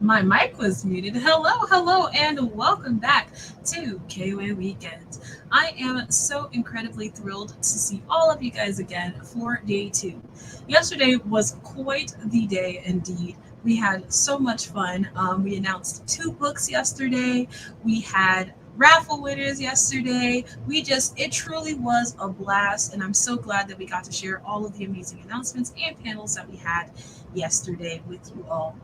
My mic was muted. Hello, and welcome back to Kway Weekend. I am so incredibly thrilled to see all of you guys again for day two. Yesterday was quite the day indeed. We had so much fun. We announced two books yesterday. We had raffle winners yesterday. It truly was a blast, and I'm so glad that we got to share all of the amazing announcements and panels that we had yesterday with you all.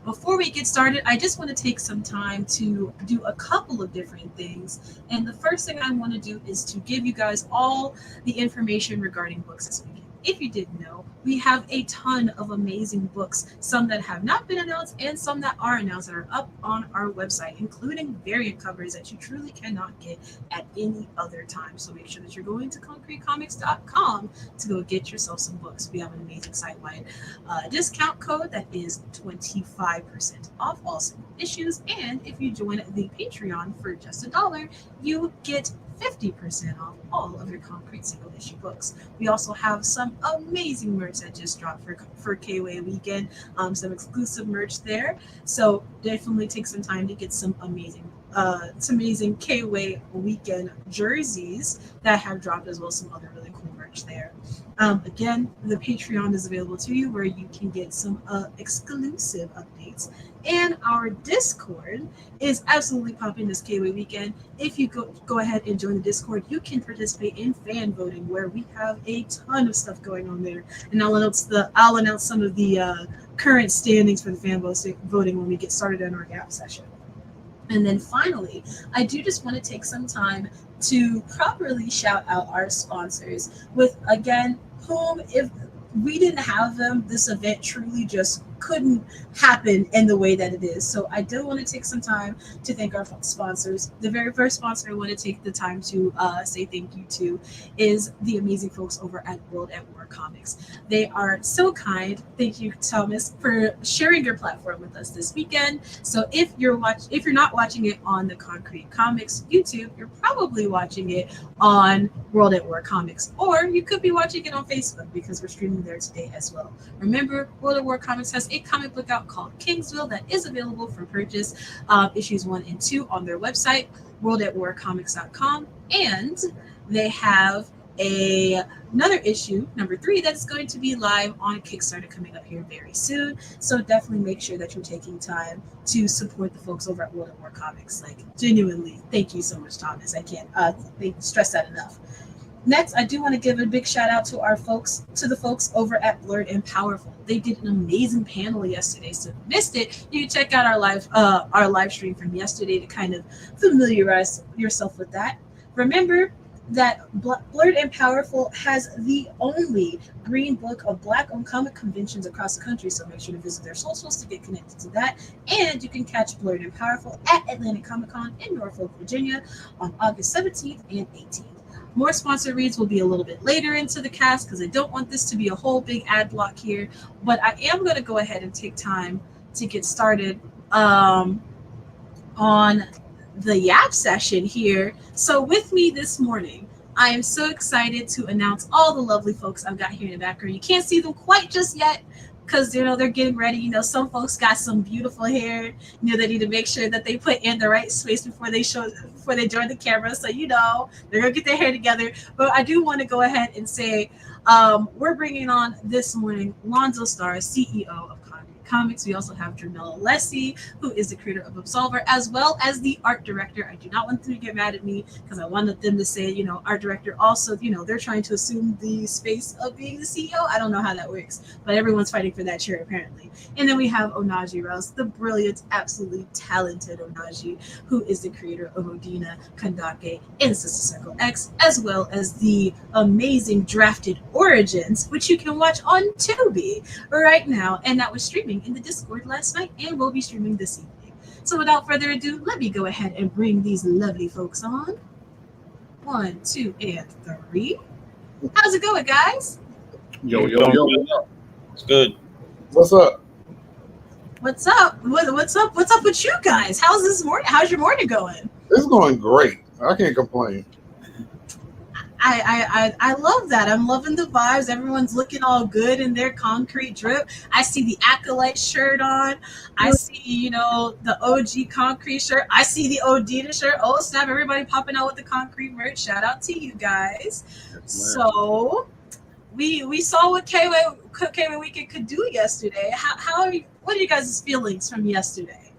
Before we get started, I just want to take some time to do a couple of different things. And the first thing I want to do is to give you guys all the information regarding books this weekend. If you didn't know, we have a ton of amazing books, some that have not been announced and some that are announced that are up on our website, including variant covers that you truly cannot get at any other time. So make sure that you're going to concretecomics.com to go get yourself some books. We have an amazing site wide discount code that is 25% off all single issues. And if you join the Patreon for just $1, you get 50% off all of your concrete single issue books. We also have some amazing merch that just dropped for Kway Weekend, some exclusive merch there. So definitely take some time to get some amazing Kway Weekend jerseys that have dropped, as well as some other really cool merch there. Again, the Patreon is available to you where you can get some exclusive updates. And our Discord is absolutely popping this Kway Weekend. If you go ahead and join the Discord, you can participate in fan voting where we have a ton of stuff going on there. And I'll announce some of the current standings for the voting when we get started in our gap session. And then finally, I do just want to take some time to properly shout out our sponsors with, again, whom, if we didn't have them, this event truly just couldn't happen in the way that it is. So I do want to take some time to thank our sponsors. The very first sponsor I want to take the time to say thank you to is the amazing folks over at World at War Comics. They are so kind. Thank you, Thomas, for sharing your platform with us this weekend. So if you're not watching it on the Concrete Comics YouTube, you're probably watching it on World at War Comics, or you could be watching it on Facebook because we're streaming there today as well. Remember, World at War Comics has a comic book out called Kingsville that is available for purchase, issues 1 and 2 on their website, worldatwarcomics.com, and they have another issue, number 3, that's going to be live on Kickstarter coming up here very soon. So definitely make sure that you're taking time to support the folks over at World at War Comics. Like, genuinely, thank you so much, Thomas. I can't stress that enough. Next, I do want to give a big shout out to the folks over at Blurred and Powerful. They did an amazing panel yesterday. So if you missed it, you can check out our live stream from yesterday to kind of familiarize yourself with that. Remember that Blurred and Powerful has the only green book of Black-owned comic conventions across the country, so make sure to visit their socials to get connected to that. And you can catch Blurred and Powerful at Atlantic Comic Con in Norfolk, Virginia on August 17th and 18th. More sponsor reads will be a little bit later into the cast because I don't want this to be a whole big ad block here, but I am going to go ahead and take time to get started on the Yap session here. So with me this morning, I am so excited to announce all the lovely folks I've got here in the background. You can't see them quite just yet because they're getting ready. Some folks got some beautiful hair. They need to make sure that they put in the right space before they join the camera. So they're gonna get their hair together. But I do want to go ahead and say we're bringing on this morning Lonzo Starr, CEO of Comics. We also have Jamila Lessie, who is the creator of Absolver, as well as the art director. I do not want them to get mad at me because I wanted them to say, art director also, they're trying to assume the space of being the CEO. I don't know how that works, but everyone's fighting for that chair apparently. And then we have Onaji Rouse, the brilliant, absolutely talented Onaji, who is the creator of Odina, Kandake, and Sister Circle X, as well as the amazing Drafted Origins, which you can watch on Tubi right now. And that was streaming in the Discord last night and will be streaming this evening. So without further ado, let me go ahead and bring these lovely folks on. 1, 2, and 3. How's it going, guys? Yo. It's good. What's up? What's up? What's up with you guys? How's this morning? How's your morning going? It's going great. I can't complain. I love that. I'm loving the vibes. Everyone's looking all good in their concrete drip. I see the Acolyte shirt on. I see, the OG concrete shirt. I see the Odina shirt. Oh snap! Everybody popping out with the concrete merch. Shout out to you guys. So we saw what Kway Weekend could do yesterday. What are you guys' feelings from yesterday?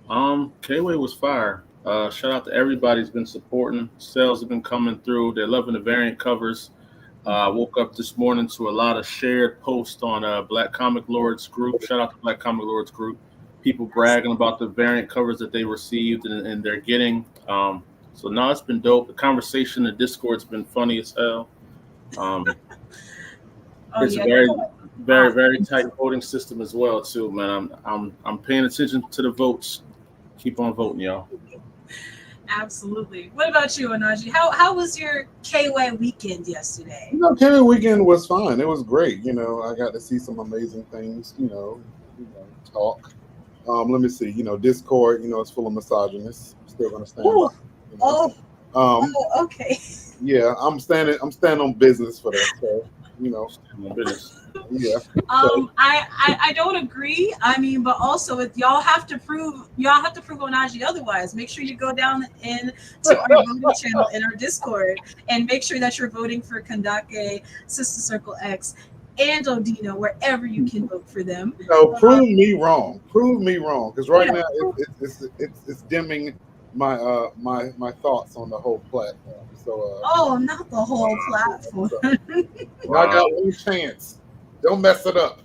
Kway was fire. Shout out to everybody who's been supporting. Sales have been coming through. They're loving the variant covers. Woke up this morning to a lot of shared posts on Black Comic Lords group. Shout out to Black Comic Lords group. People bragging about the variant covers that they received and they're getting. So now it's been dope. The conversation in Discord's been funny as hell. It's a very tight voting system as well too, man. I'm paying attention to the votes. Keep on voting, y'all. Absolutely. What about you, Anaji? How was your Kway Weekend yesterday? Kway Weekend was fine. It was great. I got to see some amazing things. Talk. Let me see. Discord. It's full of misogynists. I'm still gonna stand. Ooh. By, okay. Yeah, I'm standing on business for that. So Business. Yeah. I don't agree. I mean, but also y'all have to prove Onaji otherwise. Make sure you go down to our voting channel in our Discord and make sure that you're voting for Kandake, Sister Circle X, and Odino wherever you can vote for them. Prove me wrong. Prove me wrong, because right now it's dimming my my thoughts on the whole platform. So not the whole platform. I got one chance. Don't mess it up.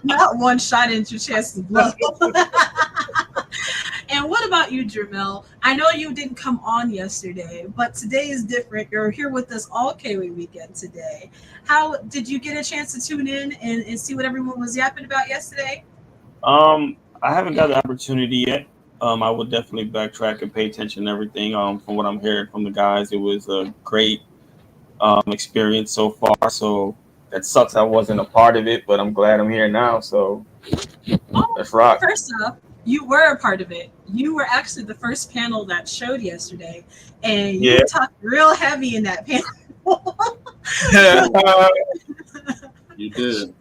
Not one shot into your chest to blow. And what about you, Jermel? I know you didn't come on yesterday, but today is different. You're here with us all Kway Weekend today. How did you get a chance to tune in and see what everyone was yapping about yesterday? I haven't got the opportunity yet. I will definitely backtrack and pay attention to everything. From what I'm hearing from the guys, it was a great experience so far. So that sucks I wasn't a part of it, but I'm glad I'm here now. So let's rock. First off, you were a part of it. You were actually the first panel that showed yesterday, and you talked real heavy in that panel. You did.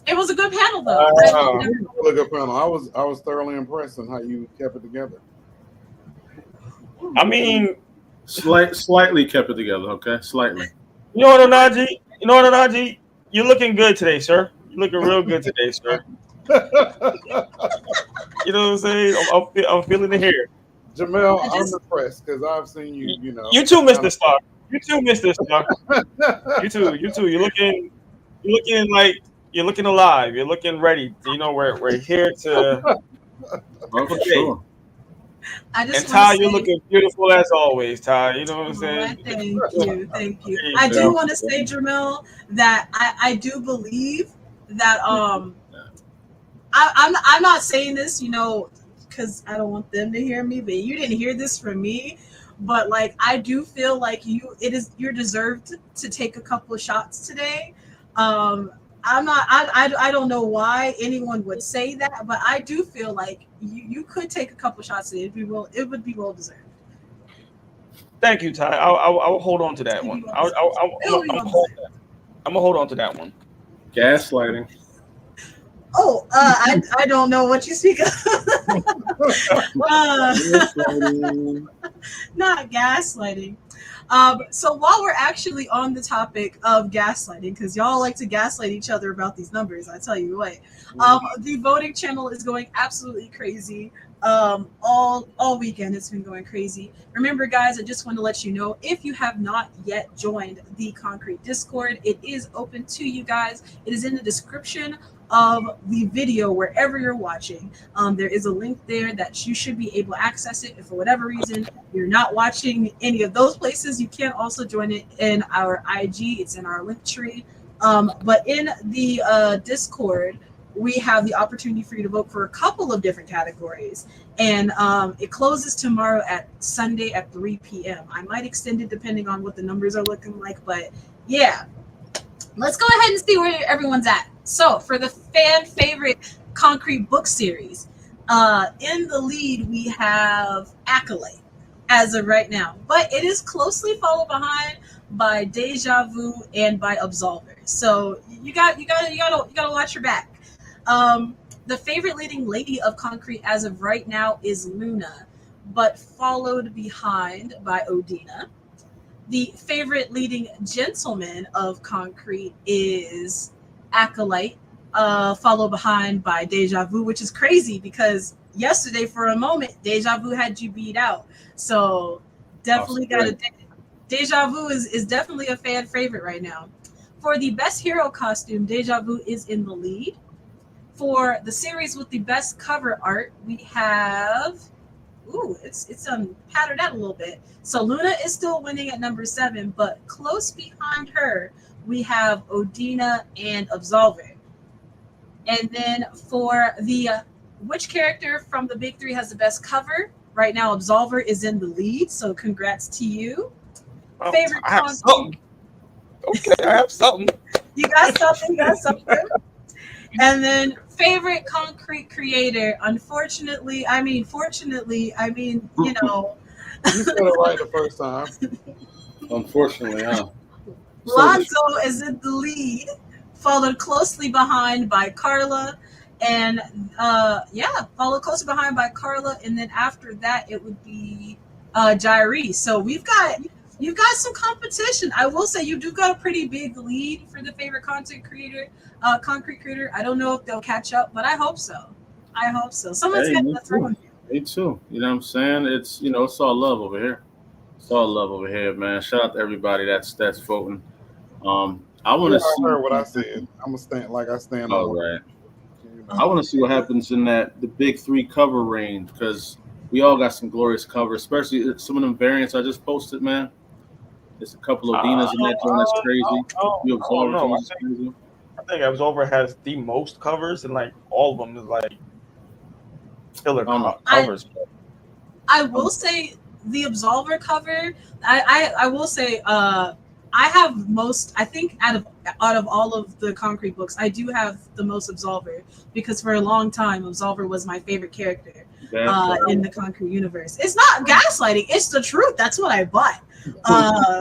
It was a good panel, though. It was a good panel. I was thoroughly impressed on how you kept it together. I mean, slightly kept it together. Okay, slightly. You know what, Anaji? You're looking good today, sir. You're looking real good today, sir. You know what I'm saying? I'm feeling it here. Jamel, I'm impressed because I've seen you. You too, Mr. Star. You too, Mr. Star. You too. You're looking alive. You're looking ready. We're here to. For sure. And Ty, you're looking beautiful as always, Ty. You know what I'm saying? Thank you. I do want to say, Jermel, that I do believe that I'm not saying this, because I don't want them to hear me, but you didn't hear this from me. But I do feel like you're deserved to take a couple of shots today. I don't know why anyone would say that, but I do feel like you could take a couple shots today. It would be well deserved. Thank you, Ty. I'll hold on to that one. I'm gonna hold on to that one. Gaslighting. Oh, I don't know what you speak of. Not gaslighting. So while we're actually on the topic of gaslighting, because y'all like to gaslight each other about these numbers, I tell you what, the voting channel is going absolutely crazy. All weekend it's been going crazy. Remember, guys, I just want to let you know, if you have not yet joined the Concrete Discord, it is open to you guys. It is in the description of the video wherever you're watching. There is a link there that you should be able to access it. If for whatever reason you're not watching any of those places, you can also join it in our IG. It's in our link tree. But in the Discord, we have the opportunity for you to vote for a couple of different categories. And it closes tomorrow Sunday at 3 p.m. I might extend it depending on what the numbers are looking like. But yeah, let's go ahead and see where everyone's at. So for the fan favorite Concrete book series, in the lead we have Acolyte. as of right now, but it is closely followed behind by Deja Vu and by Absolver. So you gotta watch your back. The favorite leading lady of Concrete as of right now is Luna, but followed behind by Odina. The favorite leading gentleman of Concrete is Acolyte, followed behind by Deja Vu, which is crazy because yesterday for a moment Deja Vu had you beat out. So definitely got to. Deja Vu is definitely a fan favorite right now. For the best hero costume, Deja Vu is in the lead. For the series with the best cover art, we have it's patterned out a little bit. So Luna is still winning at number 7, but close behind her we have Odina and Absolver. And then for the which character from the big three has the best cover? Right now, Absolver is in the lead, so congrats to you. Oh, Favorite I have content? something. Okay, I have something. You got something, you got something. And then favorite Concrete creator, unfortunately, fortunately, You said it right the first time. Unfortunately, huh? Lonzo is in the lead, followed closely behind by Carla, and followed closely behind by Carla, and then after that it would be Jairi. So you've got some competition. I will say you do got a pretty big lead for the favorite content creator, concrete creator. I don't know if they'll catch up, but I hope so. I hope so. Someone's Hey, got me to throw too. Me too. You know what I'm saying? It's it's all love over here. It's all love over here, man. Shout out to everybody that's voting. I want Yeah, to I heard see. what I said. I'm gonna stand like I stand All on what right. you I know. want to see what happens in the big three cover range because we all got some glorious covers, especially some of them variants I just posted, man. There's a couple of Dinas in that joint that's crazy. A few I don't Absolver know. joints is crazy. I think Absolver has the most covers, and like all of them is like killer I don't know. I covers. I will say the Absolver cover. I will say I have most. I think out of all of the Concrete books, I do have the most Absolver because for a long time Absolver was my favorite character That's right. in the Concrete universe. It's not gaslighting; it's the truth. That's what I bought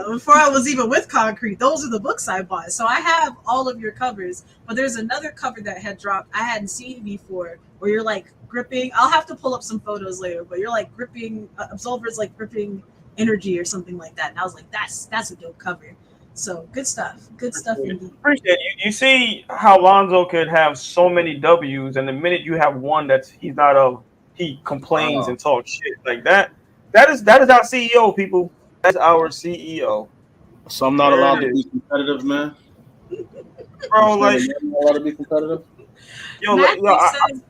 before I was even with Concrete. Those are the books I bought. So I have all of your covers, but there's another cover that had dropped I hadn't seen before, where you're like gripping. I'll have to pull up some photos later, but you're like gripping. Absolver's like gripping energy or something like that. And I was like, that's a dope cover. So good stuff. Good stuff indeed. Appreciate it. You see how Lonzo could have so many W's, and the minute you have one that's he's not of, he complains Wow. and talks shit like that. That is our CEO, people. That's our CEO. So I'm not There allowed it to be is, competitive, man. You bro. saying Like, I'm not allowed to be competitive? Matt yo, says,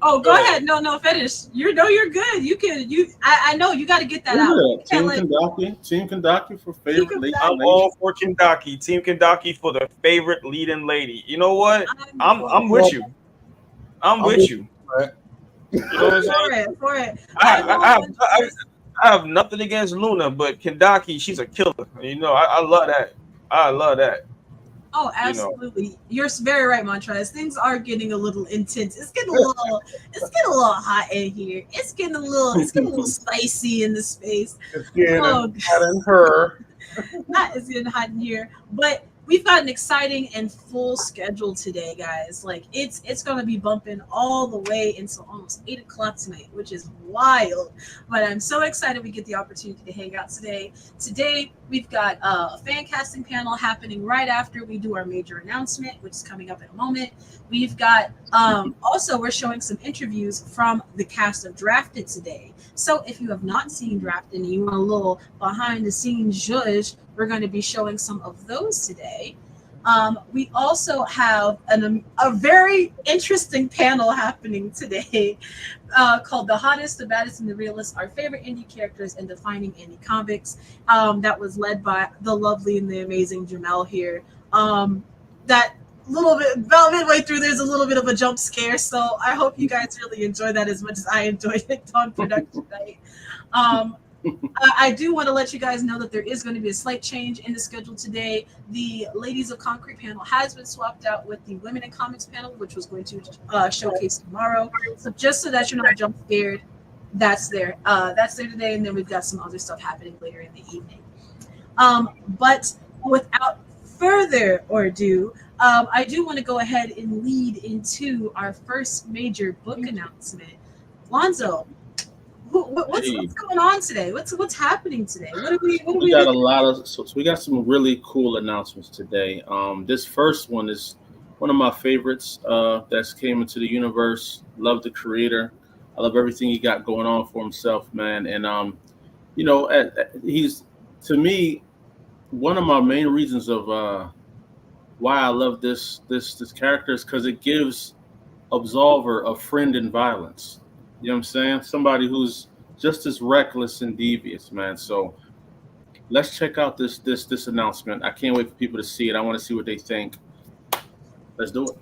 "Oh, go go ahead. ahead. No, finish. You're good. You can. I know you got to get that Look out. at You that. can't Team let Kandaki. Team Kandaki for Team favorite late I'm lady. all for Kendaki. Team Kendaki for the favorite leading lady. You know what? I'm I'm for with Well, you. I'm I'm with with you. you, You know what I'm saying? for it. I, I know I, I, one I, choice. I have nothing against Luna, but Kendaki, she's a killer. You know, I love that. I love that. Oh, You know, absolutely. You're very right, Montrez. Things are getting a little intense. It's getting a little hot in here. It's getting a little spicy in the space. it's getting Oh, hot in her. not it's getting hot in here, but we've got an exciting and full schedule today, guys. Like it's gonna be bumping all the way until almost 8 o'clock tonight, which is wild. But I'm so excited we get the opportunity to hang out today. Today we've got a fan casting panel happening right after we do our major announcement, which is coming up in a moment. We've got also we're showing some interviews from the cast of Drafted today. So if you have not seen Drafted and you want a little behind the scenes zhuzh, we're going to be showing some of those today. We also have a very interesting panel happening today called The Hottest, the Baddest, and the Realest, Our Favorite Indie Characters and Defining Indie Comics. That was led by the lovely and the amazing Jamel here. That little bit, about midway through, there's a little bit of a jump scare, so I hope you guys really enjoy that as much as I enjoyed it on production night. I do want to let you guys know that there is going to be a slight change in the schedule today. The Ladies of Concrete panel has been swapped out with the Women in Comics panel, which was going to showcase tomorrow. So just so that you're not jump scared, That's there. That's there today, and then we've got some other stuff happening later in the evening. But without further ado, I do want to go ahead and lead into our first major book announcement. Lonzo, what's Hey, going on today? What's happening today? What are we we got a looking? lot of so we got some really cool announcements today. This first one is one of my favorites that's came into the universe. Love the creator. I love everything he got going on for himself, man. And he's to me one of my main reasons of why I love this character is because it gives Absolver a friend in violence. You know what I'm saying? Somebody who's just as reckless and devious, man. So let's check out this announcement. I can't wait for people to see it. I want to see what they think. Let's do it.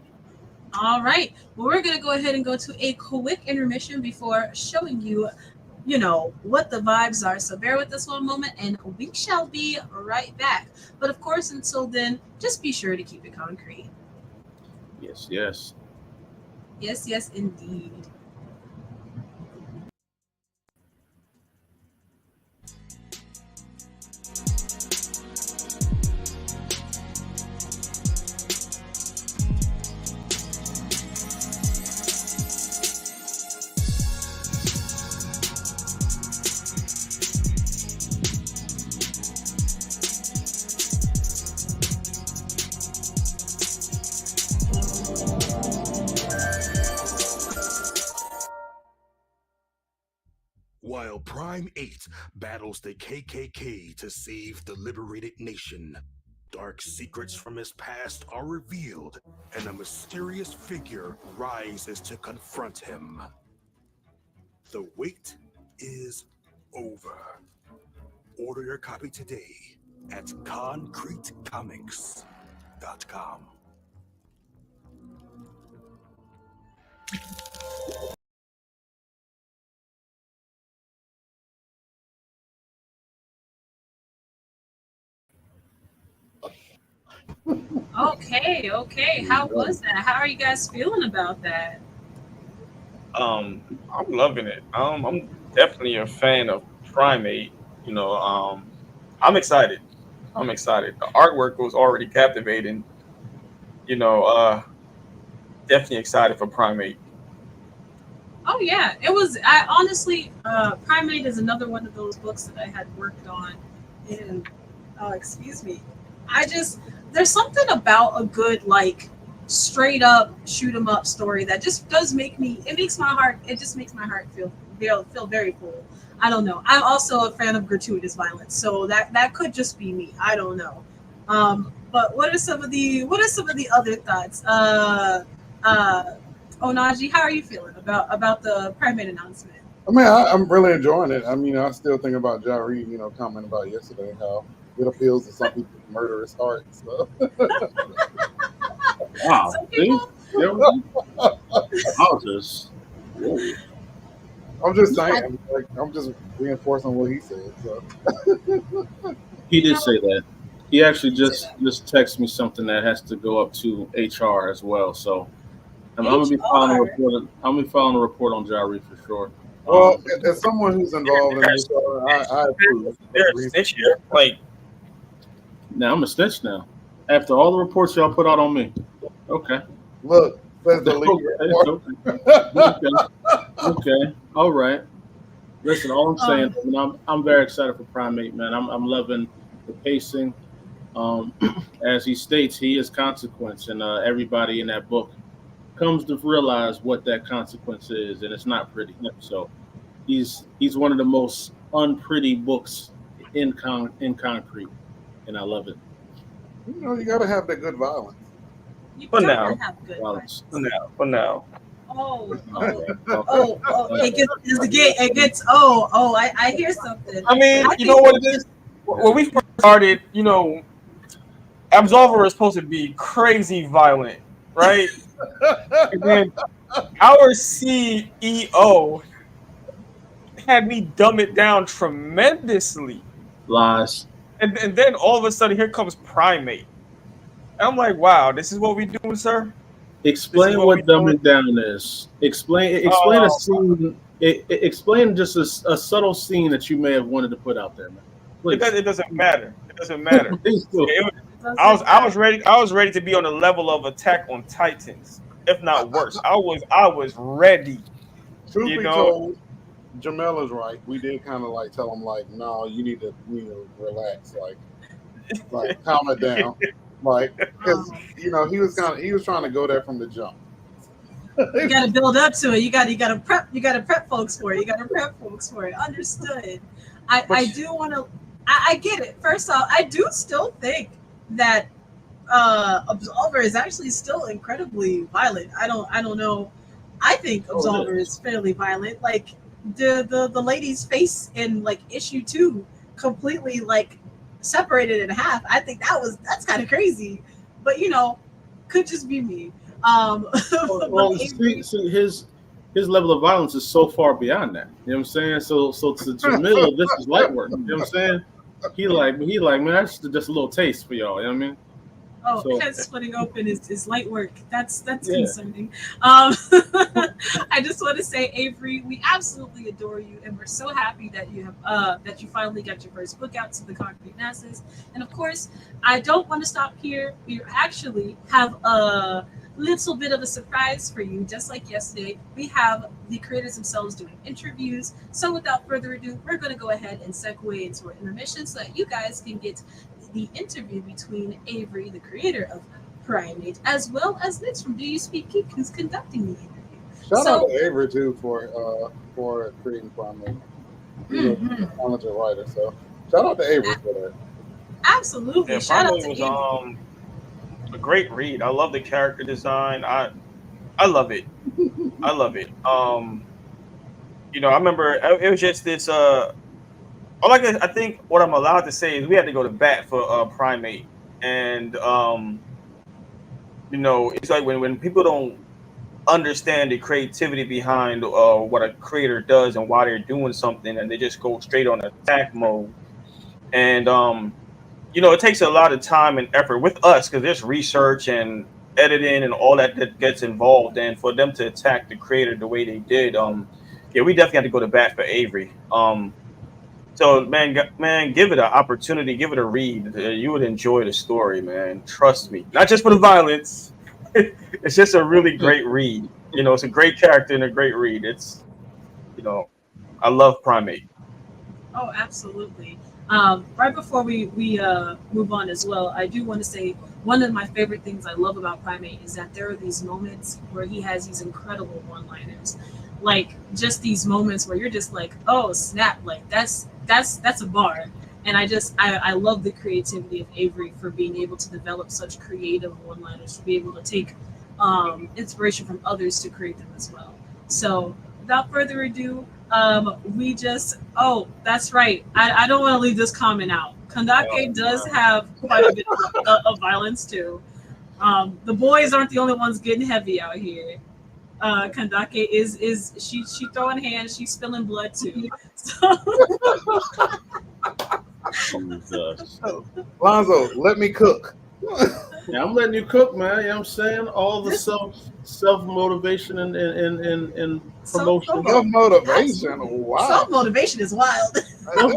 All right. Well, we're gonna go ahead and go to a quick intermission before showing you, what the vibes are. So bear with us one moment, and we shall be right back. But of course, until then, just be sure to keep it concrete. Yes, yes. Yes, yes, indeed. While Prime 8 battles the KKK to save the liberated nation, dark secrets from his past are revealed, and a mysterious figure rises to confront him. The wait is over. Order your copy today at concretecomics.com. Okay, okay. Here we How go. was that? How are you guys feeling about that? I'm loving it. I'm definitely a fan of Primate. You know, I'm excited. I'm excited. The artwork was already captivating. You know, definitely excited for Primate. Oh yeah, it was. I honestly, Primate is another one of those books that I had worked on, and excuse me, I just there's something about a good like straight up shoot 'em up story that just does make me. It makes my heart. It just makes my heart feel very full. I don't know. I'm also a fan of gratuitous violence, so that could just be me. I don't know. But what are some of the other thoughts? Uh, Onaji, how are you feeling about the primate announcement? I mean, I'm really enjoying it. I mean, I still think about Ja Reed, commenting about yesterday how it appeals to some people's murderous hearts. So. Wow. Some See? people, There we go. I'll just whoa. I'm just yeah, saying, like, I'm just reinforcing what he said. So, He you did know, say that. He actually you say just texted me something that has to go up to HR as well. So I'm that. gonna be filing a HR. report. I'm gonna be filing a report on Jari for sure. well, Um, as someone who's involved in There's, HR, I approve. That's the there's reason. snitch here. Like, Now I'm a snitch now. After all the reports y'all put out on me. Okay. Look, says the lead Okay. report. Okay. Okay. Okay. All right. Listen, all I'm saying, Um, I'm very excited for Primate, man. I'm loving the pacing. Um, as he states, he is consequence, and everybody in that book comes to realize what that consequence is, and it's not pretty. So he's one of the most unpretty books in concrete, and I love it. You got to have the good violence. you for gotta now, have good Violence. vibes. for now, for now. Oh, All oh, right. Okay. oh. All It gets. I hear something. I mean, I you know think. what it is? When we first started, Absolver is supposed to be crazy violent, right? And then our CEO had me dumb it down tremendously. lies. And then all of a sudden, here comes Primate. And I'm like, wow, this is what we doing, sir? This is Explain what we what doing? dumbing down is. Explain a Oh, scene. Explain just a subtle scene that you may have wanted to put out there, man. Please. It doesn't matter. It doesn't matter. Please do. I was ready. I was ready to be on the level of Attack on Titans, if not worse. I was ready. Truth You be know? told, Jamel is right. We did kind of like tell him like, no, you need to relax, like calm it down, like because he was trying to go there from the jump. You got to build up to it. You got to prep folks for it. Understood. I do want to. I get it. First off, I do still think that Absolver is actually still incredibly violent. I don't know. I think Absolver is fairly violent. Like the lady's face in like issue 2 completely like separated in half. I think that's kind of crazy. But could just be me. Well, see, his level of violence is so far beyond that. You know what I'm saying? So to Jamil, this is light work. You know what I'm saying? He like, man, that's just a little taste for y'all. You know what I mean? Oh, head splitting open is light work. That's concerning. I just want to say, Avery, we absolutely adore you, and we're so happy that you have that you finally got your first book out to the concrete masses. And of course, I don't want to stop here. We actually have a little bit of a surprise for you. Just like yesterday, we have the creators themselves doing interviews. So without further ado, we're going to go ahead and segue into our intermission so that you guys can get the interview between Avery, the creator of Primate, as well as Nix from Do You Speak Geek, who's conducting the interview. Shout out to Avery too for creating Primate. He's a talented writer, so shout out to Avery for that. Absolutely. Yeah, Shout out to Avery. A great read. I love the character design. I love it. I love it. I remember it was just this. I think what I'm allowed to say is we had to go to bat for Primate, and it's like when people don't understand the creativity behind what a creator does and why they're doing something, and they just go straight on attack mode, and it takes a lot of time and effort with us because there's research and editing and all that gets involved. And for them to attack the creator the way they did, we definitely had to go to bat for Avery. So man, give it an opportunity, give it a read. You would enjoy the story, man. Trust me. Not just for the violence. It's just a really great read. It's a great character and a great read. It's, I love Primate. Oh, absolutely. Right before we move on as well, I do want to say one of my favorite things I love about Primate is that there are these moments where he has these incredible one-liners, like just these moments where you're just like, oh snap, like that's a bar. And I love the creativity of Avery for being able to develop such creative one-liners, to be able to take inspiration from others to create them as well. So without further ado, that's right. I don't want to leave this comment out. Kandake does have quite a bit of violence too. The boys aren't the only ones getting heavy out here. Kandake is she throwing hands, she's spilling blood too. So Lonzo, let me cook. Yeah, I'm letting you cook, man. You know what I'm saying? All the self motivation and promotion. Self motivation. Wow. Self motivation is wild. Self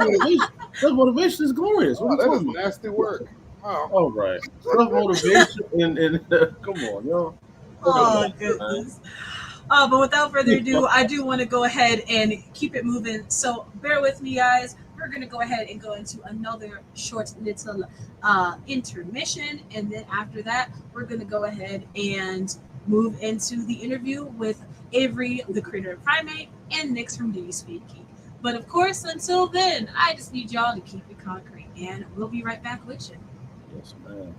motivation is glorious. Wow, that is nasty work. Wow. All right. Self motivation and come on, yo. Oh goodness. But without further ado, I do want to go ahead and keep it moving. So bear with me, guys. We're going to go ahead and go into another short little intermission. And then after that, we're going to go ahead and move into the interview with Avery, the creator of Primate, and Nix from Do You Speak Geek. But of course, until then, I just need y'all to keep it concrete. And we'll be right back with you. Yes, man.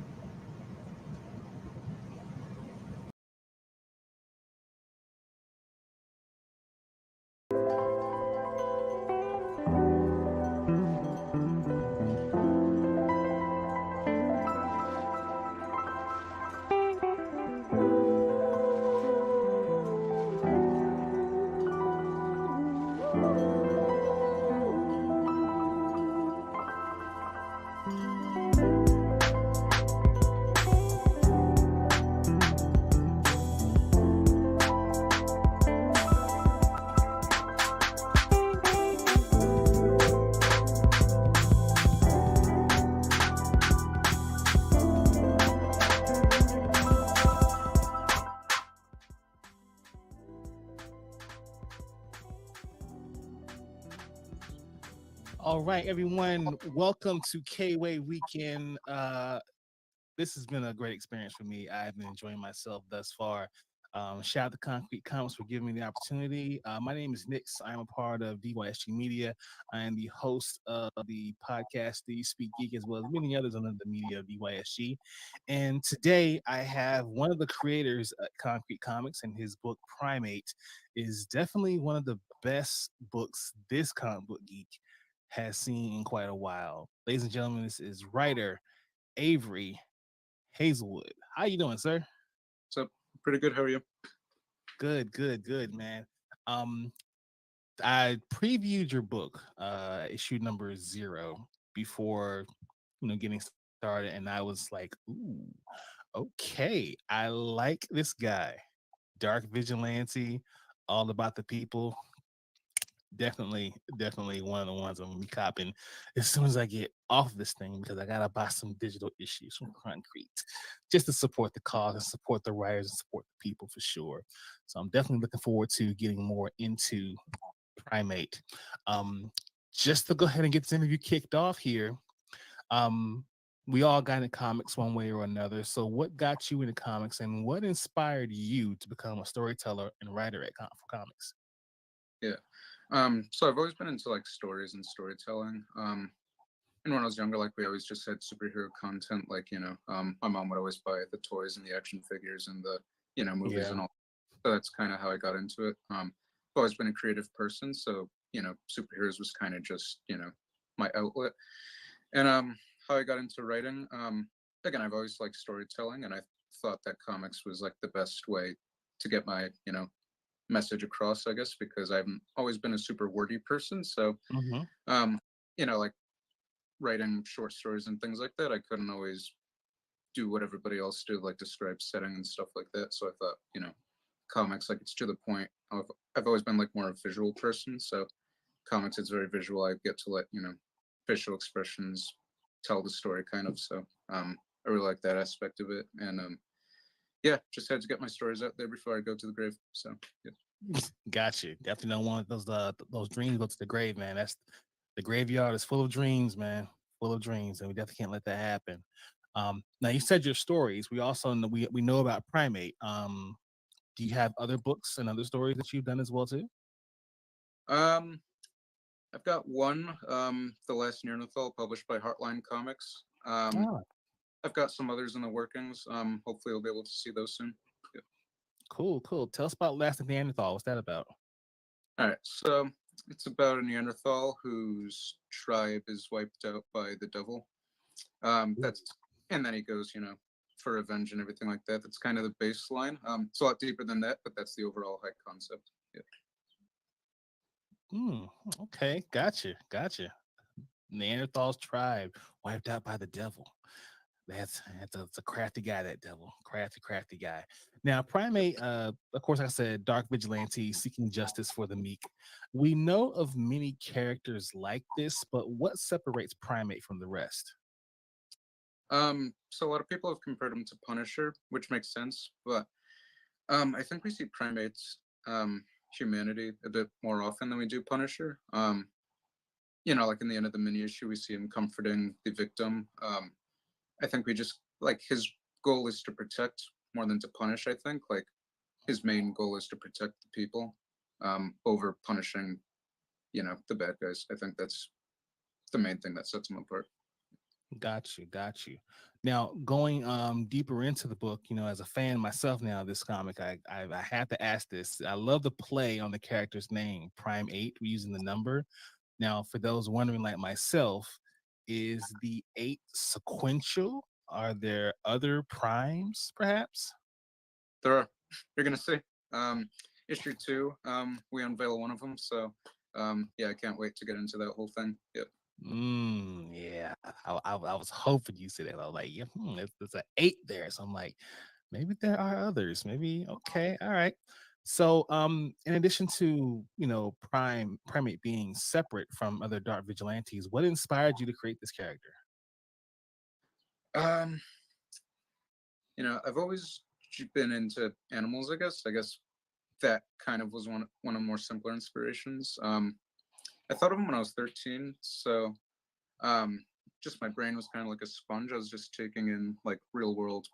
right, everyone. Welcome to Kway Weekend. This has been a great experience for me. I've been enjoying myself thus far. Shout out to Concrete Comics for giving me the opportunity. My name is Nix. I'm a part of DYSG Media. I am the host of the podcast, The Speak Geek, as well as many others under the media of DYSG. And today I have one of the creators at Concrete Comics, and his book Primate is definitely one of the best books this comic book geek has seen in quite a while. Ladies and gentlemen, this is writer Avery Hazelwood. How you doing, sir? What's up? Pretty good. How are you? Good, man. Um, I previewed your book, issue number 0, before getting started, and I was like, ooh, okay, I like this guy. Dark vigilante, all about the people. Definitely one of the ones I'm gonna be copping as soon as I get off this thing, because I gotta buy some digital issues from Concrete just to support the cause and support the writers and support the people for sure. So I'm definitely looking forward to getting more into Primate. Just to go ahead and get this interview kicked off here, we all got into comics one way or another. So what got you into comics, and what inspired you to become a storyteller and writer at for comics? Yeah. So I've always been into like stories and storytelling. And when I was younger, like we always just had superhero content. Like, my mom would always buy the toys and the action figures and the, movies Yeah. and all. So that's kind of how I got into it. I've always been a creative person. So, superheroes was kind of just, my outlet. And how I got into writing, again, I've always liked storytelling, and I thought that comics was like the best way to get my, message across, I guess, because I've always been a super wordy person. So, like writing short stories and things like that, I couldn't always do what everybody else did, like describe setting and stuff like that. So I thought, comics, like it's to the point. I've always been like more a visual person. So comics, it's very visual. I get to let, facial expressions tell the story kind of. So I really like that aspect of it. And yeah, just had to get my stories out there before I go to the grave. So yeah. Got you. Definitely don't want those dreams go to the grave, man. That's the graveyard is full of dreams, man. Full of dreams, and we definitely can't let that happen. Now you said your stories. We also know we know about Primate. Do you have other books and other stories that you've done as well too? I've got one, The Last Neanderthal, published by Heartline Comics. I've got some others in the workings. Hopefully we'll be able to see those soon. Yeah. Cool. Tell us about Last Neanderthal. What's that about? All right, so it's about a Neanderthal whose tribe is wiped out by the devil. And then he goes, for revenge and everything like that. That's kind of the baseline. It's a lot deeper than that, but that's the overall high concept. Yeah. Okay, gotcha. Neanderthal's tribe wiped out by the devil. That's a crafty guy, that devil. Crafty guy. Now, Primate, of course, like I said, dark vigilante seeking justice for the meek. We know of many characters like this, but what separates Primate from the rest? So a lot of people have compared him to Punisher, which makes sense, but I think we see Primate's humanity a bit more often than we do Punisher. Like in the end of the mini issue, we see him comforting the victim. I think we just like his goal is to protect more than to punish. I think like his main goal is to protect the people over punishing, the bad guys. I think that's the main thing that sets him apart. Got you. Now, going deeper into the book, as a fan myself now of this comic, I have to ask this. I love the play on the character's name, Prime 8. We're using the number. Now, for those wondering like myself, is the 8 sequential? Are there other primes, perhaps? There are. You're gonna see. Issue 2, we unveil one of them. So, yeah, I can't wait to get into that whole thing. Yep. Yeah. I was hoping you said that. I was like, yeah, there's an 8 there. So I'm like, maybe there are others. Maybe okay, all right. So, in addition to Primate being separate from other dark vigilantes, what inspired you to create this character? I've always been into animals. I guess that kind of was one of more simpler inspirations. I thought of them when I was 13. So just my brain was kind of like a sponge. I was just taking in like real world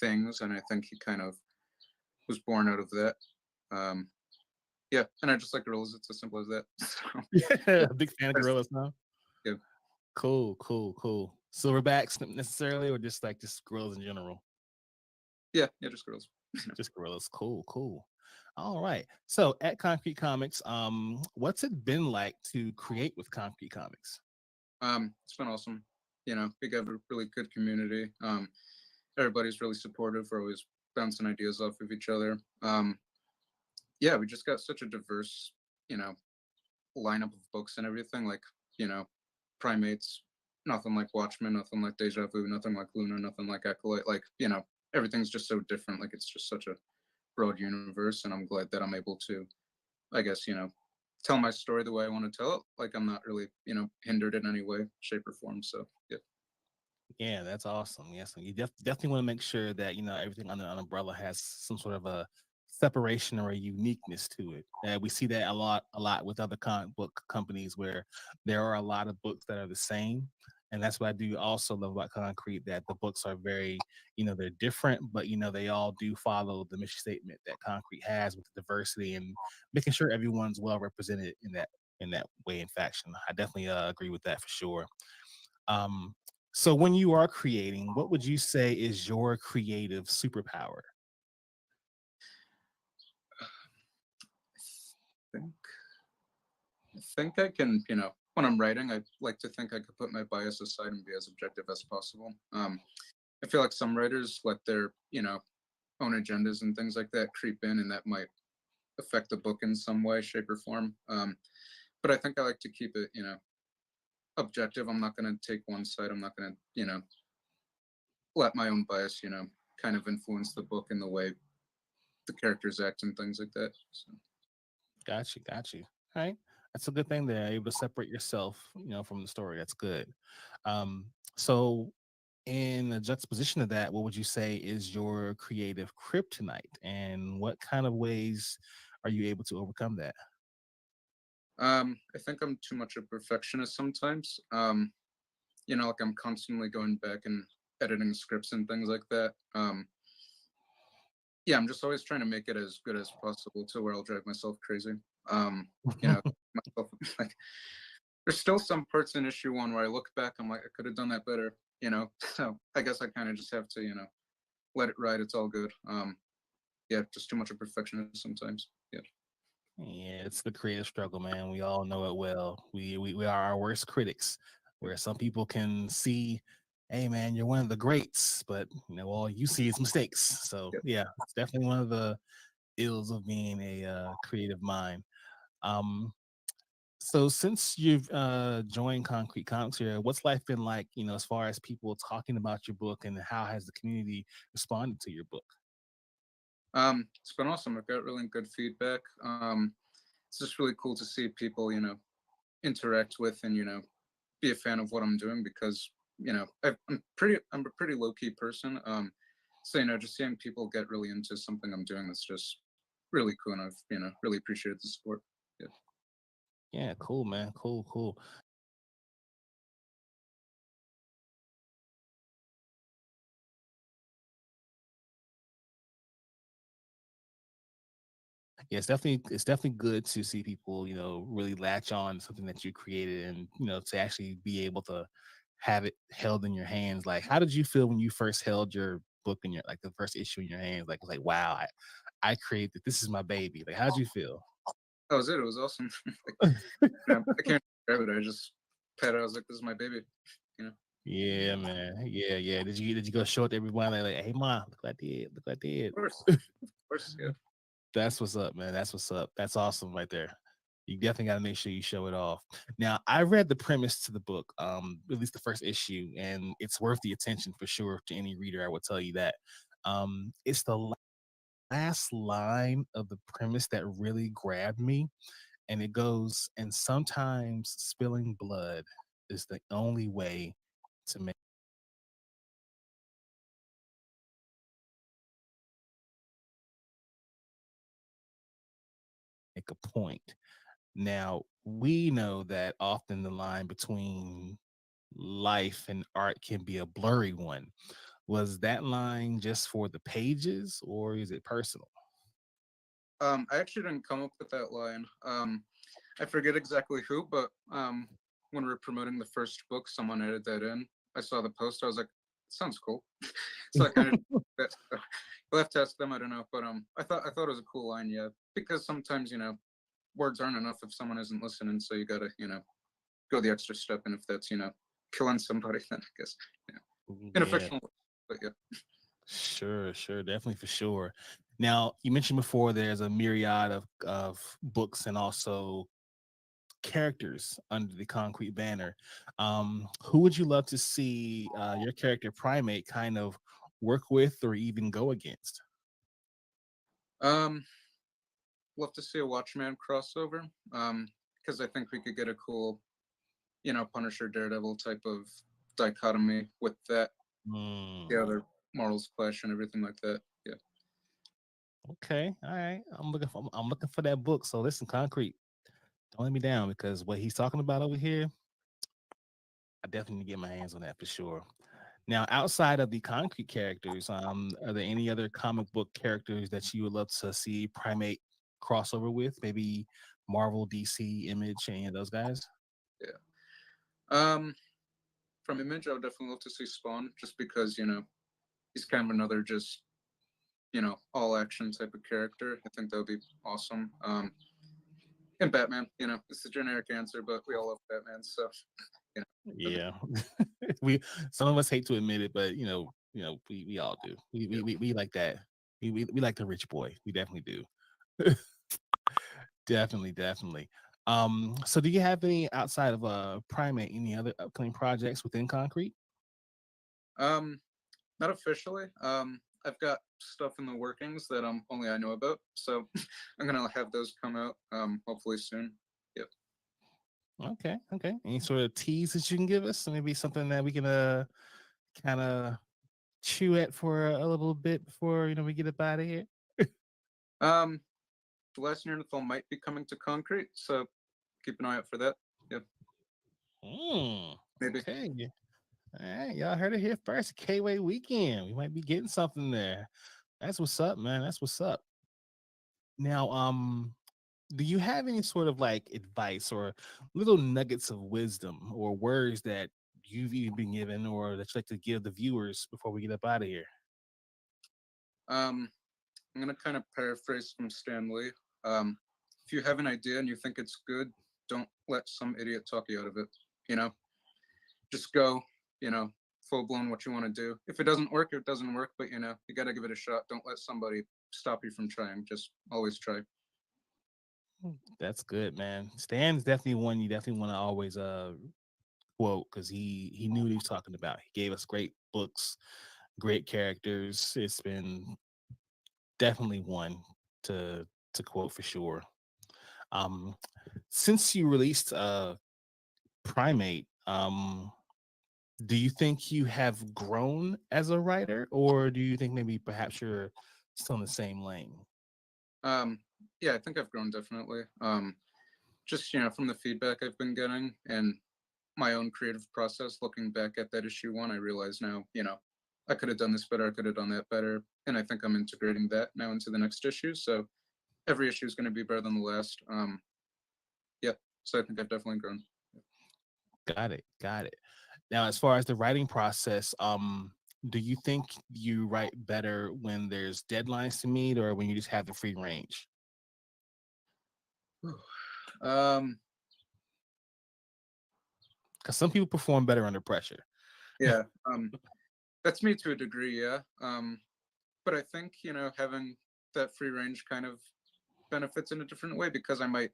things, and I think he kind of was born out of that. Um, yeah, and I just like gorillas. It's as simple as that. So, Yeah, yeah, big fan of gorillas now. yeah. Cool, cool, cool. Silverbacks necessarily, or just gorillas in general? Yeah, just gorillas. Just gorillas. Cool, cool. All right. So at Concrete Comics, what's it been like to create with Concrete Comics? It's been awesome. We have a really good community. Everybody's really supportive. We're always bouncing ideas off of each other. Yeah, we just got such a diverse, you know, lineup of books and everything. Like, you know, Primates, nothing like Watchmen, nothing like Deja Vu, nothing like Luna, nothing like Acolyte. Like, everything's just so different. Like, it's just such a broad universe, and I'm glad that I'm able to, I guess, tell my story the way I want to tell it. Like, I'm not really, hindered in any way, shape, or form. So, yeah. Yeah, that's awesome. Yes, you definitely want to make sure that everything under an umbrella has some sort of a separation or a uniqueness to it. We see that a lot with other comic book companies where there are a lot of books that are the same, and that's what I do also love about Concrete. That the books are very, they're different, but they all do follow the mission statement that Concrete has with the diversity and making sure everyone's well represented in that way and faction. I definitely agree with that for sure. Um, so when you are creating, what would you say is your creative superpower? I think I think I can, when I'm writing, I like to think I could put my bias aside and be as objective as possible. I feel like some writers let their, own agendas and things like that creep in, and that might affect the book in some way, shape, or form. But I think I like to keep it, objective. I'm not going to take one side. I'm not going to, let my own bias, kind of influence the book in the way the characters act and things like that. So. Got you, got you. All right, that's a good thing. There, able to separate yourself, from the story. That's good. So in a juxtaposition of that, what would you say is your creative kryptonite, and what kind of ways are you able to overcome that? I think I'm too much a perfectionist sometimes. Like I'm constantly going back and editing scripts and things like that. Yeah, I'm just always trying to make it as good as possible to where I'll drive myself crazy. You know, myself like there's still some parts in issue one where I look back, I'm like, I could have done that better, So I guess I kind of just have to, let it ride. It's all good. Yeah, just too much of perfectionist sometimes. Yeah. Yeah, it's the creative struggle, man. We all know it well. We are our worst critics, where some people can see, hey man, you're one of the greats, but all you see is mistakes. So Yeah. yeah, it's definitely one of the ills of being a creative mind. Um, so since you've joined Concrete Comics here, what's life been like, as far as people talking about your book, and how has the community responded to your book? It's been awesome. I've got really good feedback. It's just really cool to see people, interact with and, be a fan of what I'm doing because, I'm a pretty low key person. So, just seeing people get really into something I'm doing that's just really cool. And I've, really appreciated the support. Yeah. Yeah, cool, man. Cool, cool. Yeah, it's definitely good to see people, really latch on to something that you created, and to actually be able to have it held in your hands. Like, how did you feel when you first held your book in your, like, the first issue in your hands? Like, it's like, wow, I created this is my baby. Like, how'd you feel? That was it. It was awesome. Like, I can't describe it. I just pet it. I was like, this is my baby, you know? Yeah, man. Yeah, yeah. Did you go show it to everyone? Like, hey, mom, look what I did. Look what I did. Of course, yeah. That's what's up, man. That's what's up. That's awesome right there. You definitely got to make sure you show it off. Now, I read the premise to the book, at least the first issue, and it's worth the attention for sure to any reader. I will tell you that. It's the last line of the premise that really grabbed me, and it goes, "And sometimes spilling blood is the only way to make a point." Now, we know that often the line between life and art can be a blurry one. Was that line just for the pages or is it personal? I actually didn't come up with that line. I forget exactly who, but when we were promoting the first book, someone added that in. I saw the post. I was like, "Sounds cool." So I kind of you'll have to ask them. I don't know, but I thought it was a cool line. Yeah, because sometimes words aren't enough if someone isn't listening. So you gotta go the extra step, and if that's killing somebody, then I guess in a Yeah, fictional way. But yeah. sure, definitely for sure. Now, you mentioned before there's a myriad of books and also characters under the concrete banner. Who would you love to see your character Primate kind of work with or even go against? Um, love to see a Watchman crossover. Because I think we could get a cool, Punisher Daredevil type of dichotomy with that. Hmm. The other morals clash and everything like that. Yeah. Okay, all right. I'm looking for that book. So listen, concrete. Don't let me down because what he's talking about over here, I definitely need to get my hands on that for sure. Now, outside of the concrete characters, are there any other comic book characters that you would love to see Primate crossover with? Maybe Marvel, DC, Image, any of those guys? Yeah. Um, from Image, I would definitely love to see Spawn, just because he's kind of another just all action type of character. I think that would be awesome. And Batman, it's a generic answer, but we all love Batman, so you know. Yeah, we some of us hate to admit it, but we all do. Yeah. We like that. We like the rich boy. We definitely do. Definitely. So do you have any outside of Primate, any other upcoming projects within Concrete? Um, Not officially. I've got stuff in the workings that only I know about, so I'm gonna have those come out hopefully soon. Yep. Okay. Any sort of tease that you can give us? Maybe something that we can kind of chew at for a little bit before we get up out of here. Um, the last Neanderthal might be coming to concrete, so keep an eye out for that. Yep. Maybe. Okay. All right, y'all heard it here first. Kway Weekend. We might be getting something there. That's what's up, man. That's what's up. Now, do you have any sort of like advice or little nuggets of wisdom or words that you've even been given or that you like to give the viewers before we get up out of here? Um, I'm gonna kind of paraphrase from Stan Lee. Um, if you have an idea and you think it's good, don't let some idiot talk you out of it. You know, just go. You know, full blown what you want to do. If it doesn't work, it doesn't work. But you got to give it a shot. Don't let somebody stop you from trying. Just always try. That's good, man. Stan's definitely one you definitely want to always quote because he knew what he was talking about. He gave us great books, great characters. It's been definitely one to quote for sure. Um, since you released Primate, do you think you have grown as a writer, or do you think maybe perhaps you're still in the same lane? Um, yeah, I think I've grown definitely. Just from the feedback I've been getting and my own creative process. Looking back at that issue one, I realize now, I could have done this better. I could have done that better, and I think I'm integrating that now into the next issue. So every issue is going to be better than the last. Yeah. So I think I've definitely grown. Got it. Now, as far as the writing process, do you think you write better when there's deadlines to meet, or when you just have the free range? Um, Because some people perform better under pressure. yeah. That's me to a degree. Yeah. But I think having that free range kind of benefits in a different way because I might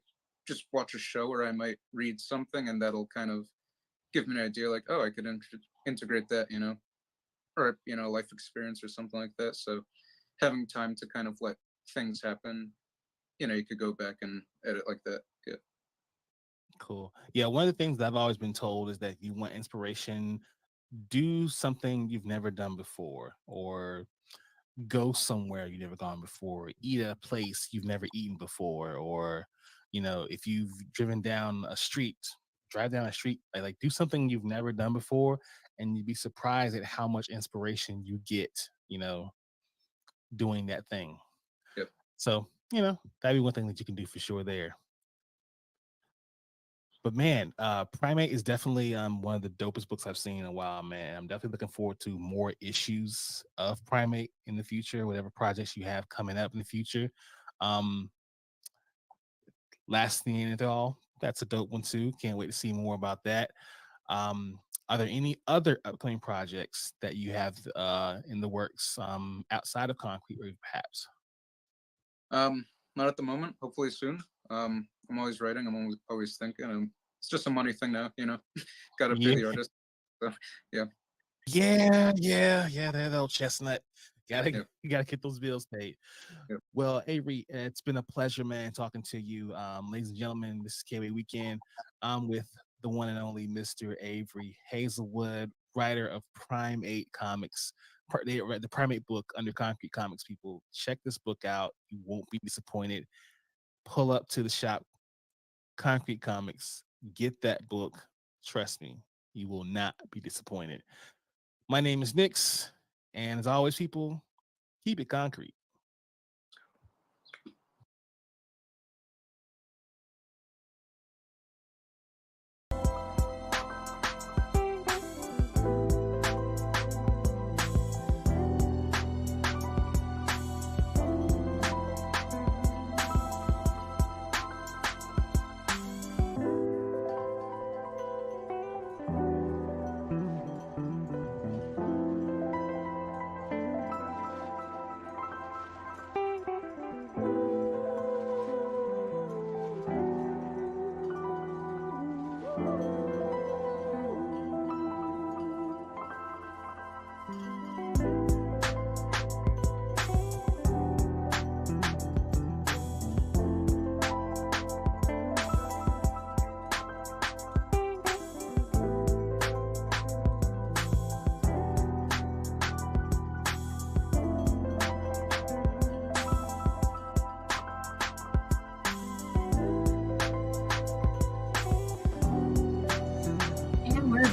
just watch a show or I might read something and that'll kind of give me an idea like, oh, I could integrate that, or life experience or something like that. So having time to kind of let things happen, you could go back and edit like that. Yeah. Cool. Yeah, one of the things that I've always been told is that you want inspiration, do something you've never done before, or go somewhere you've never gone before, eat at a place you've never eaten before, or If you've driven down a street, drive down a street, like do something you've never done before, and you'd be surprised at how much inspiration you get, doing that thing. Yep. So, that'd be one thing that you can do for sure there. But man, Primate is definitely one of the dopest books I've seen in a while, man. I'm definitely looking forward to more issues of Primate in the future, whatever projects you have coming up in the future. Last thing in it all, that's a dope one too. Can't wait to see more about that. Are there any other upcoming projects that you have in the works outside of Concrete or perhaps? Not at the moment. Hopefully soon. I'm always writing. I'm always thinking. It's just a money thing now. Got to pay the artist. So yeah. Yeah. That old chestnut. Yep. You gotta get those bills paid. Yep. Well, Avery, it's been a pleasure, man, talking to you. Ladies and gentlemen, this is Kway Weekend. I'm with the one and only Mr. Avery Hazelwood, writer of Primate Comics. They read the Primate book under Concrete Comics. People, check this book out. You won't be disappointed. Pull up to the shop, Concrete Comics. Get that book. Trust me, you will not be disappointed. My name is Nix, and as always, people, keep it concrete.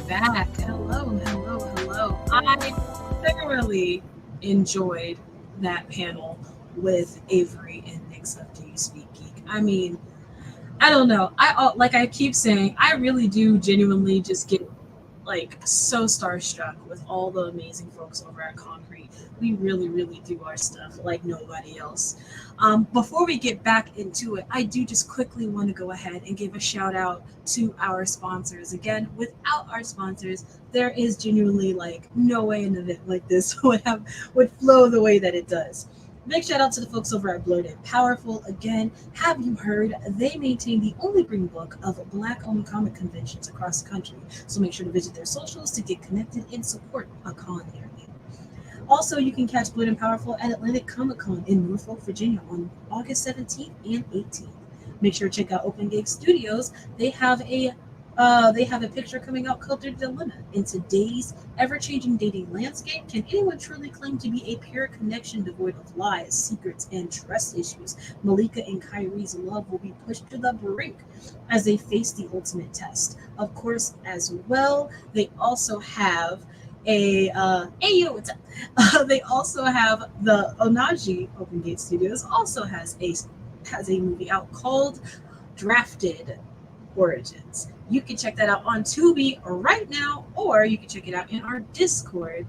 Back. Hello. I thoroughly enjoyed that panel with Avery and Nix of Do You Speak Geek. I mean, I don't know. Like I keep saying, I really do genuinely just get like so starstruck with all the amazing folks over at Concrete. We really, really do our stuff like nobody else. Before we get back into it, I do just quickly want to go ahead and give a shout out to our sponsors. Again, without our sponsors, there is genuinely like no way an event like this would flow the way that it does. Big shout out to the folks over at Blurred and Powerful. Again, have you heard? They maintain the only green book of Black-owned comic conventions across the country. So make sure to visit their socials to get connected and support a con near you. Also, you can catch Blurred and Powerful at Atlantic Comic Con in Norfolk, Virginia on August 17th and 18th. Make sure to check out Open Gig Studios. They have a picture coming out called Their Dilemma. In today's ever-changing dating landscape, can anyone truly claim to be a pure connection devoid of lies, secrets, and trust issues? Malika and Kyrie's love will be pushed to the brink as they face the ultimate test. Of course, as well, they also have they also have the Onaji Open Gate Studios also has a movie out called Drafted Origins. You can check that out on Tubi right now, or you can check it out in our Discord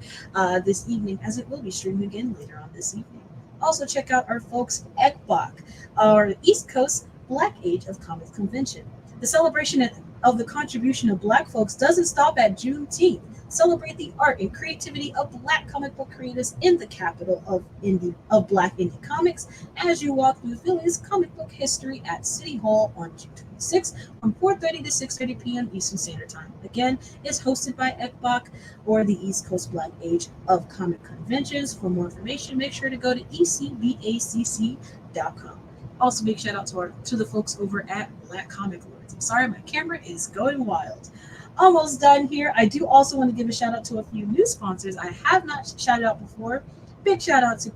this evening, as it will be streamed again later on this evening. Also, check out our folks Ekbach, our East Coast Black Age of Comics Convention. The celebration of the contribution of Black folks doesn't stop at Juneteenth. Celebrate the art and creativity of Black comic book creators in the capital of Black indie comics as you walk through Philly's comic book history at City Hall on June 26th from 4:30 to 6:30 p.m. Eastern Standard Time. Again, it's hosted by Ekbach, or the East Coast Black Age of Comic Conventions. For more information, make sure to go to ecbacc.com. Also, big shout out to the folks over at Black Comic Lords. I'm sorry, my camera is going wild. Almost done here. I do also want to give a shout out to a few new sponsors I have not shouted out before. Big shout out to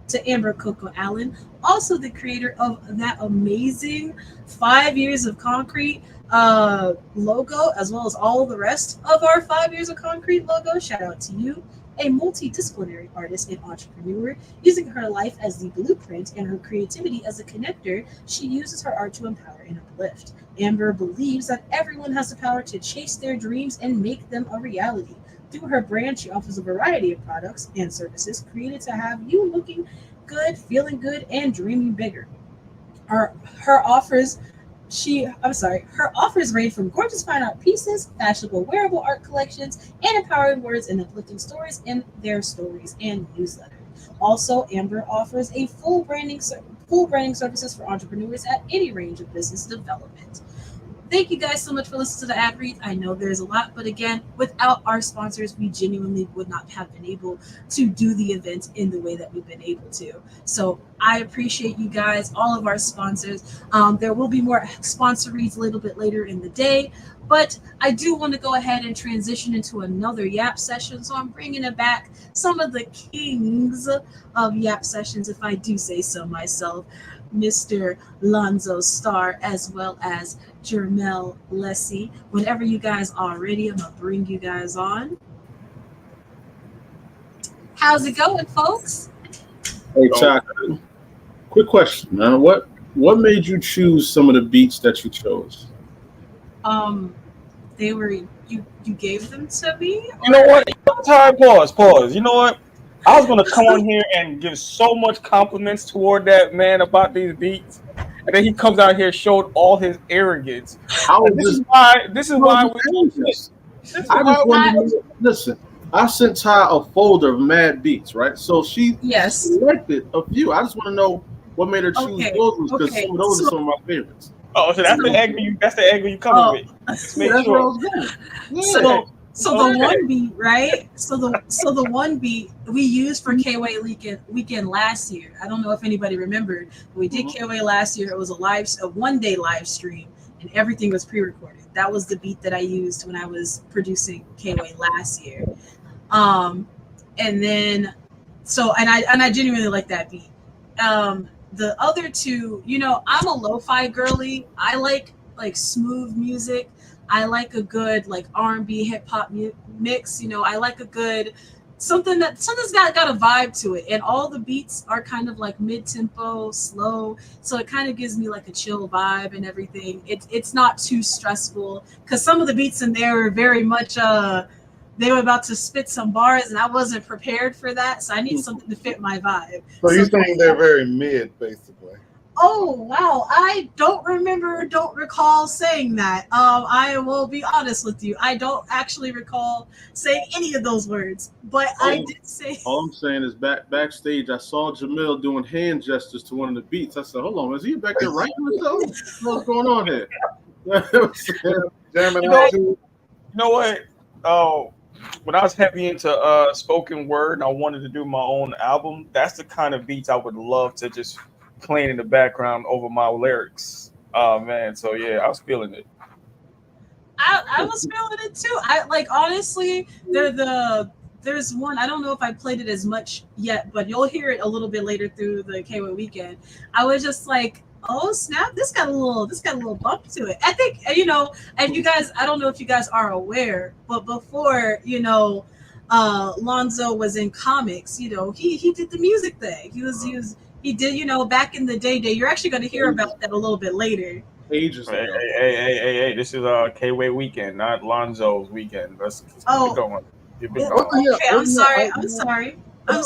to Amber Coco Allen, also the creator of that amazing 5 Years of Concrete logo, as well as all the rest of our 5 Years of Concrete logo. Shout out to you. A multidisciplinary artist and entrepreneur, using her life as the blueprint and her creativity as a connector, she uses her art to empower and uplift. Amber believes that everyone has the power to chase their dreams and make them a reality. Through her brand, she offers a variety of products and services created to have you looking good, feeling good, and dreaming bigger. Her offers her offers range from gorgeous fine art pieces, fashionable wearable art collections, and empowering words and uplifting stories in their stories and newsletter. Also, Amber offers a full branding services for entrepreneurs at any range of business development. Thank you guys so much for listening to the ad reads. I know there's a lot, but again, without our sponsors, we genuinely would not have been able to do the event in the way that we've been able to. So I appreciate you guys, all of our sponsors. There will be more sponsor reads a little bit later in the day, but I do want to go ahead and transition into another Yap session. So I'm bringing it back some of the kings of Yap sessions, if I do say so myself, Mr. Lonzo Starr, as well as Jermel Lessie. Whenever you guys are ready, I'm gonna bring you guys on. How's it going, folks? Hey, Chuck. Quick question, man. What made you choose some of the beats that you chose? They were you gave them to me. You know what? Pause. You know what? I was gonna come on here and give so much compliments toward that man about these beats, and then he comes out here showed all his arrogance. This is why we do this. I just want to listen. I sent Ty a folder of mad beats, right? So she selected a few. I just want to know what made her choose those ones, because some of those are some of my favorites. Oh, so that's the angle you come with. Just make that's sure. where I was going. So the one beat, right? So the one beat we used for Kway Weekend last year. I don't know if anybody remembered. We did Kway last year. It was a 1-day live stream, and everything was pre-recorded. That was the beat that I used when I was producing Kway last year. And then I genuinely like that beat. The other two, I'm a lo-fi girly. I like smooth music. I like a good R&B hip hop mix. I like a good something's got a vibe to it, and all the beats are kind of like mid-tempo, slow, so it kind of gives me like a chill vibe and everything. It's not too stressful, because some of the beats in there are very much they were about to spit some bars, and I wasn't prepared for that, so I need something to fit my vibe. So you're saying they're very mid, basically. Oh wow, I don't recall saying that. I will be honest with you. I don't actually recall saying any of those words, but I did say. All I'm saying is backstage, I saw Jamil doing hand gestures to one of the beats. I said, "Hold on, is he back there writing himself? What's going on here?" Jamming out to. You know what? When I was heavy into spoken word and I wanted to do my own album, that's the kind of beats I would love to just playing in the background over my lyrics. Oh man, so yeah, I was feeling it. I was feeling it too. Honestly, there's one, I don't know if I played it as much yet, but you'll hear it a little bit later through the Kway Weekend. I was just like, oh snap, this got a little bump to it. I think, and you guys, I don't know if you guys are aware, but before, Lonzo was in comics, he did the music thing. He did, back in the day. You're actually going to hear about that a little bit later. Ages ago. Hey, this is Kway Weekend, not Lonzo's Weekend. Let's keep it going. Okay, I'm sorry. No,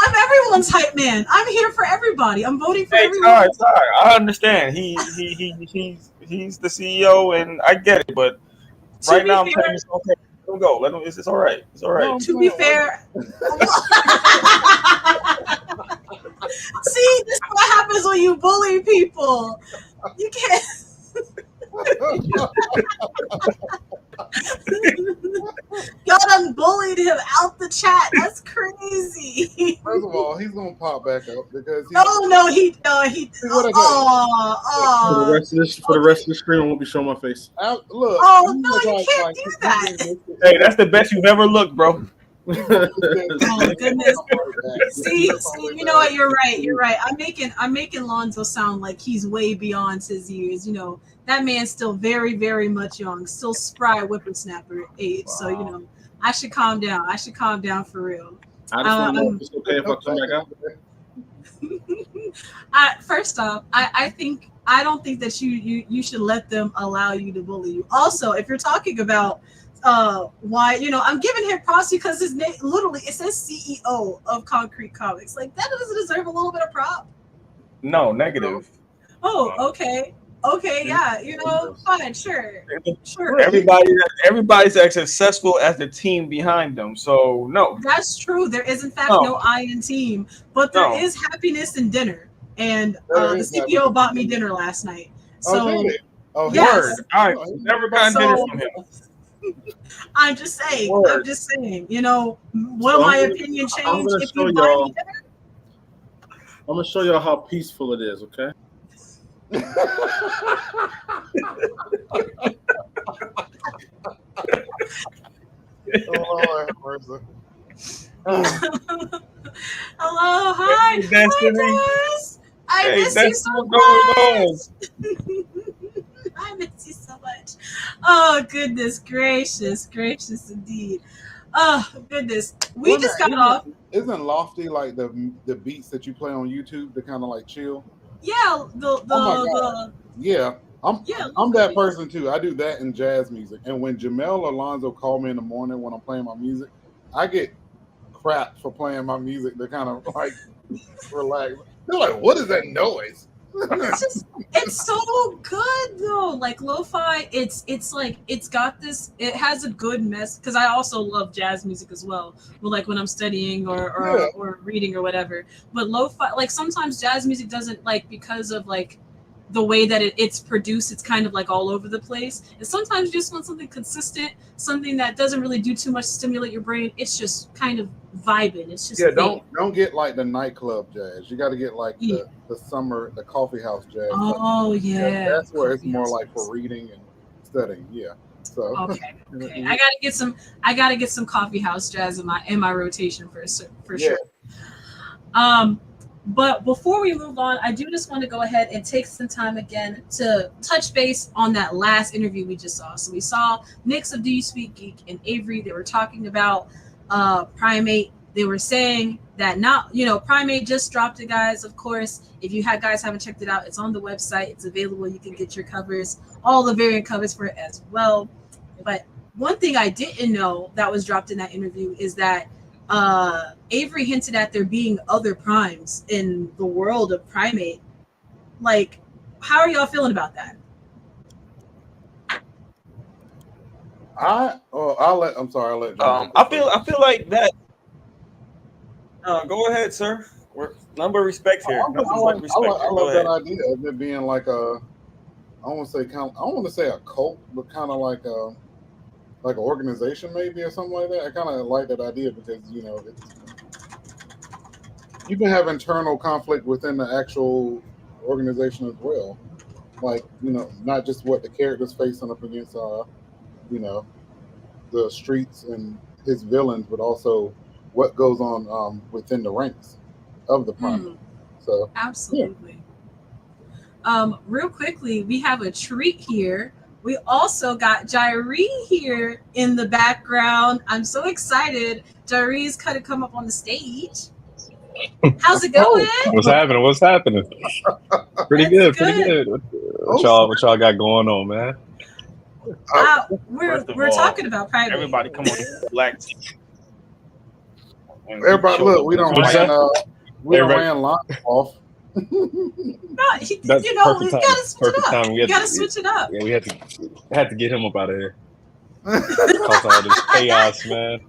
I'm everyone's hype man. I'm here for everybody. I'm voting for everyone. It's all right. I understand. He's the CEO, and I get it. But right now, I'm telling you, okay. Let him go. It's all right. It's all right. No, to be fair. See, this is what happens when you bully people. You can't. Y'all done bullied him out the chat. That's crazy. First of all, he's gonna pop back up because he. For the rest of the stream, I won't be showing my face. Look. Oh no, you can't do that. Hey, that's the best you've ever looked, bro. Oh goodness. See, you know what? You're right. You're right. I'm making Lonzo sound like he's way beyond his years. You know, that man's still very, very much young, still spry whippersnapper age. So, you know, I should calm down. I should calm down for real. I just want to know if it's okay if I come back out. First off, I don't think that you should let them allow you to bully you. Also, if you're talking about why, you know, I'm giving him props because his name literally it says CEO of Concrete Comics. Like that doesn't deserve a little bit of prop. No, negative. Oh, okay. Okay, yeah, you know, fine, sure. Everybody's as successful as the team behind them. So no. That's true. There is in fact no I in team, but there is happiness in dinner. And the CEO bought me dinner last night. So yes. I never got dinner from him. I'm just saying, you know, will my opinion change if you buy me dinner? I'm gonna show y'all how peaceful it is, okay? Hello, hi, Des. I miss you so much. I miss you so much. Oh, goodness gracious indeed. Oh, goodness. We just got off. Isn't Lofty like the beats that you play on YouTube to kind of like chill? Yeah, yeah. I'm that person too. I do that in jazz music. And when Jamel Alonzo called me in the morning when I'm playing my music, I get crap for playing my music to kind of like relax. They're like, what is that noise? It's so good though. Like lo-fi, it's like it has a good mess because I also love jazz music as well. Well, like when I'm studying or reading or whatever. But lo-fi, like sometimes jazz music doesn't like because of like the way that it's produced, it's kind of like all over the place. And sometimes you just want something consistent, something that doesn't really do too much to stimulate your brain. It's just kind of vibing. It's just don't get like the nightclub jazz. You got to get like the coffee house jazz. Oh yeah, that's where it's more like for reading and studying. Yeah. So okay. I gotta get some coffee house jazz in my rotation for sure. But before we move on, I do just want to go ahead and take some time again to touch base on that last interview we just saw. So we saw Nix of Do You Speak Geek and Avery. They were talking about Primate. They were saying that Primate just dropped it, guys. Of course, if you guys haven't checked it out, it's on the website. It's available. You can get your covers, all the variant covers for it as well. But one thing I didn't know that was dropped in that interview is that Avery hinted at there being other primes in the world of Primate. Like, how are y'all feeling about that? I'll let I feel like that. Go ahead, sir. Number of respect here. I love that idea of it being like I want to say a cult, but kind of like an organization maybe or something like that. I kind of like that idea because you can have internal conflict within the actual organization as well. Like not just what the characters facing up against the streets and his villains, but also what goes on within the ranks of the Prime. So absolutely. Real quickly, we have a treat here. We also got Jairi here in the background. I'm so excited. Jairi's kind of come up on the stage. How's it going? What's happening? Pretty good. What y'all got going on, man? We're talking about Primate. Everybody come on, black team. Everybody, look, we don't ran Lon off. No, you gotta switch it up. You gotta switch it up. Yeah, we had to get him up out of here. Cause all this chaos, man.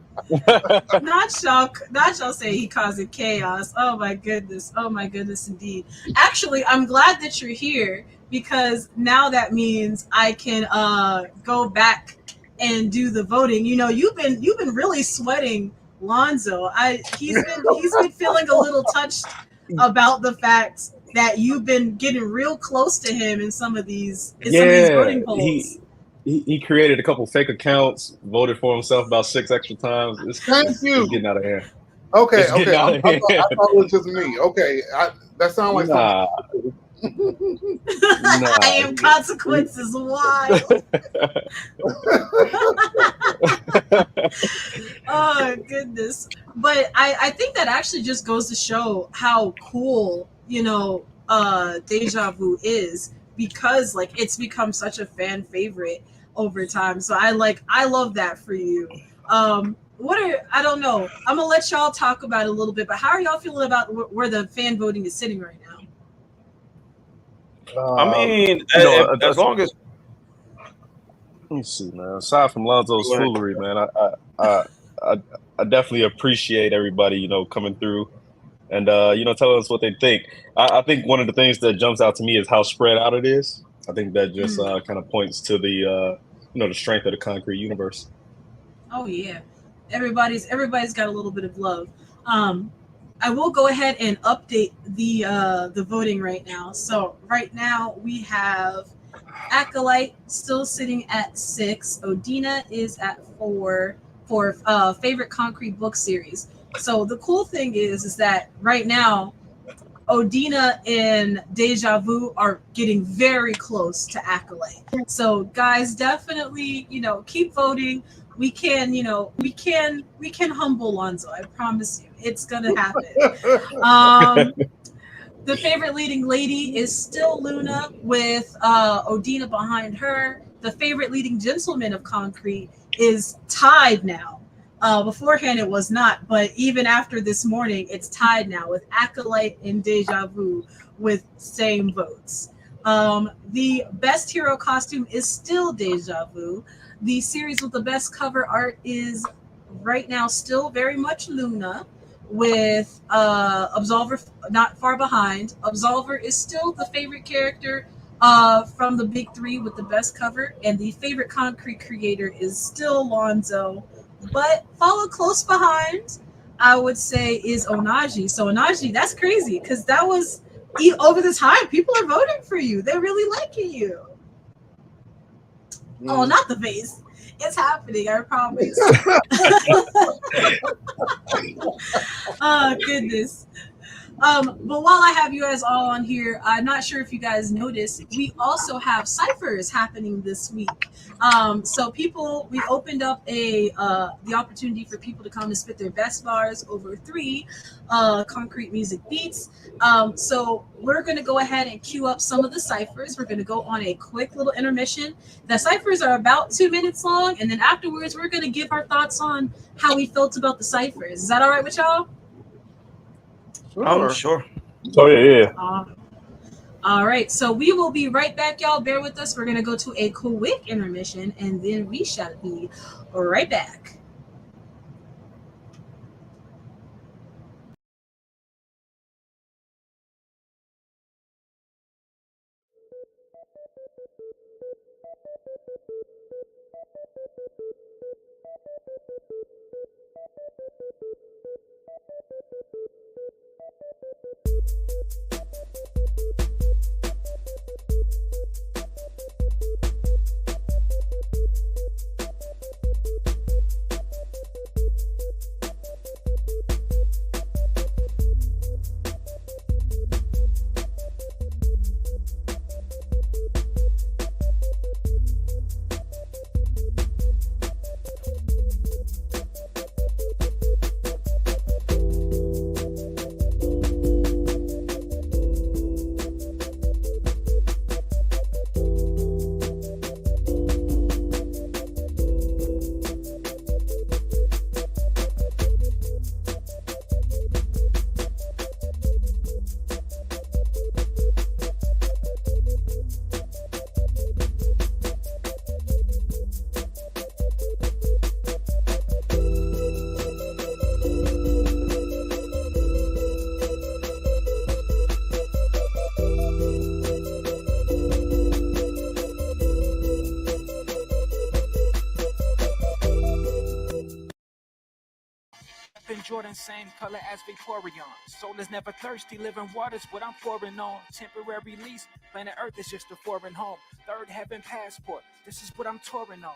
Not y'all say he causing chaos. Oh my goodness indeed. Actually, I'm glad that you're here because now that means I can go back and do the voting. You've been really sweating Lonzo. He's been feeling a little touched about the fact that you've been getting real close to him in some of these voting polls. he created a couple fake accounts, voted for himself about 6 extra times. Thank you. It's getting out of hand. Okay, It's getting okay. out I of thought hand. it was just me. Okay, that sounds like Nah, nah. I am consequences. Why? Oh goodness. But I think that actually just goes to show how cool, Deja Vu is, because like it's become such a fan favorite over time. So I love that for you. I don't know. I'm gonna let y'all talk about it a little bit, but how are y'all feeling about where the fan voting is sitting right now? I mean, as long as let me see, man. Aside from Lonzo's foolery, man, I definitely appreciate everybody, coming through and telling us what they think. I think one of the things that jumps out to me is how spread out it is. I think that just kind of points to the the strength of the concrete universe. Oh yeah, everybody's got a little bit of love. I will go ahead and update the voting right now. So right now we have Acolyte still sitting at 6. Odina is at 4 for favorite concrete book series. So the cool thing is that right now Odina and Deja Vu are getting very close to Acolyte. So guys, definitely, keep voting. We can humble Lonzo. I promise you, it's gonna happen. The favorite leading lady is still Luna with Odina behind her. The favorite leading gentleman of Concrete is tied now. Beforehand it was not, but even after this morning, it's tied now with Acolyte and Deja Vu with same votes. The best hero costume is still Deja Vu. The series with the best cover art is right now still very much Luna, with Absolver not far behind. Absolver is still the favorite character from the big three with the best cover, and the favorite concrete creator is still Lonzo. But followed close behind, I would say, is Onaji. So Onaji, that's crazy, because that was over the time. People are voting for you. They're really liking you. Oh, not the face. It's happening, I promise. Oh, goodness. But while I have you guys all on here, I'm not sure if you guys noticed, we also have ciphers happening this week. So we opened up the opportunity for people to come and spit their best bars over 3 concrete music beats. So we're going to go ahead and queue up some of the ciphers. We're going to go on a quick little intermission. The ciphers are about 2 minutes long, and then afterwards we're going to give our thoughts on how we felt about the ciphers. Is that all right with y'all? Sure. Oh yeah. All right, so we will be right back, y'all. Bear with us. We're gonna go to a quick intermission, and then we shall be right back. and Jordan, same color as Vaporeon. Soul is never thirsty, living water's what I'm pouring on. Temporary lease, planet Earth is just a foreign home. Third heaven passport, this is what I'm touring on.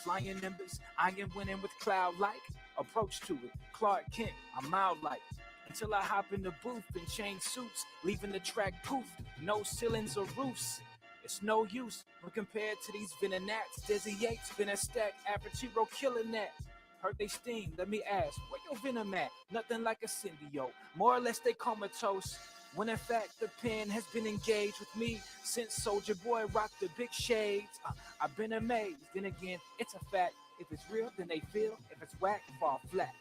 Flying nimbus, I am winning with cloud-like. Approach to it, Clark Kent, I'm mild-like. Until I hop in the booth and change suits, leaving the track poof, no ceilings or roofs. It's no use when compared to these Venonats. Desi Yates been a stack, Apertiro killing that. Heard they sting, let me ask, where your venom at? Nothing like a symbiote, more or less they comatose. When in fact the pen has been engaged with me since Soldier Boy rocked the big shades. I've been amazed, then again, it's a fact. If it's real, then they feel. If it's whack, fall flat.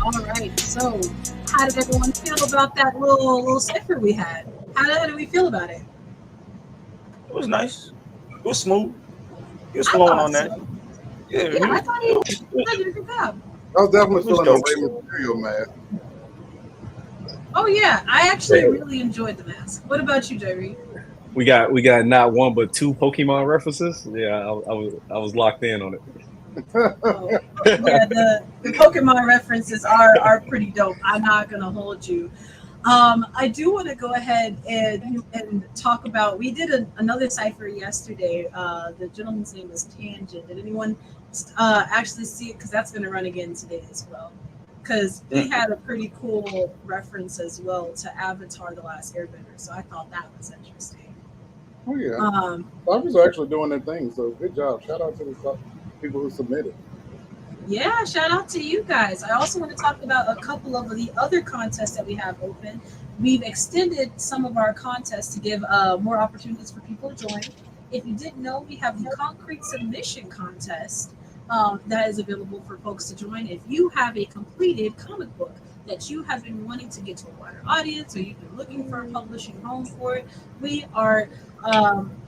All right. So, how did everyone feel about that little cipher we had? How did we feel about it? It was nice. It was smooth. It was I flowing thought on that. so. Yeah, Yeah, I thought he did a good job. I was definitely It was feeling the dope. Rey Mysterio mask. Oh yeah, I actually really enjoyed the mask. What about you, Jerry? We got not one but two Pokemon references. Yeah, I was locked in on it. Oh, yeah, the Pokemon references are pretty dope. I'm not gonna hold you. I do want to go ahead and talk about. We did another cipher yesterday. The gentleman's name was Tangent. Did anyone actually see it? Because that's going to run again today as well. Because he had a pretty cool reference as well to Avatar: The Last Airbender. So I thought that was interesting. Oh yeah, Um, Cyphers are actually doing their thing. So good job. Shout out to the people who submitted. Yeah, shout out to you guys. I also want to talk about a couple of the other contests that we have open. We've extended some of our contests to give more opportunities for people to join. If you didn't know, we have the concrete submission contest that is available for folks to join. If you have a completed comic book that you have been wanting to get to a wider audience, or you've been looking for a publishing home for it, we are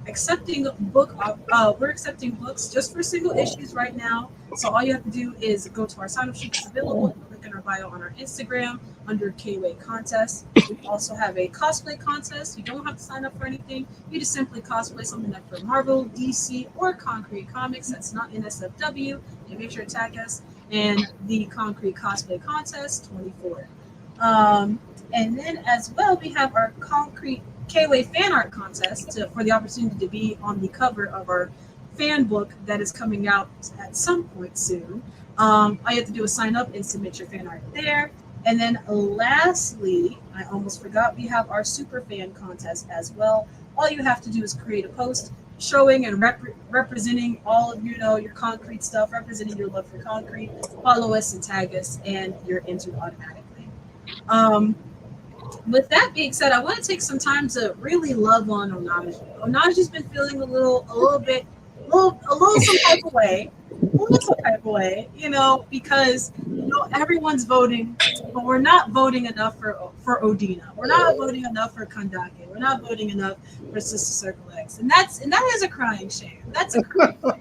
accepting we're accepting books just for single issues right now. So all you have to do is go to our sign-up sheet that's available in the link in our bio on our Instagram under Kway Contest. We also have a cosplay contest. You don't have to sign up for anything. You just simply cosplay something that's from Marvel, DC, or Concrete Comics that's not NSFW, and make sure to tag us in the Concrete Cosplay Contest 24. And then as well, we have our Concrete Kway fan art contest for the opportunity to be on the cover of our fan book that is coming out at some point soon. All you have to do is sign up and submit your fan art there. And then lastly, I almost forgot, we have our super fan contest as well. All you have to do is create a post showing and representing all of your concrete stuff, representing your love for concrete. Follow us and tag us, and you're entered automatically. With that being said, I want to take some time to really love on Onaji. Onaji's been feeling a little some type of way, because everyone's voting, but we're not voting enough for Odina. We're not voting enough for Kandake. We're not voting enough for Sister Circle X, and that is a crying shame. That's a crying shame.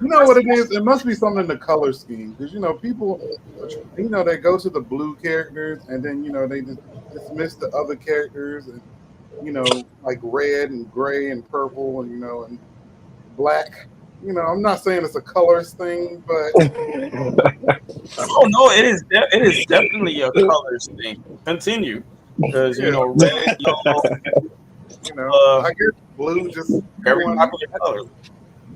You know what it is? It must be something in the color scheme because people, they go to the blue characters and then they just dismiss the other characters and like red and gray and purple and black. I'm not saying it's a colors thing, but oh no, it is definitely a colors thing. Continue, because red, yellow, I guess blue just very popular color.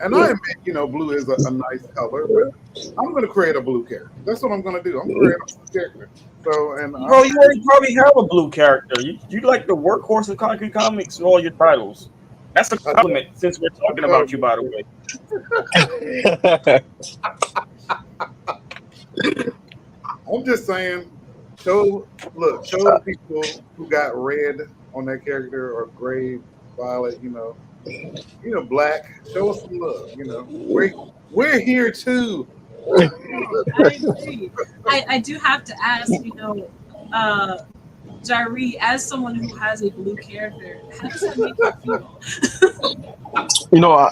And I admit, blue is a nice color, but I'm going to create a blue character. That's what I'm going to do. I'm going to create a blue character. So, bro, you already probably have a blue character. You like the workhorse of Concrete Comics in all your titles. That's a compliment since we're talking about you, by the way. I'm just saying, show the people who got red on their character or gray, violet, black. Show us some love. We're here too. I agree. I do have to ask, Jari, as someone who has a blue character, how does that make you feel? You know,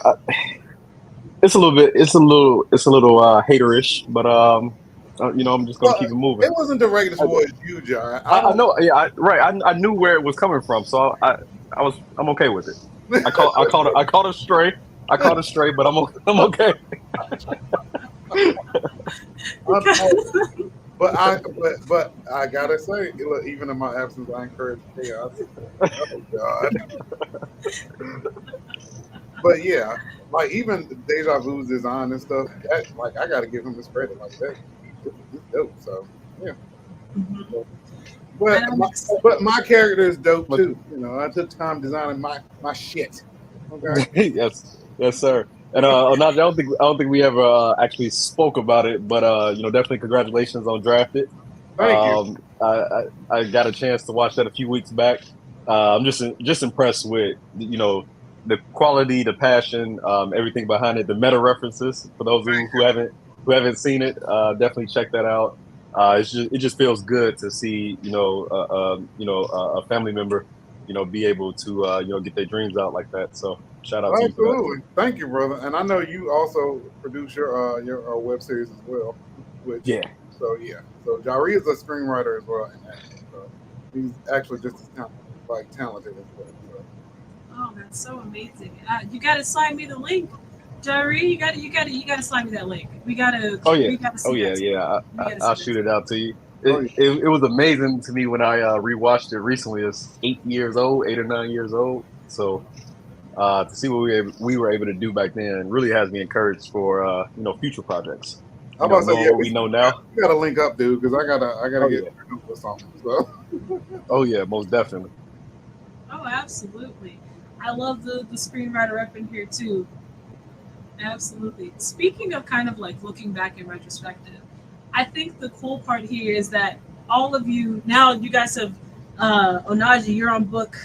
it's a little bit, it's a little haterish, but you know, I'm just gonna Well, keep it moving. it wasn't directed I, towards you, John. I know, yeah, right. I knew where it was coming from, so I'm okay with it. I caught a stray. I caught a stray, but I'm okay. But I gotta say, look, even in my absence, I encourage chaos. Oh God! But yeah, like even Deja Vu's design and stuff, that like I gotta give him his credit. Like that, it's dope. So yeah, Mhm. but And I'm my, excited. but my character is dope But too. You know, I took time designing my shit. Okay, yes, sir. And Onaje, I don't think we ever actually spoke about it, but you know, definitely congratulations on drafted. thank you. I got a chance to watch that a few weeks back. I'm just impressed with you know the quality, the passion, everything behind it, the meta references. For those who haven't seen it, definitely check that out. It just feels good to see a family member be able to get their dreams out like that. So shout out to you for that. Absolutely, thank you, brother. And I know you also produce your web series as well, which Yeah. so yeah. So Jari is a screenwriter as well, and actor. So he's actually just as talented as well. So. Oh, that's so amazing. You gotta slide me the link, Jari. You gotta slide me that link. Oh yeah. We gotta Oh see yeah. that together. Yeah. We gotta see I'll that shoot it together. out to you. Oh yeah. It was amazing to me when I rewatched it recently. It's 8 years old, 8 or 9 years old. So to see what we were able to do back then really has me encouraged for future projects. I'm about to say Knowing yeah. what we know now. We gotta link up, dude, because I gotta Oh get yeah. or something. So Oh yeah. Most definitely. Oh, absolutely. I love the screenwriter up in here too. Absolutely. Speaking of kind of like looking back in retrospective, I think the cool part here is that all of you now you guys have Onaji, you're on book.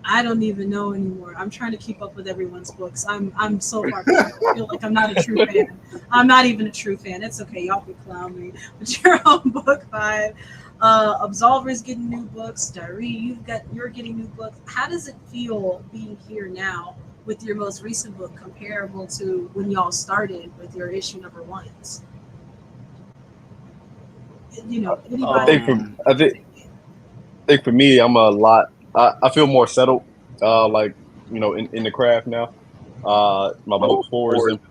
I don't even know anymore. I'm trying to keep up with everyone's books. I'm so far behind. I feel like I'm not a true fan. I'm not even a true fan. It's okay. Y'all can clown me. But you're on book 5. Absolver's getting new books. Diary, you're getting new books. How does it feel being here now with your most recent book comparable to when y'all started with your issue number ones? You know, I anybody? think for Um, I think for me, I'm a lot. I feel more settled. Like in the craft now. My book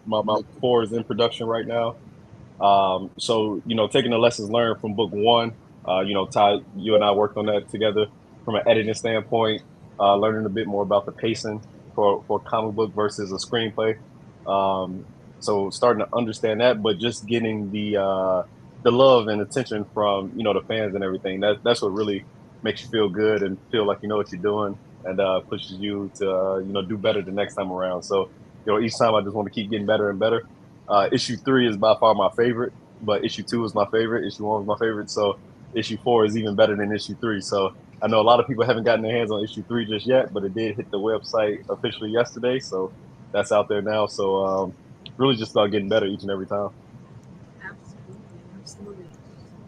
my book 4 is in production right now. So taking the lessons learned from book 1. Ty, you and I worked on that together from an editing standpoint. Learning a bit more about the pacing for a comic book versus a screenplay. Um, so starting to understand that, but just getting the love and attention from the fans and everything. That's what really makes you feel good and feel like you know what you're doing, and pushes you to do better the next time around. So each time I just want to keep getting better and better. Issue 3 is by far my favorite, but issue 2 is my favorite. Issue 1 is my favorite. So issue 4 is even better than issue 3. So I know a lot of people haven't gotten their hands on issue 3 just yet, but it did hit the website officially yesterday. So that's out there now. So really just about getting better each and every time. Absolutely, absolutely.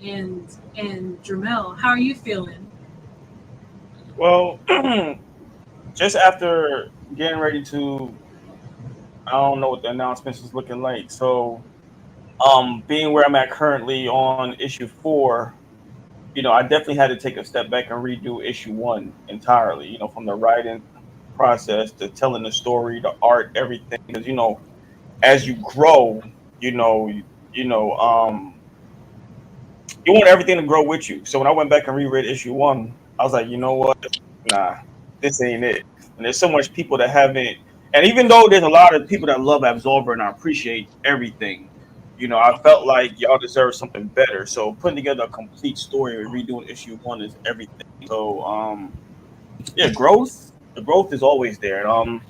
And Jermel, how are you feeling? well, just after getting ready to, I don't know what the announcements is looking like. So, being where I'm at currently on issue 4, I definitely had to take a step back and redo issue 1 entirely. From the writing process to telling the story, the art, everything. Because as you grow, you know, you, you know, you want everything to grow with you. So when I went back and reread issue 1, I was like, you know what? Nah, this ain't it. And there's so much people that haven't. And even though there's a lot of people that love Absolver and I appreciate everything, I felt like y'all deserve something better. So putting together a complete story and redoing issue 1 is everything. So yeah, growth. The growth is always there. And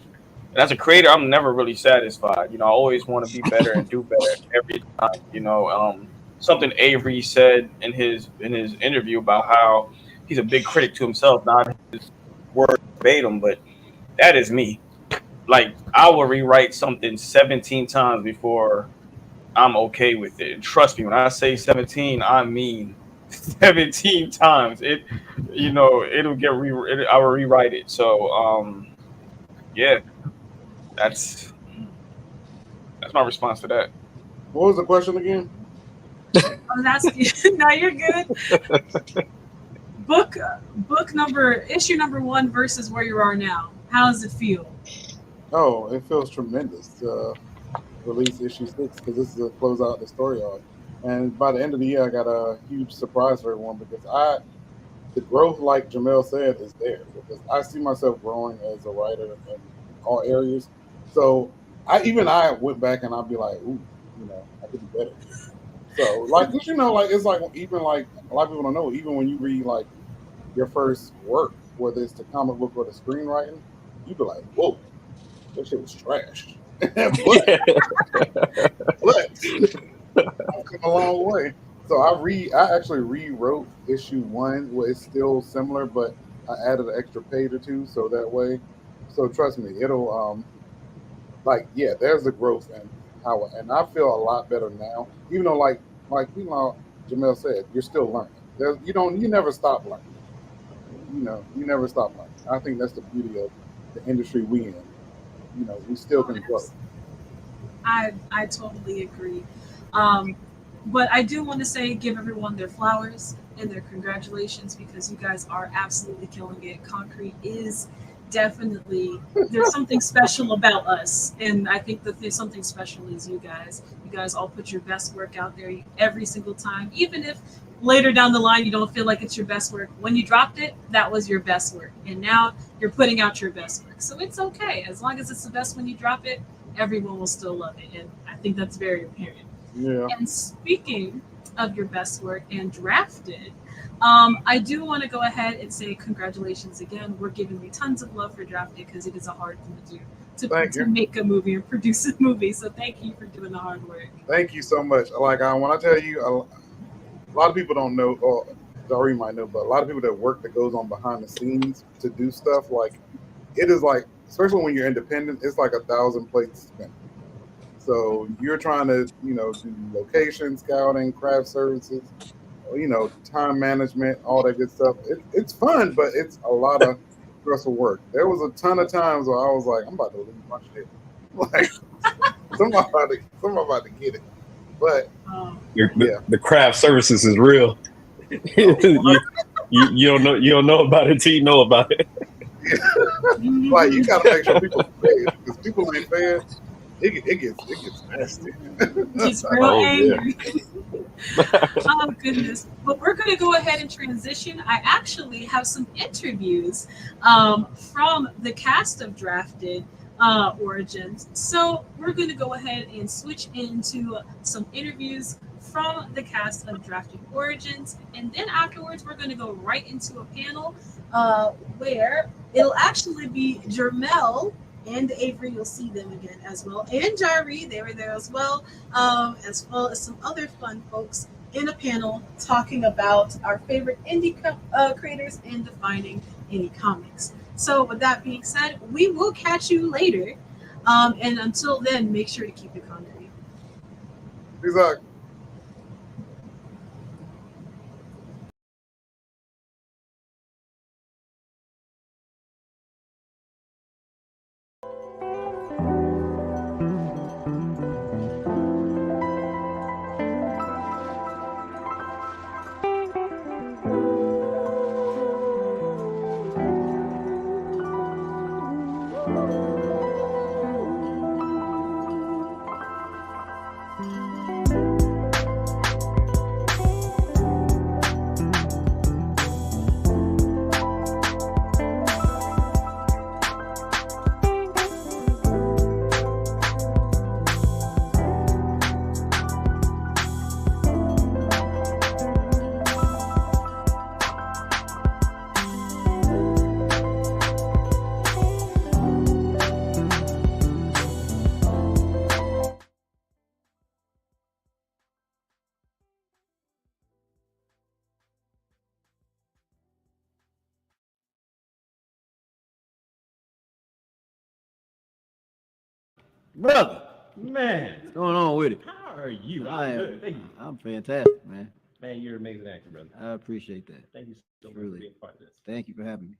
as a creator, I'm never really satisfied. I always want to be better and do better every time. Something Avery said in his interview about how he's a big critic to himself, not word verbatim, but that is me. Like I will rewrite something 17 times before I'm okay with it. And trust me, when I say 17, I mean 17 times. It'll get I will rewrite it. So yeah, that's my response to that. What was the question again? I was asking. No, you're good. Book issue number 1 versus where you are now. How does it feel? Oh, it feels tremendous to release issue 6 because this is a close out the story arc. And by the end of the year, I got a huge surprise for everyone because the growth, like Jamel said, is there because I see myself growing as a writer in all areas. So I went back and I'd be like, ooh, I could do better. So like, 'cause like it's like even like a lot of people don't know, even when you read like your first work, whether it's the comic book or the screenwriting, you'd be like, whoa, that shit was trash. but I've come a long way. So I actually rewrote issue 1 where it's still similar, but I added an extra page or two so that way. So trust me, it'll there's the growth and how, and I feel a lot better now. Even though Jamel said, you're still learning. You never stop learning. You never stop learning. I think that's the beauty of the industry we in. We still can grow. I totally agree. But I do want to say, give everyone their flowers and their congratulations because you guys are absolutely killing it. Concrete is definitely, there's something special about us. And I think that there's something special is you guys. You guys all put your best work out there every single time. Even if later down the line you don't feel like it's your best work. When you dropped it, that was your best work. And now you're putting out your best work. So it's okay. As long as it's the best when you drop it, everyone will still love it. And I think that's very apparent. Yeah. And speaking of your best work and drafted, I do want to go ahead and say congratulations again. We're giving you tons of love for drafted because it is a hard thing to do to make a movie and produce a movie. So thank you for doing the hard work. Thank you so much. Like when I tell you, a lot of people don't know, or Doreen might know, but a lot of people that goes on behind the scenes to do stuff, like it is like, especially when you're independent, it's like 1,000 plates spinning. So you're trying to, do location scouting, craft services, time management, all that good stuff. It's fun, but it's a lot of stressful work. There was a ton of times where I was like, I'm about to lose my shit. Like somebody about to get it. But the craft services is real. you don't know about it until you know about it. Like you gotta make sure people are fed because people ain't fed. It gets nasty. It's real angry. Oh goodness! But we're going to go ahead and transition. I actually have some interviews from the cast of Drafted Origins. So we're going to go ahead and switch into some interviews from the cast of Drafted Origins, and then afterwards we're going to go right into a panel where it'll actually be Jermel and Avery. You'll see them again as well, and Jari, they were there as well as some other fun folks in a panel talking about our favorite indie creators and defining indie comics. So with that being said, we will catch you later, and until then, make sure to keep it concrete. Exactly. Brother, man, what's going on with it? How are you? I'm fantastic, man. Man, you're an amazing actor, brother. I appreciate that. Thank you so much for Truly. being part of this. Thank you for having me.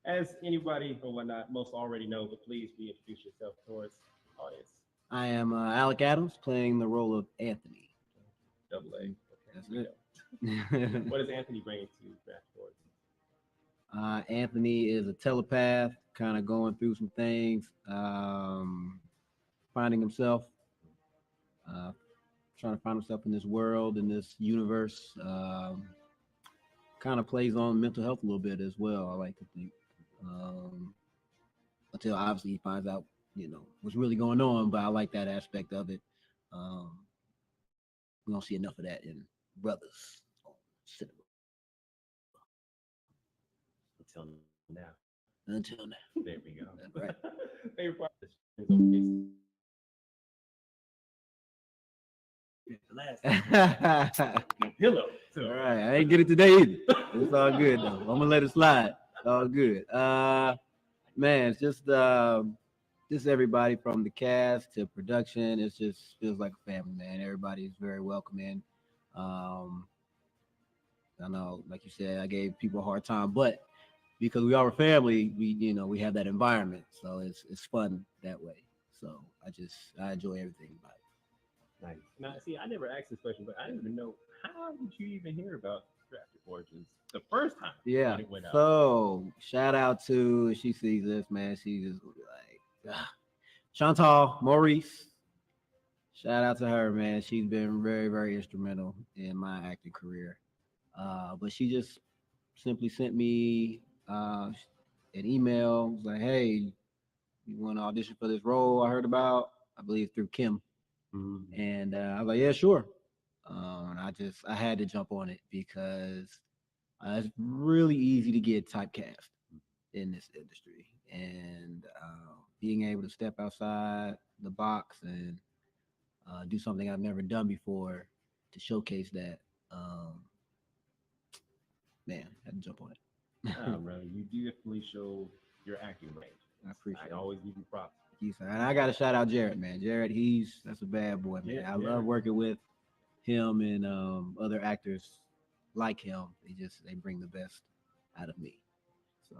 As anybody or whatnot most already know, but please reintroduce yourself towards the audience. I am Alec Adams playing the role of Anthony. Double A. Okay, That's we it. know. What does Anthony bring to Draft Board? Anthony is a telepath, kind of going through some things, finding himself, uh, trying to find himself in this world, in this universe. Kind of plays on mental health a little bit as well, I like to think. Until obviously he finds out, what's really going on, but I like that aspect of it. We don't see enough of that in Brothers on cinema. Until now. Until now. There we go. Right. Favorite part of this no pillow. All right, I ain't get it today either. It's all good though. I'm gonna let it slide. All good. Man, it's just everybody from the cast to production. It just feels like a family, man. Everybody's very welcoming. I know, like you said, I gave people a hard time, but because we are a family, we have that environment, so it's fun that way. So I enjoy everything about it. Nice. Now, see, I never asked this question, but I didn't even know, how did you even hear about Drafted Origins the first time? Yeah. When it went out? So shout out to, if she sees this, man, she just will be like, Chantal Maurice. Shout out to her, man. She's been very, very instrumental in my acting career. But she just simply sent me an email. Was like, hey, you want to audition for this role I heard about? I believe through Kim. Mm-hmm. And I was like, yeah, sure. And I had to jump on it because it's really easy to get typecast in this industry. And being able to step outside the box and do something I've never done before to showcase that, man, I had to jump on it. Bro, you definitely show your acting range. I appreciate it. I always give you props. And I got to shout out Jared, man. Jared, that's a bad boy, man. Yeah, I love working with him and other actors like him. They bring the best out of me. So,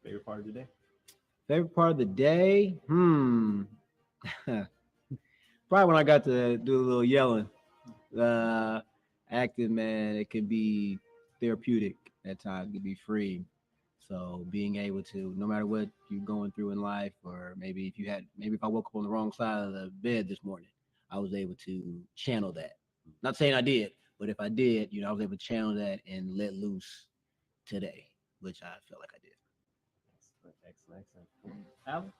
favorite part of the day? Favorite part of the day? Probably when I got to do a little yelling. Acting, man, it can be therapeutic at times. It can be free. So being able to, no matter what you're going through in life, or maybe if I woke up on the wrong side of the bed this morning, I was able to channel that. Not saying I did, but if I did, I was able to channel that and let loose today, which I felt like I did. Excellent. Alan,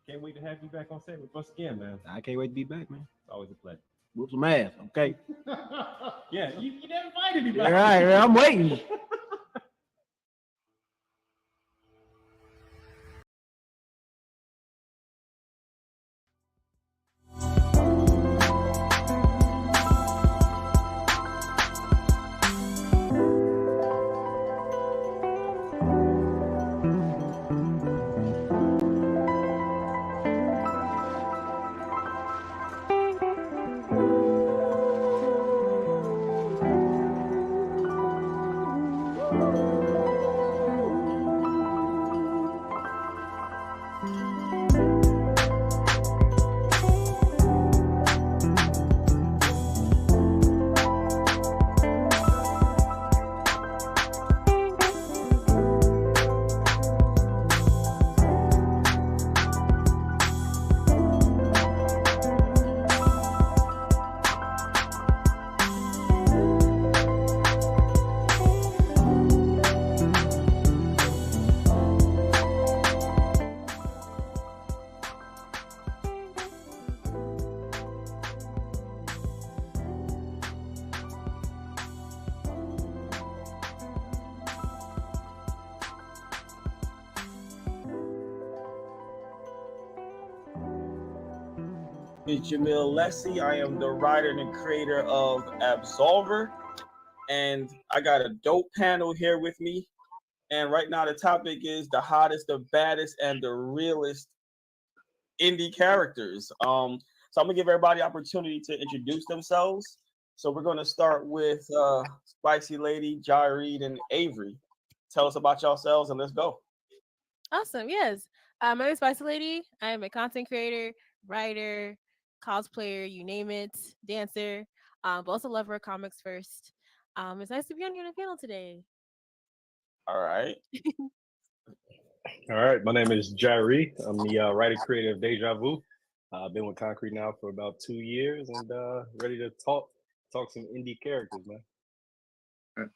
can't wait to have you back on set with us again, man. I can't wait to be back, man. It's always a pleasure. Whoop some ass, okay? Yeah, you never invited me back. All right, I'm waiting. It's Jamil Lessie. I am the writer and creator of Absolver. And I got a dope panel here with me. And right now the topic is the hottest, the baddest, and the realest indie characters. So I'm gonna give everybody opportunity to introduce themselves. So we're gonna start with Spicy Lady, Jareed, and Avery. Tell us about yourselves and let's go. Awesome. Yes. My name is Spicy Lady. I am a content creator, writer, cosplayer, you name it, dancer. But also lover of comics first. It's nice to be on your panel today. All right. All right, my name is Jari. I'm the writer creator of Deja Vu. I've been with Concrete now for about 2 years and ready to talk some indie characters, man. All right.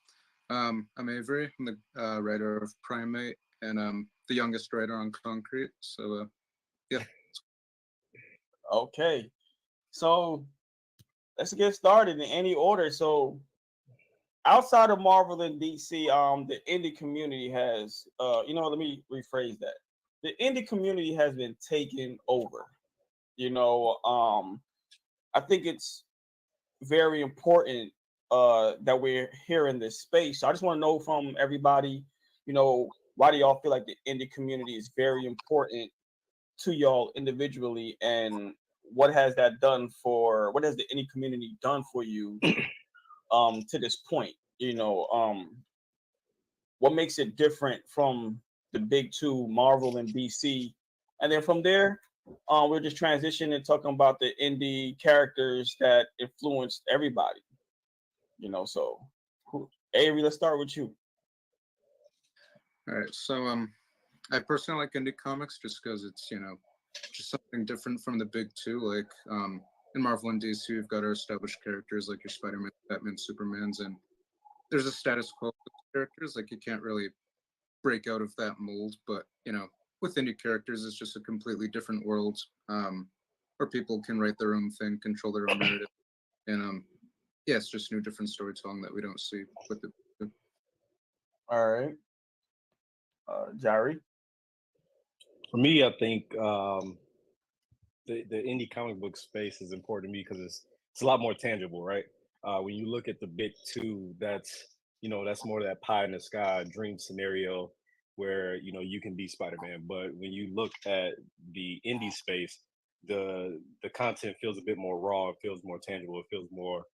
I'm Avery. I'm the writer of Primate and the youngest writer on Concrete. So yeah. Okay. So let's get started in any order. So outside of Marvel and DC, the indie community has let me rephrase that. The indie community has been taken over. I think it's very important that we're here in this space. So I just want to know from everybody, why do y'all feel like the indie community is very important to y'all individually, and what has the indie community done for you to this point? What makes it different from the big two, Marvel and DC? And then from there, we're just transitioning and talking about the indie characters that influenced everybody. So Avery, let's start with you. All right. So I personally like indie comics just because it's just something different from the big two. Like in Marvel and DC, we've got our established characters like your Spider-Man, Batman, Supermans, and there's a status quo with characters. Like you can't really break out of that mold. But with indie characters, it's just a completely different world where people can write their own thing, control their own narrative, and yeah, it's just new, different storytelling that we don't see with the. All right, Jari. For me, I think the indie comic book space is important to me because it's a lot more tangible, right? When you look at the big two, that's more that pie in the sky dream scenario where you can be Spider-Man. But when you look at the indie space, the content feels a bit more raw, it feels more tangible, it feels more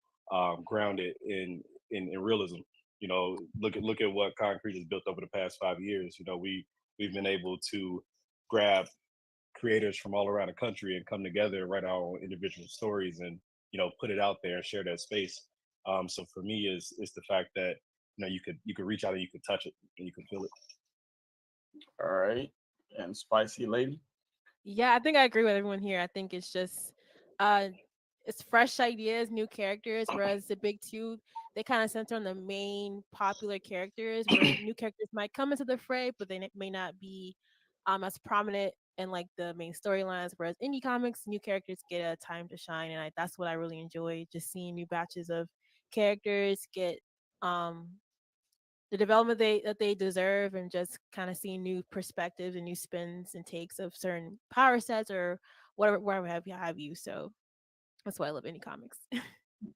grounded in realism. Look at what Concrete has built over the past 5 years. We've been able to grab creators from all around the country and come together and write our own individual stories and put it out there and share that space. So for me, is the fact that you could reach out and you could touch it and you could feel it. All right, and Spicy Lady. Yeah, I think I agree with everyone here. I think it's just it's fresh ideas, new characters, whereas the big two, they kind of center on the main popular characters where new characters might come into the fray, but they may not be as prominent in like the main storylines. Whereas indie comics, new characters get a time to shine, and that's what I really enjoy, just seeing new batches of characters get the development that they deserve, and just kind of seeing new perspectives and new spins and takes of certain power sets or whatever have you. So that's why I love indie comics.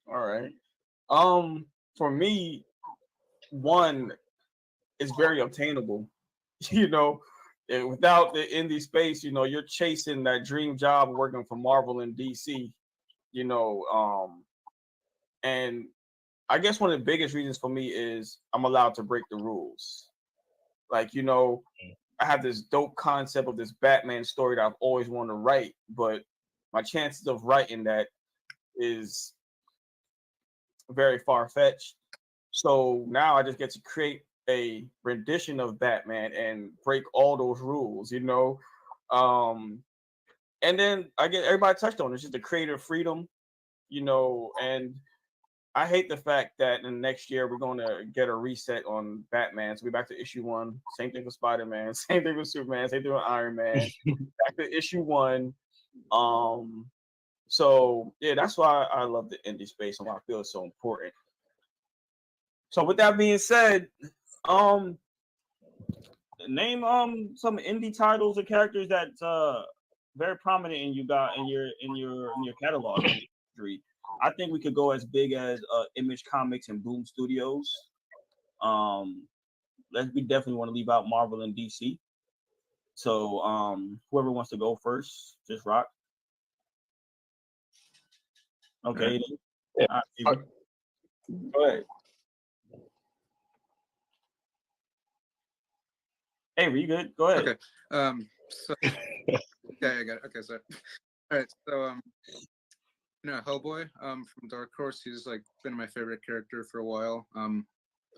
All right. For me, one is very obtainable. Without the indie space, you're chasing that dream job of working for Marvel and DC. And I guess one of the biggest reasons for me is I'm allowed to break the rules. Like, I have this dope concept of this Batman story that I've always wanted to write, but my chances of writing that is very far-fetched. So now I just get to create a rendition of Batman and break all those rules, and then I get everybody touched on it. It's just the creative freedom, and I hate the fact that in the next year we're going to get a reset on Batman. So we're back to issue 1. Same thing with Spider-Man. Same thing with Superman. Same thing with Iron Man. Back to issue 1. So yeah, that's why I love the indie space and why I feel it's so important. So with that being said, name some indie titles or characters that's very prominent in your catalog. I think we could go as big as Image Comics and Boom Studios. We definitely want to leave out Marvel and DC. So whoever wants to go first, just rock. Okay. Yeah. Go ahead. Hey, were you good? Go ahead. Okay. So yeah, I got it. Okay, so all right. So Hellboy from Dark Horse, he's like been my favorite character for a while.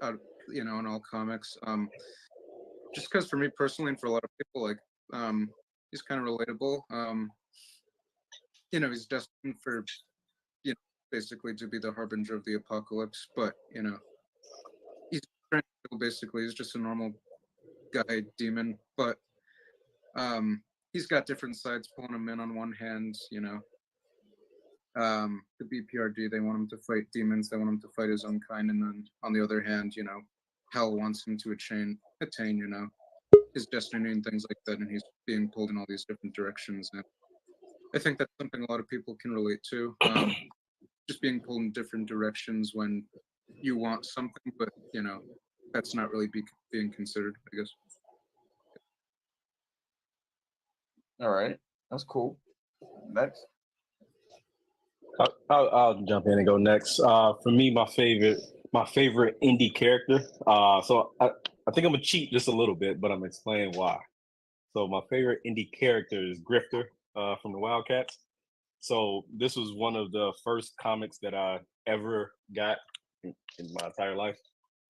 Out in all comics. Just because for me personally and for a lot of people, like he's kind of relatable. He's destined for basically to be the harbinger of the apocalypse, but he's trying to kill, basically he's just a normal guy demon, but he's got different sides pulling him in. On one hand, the BPRD, they want him to fight demons, they want him to fight his own kind, and then on the other hand, Hell wants him to attain his destiny and things like that, and he's being pulled in all these different directions. And I think that's something a lot of people can relate to. Just being pulled in different directions when you want something, but that's not really being considered, I guess. All right, that's cool. Next. I'll jump in and go next. For me, my favorite indie character. So I think I'm gonna cheat just a little bit, but I'm gonna explain why. So my favorite indie character is Grifter from the Wildcats. So this was one of the first comics that I ever got in my entire life.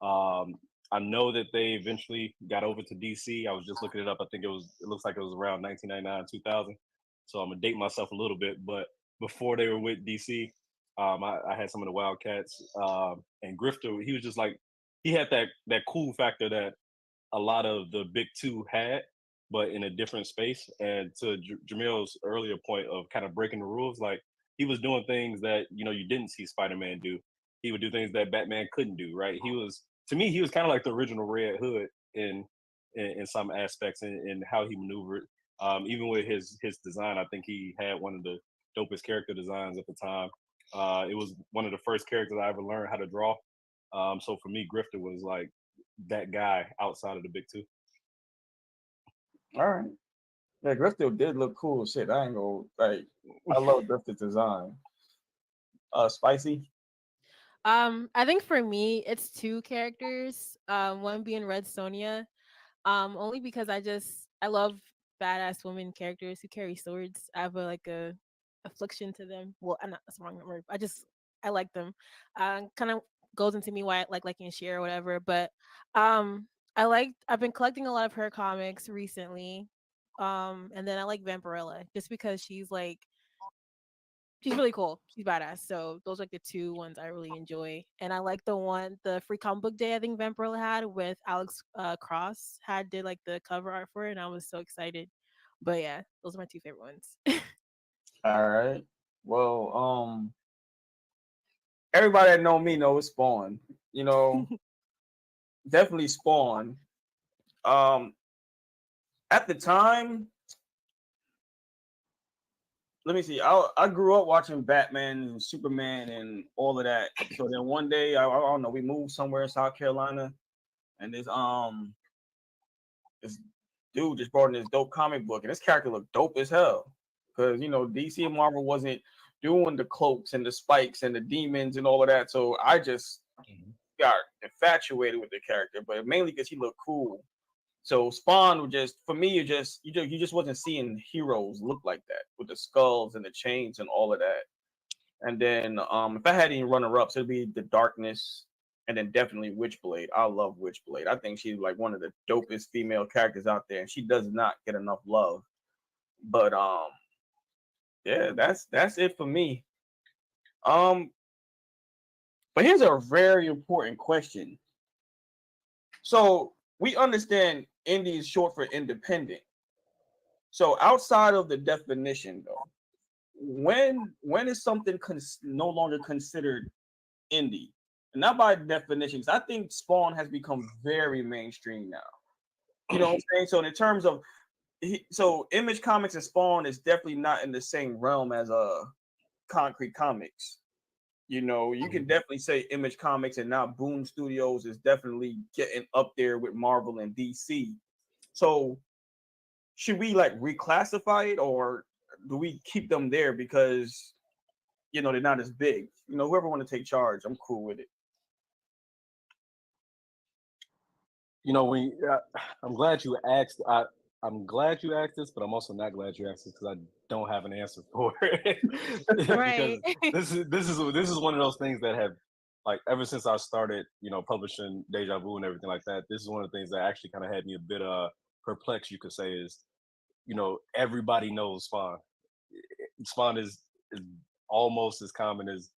I know that they eventually got over to DC. I was just looking it up. I think it looks like it was around 1999, 2000. So I'm gonna date myself a little bit, but before they were with DC, I had some of the Wildcats, and Grifter. He was just like, he had that cool factor that a lot of the big two had, but in a different space. And to Jamil's earlier point of kind of breaking the rules, like he was doing things that you didn't see Spider-Man do. He would do things that Batman couldn't do. Right? To me, he was kind of like the original Red Hood in some aspects in how he maneuvered. Even with his design, I think he had one of the dopest character designs at the time. It was one of the first characters I ever learned how to draw. So for me, Grifter was like that guy outside of the big two. All right. Yeah, Grifter did look cool as shit. I ain't gonna I love Grifter's design. Spicy. I think for me it's two characters. One being Red Sonja. Only because I love badass women characters who carry swords. I have a affliction to them. Well, I'm not, that's the wrong word. I like them. Kind of goes into me why I like liking share or whatever. But I've been collecting a lot of her comics recently. And then I like Vampirella just because she's really cool. She's badass. So those are like the two ones I really enjoy. And I like the free comic book day I think Vampirella had with Alex Cross did like the cover art for it, and I was so excited. But yeah, those are my two favorite ones. All right. Well, everybody that know me knows Spawn. Definitely Spawn. At the time, let me see. I grew up watching Batman and Superman and all of that. So then one day, I don't know, we moved somewhere in South Carolina, and this dude just brought in this dope comic book, and this character looked dope as hell. Because DC and Marvel wasn't doing the cloaks and the spikes and the demons and all of that. So I just got infatuated with the character, but mainly because he looked cool. So Spawn would just, for me, you just wasn't seeing heroes look like that with the skulls and the chains and all of that. And then if I had any runner-ups, it'd be the Darkness, and then definitely Witchblade. I love Witchblade. I think she's like one of the dopest female characters out there, and she does not get enough love. But yeah, that's it for me. But here's a very important question. So we understand indie is short for independent. So outside of the definition, though, when is something no longer considered indie? And not by definition, because I think Spawn has become very mainstream now. You know what I'm saying? So in terms of, Image Comics and Spawn is definitely not in the same realm as Concrete Comics. You can definitely say Image Comics and now Boom Studios is definitely getting up there with Marvel and DC. So should we reclassify it, or do we keep them there because they're not as big? Whoever want to take charge, I'm cool with it. I'm glad you asked. I'm glad you asked this, but I'm also not glad you asked this because I don't have an answer for it. Right. Because this is one of those things that have, like, ever since I started, publishing Deja Vu and everything like that. This is one of the things that actually kind of had me a bit perplexed. You could say is, everybody knows Spawn. Spawn is almost as common as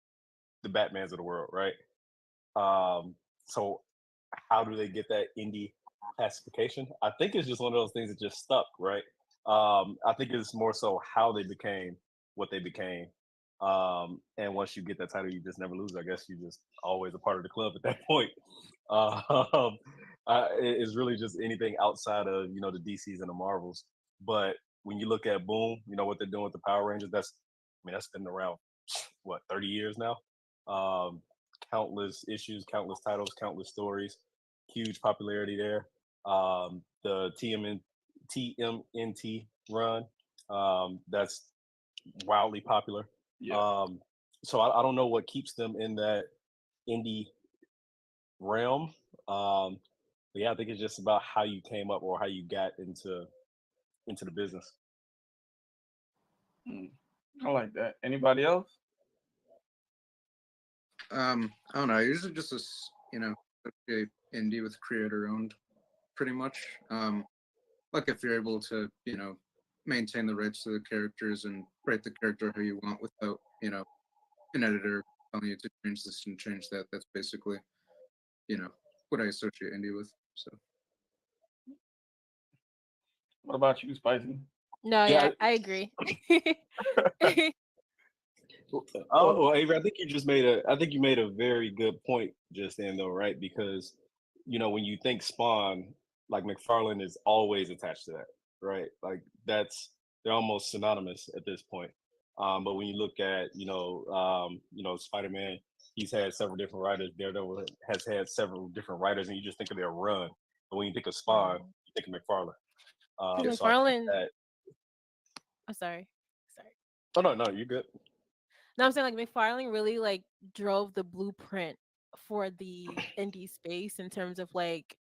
the Batmans of the world, right? So how do they get that indie classification? I think it's just one of those things that just stuck, right? I think it's more so how they became what they became. And once you get that title, you just never lose. I guess you're just always a part of the club at that point. It's really just anything outside of the DCs and the Marvels. But when you look at Boom, what they're doing with the Power Rangers. That's been around 30 years now. Countless issues, countless titles, countless stories, huge popularity there. The TMNT run, that's wildly popular. Yeah. So I don't know what keeps them in that indie realm. But yeah, I think it's just about how you came up or how you got into the business. I like that. Anybody else? I don't know. Usually just this, indie with creator owned, pretty much. Like if you're able to, maintain the rights to the characters and write the character how you want without, an editor telling you to change this and change that. That's basically, what I associate indie with. So. What about you, Spicy? No, yeah, I agree. Oh, Avery, I think you made a very good point just then, though, right? Because when you think Spawn, like McFarlane is always attached to that, right? Like they're almost synonymous at this point. But when you look at Spider-Man, he's had several different writers. Daredevil has had several different writers, and you just think of their run. But when you think of Spawn, you think of McFarlane. So McFarlane. I'm sorry. Oh no, you're good. No, I'm saying like McFarlane really like drove the blueprint for the indie space in terms of like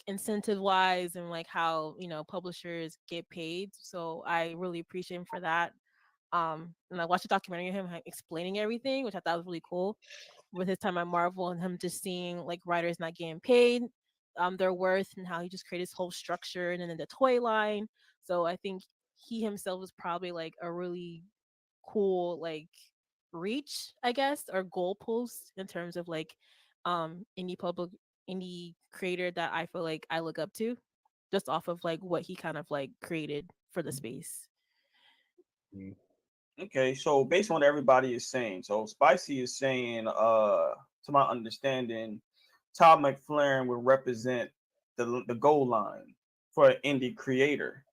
incentive wise and like how publishers get paid. So I really appreciate him for that. And I watched a documentary of him explaining everything, which I thought was really cool with his time at Marvel and him just seeing like writers not getting paid their worth and how he just created his whole structure and then the toy line. So I think he himself was probably like a really cool like reach, I guess, or goalpost in terms of like indie creator that I feel like I look up to just off of like what he kind of like created for the space. Okay, so based on what everybody is saying, so Spicy is saying, to my understanding, Todd McFarlane would represent the goal line for an indie creator.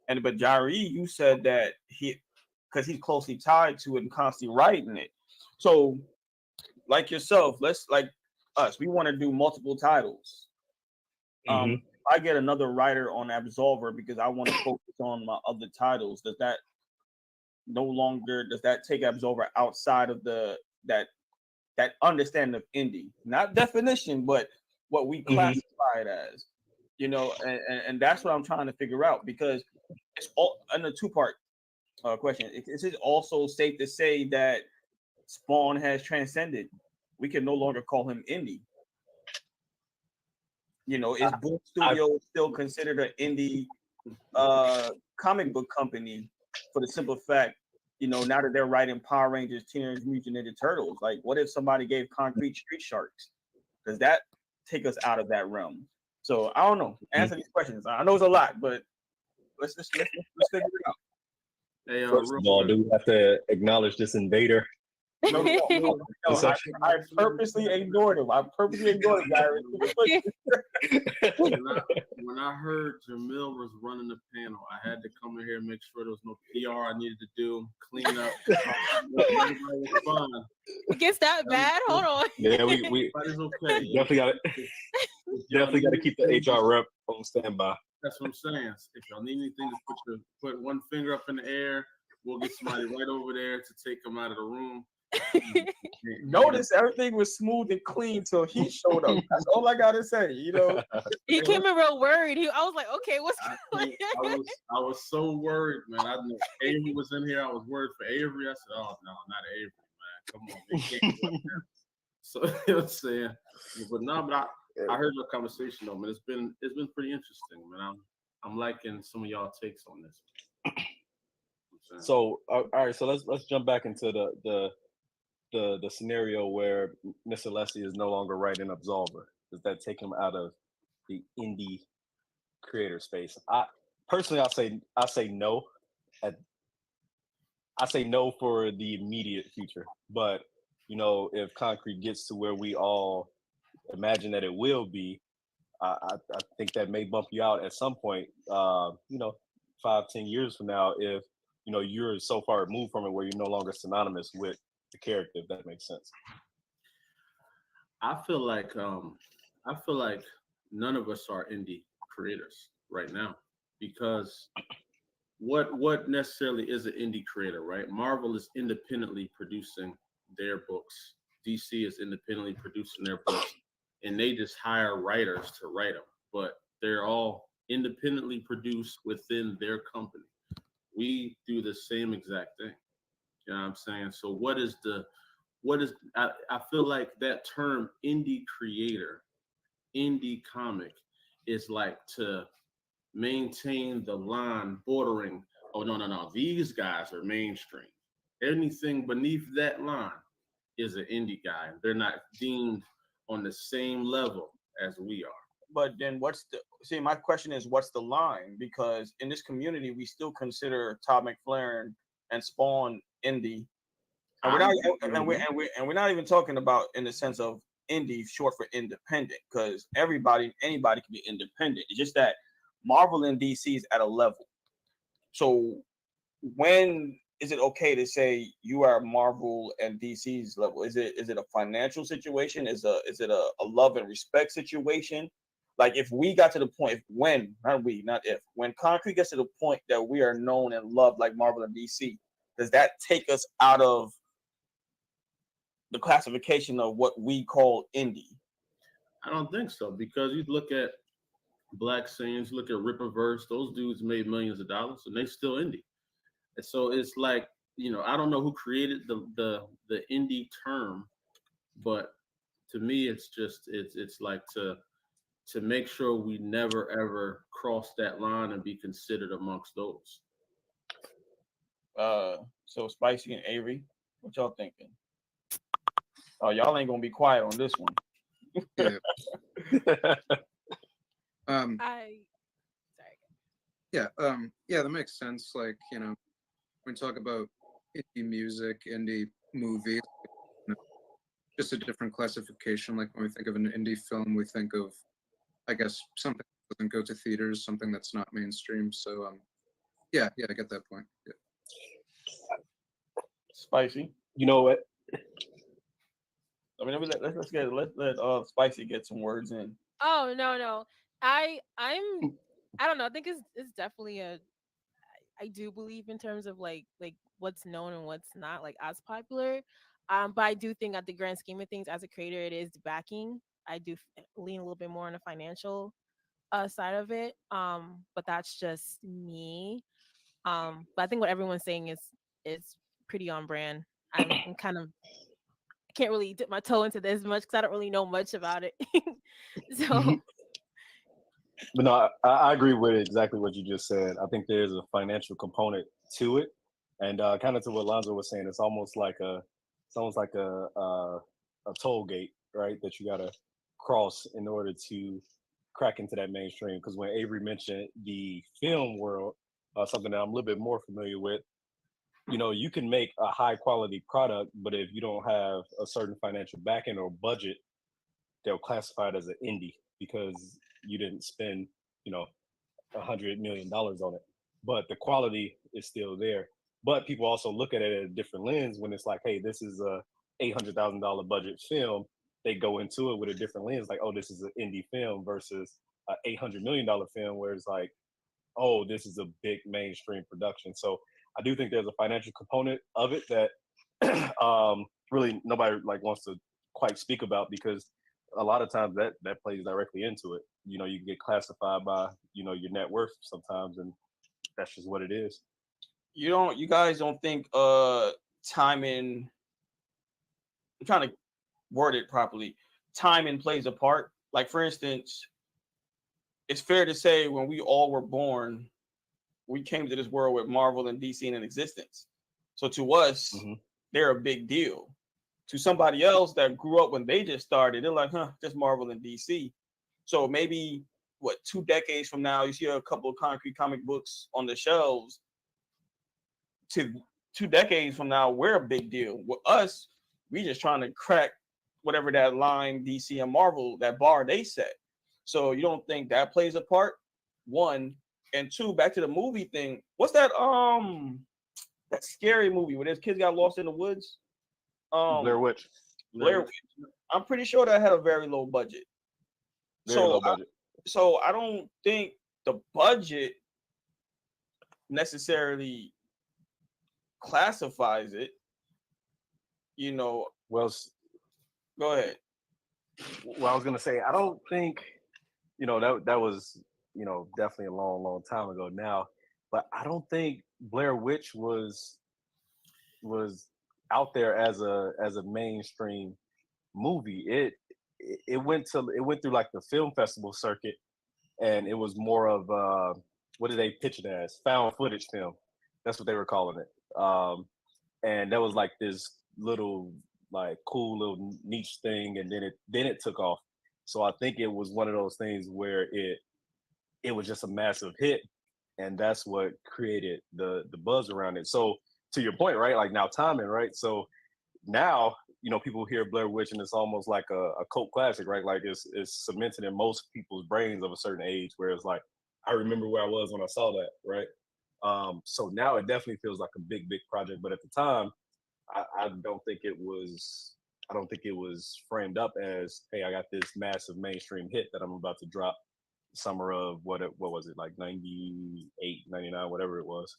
But Jari, you said that because he's closely tied to it and constantly writing it. So, like yourself, like us, we want to do multiple titles. I get another writer on Absolver because I want to focus on my other titles. Does that take Absolver outside of that understanding of indie? Not definition, but what we classify it as. And that's what I'm trying to figure out, because it's all in a two-part question. Is it also safe to say that Spawn has transcended? We can no longer call him indie. Is Boom Studio still considered an indie comic book company for the simple fact, now that they're writing Power Rangers, Teenage Mutant Ninja Turtles? Like, what if somebody gave Concrete Street Sharks? Does that take us out of that realm? So I don't know. Answer these questions. I know it's a lot, but let's figure it out. Hey, First of all, do we have to acknowledge this invader? No, I purposely ignored him. Gary. When I heard Jamil was running the panel, I had to come in here and make sure there was no PR I needed to do, clean up. Everybody was fine. It gets that bad? Hold on. Yeah, we okay. definitely got to keep the HR rep on standby. That's what I'm saying. If y'all need anything, just put one finger up in the air. We'll get somebody right over there to take them out of the room. Notice everything was smooth and clean till he showed up. That's all I gotta say. He came in real worried. I was like, okay, what's going on? I was so worried, man. I knew Avery was in here. I was worried for Avery. I said, "Oh no, not Avery, man. Come on, man. You can't go up there." So you know what I'm saying. But no, but I heard your conversation though, man. It's been pretty interesting, man. I'm liking some of y'all takes on this. So all right, so let's jump back into the scenario where Mr. Leslie is no longer writing Absolver. Does that take him out of the indie creator space? I personally, I say no. I say no for the immediate future. But if Concrete gets to where we all imagine that it will be, I think that may bump you out at some point. 5-10 years from now, if you're so far removed from it where you're no longer synonymous with the character, if that makes sense. I feel like none of us are indie creators right now, because what necessarily is an indie creator, right? Marvel is independently producing their books. DC is independently producing their books, and they just hire writers to write them, but they're all independently produced within their company. We do the same exact thing. You know what I'm saying? So I feel like that term indie creator, indie comic is like to maintain the line bordering, oh no, these guys are mainstream. Anything beneath that line is an indie guy. They're not deemed on the same level as we are. But then my question is, what's the line? Because in this community, we still consider Todd McFarlane and Spawn indie. And we're not even talking about in the sense of indie, short for independent, because anybody can be independent. It's just that Marvel and DC is at a level. So when is it okay to say you are Marvel and DC's level? Is it a financial situation? Is it a love and respect situation? Like if we got to the point, when Concrete gets to the point that we are known and loved like Marvel and DC, does that take us out of the classification of what we call indie? I don't think so, because you look at Black Saiyans, look at Ripperverse, those dudes made millions of dollars and they still indie. And so it's like, I don't know who created the indie term, but to me it's just it's like to make sure we never ever cross that line and be considered amongst those. So Spicy and Avery, what y'all thinking? Oh, y'all ain't gonna be quiet on this one. Yeah. That makes sense. Like, when we talk about indie music, indie movies, just a different classification. Like when we think of an indie film, we think of, I guess, something that doesn't go to theaters, something that's not mainstream. So, I get that point. Yeah. Spicy. You know what? I mean, let Spicy get some words in. Oh no. I don't know. I think it's definitely I do believe in terms of like what's known and what's not like as popular. But I do think at the grand scheme of things, as a creator, it is backing. I do lean a little bit more on the financial side of it. But that's just me. But I think what everyone's saying is pretty on brand. I'm kind of, I can't really dip my toe into this much because I don't really know much about it. So. But no, I agree with exactly what you just said. I think there's a financial component to it, and kind of to what Lonzo was saying, it's almost like a toll gate, right? That you got to cross in order to crack into that mainstream. Because when Avery mentioned the film world, something that I'm a little bit more familiar with, you can make a high quality product, but if you don't have a certain financial backing or budget, they'll classify it as an indie because you didn't spend, $100 million on it. But the quality is still there. But people also look at it at a different lens when it's like, hey, this is a $800,000 budget film. They go into it with a different lens, like, oh, this is an indie film versus an $800 million film, where it's like, oh, this is a big mainstream production. So I do think there's a financial component of it that really nobody like wants to quite speak about, because a lot of times that plays directly into it. You know, you can get classified by, you know, your net worth sometimes, and that's just what it is. You guys don't think timing, I'm trying to word it properly, timing plays a part? Like, for instance, it's fair to say when we all were born, we came to this world with Marvel and DC in existence. So to us, they're a big deal. To somebody else that grew up when they just started, they're like, huh, just Marvel and DC. So maybe, what, 2 decades from now, you see a couple of concrete comic books on the shelves. To 2 decades from now, we're a big deal. With us, we just trying to crack whatever that line DC and Marvel, that bar they set. So you don't think that plays a part? One. And two, back to the movie thing. What's that that scary movie where those kids got lost in the woods? Blair Witch. Blair Witch. I'm pretty sure that had a very low budget. Very low budget. So I don't think the budget necessarily classifies it. You know. Well, go ahead. Well, I was gonna say, I don't think, you know, that was, you know, definitely a long time ago now, but I don't think Blair Witch was out there as a mainstream movie. It went through like the film festival circuit, and it was more of what did they pitch it as? Found footage film. That's what they were calling it. And that was like this little, like, cool little niche thing, and then it took off. So I think it was one of those things where it was just a massive hit, and that's what created the buzz around it. So to your point, right? Like, now timing, right? So now, you know, people hear Blair Witch and it's almost like a cult classic, right? Like, it's cemented in most people's brains of a certain age, where it's like, I remember where I was when I saw that, right? So now it definitely feels like a big project, but at the time, I don't think it was framed up as, hey, I got this massive mainstream hit that I'm about to drop summer of what was it, like 98, 99, whatever it was.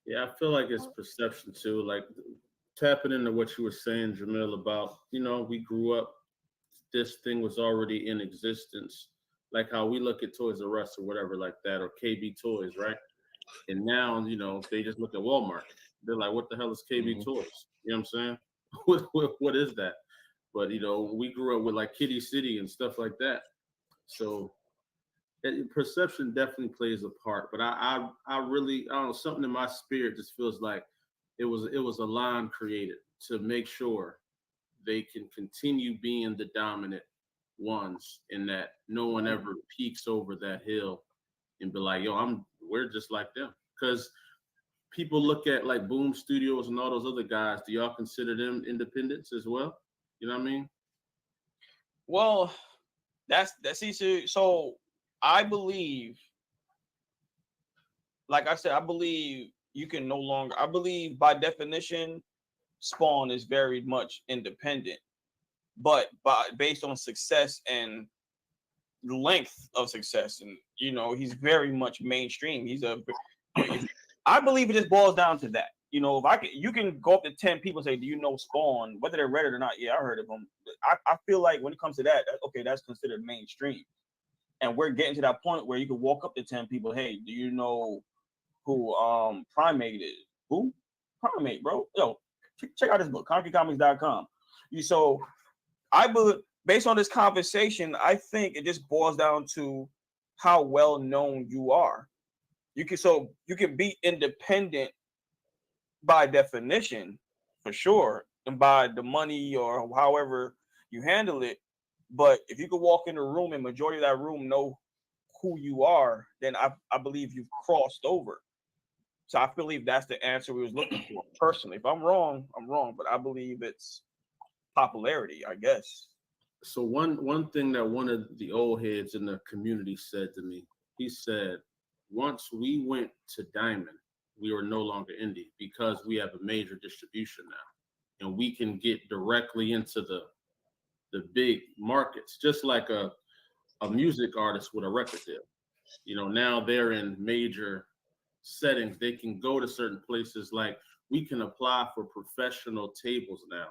Yeah, I feel like it's perception too. Like, tapping into what you were saying, Jamil, about, you know, we grew up, this thing was already in existence. Like how we look at Toys R Us or whatever like that, or KB Toys, right? And now, you know, they just look at Walmart. They're like, what the hell is KB Toys? You know what I'm saying? What is that? But, you know, we grew up with like Kitty City and stuff like that. So perception definitely plays a part. But I really, I don't know, something in my spirit just feels like it was a line created to make sure they can continue being the dominant ones, and that no one ever peeks over that hill and be like, yo, we're just like them. Because people look at like Boom Studios and all those other guys. Do y'all consider them independents as well? You know what I mean? Well, that's easy. So I believe, like I said, I believe you can no longer, I believe by definition, Spawn is very much independent, but based on success and length of success, and, you know, he's very much mainstream. I believe it just boils down to that. You know, you can go up to 10 people and say, do you know Spawn? Whether they're read it or not, yeah, I heard of him. I feel like when it comes to that, okay, that's considered mainstream. And we're getting to that point where you can walk up to 10 people, hey, do you know who Primate is? Who? Primate, bro. Yo, check out this book, concretecomics.com. So I believe, based on this conversation, I think it just boils down to how well known you are. You can be independent by definition, for sure, and by the money or however you handle it. But if you could walk in a room and majority of that room know who you are, then I believe you've crossed over. So I believe that's the answer we was looking for. Personally, if I'm wrong, I'm wrong. But I believe it's popularity, I guess. So one thing that one of the old heads in the community said to me, he said, once we went to Diamond, we were no longer indie because we have a major distribution now, and we can get directly into the big markets, just like a music artist with a record deal. You know, now they're in major settings. They can go to certain places. Like we can apply for professional tables now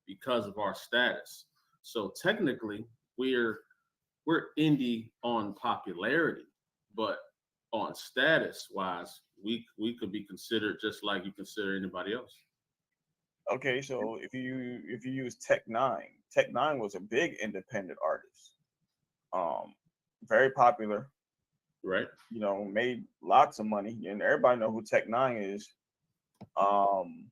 because of our status. So technically, we're indie on popularity, but on status wise, we could be considered just like you consider anybody else. Okay, so if you use Tech Nine was a big independent artist, very popular. Right. You know, made lots of money, and everybody know who Tech Nine is. Um,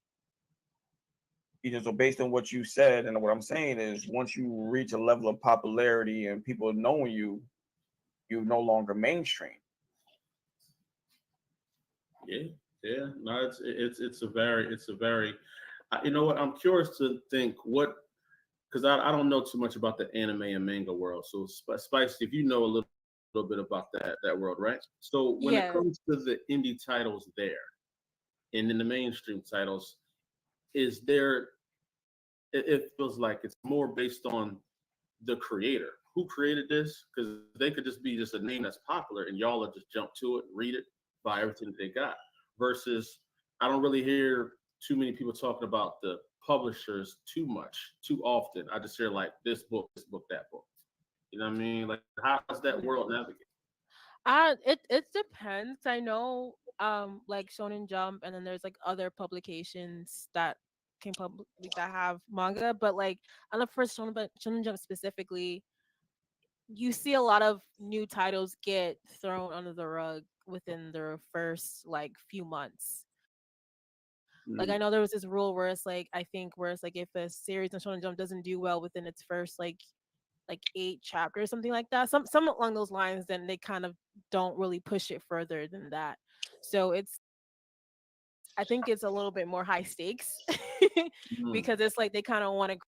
so based on what you said, and what I'm saying is, once you reach a level of popularity and people knowing you, you're no longer mainstream. Yeah, yeah. No, it's a very. You know what? I'm curious to think what, because I don't know too much about the anime and manga world. So Spicy, if you know a little bit about that world, right? So when it Yeah. comes to the indie titles there, and in the mainstream titles, is there? It feels like it's more based on the creator who created this, because they could just be just a name that's popular and y'all will just jump to it, read it, buy everything that they got. Versus, I don't really hear too many people talking about the publishers too often. I just hear like this book, that book. You know what I mean? Like, how does that world navigate? It depends. I know like Shonen Jump, and then there's like other publications that can that have manga, but like I love for Shonen Jump specifically, you see a lot of new titles get thrown under the rug within their first like few months. Like I Mm. know there was this rule where it's like, I think where it's like, if a series on Shonen Jump doesn't do well within its first like 8 chapters, something like that, some along those lines, then they kind of don't really push it further than that. So I think it's a little bit more high stakes Mm. because it's like they kind of want to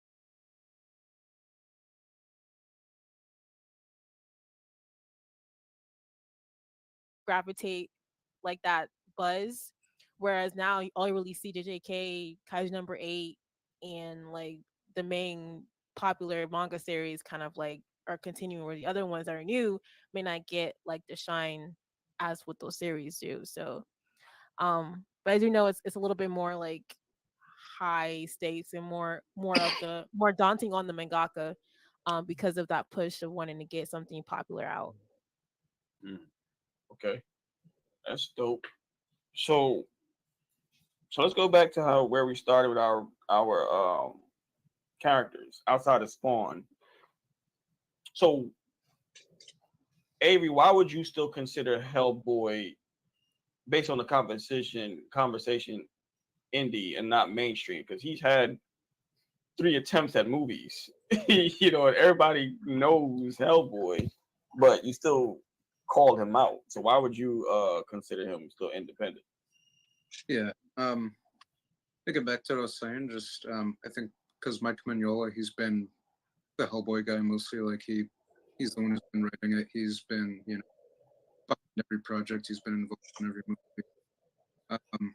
gravitate like that buzz. Whereas now all you really see JJK, Kaiju number 8, and like the main popular manga series kind of like are continuing, where the other ones that are new may not get like the shine as what those series do. So but I do know it's a little bit more like high stakes and more daunting on the mangaka, because of that push of wanting to get something popular out. Mm. Okay, that's dope. So so let's go back to where we started with our characters outside of Spawn. So Avery, why would you still consider Hellboy, based on the conversation indie and not mainstream? Because he's had 3 attempts at movies, and everybody knows Hellboy, but you still called him out. So why would you consider him still independent? Yeah. Thinking back to what I was saying, just I think because Mike Mignola, he's been the Hellboy guy mostly. Like he's the one who's been writing it. He's been behind every project. He's been involved in every movie. Um,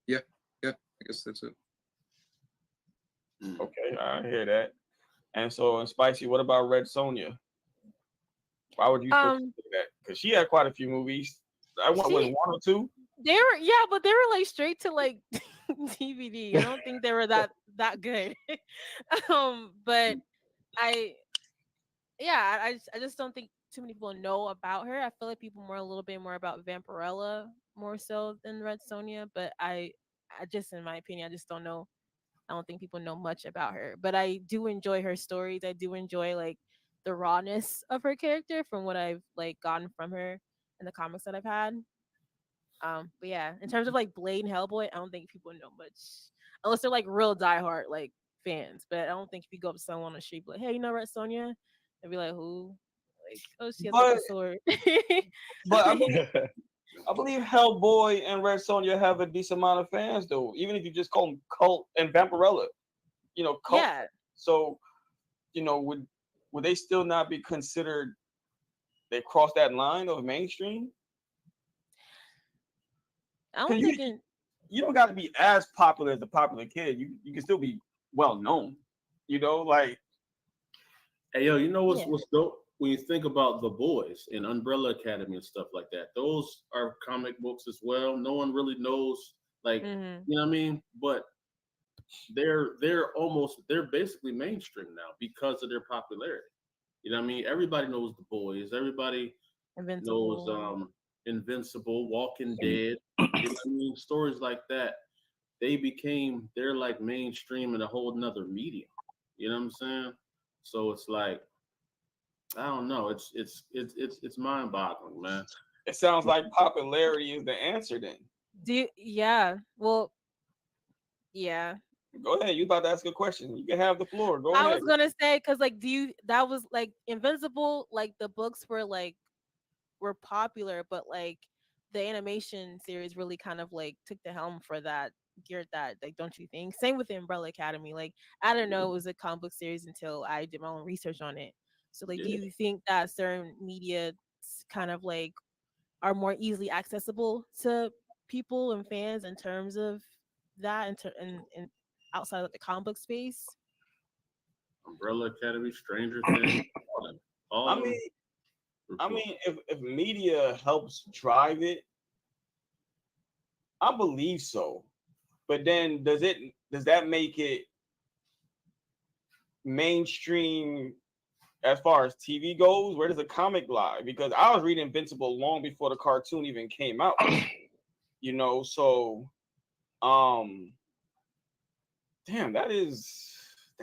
yeah, I guess that's it. Okay, I hear that. And so, Spicy, what about Red Sonja? Why would you still consider that? Because she had quite a few movies. I went with 1 or 2. But they were like straight to like DVD. I don't think they were that good. But I I just don't think too many people know about her. I feel like people a little bit more about Vampirella more so than Red Sonja. But I just, in my opinion, I just don't know. I don't think people know much about her. But I do enjoy her stories. I do enjoy like the rawness of her character from what I've like gotten from her in the comics that I've had. But yeah, in terms of like Blade and Hellboy, I don't think people know much unless they're like real diehard like fans. But I don't think if you go up to someone on the street, like, hey, you know Red Sonja, they'd be like, who? Like, oh, she has like a sword. But I believe Hellboy and Red Sonja have a decent amount of fans, though. Even if you just call them cult, and Vampirella, cult. Yeah. So, would they still not be considered? They cross that line of mainstream. I don't think you don't got to be as popular as the popular kid. You can still be well known. Like, hey yo, you know what's dope? when you think about The Boys and Umbrella Academy and stuff like that, those are comic books as well. No one really knows, like, Hmm. you know what I mean? But they're basically mainstream now because of their popularity. You know what I mean? Everybody knows The Boys. Everybody knows Invincible. Invincible, Walking Dead. You know what I mean? Stories like that. They're like mainstream in a whole nother medium. You know what I'm saying? So it's like I don't know. It's mind boggling, man. It sounds like popularity is the answer. Then Yeah. Well, yeah. go ahead. You about to ask a question? You can have the floor. Go I ahead. was gonna say because like, that was like Invincible. Like the books were popular, but like the animation series really kind of like took the helm for that, geared that, like, don't you think? Same with the Umbrella Academy. Like, I don't know, it was a comic book series until I did my own research on it. So like, do Yeah, you think that certain media kind of like are more easily accessible to people and fans in terms of that, and outside of the comic book space? Umbrella Academy, Stranger Things, all I of them mean, were I cool. mean, if media helps drive it, I believe so. But then does that make it mainstream as far as TV goes? Where does the comic lie? Because I was reading Invincible long before the cartoon even came out. So um damn, that is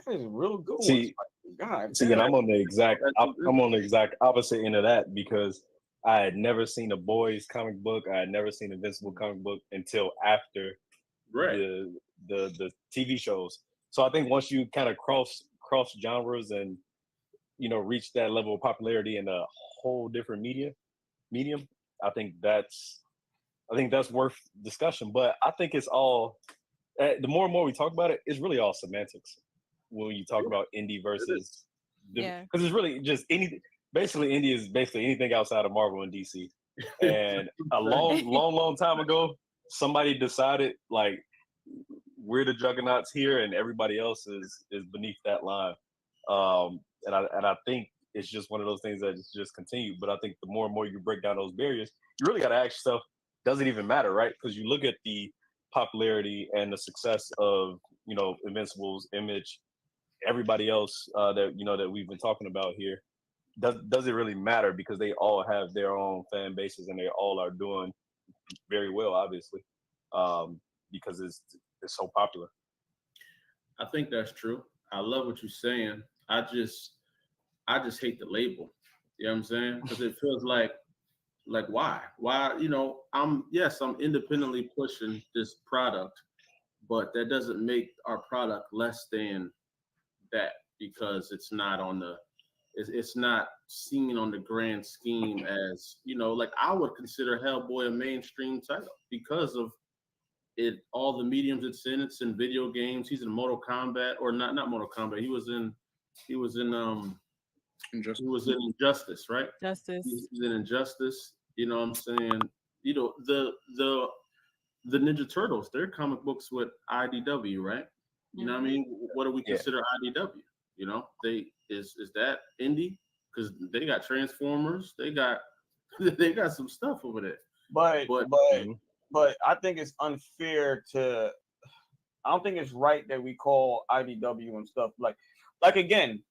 a real good one. See, God see, and damn. I'm on the exact opposite end of that because I had never seen a boys comic book. I had never seen Invincible comic book until after Right. the TV shows. So I think once you kind of cross genres and reach that level of popularity in a whole different medium, I think that's worth discussion. But I think it's all the more and more we talk about it, it's really all semantics when you talk about indie versus Yeah. because it's really just anything. Basically, indie is basically anything outside of Marvel and DC. And a long time ago, somebody decided like we're the juggernauts here, and everybody else is beneath that line. And I think it's just one of those things that just continue. But I think the more and more you break down those barriers, you really got to ask yourself, does it even matter, right? Because you look at the popularity and the success of Invincible's Image, everybody else that we've been talking about here. Does it really matter? Because they all have their own fan bases and they all are doing very well, obviously, because it's so popular. I think that's true. I love what you're saying. I just hate the label. You know what I'm saying? Because it feels like why I'm independently pushing this product, but that doesn't make our product less than that because it's not seen on the grand scheme as like I would consider Hellboy a mainstream title because of it, all the mediums it's in video games. He's in Mortal Kombat, or not Mortal Kombat. He was in Injustice. he was in Injustice, right? Justice. He's in Injustice. You know what I'm saying? The Ninja Turtles, they're comic books with IDW, right? You know what I mean? What do we Yeah. consider IDW? They is that indie? Because they got Transformers, they got they got some stuff over there. But But but I think it's unfair to. I don't think it's right that we call IDW and stuff like again.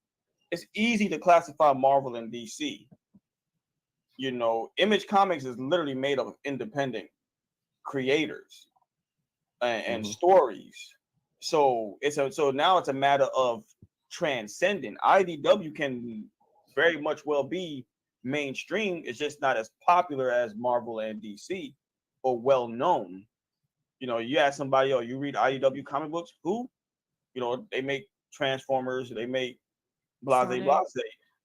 It's easy to classify Marvel and DC. Image Comics is literally made up of independent creators and stories. So now it's a matter of transcending. IDW can very much well be mainstream. It's just not as popular as Marvel and DC or well known. You ask somebody, oh, you read IDW comic books? Who? They make Transformers, they make blase Sonic. blase.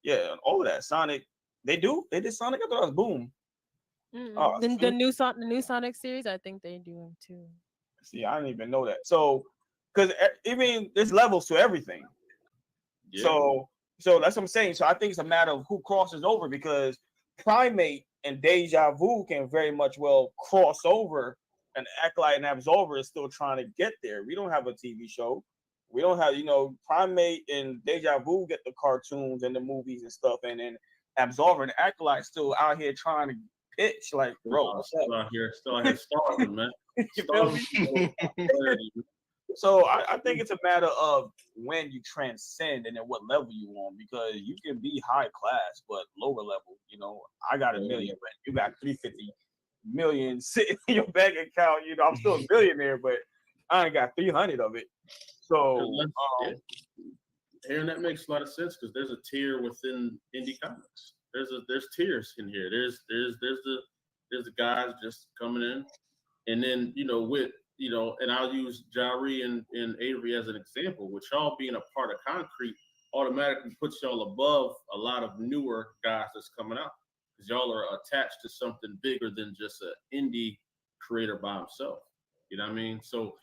Yeah, all of that. Sonic. They do? They did Sonic? I thought it was Boom. Oh, The new Sonic series, I think they do too. see, I didn't even know that. So, because there's levels to everything. yeah, So that's what I'm saying. So I think it's a matter of who crosses over because Primate and Deja Vu can very much well cross over and act like an Absolver is still trying to get there. We don't have a TV show. We don't have, Primate and Deja Vu get the cartoons and the movies and stuff, and then Absolver and Acolyte still out here trying to pitch. Like, bro, what's up? Still out here starving, man. You feel me? So I think it's a matter of when you transcend and at what level you on, because you can be high class but lower level. You know, I got a million, but you got 350 million sitting in your bank account. You know, I'm still a billionaire, but I ain't got 300 of it. So and that makes a lot of sense, because there's a tier within indie comics. There's tiers in here. There's the guys just coming in, and then and I'll use Jari and Avery as an example. With y'all being a part of Concrete, automatically puts y'all above a lot of newer guys that's coming out, because y'all are attached to something bigger than just an indie creator by himself. You know what I mean? So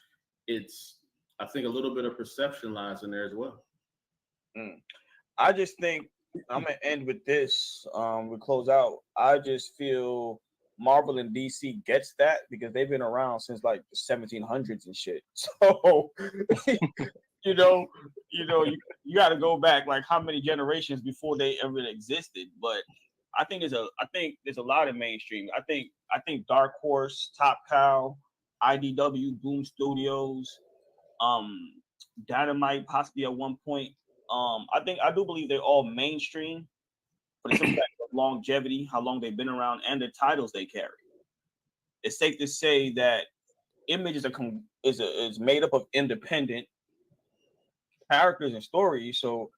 I think a little bit of perception lies in there as well. I just think I'm gonna end with this. We close out. I just feel Marvel and DC gets that because they've been around since like the 1700s and shit. So you got to go back like how many generations before they ever existed. But I think there's a lot of mainstream. I think Dark Horse, Top Cow, IDW, Boom Studios, Dynamite possibly at one point. I do believe they're all mainstream, but it's a fact of longevity, how long they've been around, and the titles they carry. It's safe to say that Image is made up of independent characters and stories. So,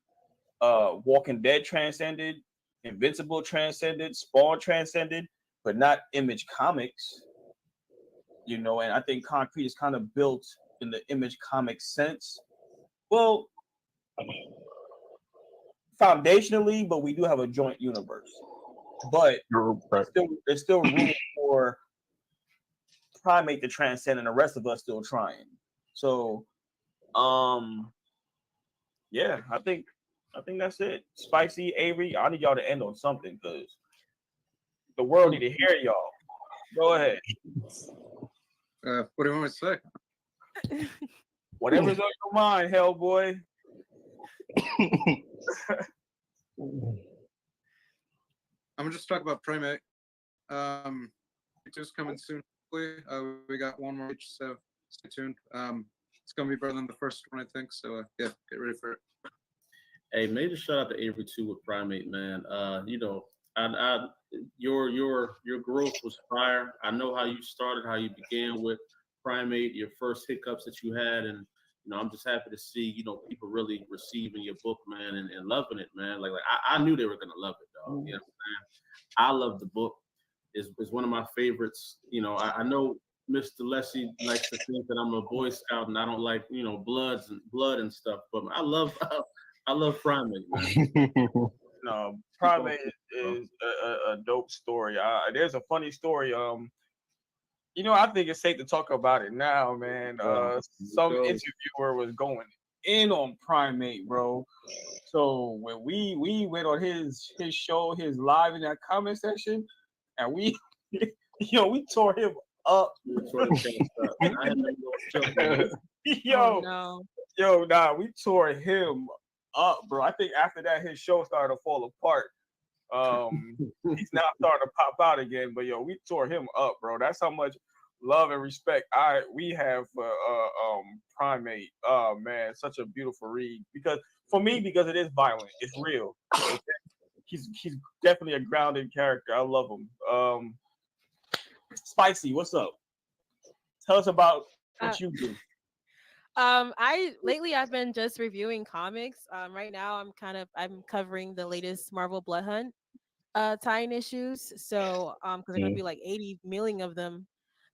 Walking Dead transcended, Invincible transcended, Spawn transcended, but not Image Comics. You know, and I think Concrete is kind of built in the Image Comics sense. Well, foundationally, but we do have a joint universe. But there's still room for Primate to transcend, and the rest of us still trying. So, yeah, I think that's it. Spicy, Avery, I need y'all to end on something because the world need to hear y'all. Go ahead. What do you want me to say? Whatever's on your mind, Hellboy. I'm gonna just talk about Primate. Just coming soon. We got one more each, so stay tuned. It's gonna be better than the first one, I think. So yeah, get ready for it. Hey, major shout out to Avery too with Primate, man. Your growth was fire. I know how you started, how you began with Primate, your first hiccups that you had, and I'm just happy to see people really receiving your book, man, and loving it, man. Like I knew they were gonna love it, dog. You know what I'm saying? I love the book. Is one of my favorites. I know Mr. Leslie likes to think that I'm a Boy Scout and I don't like blood and stuff, but I love Primate, man. No, Primate is a dope story. There's a funny story. I think it's safe to talk about it now, man. Some interviewer was going in on Primate, bro. So when we went on his show, his live in that comment section, and we tore him up. We tore him up, bro. I think after that his show started to fall apart. He's now starting to pop out again, but we tore him up, bro. That's how much love and respect we have for Primate. Oh man, such a beautiful read because it is violent. It's real. He's definitely a grounded character. I love him. Spicy, what's up? Tell us about what you do. Lately I've been just reviewing comics. Right now I'm covering the latest Marvel Blood Hunt tie-in issues. So because there's gonna be like 80 million of them.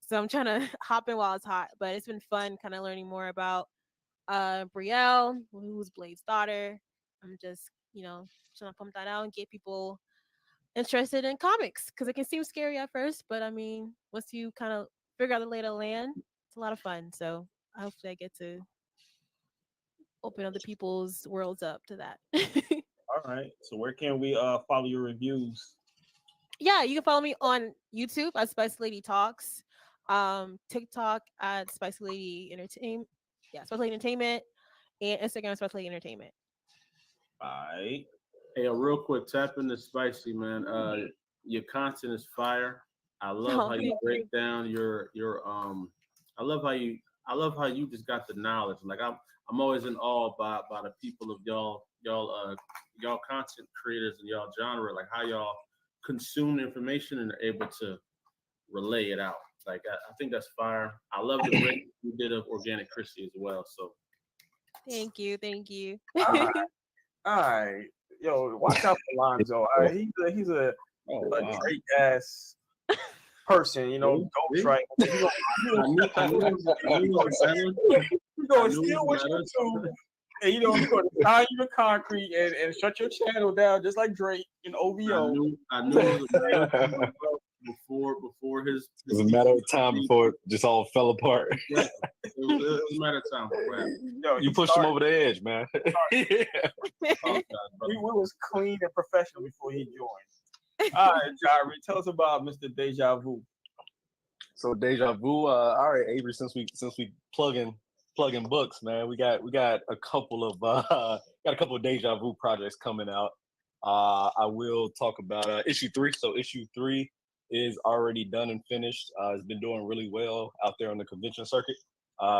So I'm trying to hop in while it's hot. But it's been fun kind of learning more about Brielle, who's Blade's daughter. I'm just, trying to pump that out and get people interested in comics because it can seem scary at first, but I mean, once you kind of figure out the lay of the land, it's a lot of fun. So hopefully I get to open other people's worlds up to that. All right. So where can we follow your reviews? Yeah, you can follow me on YouTube at Spicy Lady Talks, TikTok at Spicy Lady Entertainment. Yeah, Spicy Lady Entertainment, and Instagram Spicy Lady Entertainment. All right. Hey, real quick, tap into spicy, man. Your content is fire. I love Oh, how you thank break you. down your. I love how you. I love how you just got the knowledge. Like I'm always in awe by the people of y'all content creators and y'all genre. Like how y'all consume information and are able to relay it out. Like I think that's fire. I love the break you did of organic Chrissy as well. So Thank you. Thank you. All right, all right. Yo, watch out for Lonzo. All right, he's a oh wow. Drake ass person. You know, See? ghostwriter. I knew it was better. He's gonna I knew steal it what was you better. do, and he's gonna tie you to concrete and shut your channel down, just like Drake and OVO. I knew it was a matter of time before his It was a matter of time before it just all fell apart. Yeah, it was a matter of time. Yo, You pushed him over the edge, man. Yeah. We was clean and professional before he joined. All right, Jari, tell us about Mr. Deja Vu. So Deja Vu, all right, Avery. Since we plugging books, man, we got a couple of Deja Vu projects coming out. I will talk about issue 3. So issue 3 is already done and finished. It's been doing really well out there on the convention circuit.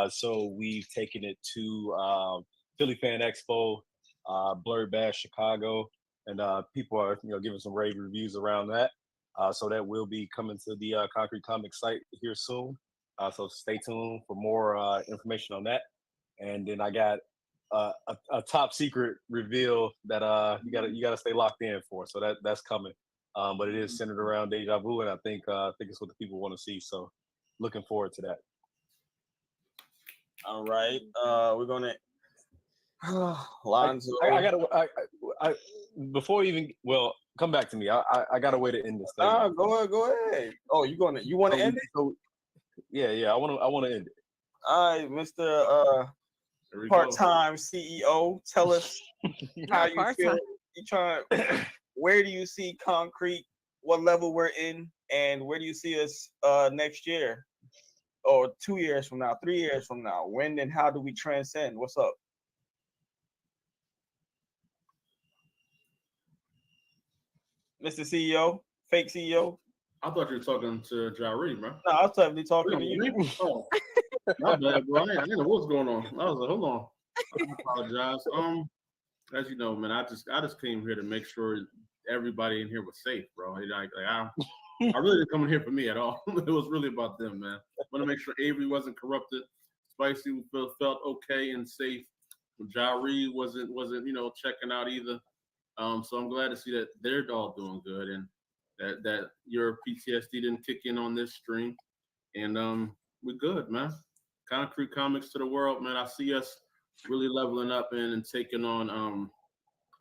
So we've taken it to Philly Fan Expo, Blurry Bash Chicago, and people are giving some rave reviews around that. So that will be coming to the Concrete Comics site here soon. So stay tuned for more information on that. And then I got a top secret reveal that you gotta stay locked in for. So that's coming. But it is centered around Deja Vu, and I think it's what the people want to see. So looking forward to that. All right, we're gonna Lonzo. I gotta before even come back to me. I got a way to end this thing. Go ahead. Oh, you want to end it? So, yeah. I want to end it. All right, Mr. Part-time CEO, tell us how you feel. You trying? Where do you see Concrete? What level we're in, and where do you see us next year, or 2 years from now, 3 years from now? When and how do we transcend? What's up, Mr. CEO, fake CEO? I thought you were talking to Jari, bro. No, I was definitely talking to you. Oh, my bad, bro. I didn't know what's going on. I was like, hold on. I apologize. As you know, man, I just came here to make sure everybody in here was safe, bro. I really didn't come in here for me at all. It was really about them, man. I want to make sure Avery wasn't corrupted. Spicy felt okay and safe. Jari wasn't checking out either. So I'm glad to see that they're all doing good and that your PTSD didn't kick in on this stream. And we're good, man. Concrete Comics to the world, man. I see us really leveling up and taking on.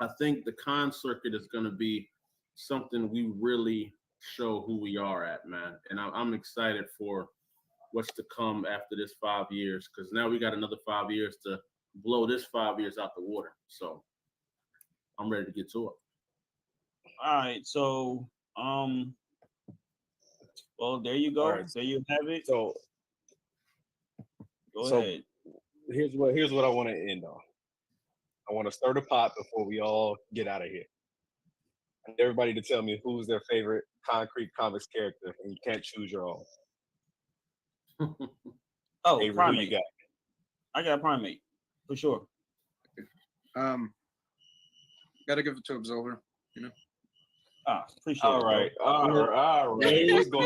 I think the con circuit is going to be something we really show who we are at, man. And I'm excited for what's to come after this 5 years, because now we got another 5 years to blow this 5 years out the water. So I'm ready to get to it. All right, so well, there you go. Right. There you have it. So Go ahead. Here's what I want to end on. I want to stir the pot before we all get out of here. I need everybody to tell me who's their favorite Concrete Comics character, and you can't choose your own. Oh, Avery, Primate. who you got? I got Primate for sure. Gotta give it to Absolver, you know. Appreciate All it. right. Let's go.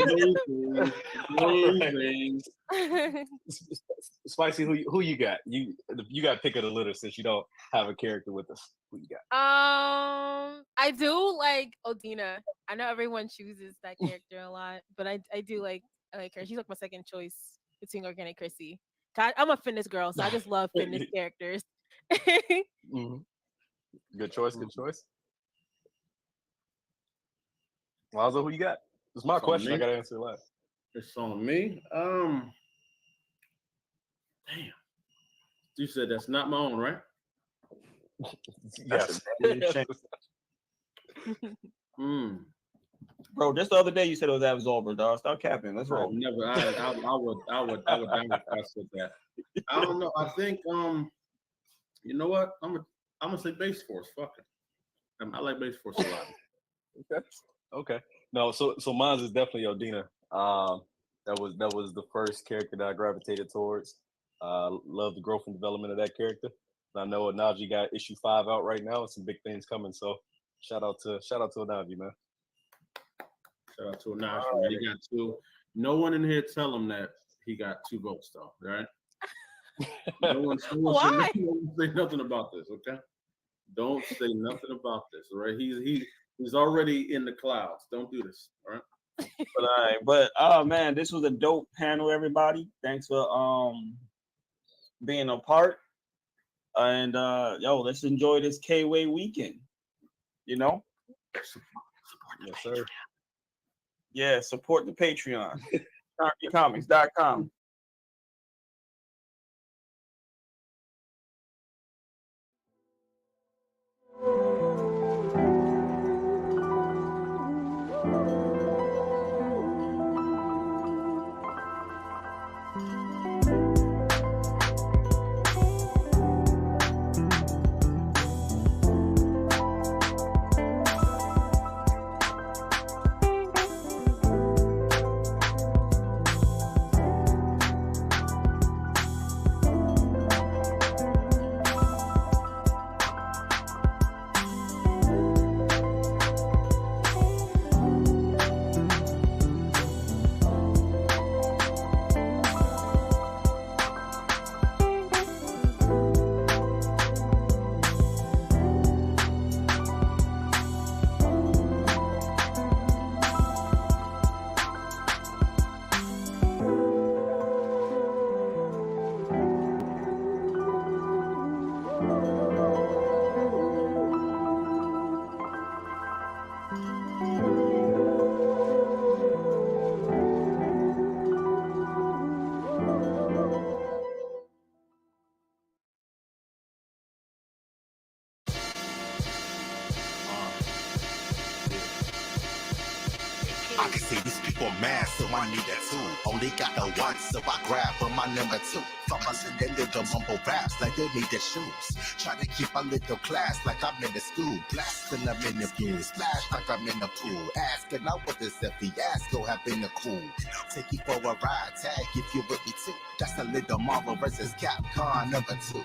Spicy, who you got? You got pick of the litter since you don't have a character with us. Who you got? I do like Odina. I know everyone chooses that character a lot, but I do like her. She's like my second choice between Organic Chrissy. I'm a fitness girl, so I just love fitness characters. Mm-hmm. Good choice. Lonzo, who you got? It's my question. I gotta answer last. It's on me. Damn. You said that's not my own, right? Yes. Bro, just the other day you said it was Absolver, dog. Stop capping. Let's roll. Never. I would down if I said that. I don't know. I think you know what? I'm gonna say Base Force. Fuck it. I like base force a lot. Okay. Okay. No, so mine is definitely Odina. That was the first character that I gravitated towards. Love the growth and development of that character. And I know Anaji got issue 5 out right now, and some big things coming. So shout out to Anaji, man. Shout out to Anaji, man. He got 2. No one in here tell him that he got 2 votes though, right? No one Why? say nothing about this, okay? Don't say nothing about this, all right? He's already in the clouds. Don't do this, all right? But man, this was a dope panel, everybody. Thanks for being a part. And let's enjoy this Kway weekend. You know? Yes, sir. Yeah, support the Patreon. ComicsComics.com. I can see these people mad, so I need a two. Only got the one, so I grab for my number 2. Fellas in their little mumble raps like they need their shoes. Try to keep a little class like I'm in the school. Blasting them in the view, splash like I'm in the pool. Asking out what this fiasco have been a cool. Take you for a ride, tag if you with me too. That's a little Marvel versus Capcom number 2.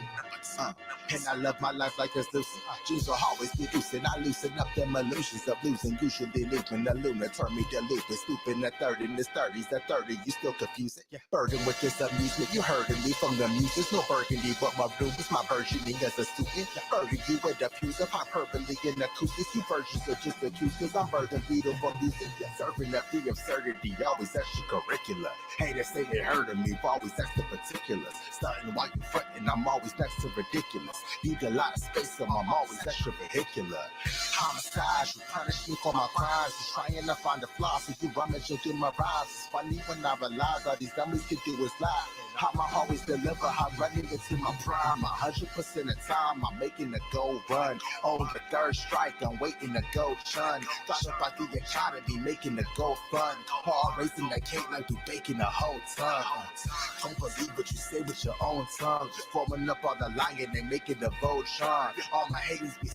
And I love my life like it's loose. Jews will always be loose, and I loosen up them illusions of losing. Usually leaving the lunar, turn me to loop. And scooping the 30 in his 30s, at 30, you still confusing. Burden with this amusement, you heard me from the muses. No burgundy, but my room is my versioning as a student. Burden you with a fuse of hyperbole and acoustics. You versions are just accused, cause I'm burden beautiful music. Serving up the absurdity, always extracurricular. Haters say they heard of me, but always that's the particulars. Starting while you frontin', I'm always next to ridiculous. Need a lot of space, so I'm always extra vehicular. Homicide, you punish me for my crimes. Just trying to find a flaw, so you rummage into my rhymes. It's funny when I realize all these dummies can do is lie. How I always deliver, I'm running into my prime. 100% of the time, I'm making a go run. On the third strike, I'm waiting to go chun. Thought about the economy, making the go fun. Hard raising that cake like we baking a whole ton. Don't believe what you say with your own tongue. Just forming up all the lying and making the vote shine. All my haters be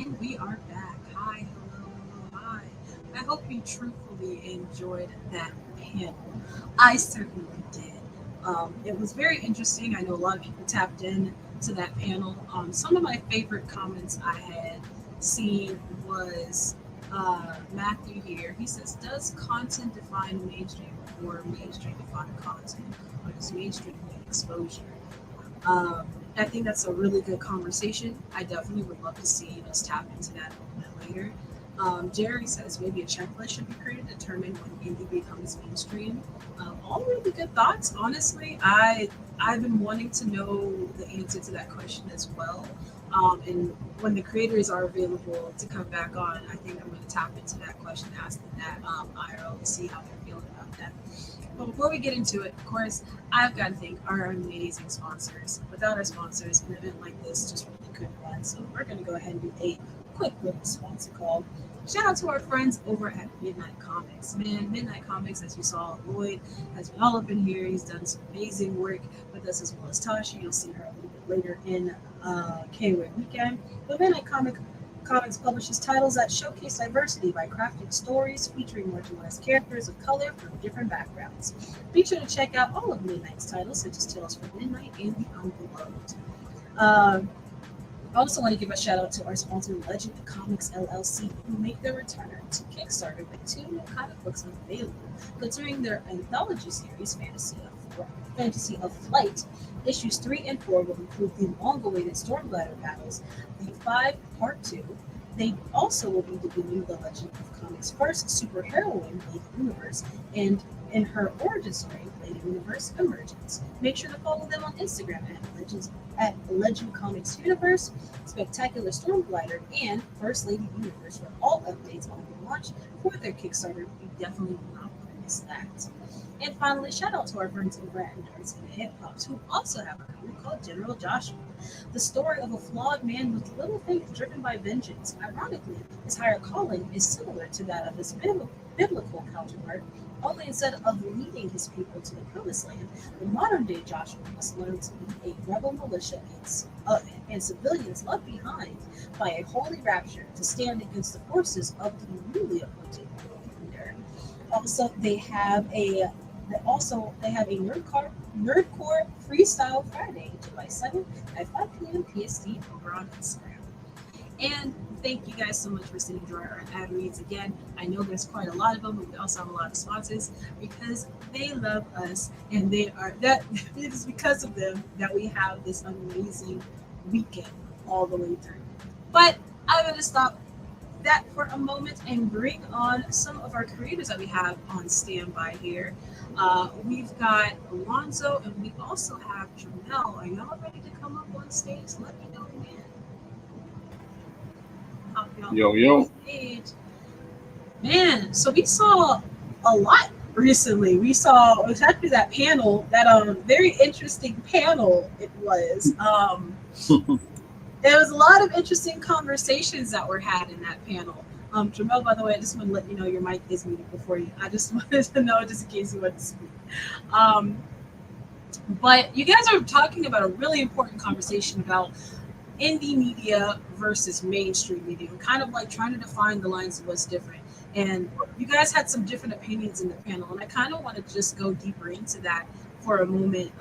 And we are back. Hi, hello, hello, hi. I hope you truthfully enjoyed that panel. I certainly did. It was very interesting. I know a lot of people tapped in to that panel. Some of my favorite comments I had seen was Matthew here. He says, "Does content define mainstream, or mainstream define content, or does mainstream mean exposure?" Um, I think that's a really good conversation. I definitely would love to see us tap into that a little bit later. Jerry says maybe a checklist should be created to determine when indie becomes mainstream. All really good thoughts. Honestly, I've been wanting to know the answer to that question as well. And when the creators are available to come back on, I think I'm going to tap into that question, ask them that IRL to see how they're feeling about that. But before we get into it, of course, I've got to thank our amazing sponsors. Without our sponsors, an event like this just really couldn't run. So we're going to go ahead and do a quick little sponsor call. Shout out to our friends over at Midnight Comics. Man, Midnight Comics, as you saw, Lloyd has been all up in here. He's done some amazing work with us, as well as Tasha. You'll see her a little bit later in Kway Weekend. But Midnight Comics publishes titles that showcase diversity by crafting stories featuring marginalized characters of color from different backgrounds. Be sure to check out all of Midnight's titles, such as Tales from Midnight and The Unbeloved. I also want to give a shout out to our sponsor, Legend Comics LLC, who make their return to Kickstarter with 2 new comic books available, considering their anthology series, Fantasy of Flight. Issues 3 and 4 will include the long-awaited Stormglider battles, the 5 Part 2. They also will be debuting the Legend of Comics' first superheroine, Lady Universe, and in her origin story, Lady Universe Emergence. Make sure to follow them on Instagram at Legend Comics Universe, Spectacular Stormglider, and First Lady Universe for all updates on the launch for their Kickstarter. You definitely will not want to miss that. And finally, shout out to our friends over at Nerds and Hip Hops, who also have a comic called General Joshua, the story of a flawed man with little faith driven by vengeance. Ironically, his higher calling is similar to that of his biblical counterpart, only instead of leading his people to the promised land, the modern-day Joshua must learn to lead a rebel militia and civilians left behind by a holy rapture to stand against the forces of the newly appointed leader. Also, they have a Nerdcore Freestyle Friday, July 7th at 5 p.m. PST over on Instagram. And thank you guys so much for sitting through our ad reads again. I know there's quite a lot of them, but we also have a lot of sponsors because they love us, and it is because of them that we have this amazing weekend all the way through. But I'm going to stop that for a moment and bring on some of our creators that we have on standby here. We've got Alonzo, and we also have Jamel. Are y'all ready to come up on stage? Let me know, man. Yo. Stage. Man, so we saw a lot recently. We saw exactly that panel, that very interesting panel it was. There was a lot of interesting conversations that were had in that panel. Jamel, by the way, I just want to let you know your mic is muted before you. I just wanted to know, just in case you want to speak. But you guys are talking about a really important conversation about indie media versus mainstream media, kind of like trying to define the lines of what's different. And you guys had some different opinions in the panel, and I kind of want to just go deeper into that for a moment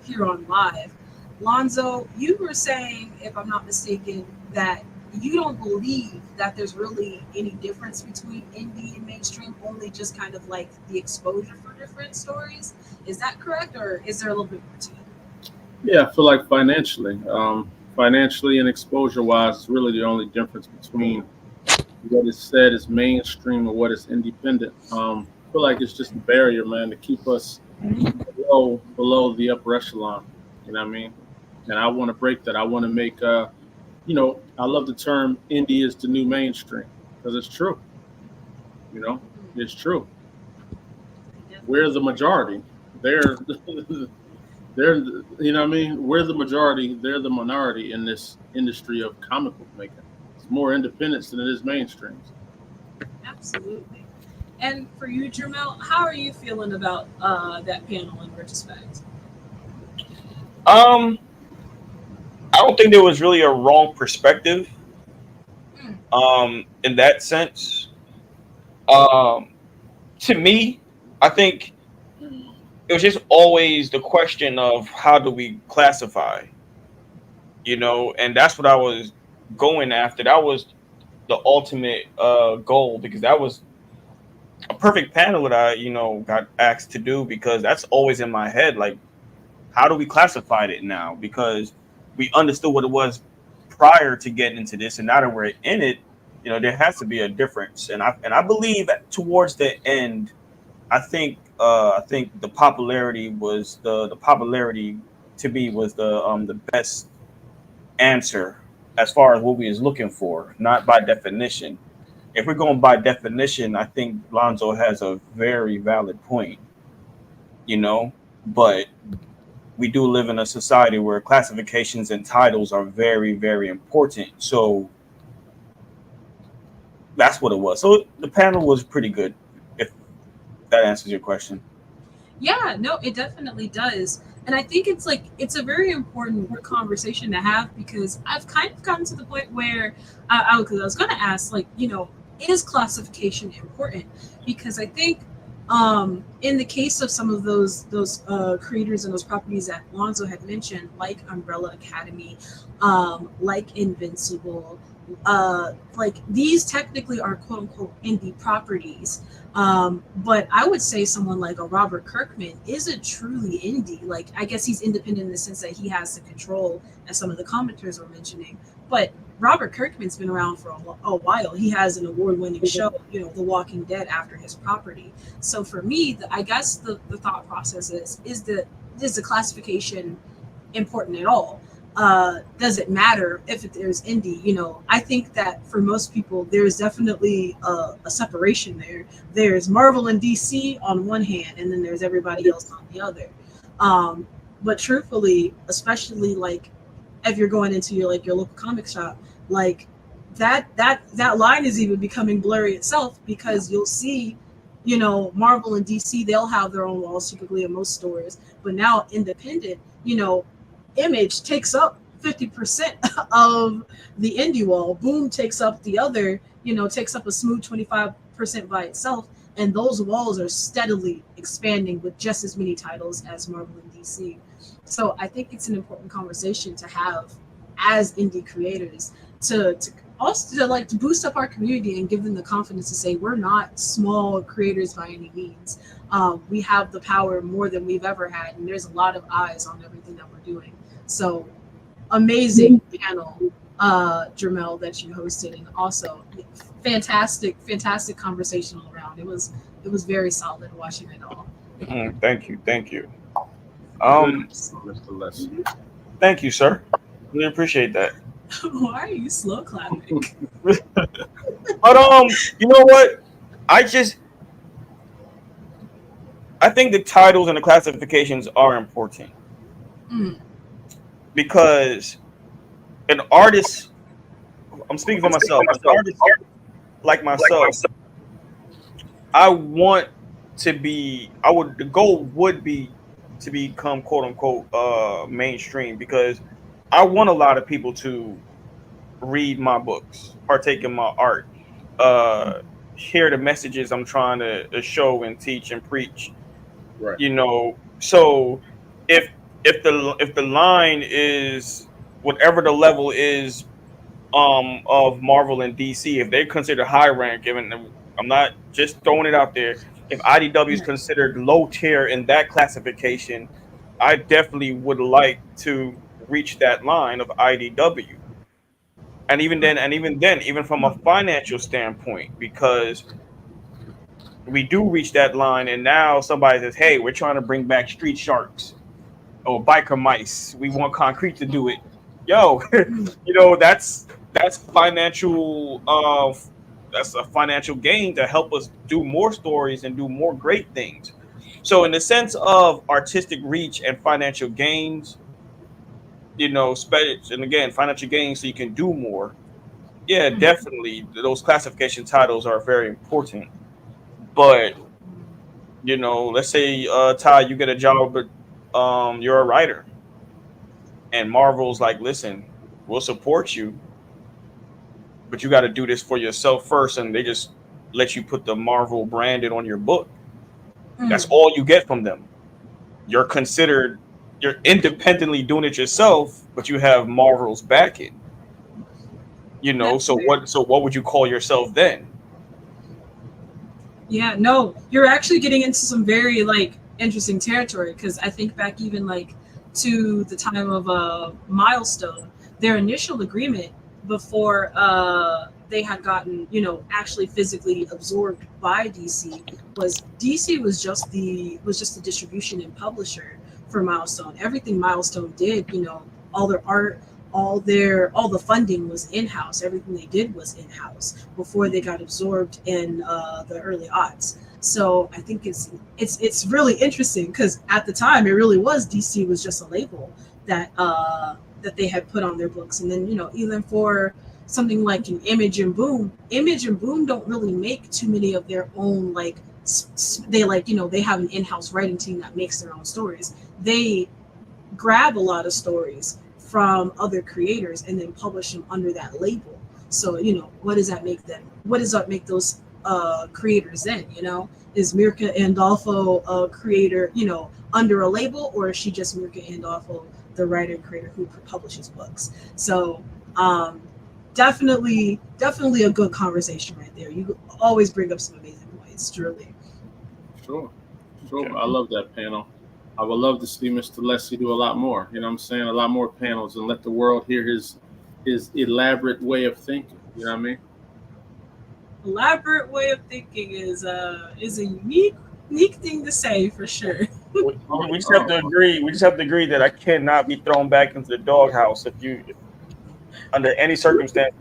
here on live. Lonzo, you were saying, if I'm not mistaken, that you don't believe that there's really any difference between indie and mainstream, only just kind of like the exposure for different stories. Is that correct, or is there a little bit more to it? Yeah, I feel like financially and exposure wise, it's really the only difference between what is said is mainstream or what is independent. I feel like it's just a barrier, man, to keep us below the upper echelon. You know what I mean? And I want to break that. I want to make, I love the term indie is the new mainstream because it's true. You know, it's true. We're the majority. They're, they're, you know what I mean? We're the majority. They're the minority in this industry of comic book making. It's more independence than it is mainstream. Absolutely. And for you, Jermel, how are you feeling about that panel in retrospect? I don't think there was really a wrong perspective. In that sense, um, to me, I think it was just always the question of how do we classify, and that's what I was going after. That was the ultimate goal because that was a perfect panel that I, got asked to do because that's always in my head. Like, how do we classify it now? Because we understood what it was prior to getting into this, and now that we're in it, there has to be a difference. And I believe that towards the end, I think the popularity was the popularity to me was the best answer as far as what we was looking for, not by definition. If we're going by definition, I think Lonzo has a very valid point, you know, but we do live in a society where classifications and titles are very, very important. So that's what it was. So the panel was pretty good, if that answers your question. Yeah, no, it definitely does. And I think it's like it's a very important conversation to have because I've kind of gotten to the point where because I was going to ask, like, is classification important? Because I think in the case of some of those creators and those properties that Lonzo had mentioned, like Umbrella Academy, like Invincible, like these technically are quote unquote indie properties, but I would say someone like a Robert Kirkman isn't truly indie. Like, I guess he's independent in the sense that he has the control, as some of the commenters were mentioning. But Robert Kirkman's been around for a while. He has an award-winning show, The Walking Dead, after his property. So for me, I guess the thought process is the classification important at all? Does it matter if there's indie? I think that for most people, there's definitely a separation there. There's Marvel and DC on one hand, and then there's everybody else on the other. But truthfully, especially like if you're going into your local comic shop, like that line is even becoming blurry itself because you'll see, Marvel and DC, they'll have their own walls typically in most stores, but now independent, Image takes up 50% of the indie wall. Boom takes up the other, takes up a smooth 25% by itself. And those walls are steadily expanding with just as many titles as Marvel and DC. So I think it's an important conversation to have as indie creators to also to boost up our community and give them the confidence to say we're not small creators by any means. We have the power more than we've ever had, and there's a lot of eyes on everything that we're doing. So amazing panel, Jermel, that you hosted, and also fantastic conversation all around. It was very solid watching it all. Thank you. Good, Um, Mr. Leslie. Thank you, sir. Really appreciate that. Why are you slow clapping? But you know what? I just I think the titles and the classifications are important Mm, because an artist, I'm speaking for myself, an artist like myself, I want the goal would be to become quote unquote mainstream because I want a lot of people to read my books, partake in my art, uh, hear the messages I'm trying to show and teach and preach. Right. So if the line is whatever the level is of Marvel and DC, if they consider high rank, given I'm not just throwing it out there, if IDW is considered low tier in that classification, I definitely would like to reach that line of IDW. And even then, from a financial standpoint, because we do reach that line, and now somebody says, "Hey, we're trying to bring back Street Sharks or Biker Mice. We want Concrete to do it." Yo, that's financial. That's a financial gain to help us do more stories and do more great things. So, in the sense of artistic reach and financial gains, and again, financial gains so you can do more. Yeah, definitely, those classification titles are very important. But let's say Ty, you get a job, but you're a writer, and Marvel's like, listen, we'll support you, but you got to do this for yourself first, and they just let you put the Marvel branded on your book. That's all you get from them. You're independently doing it yourself, but you have Marvel's backing. So what would you call yourself then? Yeah, no, you're actually getting into some very like interesting territory, because I think back even like to the time of Milestone, their initial agreement before they had gotten, actually physically absorbed by DC was just the distribution and publisher for Milestone. Everything Milestone did, all their art, all the funding was in-house. Everything they did was in-house before they got absorbed in the early aughts. So I think it's really interesting, because at the time it really was DC was just a label that they had put on their books. And then even for something like an Image and Boom don't really make too many of their own, like they have an in-house writing team that makes their own stories. They grab a lot of stories from other creators and then publish them under that label. So what does that make them? What does that make those creators then? Is Mirka Andolfo a creator under a label, or is she just Mirka Andolfo, the writer and creator who publishes books? So definitely a good conversation right there. You always bring up some amazing points, truly. Sure. I love that panel. I would love to see Mr. Leslie do a lot more. You know what I'm saying? A lot more panels, and let the world hear his elaborate way of thinking. You know what I mean? Elaborate way of thinking is a unique thing to say, for sure. We just have to agree. We just have to agree that I cannot be thrown back into the doghouse under any circumstances.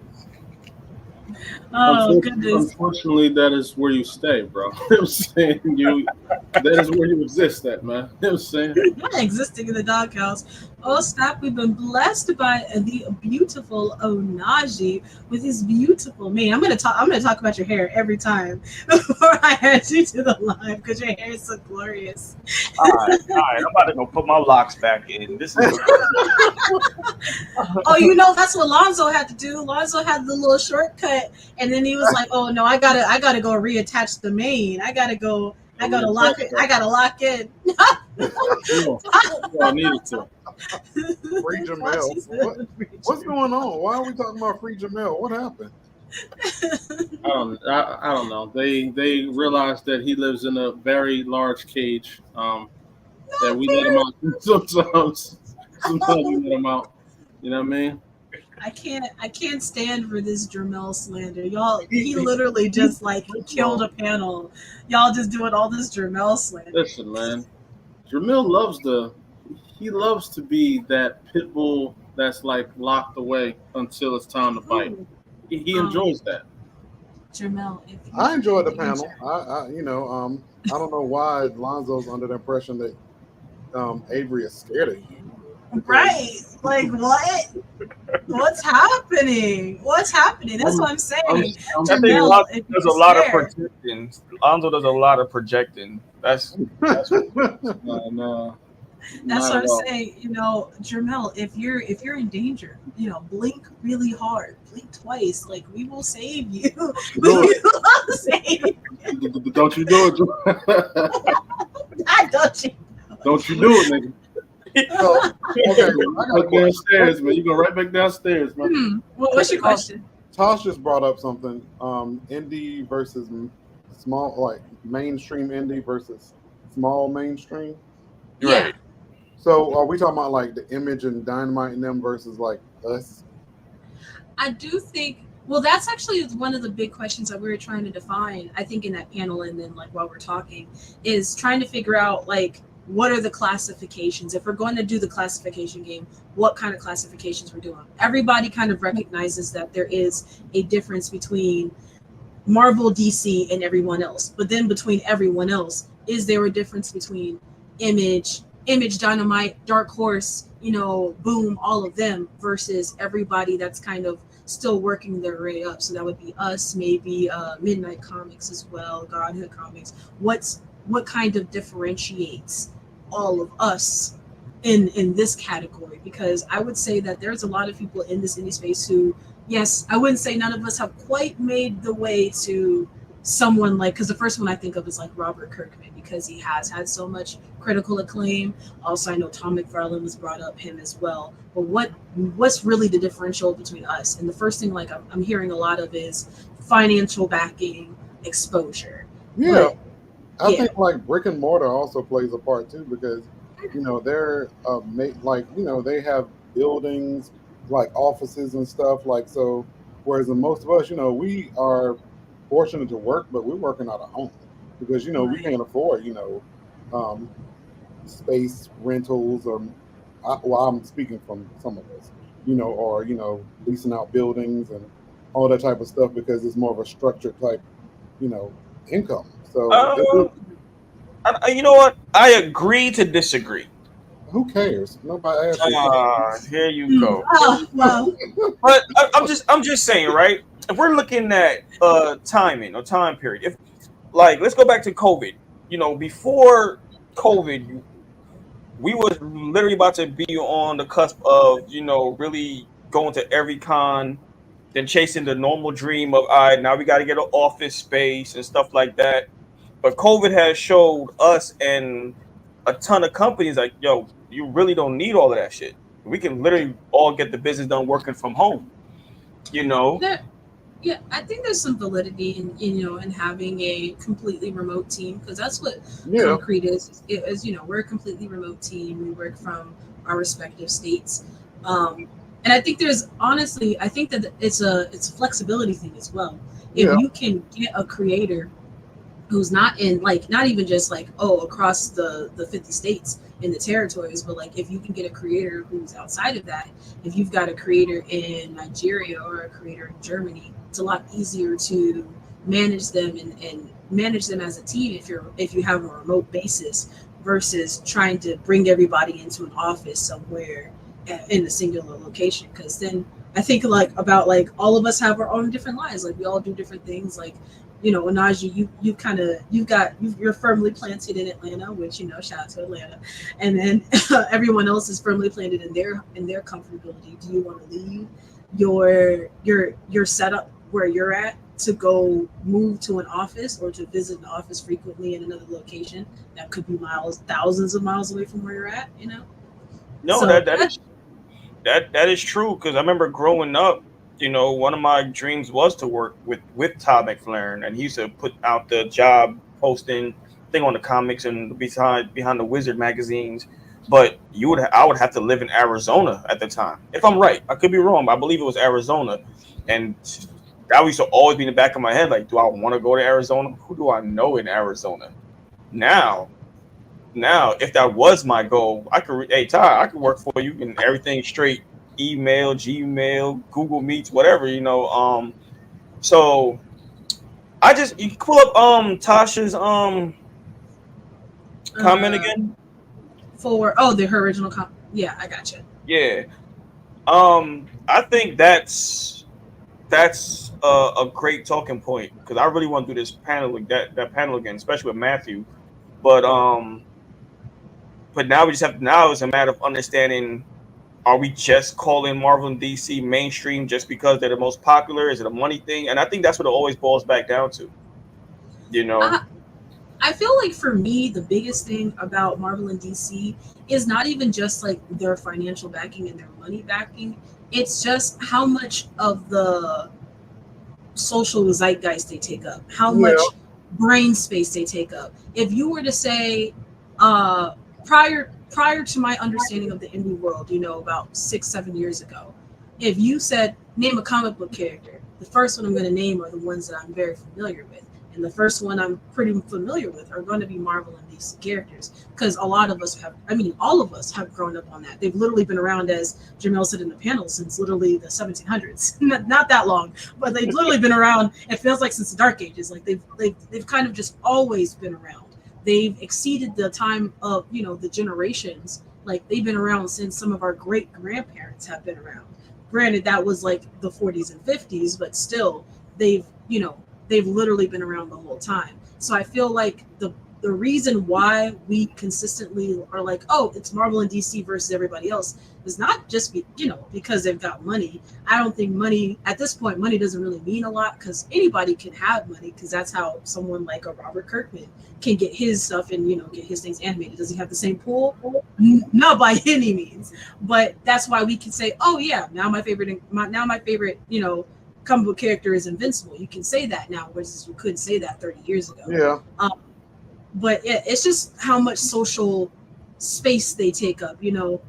Oh, goodness. Unfortunately, that is where you stay, bro. You know what I'm saying? That is where you exist at, man. You know what I'm saying? Not existing in the doghouse. Oh, snap. We've been blessed by the beautiful Onaji with his beautiful mane. I'm gonna talk about your hair every time before I add you to the line, because your hair is so glorious. All right. I'm about to go put my locks back in. This is Oh, that's what Lonzo had to do. Lonzo had the little shortcut, and then he was like, "Oh no, I gotta go reattach the mane. I gotta lock it. I gotta lock in." I needed to. Free Jamel. What's going on? Why are we talking about Free Jamel? What happened? I don't know. They realized that he lives in a very large cage. That we let him out sometimes. Sometimes we let him out. You know what I mean? I can't stand for this Jamel slander. Y'all, he literally just like killed a panel. Y'all just doing all this Jamel slander. Listen, man. Jamel loves to be that pit bull that's like locked away until it's time to fight. He enjoys that. Jamel, I enjoyed the panel. I don't know why Lonzo's under the impression that Avery is scared of you. Right. Like, what? What's happening? That's what I'm saying. I think Lonzo does a lot of projecting. Lonzo does a lot of projecting. That's no. That's what I'm saying. Jamel, if you're in danger, blink really hard. Blink twice. Like, we will save you. We will save you. Don't you do it, Don't you do it, nigga. Okay, right downstairs, man. You go right back downstairs, man. What's your question? Tosh just brought up something. Indie versus small, like mainstream indie versus small mainstream. Yeah. Right. So are we talking about like the Image and Dynamite and them versus like us? I do think. Well, that's actually one of the big questions that we were trying to define, I think, in that panel, and then like while we're talking, is trying to figure out like, what are the classifications? If we're going to do the classification game, what kind of classifications we're doing? Everybody kind of recognizes that there is a difference between Marvel, DC, and everyone else. But then between everyone else, is there a difference between Image, Dynamite, Dark Horse, Boom, all of them, versus everybody that's kind of still working their way up? So that would be us, maybe Midnight Comics as well, Godhood Comics. What kind of differentiates all of us in this category? Because I would say that there's a lot of people in this indie space who yes, I wouldn't say none of us have quite made the way to someone like, because the first one I think of is like Robert Kirkman, because he has had so much critical acclaim. Also, I know Tom McFarlane was brought up, him as well. But what's really the differential between us? And the first thing like I'm hearing a lot of is financial backing, exposure. Yeah, But I yeah, think like brick and mortar also plays a part too because they're like they have buildings like offices and stuff like so. Whereas in most of us, we are fortunate to work, but we're working out of home because we right. can't afford um, space rentals or well, I'm speaking from some of us, or leasing out buildings and all that type of stuff because it's more of a structured type you know income. So Uh, you know what? I agree to disagree. who cares? Nobody asked you. Here you Mm. go. Oh well, But I'm just saying, right? If we're looking at timing or time period, if like let's go back to COVID. Before COVID, we was literally about to be on the cusp of really going to every con, then chasing the normal dream of all right, now we got to get an office space and stuff like that. But COVID has showed us and a ton of companies like, yo, you really don't need all of that shit. We can literally all get the business done working from home. You know, there. Yeah, I think there's some validity in in having a completely remote team, because that's what Yeah, Concrete is. It is, we're a completely remote team. We work from our respective states, and I think there's honestly, I think that it's a flexibility thing as well. If yeah, you can get a creator who's not in, like, not even just like, oh, across the 50 states in the territories, but like if you can get a creator who's outside of that, if you've got a creator in Nigeria or a creator in Germany, it's a lot easier to manage them and manage them as a team if you have a remote basis versus trying to bring everybody into an office somewhere in a singular location. Because then I think like about like all of us have our own different lives, like we all do different things. Like, Onaji, you kind of you're firmly planted in Atlanta, which shout out to Atlanta, and then everyone else is firmly planted in their comfortability. Do you want to leave your setup where you're at to go move to an office or to visit an office frequently in another location that could be miles, thousands of miles away from where you're at? no, So that that is that is true because I remember growing up. One of my dreams was to work with Todd McFarlane, and he used to put out the job posting thing on the comics and behind the Wizard magazines. But I would have to live in Arizona at the time. If I'm right, I could be wrong, but I believe it was Arizona, and that used to always be in the back of my head. Like, do I want to go to Arizona? Who do I know in Arizona? Now, now, if that was my goal, hey Ty, I could work for you and everything straight, email, Gmail, Google Meets, whatever, So you can pull up Tasha's comment uh again. for her original yeah, I gotcha. Yeah. I think that's a great talking point because I really want to do this panel that panel again, especially with Matthew. But now we just have now it's a matter of understanding. Are we just calling Marvel and DC mainstream just because they're the most popular? Is it a money thing? And I think that's what it always boils back down to. You know? I I feel like for me, the biggest thing about Marvel and DC is not even just like their financial backing and their money backing. It's just how much of the social zeitgeist they take up, how yeah, much brain space they take up. If you were to say, uh, prior to my understanding of the indie world, about 6-7 years ago, if you said name a comic book character, the first one I'm going to name are the ones that I'm very familiar with. And the first one I'm pretty familiar with are going to be Marvel and DC characters, because a lot of us have, I mean, all of us have grown up on that. They've literally been around, as Jamel said in the panel, since literally the 1700s. Not that long, but they've literally been around. It feels like since the Dark Ages. Like they've kind of just always been around. They've exceeded the time of the generations. Like they've been around since some of our great grandparents have been around. Granted, that was like the 40s and 50s, but still, they've they've literally been around the whole time. So I feel like the reason why we consistently are like, oh, it's Marvel and DC versus everybody else is not just because they've got money. I don't think money at this point, money doesn't really mean a lot because anybody can have money because that's how someone like a Robert Kirkman can get his stuff and get his things animated. Does he have the same pool? Not by any means, but that's why we can say, oh yeah, now my favorite comic book character is Invincible. You can say that now, whereas you couldn't say that 30 years ago. Yeah. But yeah, it's just how much social space they take up.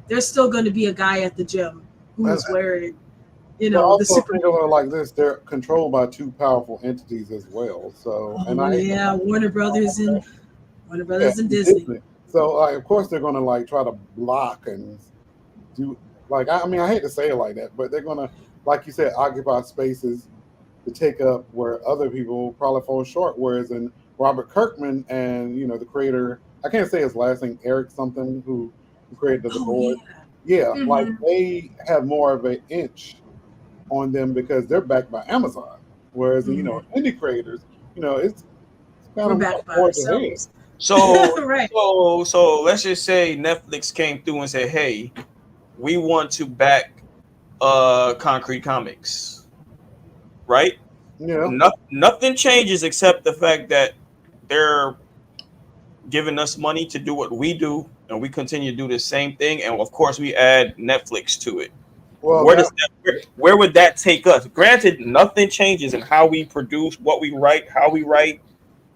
There's still going to be a guy at the gym who's wearing, But the also super. think of it like this: they're controlled by two powerful entities as well. So, and Oh yeah, Warner Brothers and Disney. So, of course, they're going to try to block and do I mean, I hate to say it like that, but they're going to, like you said, occupy spaces to take up where other people probably fall short. Whereas in Robert Kirkman and the creator, I can't say his last name, Eric something, who created the board. Yeah, they have more of an inch on them because they're backed by Amazon. Whereas indie creators, it's kind of backed by more to head. So, right. so let's just say Netflix came through and said, "Hey, we want to back Concrete Comics," right? Yeah. Nothing changes except the fact that they're giving us money to do what we do, and we continue to do the same thing. And of course, we add Netflix to it. Well, where would that take us? Granted, nothing changes in how we produce, what we write, how we write.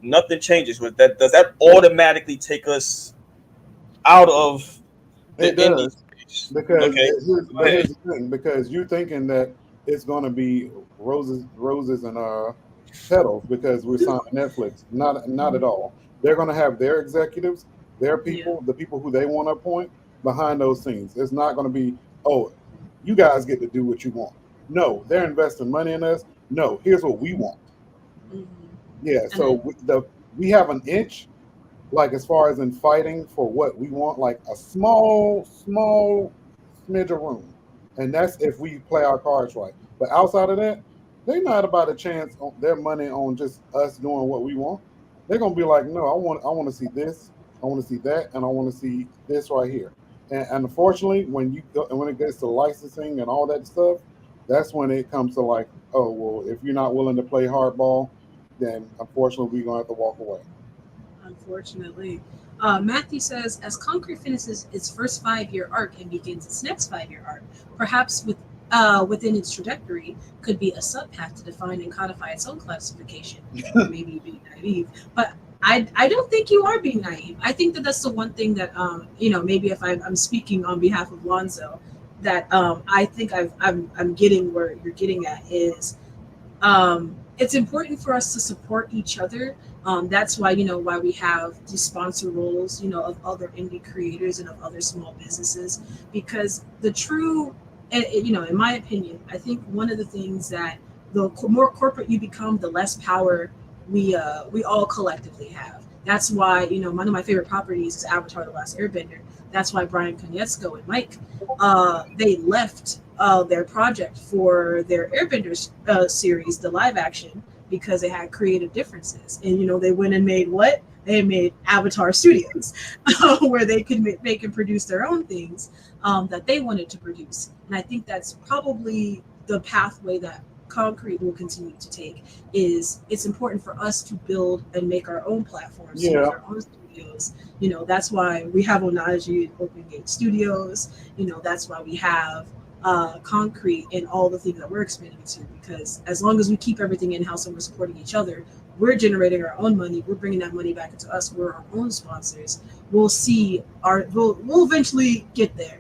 Nothing changes with that. Does that automatically take us out of the it does. space? Because Okay. here's the thing, because you're thinking that it's going to be roses and petals because we're signing Netflix. Not at all. They're going to have their executives, their people, the people who they want to appoint behind those scenes. It's not going to be, oh, you guys get to do what you want. No, they're investing money in us. No, here's what we want. Yeah, so we have an inch, as far as in fighting for what we want, like a small smidge of room, and that's if we play our cards right. But outside of that, they're not about a chance on their money on just us doing what we want. They're gonna be like, no, I want to see this, I want to see that, and I want to see this right here. And unfortunately, when it gets to licensing and all that stuff, that's when it comes to oh well, if you're not willing to play hardball, then unfortunately we're gonna have to walk away. Unfortunately. Matthew says, as Concrete finishes its first 5-year arc and begins its next 5-year arc, perhaps within its trajectory could be a subpath to define and codify its own classification. Maybe being naive, but I don't think you are being naive. I think that that's the one thing that maybe if I'm speaking on behalf of Lonzo, that I think I'm getting where you're getting at is. It's important for us to support each other. That's why why we have these sponsor roles, of other indie creators and of other small businesses, because the true, in my opinion, I think one of the things that the more corporate you become, the less power we all collectively have. That's why one of my favorite properties is Avatar: The Last Airbender. That's why Brian Konietzko and Mike they left their project for their Airbenders series, the live action, because they had creative differences. And they went and made what? They made Avatar Studios, where they could make and produce their own things that they wanted to produce. And I think that's probably the pathway that Concrete will continue to take. Is it's important for us to build and make our own platforms, our own studios. That's why we have Onaji and Open Gate Studios. That's why we have Concrete and all the things that we're expanding to, because as long as we keep everything in-house and we're supporting each other, we're generating our own money, we're bringing that money back into us, we're our own sponsors, we'll eventually get there.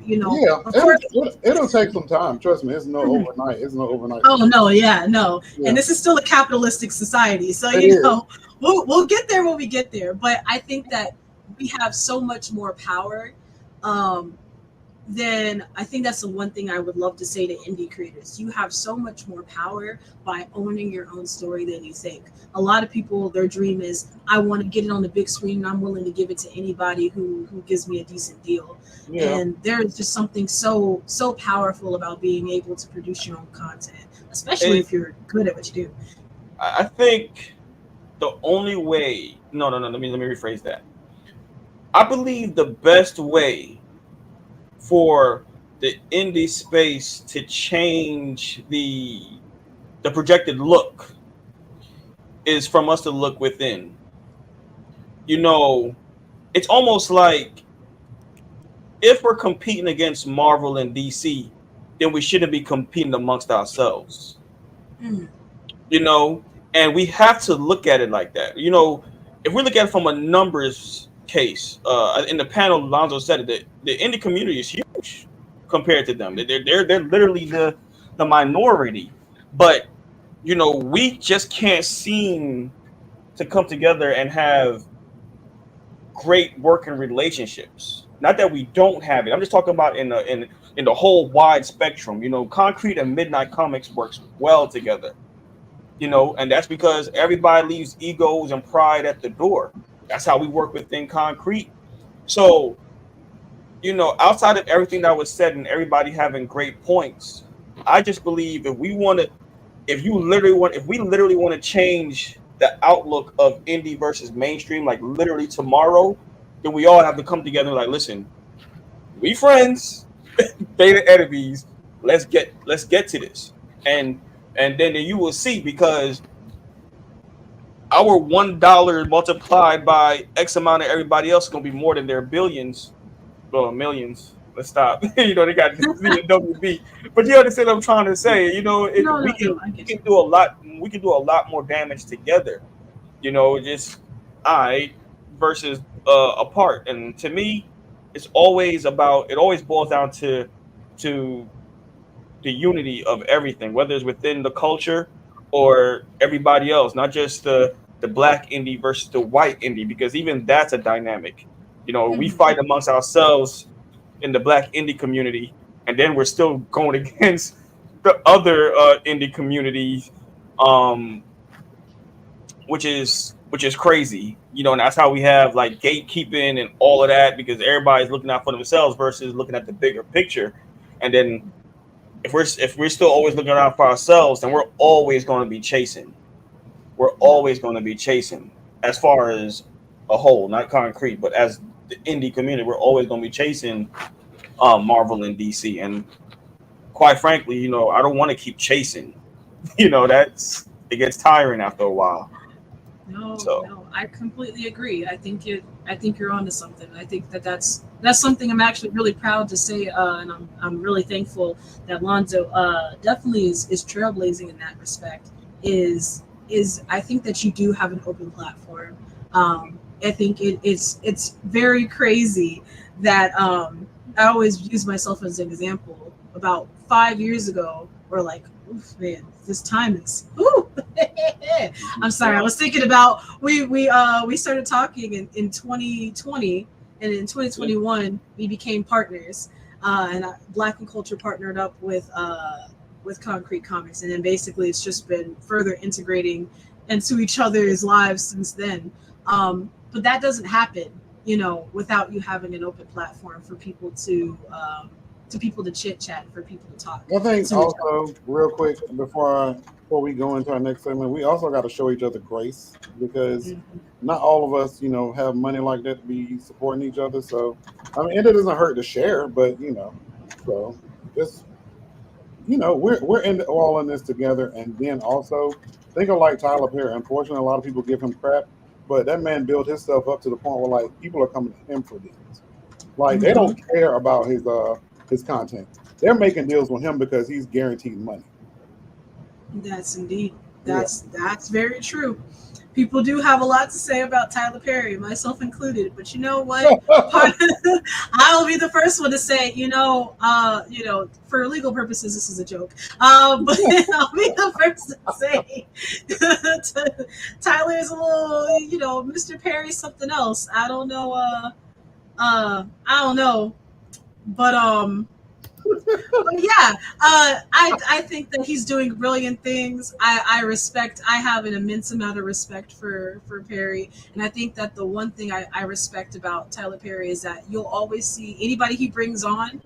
Of course, it'll take some time, trust me. It's no overnight. Oh no, and this is still a capitalistic society, so we'll get there when we get there. But I think that we have so much more power. Then I think that's the one thing I would love to say to indie creators. You have so much more power by owning your own story than you think. A lot of people, their dream is, I want to get it on the big screen and I'm willing to give it to anybody who gives me a decent deal. And there's just something so powerful about being able to produce your own content, especially if you're good at what you do. I think the only way No. Let me rephrase that. I believe the best way for the indie space to change the projected look is from us to look within. You know, it's almost like if we're competing against Marvel and DC, then we shouldn't be competing amongst ourselves. Mm. You know, and we have to look at it like that. You know, if we look at it from a numbers case, in the panel, Lonzo said it, the indie community is huge compared to them. They're literally the minority, but you know, we just can't seem to come together and have great working relationships. Not that we don't have it. I'm just talking about in the whole wide spectrum. You know, Concrete and Midnight Comics works well together. You know, and that's because everybody leaves egos and pride at the door. That's how we work within Concrete. So, you know, outside of everything that was said and everybody having great points, I just believe if we literally want to change the outlook of indie versus mainstream, like literally tomorrow, then we all have to come together. Like, listen, we friends, they the enemies. Let's get to this, and then you will see because our $1 multiplied by X amount of everybody else is gonna be more than their billions, well, millions. Let's stop. You know, they got Z and WB. But you understand what I'm trying to say. You know, we can do a lot. We can do a lot more damage together. You know, just I versus apart. And to me, it's always about. It always boils down to the unity of everything, whether it's within the culture or everybody else, not just the black indie versus the white indie, because even that's a dynamic. You know, we fight amongst ourselves in the black indie community, and then we're still going against the other indie communities, um, which is crazy. You know, and that's how we have like gatekeeping and all of that because everybody's looking out for themselves versus looking at the bigger picture. And then if we're still always looking out for ourselves, then we're always going to be chasing. We're always going to be chasing as far as a whole, not Concrete, but as the indie community, we're always going to be chasing Marvel and DC. And quite frankly, you know, I don't want to keep chasing. You know, it gets tiring after a while. No, I completely agree. I think you're onto something. I think that's something I'm actually really proud to say, and I'm really thankful that Lonzo definitely is trailblazing in that respect. Is I think that you do have an open platform. I think it's very crazy that I always use myself as an example. About 5 years ago, or like, oof, man, this time is. Ooh. I'm sorry. I was thinking about we started talking in 2020, and in 2021 we became partners, and Black and Culture partnered up with Concrete Comics, and then basically it's just been further integrating into each other's lives since then. But that doesn't happen, you know, without you having an open platform for people to chit chat, for people to talk. I think also, real quick, before we go into our next segment, we also got to show each other grace because not all of us, you know, have money like that to be supporting each other. So, I mean, it doesn't hurt to share, but you know, so just you know, we're all in this together. And then also think of like Tyler Perry. Unfortunately, a lot of people give him crap, but that man built himself up to the point where like people are coming to him for deals. Like they don't care about his content. They're making deals with him because he's guaranteed money. That's indeed. That's very true. People do have a lot to say about Tyler Perry, myself included. But you know what? I'll be the first one to say, for legal purposes, this is a joke. But I'll be the first to say Tyler is a little, Mr. Perry's something else. I don't know. I don't know, but yeah, I think that he's doing brilliant things. I have an immense amount of respect for Perry, and I think that the one thing I respect about Tyler Perry is that you'll always see anybody he brings on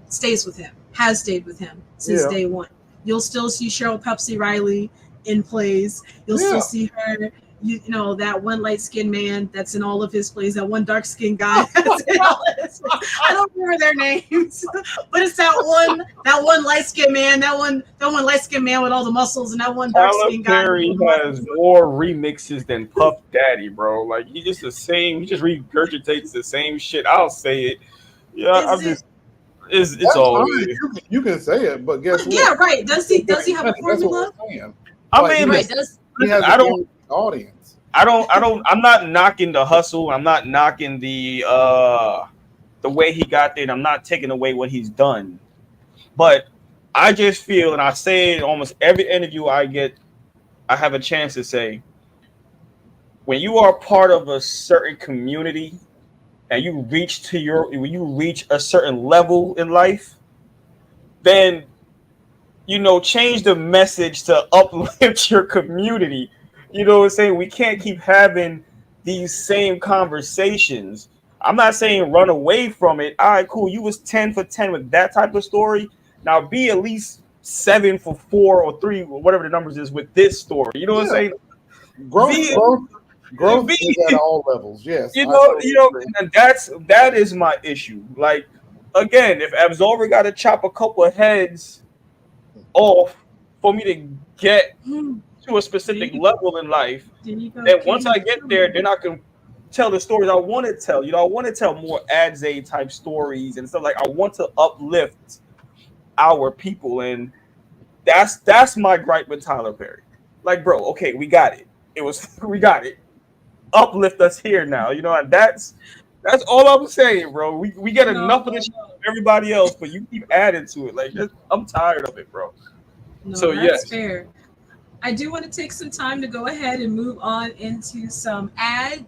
stays with him, has stayed with him since day one. You'll still see Cheryl Pepsi Riley in plays. You'll Yeah. still see her. You know, that one light skinned man that's in all of his plays, that one dark skinned guy that's in all of his plays. I don't remember their names, but it's that one light skinned man, that one light skinned man with all the muscles, and that one dark Tyler skinned guy with Perry all the has muscles. more remixes than Puff Daddy, bro. Like he just the same. He just regurgitates the same shit. I'll say it. Yeah, I'm Is it? just. It's That's all fine. it is. You can say it, but guess what? Yeah, right. Does he have a That's what formula? we're saying. I Like, mean, Right. listen, Does he has I a don't. guaranteed audience. I'm not knocking the hustle. I'm not knocking the way he got there. And I'm not taking away what he's done. But I just feel, and I say it in almost every interview I have a chance to say, when you are part of a certain community and when you reach a certain level in life, then change the message to uplift your community. You know what I'm saying? We can't keep having these same conversations. I'm not saying run away from it. All right, cool. You was 10 for 10 with that type of story. Now be at least 7 for 4 or 3, or whatever the numbers is with this story. You know what I'm saying? Growth is at all levels. Yes, I You totally know, agree. and that is my issue. Like, again, if Absolver got to chop a couple of heads off for me to get to a specific level in life, then once I get there, then I can tell the stories I want to tell. I want to tell more Adze type stories and stuff. Like, I want to uplift our people, and that's my gripe with Tyler Perry. Like, bro, okay, we got it. We got it. Uplift us here now, and that's all I'm saying, bro. We get enough of this shit from everybody else, but you keep adding to it. Like, I'm tired of it, bro. No, So that's yes. fair. I do want to take some time to go ahead and move on into some ad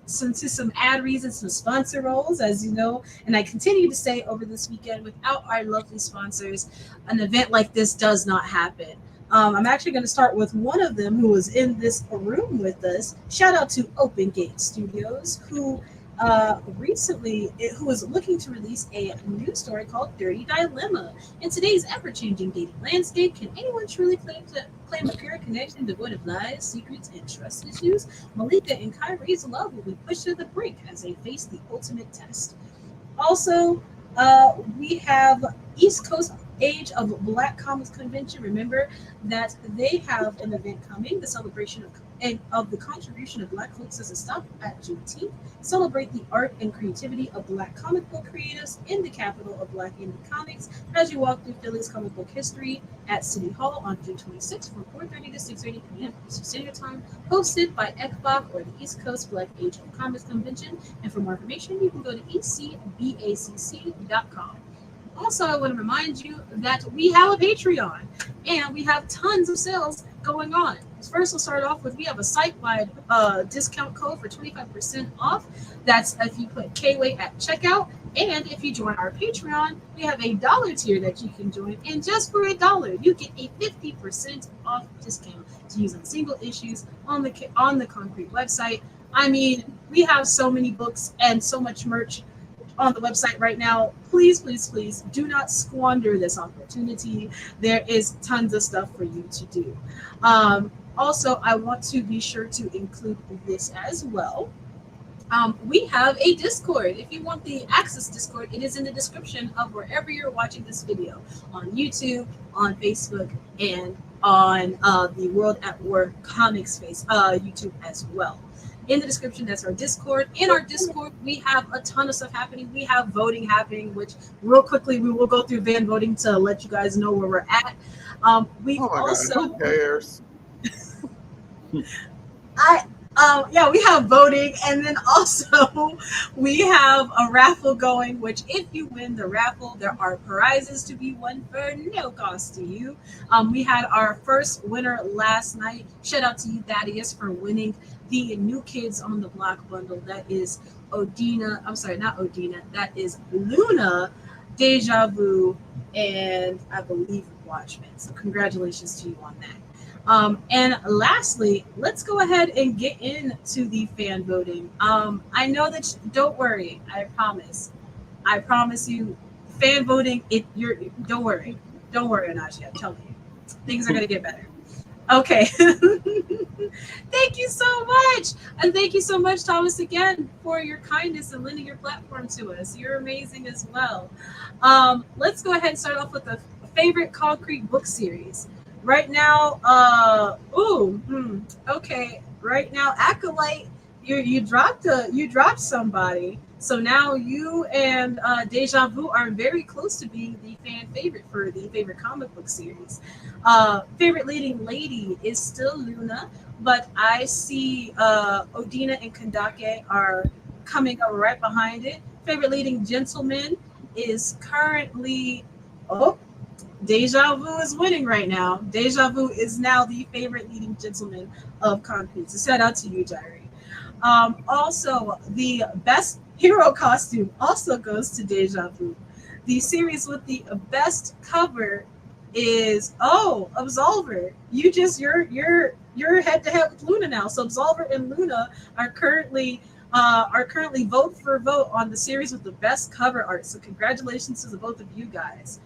reads and some sponsor roles, as you know. And I continue to say, over this weekend, without our lovely sponsors, an event like this does not happen. I'm actually going to start with one of them who was in this room with us. Shout out to Open Gate Studios, who was looking to release a new story called Dirty Dilemma. In today's ever-changing dating landscape, can anyone truly claim a pure connection devoid of lies, secrets, and trust issues? Malika and Kyrie's love will be pushed to the brink as they face the ultimate test. Also, we have East Coast Age of Black Comics Convention. Remember that they have an event coming, the celebration of the contribution of Black folks as a stop at Juneteenth. Celebrate the art and creativity of Black comic book creatives in the capital of Black indie comics as you walk through Philly's comic book history at City Hall on June 26th from 4:30 to 6:30 p.m. Eastern Standard Time, hosted by ECBOC, or the East Coast Black Age of Comics Convention. And for more information, you can go to ecbacc.com. Also, I want to remind you that we have a Patreon and we have tons of sales going on. First, we'll start off with, we have a site-wide discount code for 25% off. That's if you put Kway at checkout. And if you join our Patreon, we have a $1 tier that you can join. And just for $1, you get a 50% off discount to use on single issues on the Concrete website. I mean, we have so many books and so much merch on the website right now. Please, please, please do not squander this opportunity. There is tons of stuff for you to do. Also, I want to be sure to include this as well. We have a Discord. If you want the access Discord, it is in the description of wherever you're watching this video, on YouTube, on Facebook, and on the World at War Comics YouTube as well. In the description, that's our Discord. In our Discord, we have a ton of stuff happening. We have voting happening, which real quickly we will go through van voting to let you guys know where we're at. We also, who cares? we have voting, and then also we have a raffle going, which if you win the raffle, there are prizes to be won for no cost to you. We had our first winner last night. Shout out to you, Thaddeus, for winning the New Kids on the Block bundle. That is that is Luna, Deja Vu, and I believe Watchmen. So congratulations to you on that. And lastly, let's go ahead and get into the fan voting. I know that don't worry, I promise you, fan voting. Don't worry, Anaji. I'm telling you, things are gonna get better. Okay. Thank you so much. And thank you so much, Thomas, again, for your kindness and lending your platform to us. You're amazing as well. Let's go ahead and start off with a favorite concrete book series. Right now, okay. Right now, Acolyte, you dropped somebody. So now you and Deja Vu are very close to being the fan favorite for the favorite comic book series. Favorite leading lady is still Luna, but I see Odina and Kandake are coming up right behind it. Favorite leading gentleman is currently oh, Deja Vu is winning right now. Deja Vu is now the favorite leading gentleman of Concrete. So shout out to you, Jerry. Also, the best hero costume also goes to Deja Vu. The series with the best cover is Absolver. You're head to head with Luna now. So Absolver and Luna are currently vote for vote on the series with the best cover art. So congratulations to the both of you guys.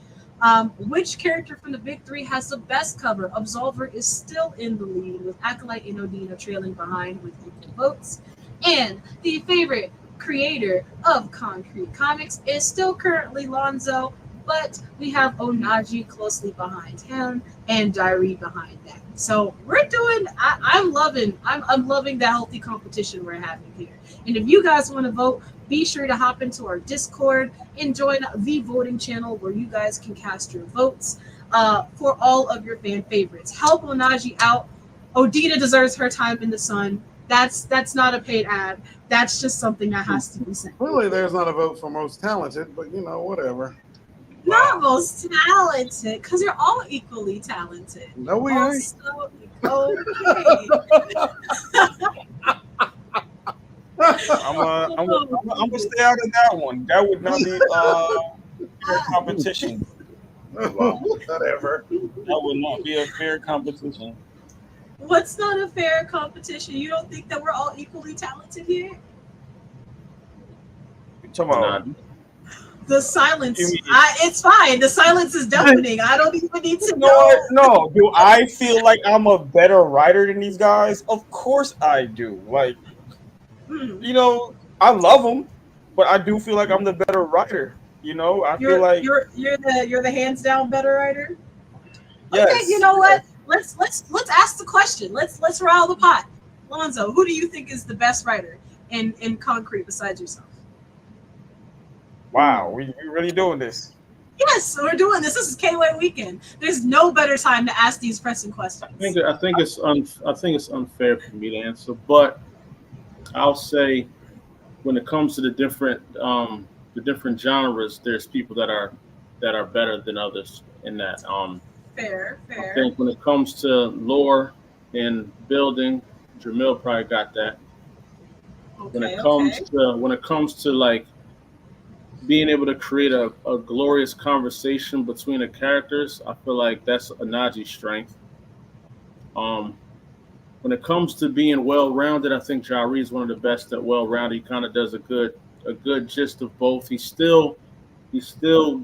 Which character from the big three has the best cover? Absolver is still in the lead with Acolyte and Odina trailing behind with equal votes. And the favorite creator of Concrete Comics is still currently Lonzo, but we have Onaji closely behind him and Diary behind that. So we're doing. I'm loving the healthy competition we're having here. And if you guys want to vote, be sure to hop into our Discord and join the voting channel where you guys can cast your votes for all of your fan favorites. Help Onaji out. Odina deserves her time in the sun. That's not a paid ad. That's just something that has to be said. Really, there's not a vote for most talented, but whatever. Not most talented, because you're all equally talented. No, we ain't. Okay. I'm gonna stay out of that one. That would not be fair competition. Whatever. That would not be a fair competition. What's not a fair competition? You don't think that we're all equally talented here? Come on. The silence. It's fine. The silence is deafening. I don't even need to know. No. Do I feel like I'm a better writer than these guys? Of course I do. Like, I love them, but I do feel like I'm the better writer. I feel like you're the hands down better writer. Yes. Okay, you know what? Let's ask the question. Let's rile the pot. Lonzo, who do you think is the best writer in Concrete besides yourself? Wow, we really doing this. Yes, we're doing this. This is Kway Weekend. There's no better time to ask these pressing questions. I think it's unfair for me to answer, but I'll say when it comes to the different genres, there's people that are better than others in that. Fair. I think when it comes to lore and building, Jamil probably got that. When it comes to like being able to create a glorious conversation between the characters, I feel like that's Anaji's strength. When it comes to being well-rounded, I think Jari is one of the best at well-rounded. He kind of does a good gist of both. He's still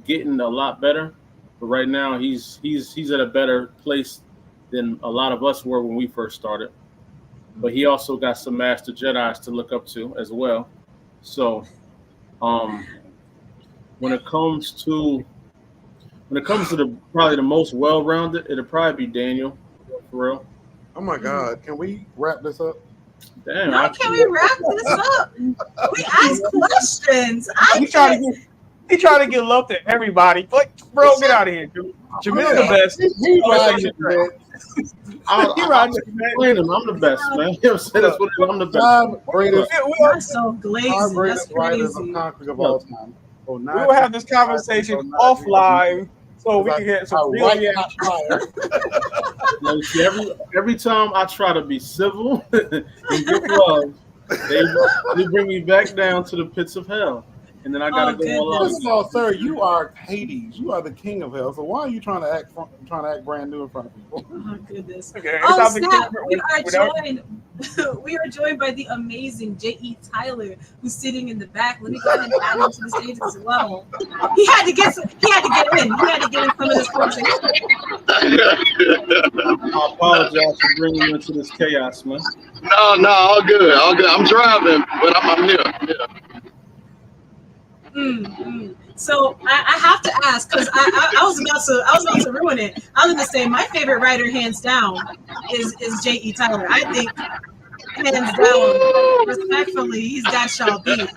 getting a lot better, but right now he's at a better place than a lot of us were when we first started. But he also got some Master Jedis to look up to as well. So, when it comes to probably the most well-rounded, it'll probably be Daniel, for real. Oh my God! Can we wrap this up? Damn! How can we wrap this up? We ask questions. He trying to get love to everybody. But bro, get out of here, dude. Jamil's the best. I'm the best, man. You know what I'm the best. We're so glazed. That's crazy. Of all time. We will have this conversation offline so we can get some real every time I try to be civil and give love, they bring me back down to the pits of hell. and then I gotta go all out. First of all, sir, you are Hades. You are the king of hell. So why are you trying to act brand new in front of people? Oh goodness. Okay, Oh snap! We are joined by the amazing J.E. Tyler, who's sitting in the back. Let me go ahead and add him to the stage as well. He had to get in. He had to get in some of this conversation. I apologize for bringing you into this chaos, man. No, all good, all good. I'm driving, but I'm here. Yeah. So I have to ask because I was about to ruin it. I was gonna say my favorite writer, hands down, is J.E. Tyler. I think hands down, respectfully, he's got y'all beat.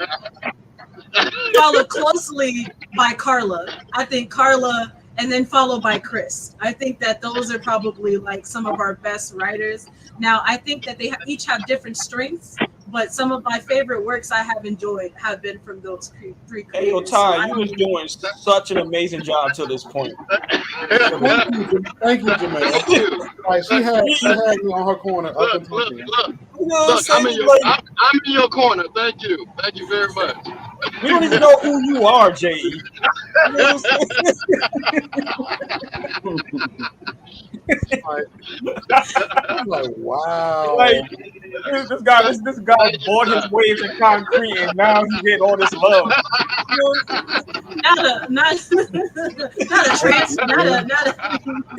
Followed closely by Carla. I think Carla, and then followed by Chris. I think that those are probably like some of our best writers. Now, I think that they each have different strengths, but some of my favorite works I have enjoyed have been from those three creators. Hey, yo, Ty, you was doing such an amazing job to this point. Thank you, Jamel. Like, she had me on her corner up until then. Look, I'm in your corner. Thank you very much. We don't even know who you are, J.E. I'm like, wow. Like, this guy bought his way into concrete, and now he's getting all this love. Not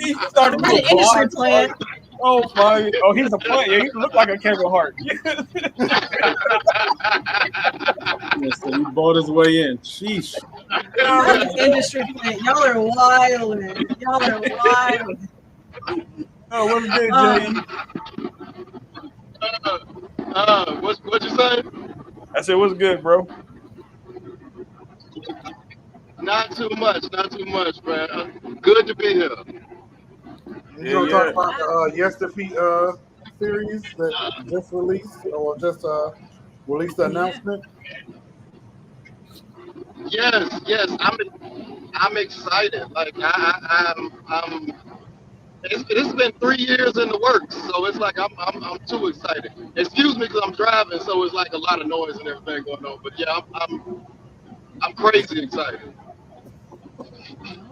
He started an industry plan. Oh my! Oh, he's a plant. Yeah, he looked like a Kevin Hart. So he bought his way in. Sheesh. Not an industry plan. Y'all are wild. Y'all are wild. Oh, what's good, Jay? What you say? I said, what's good, bro? Not too much, man. Good to be here. You want to talk about the Yes Defeat series that just released, or just released the announcement? Yes. I'm excited. Like I'm. It's been 3 years in the works, so it's like I'm too excited. Excuse me, because I'm driving, so it's like a lot of noise and everything going on. But yeah, I'm crazy excited.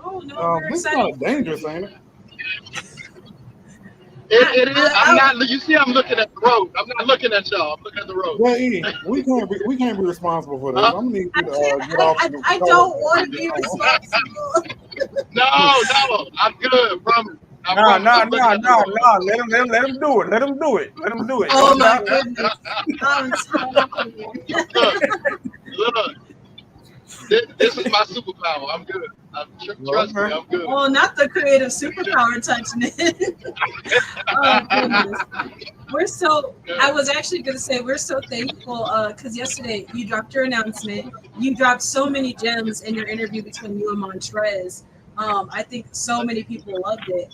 Oh no, we're this is excited. kind of dangerous, ain't it? It is. I'm not. You see, I'm looking at the road. I'm not looking at y'all. I'm looking at the road. We can't be responsible for this. I'm gonna need you to get off. I don't want to be responsible. No. I'm good. Promise. Nah. Let him do it. Let him do it. Oh my goodness. I'm sorry. Look. This is my superpower. I'm good. Trust me, I'm good. Oh, not the creative superpower touching it. Oh goodness. I was actually going to say we're so thankful because yesterday you dropped your announcement. You dropped so many gems in your interview between you and Montrez. I think so many people loved it.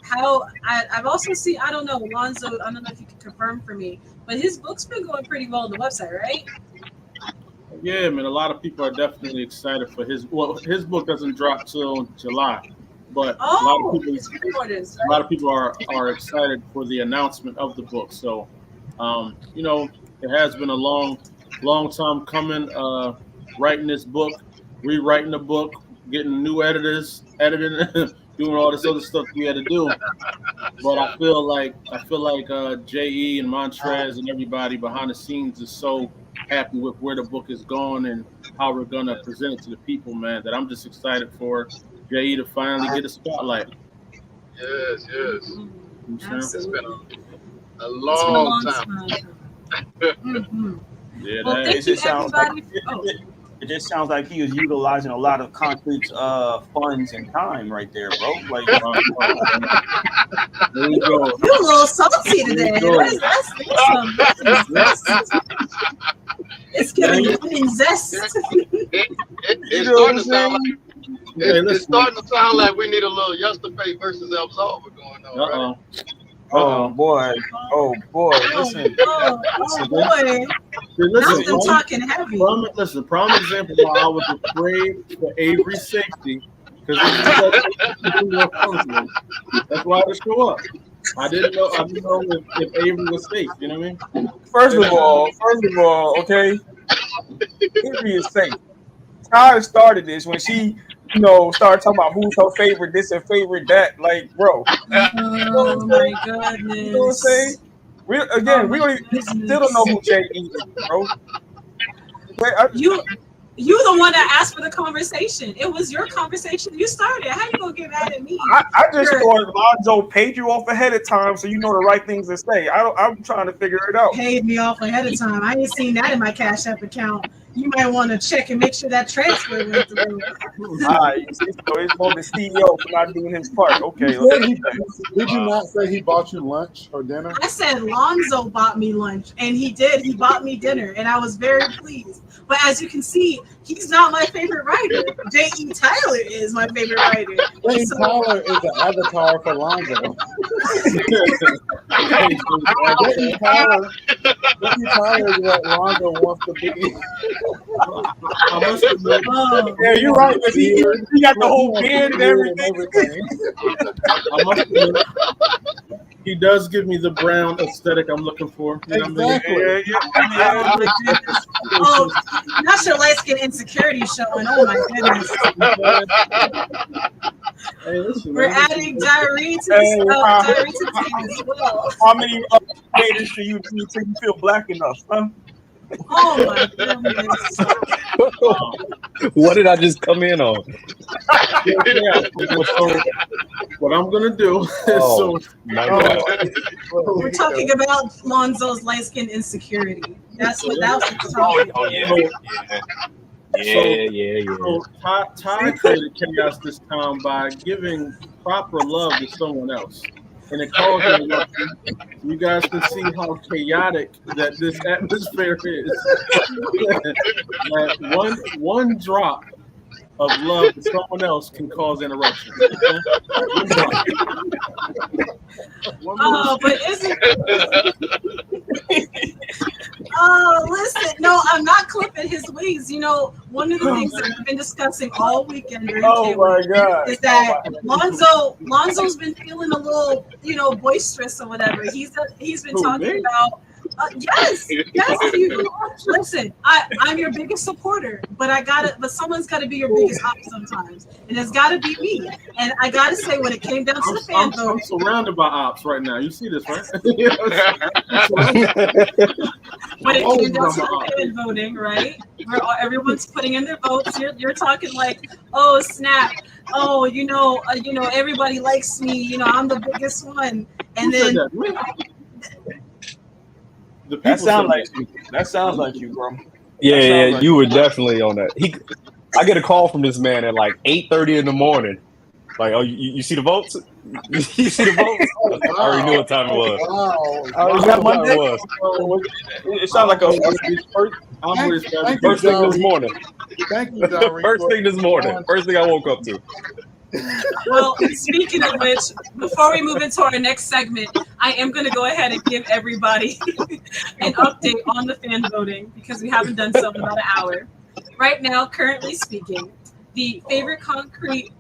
I've also seen, I don't know, Alonzo, I don't know if you can confirm for me, but his book's been going pretty well on the website, right? Yeah, man. A lot of people are definitely excited for his. Well, his book doesn't drop till July, but a lot of people are excited for the announcement of the book. So, it has been a long time coming. Writing this book, rewriting the book, getting new editors, editing, doing all this other stuff we had to do. But I feel like J.E. and Montrez and everybody behind the scenes is so happy with where the book is going and how we're gonna present it to the people, man, that I'm just excited for J.E. to finally get a spotlight. Yes. It's been a long time. Yeah, well, thank you, everybody. It just sounds like he was utilizing a lot of Concrete's funds and time right there, bro. Like, there we go. You a little salty today. It's giving lemon zest. It's starting to sound like we need a little Yesterday versus Absolver going on. Right? Oh boy! Listen. Listen, talking heavy. Prime example why I was afraid for Avery's safety, because that's why I didn't show up. I didn't know if Avery was safe. You know what I mean? First of all, okay, Avery is safe. Ty started this when she, started talking about who's her favorite this and favorite that. Like, bro, Oh my you know what I'm saying? goodness. We Oh we my don't even, we still don't know goodness. who Jay is, bro. You the one that asked for the conversation. It was your conversation. You started. How you gonna get mad at me? I just You're- thought Lonzo paid you off ahead of time, so you know the right things to say. I'm trying to figure it out. paid me off ahead of time. I ain't seen that in my Cash App account. You might want to check and make sure that transfer went through. All right, so it's on the CEO for not doing his part. Okay, Did you not say he bought you lunch or dinner? I said Lonzo bought me lunch, and he did. He bought me dinner, and I was very pleased. But as you can see, he's not my favorite writer. J.E. Tyler is my favorite writer. J.E. Tyler is an avatar for Lonzo. J.E. Tyler is what Lonzo wants to be. Yeah, you're right. Because he got the whole beard and everything. I must admit, he does give me the brown aesthetic I'm looking for. You know what I mean? Oh my goodness. Oh, not your light skin insecurity showing. Oh my goodness. Hey, listen, We're man, adding diarrhea to the team as well. How many upgraders should you do till you feel black enough, huh? Oh my goodness. What did I just come in on? So, what I'm gonna do is We're talking about Lonzo's light skin insecurity. That's what that was talking about. So Ty created chaos this time by giving proper love to someone else. And it caused an eruption. You guys can see how chaotic that this atmosphere is. That one drop of love to someone else can cause an eruption. Oh, but isn't oh, listen, no, I'm not clipping his wings. You know, one of the things that we've been discussing all weekend during God. is that Lonzo's been feeling a little, boisterous or whatever. He's been talking about. Yes, you. Listen, I'm your biggest supporter, but someone's gotta be your biggest op sometimes, and it's gotta be me. And I gotta say, when it came down to the fan vote, I'm surrounded by ops right now. You see this, right? when it came down to the fan voting, right? Where everyone's putting in their votes. You're talking like, oh snap, oh everybody likes me. I'm the biggest one, and then. That sounds like you, bro. Yeah, you were definitely on that. I get a call from this man at like 8:30 in the morning. Like, oh, you see the votes? You see the votes? I already knew what time it was. Was that Monday? It sounds like first thing this morning. Thank you, First thing this morning. First thing I woke up to. Well, speaking of which, before we move into our next segment, I am going to go ahead and give everybody an update on the fan voting because we haven't done so in about an hour. Right now, currently speaking, the favorite concrete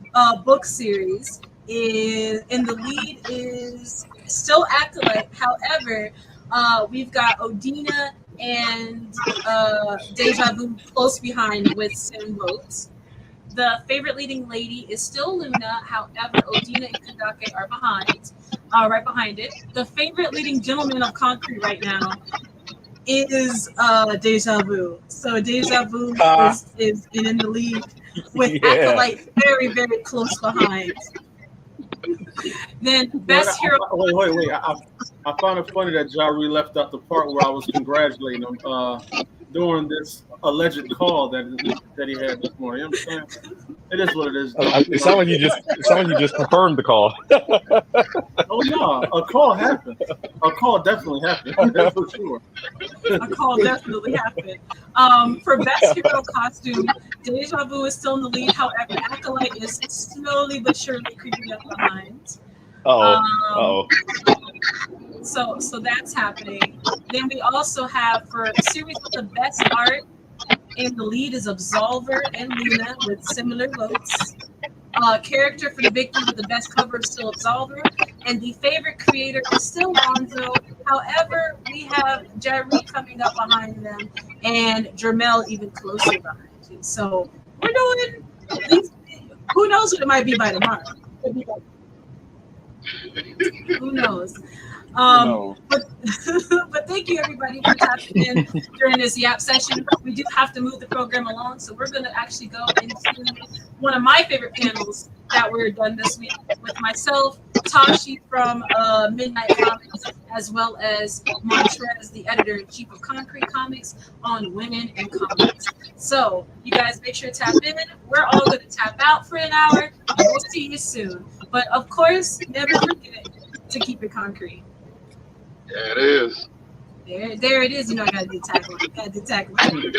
book series is in the lead is still Acolyte. However, we've got Odina and Deja Vu close behind with 7 votes. The favorite leading lady is still Luna. However, Odina and Kandake are right behind it. The favorite leading gentleman of concrete right now is Deja Vu. So Deja Vu is in the lead with Acolyte very, very close behind. Then best hero. Wait. I found it funny that Jari left out the part where I was congratulating him during this alleged call that he had this morning. You understand? It is what it is. It sounds like you just confirmed the call. Oh no, a call happened. A call definitely happened. That's for sure. A call definitely happened. For best hero costume, Deja Vu is still in the lead. However, Acolyte is slowly but surely creeping up behind. So that's happening. Then we also have for series with the best art, and the lead is Absolver and Luna with similar votes. Character for the victory with the best cover is still Absolver, and the favorite creator is still Lonzo. However, we have Jerry coming up behind them, and Jermel even closer behind you. So we're doing these. Who knows what it might be by tomorrow? Who knows? But but thank you everybody for tapping in during this yap session. We do have to move the program along, so we're going to actually go into one of my favorite panels that were done this week with myself, Tashi from Midnight Comics, as well as Montrez, the editor-in-chief of Concrete Comics, on women in comics. So you guys make sure to tap in. We're all going to tap out for an hour, and we'll see you soon. But of course, never forget to keep it concrete. Yeah, it is. There it is. You know, I got to do tagline. Got to do tagline.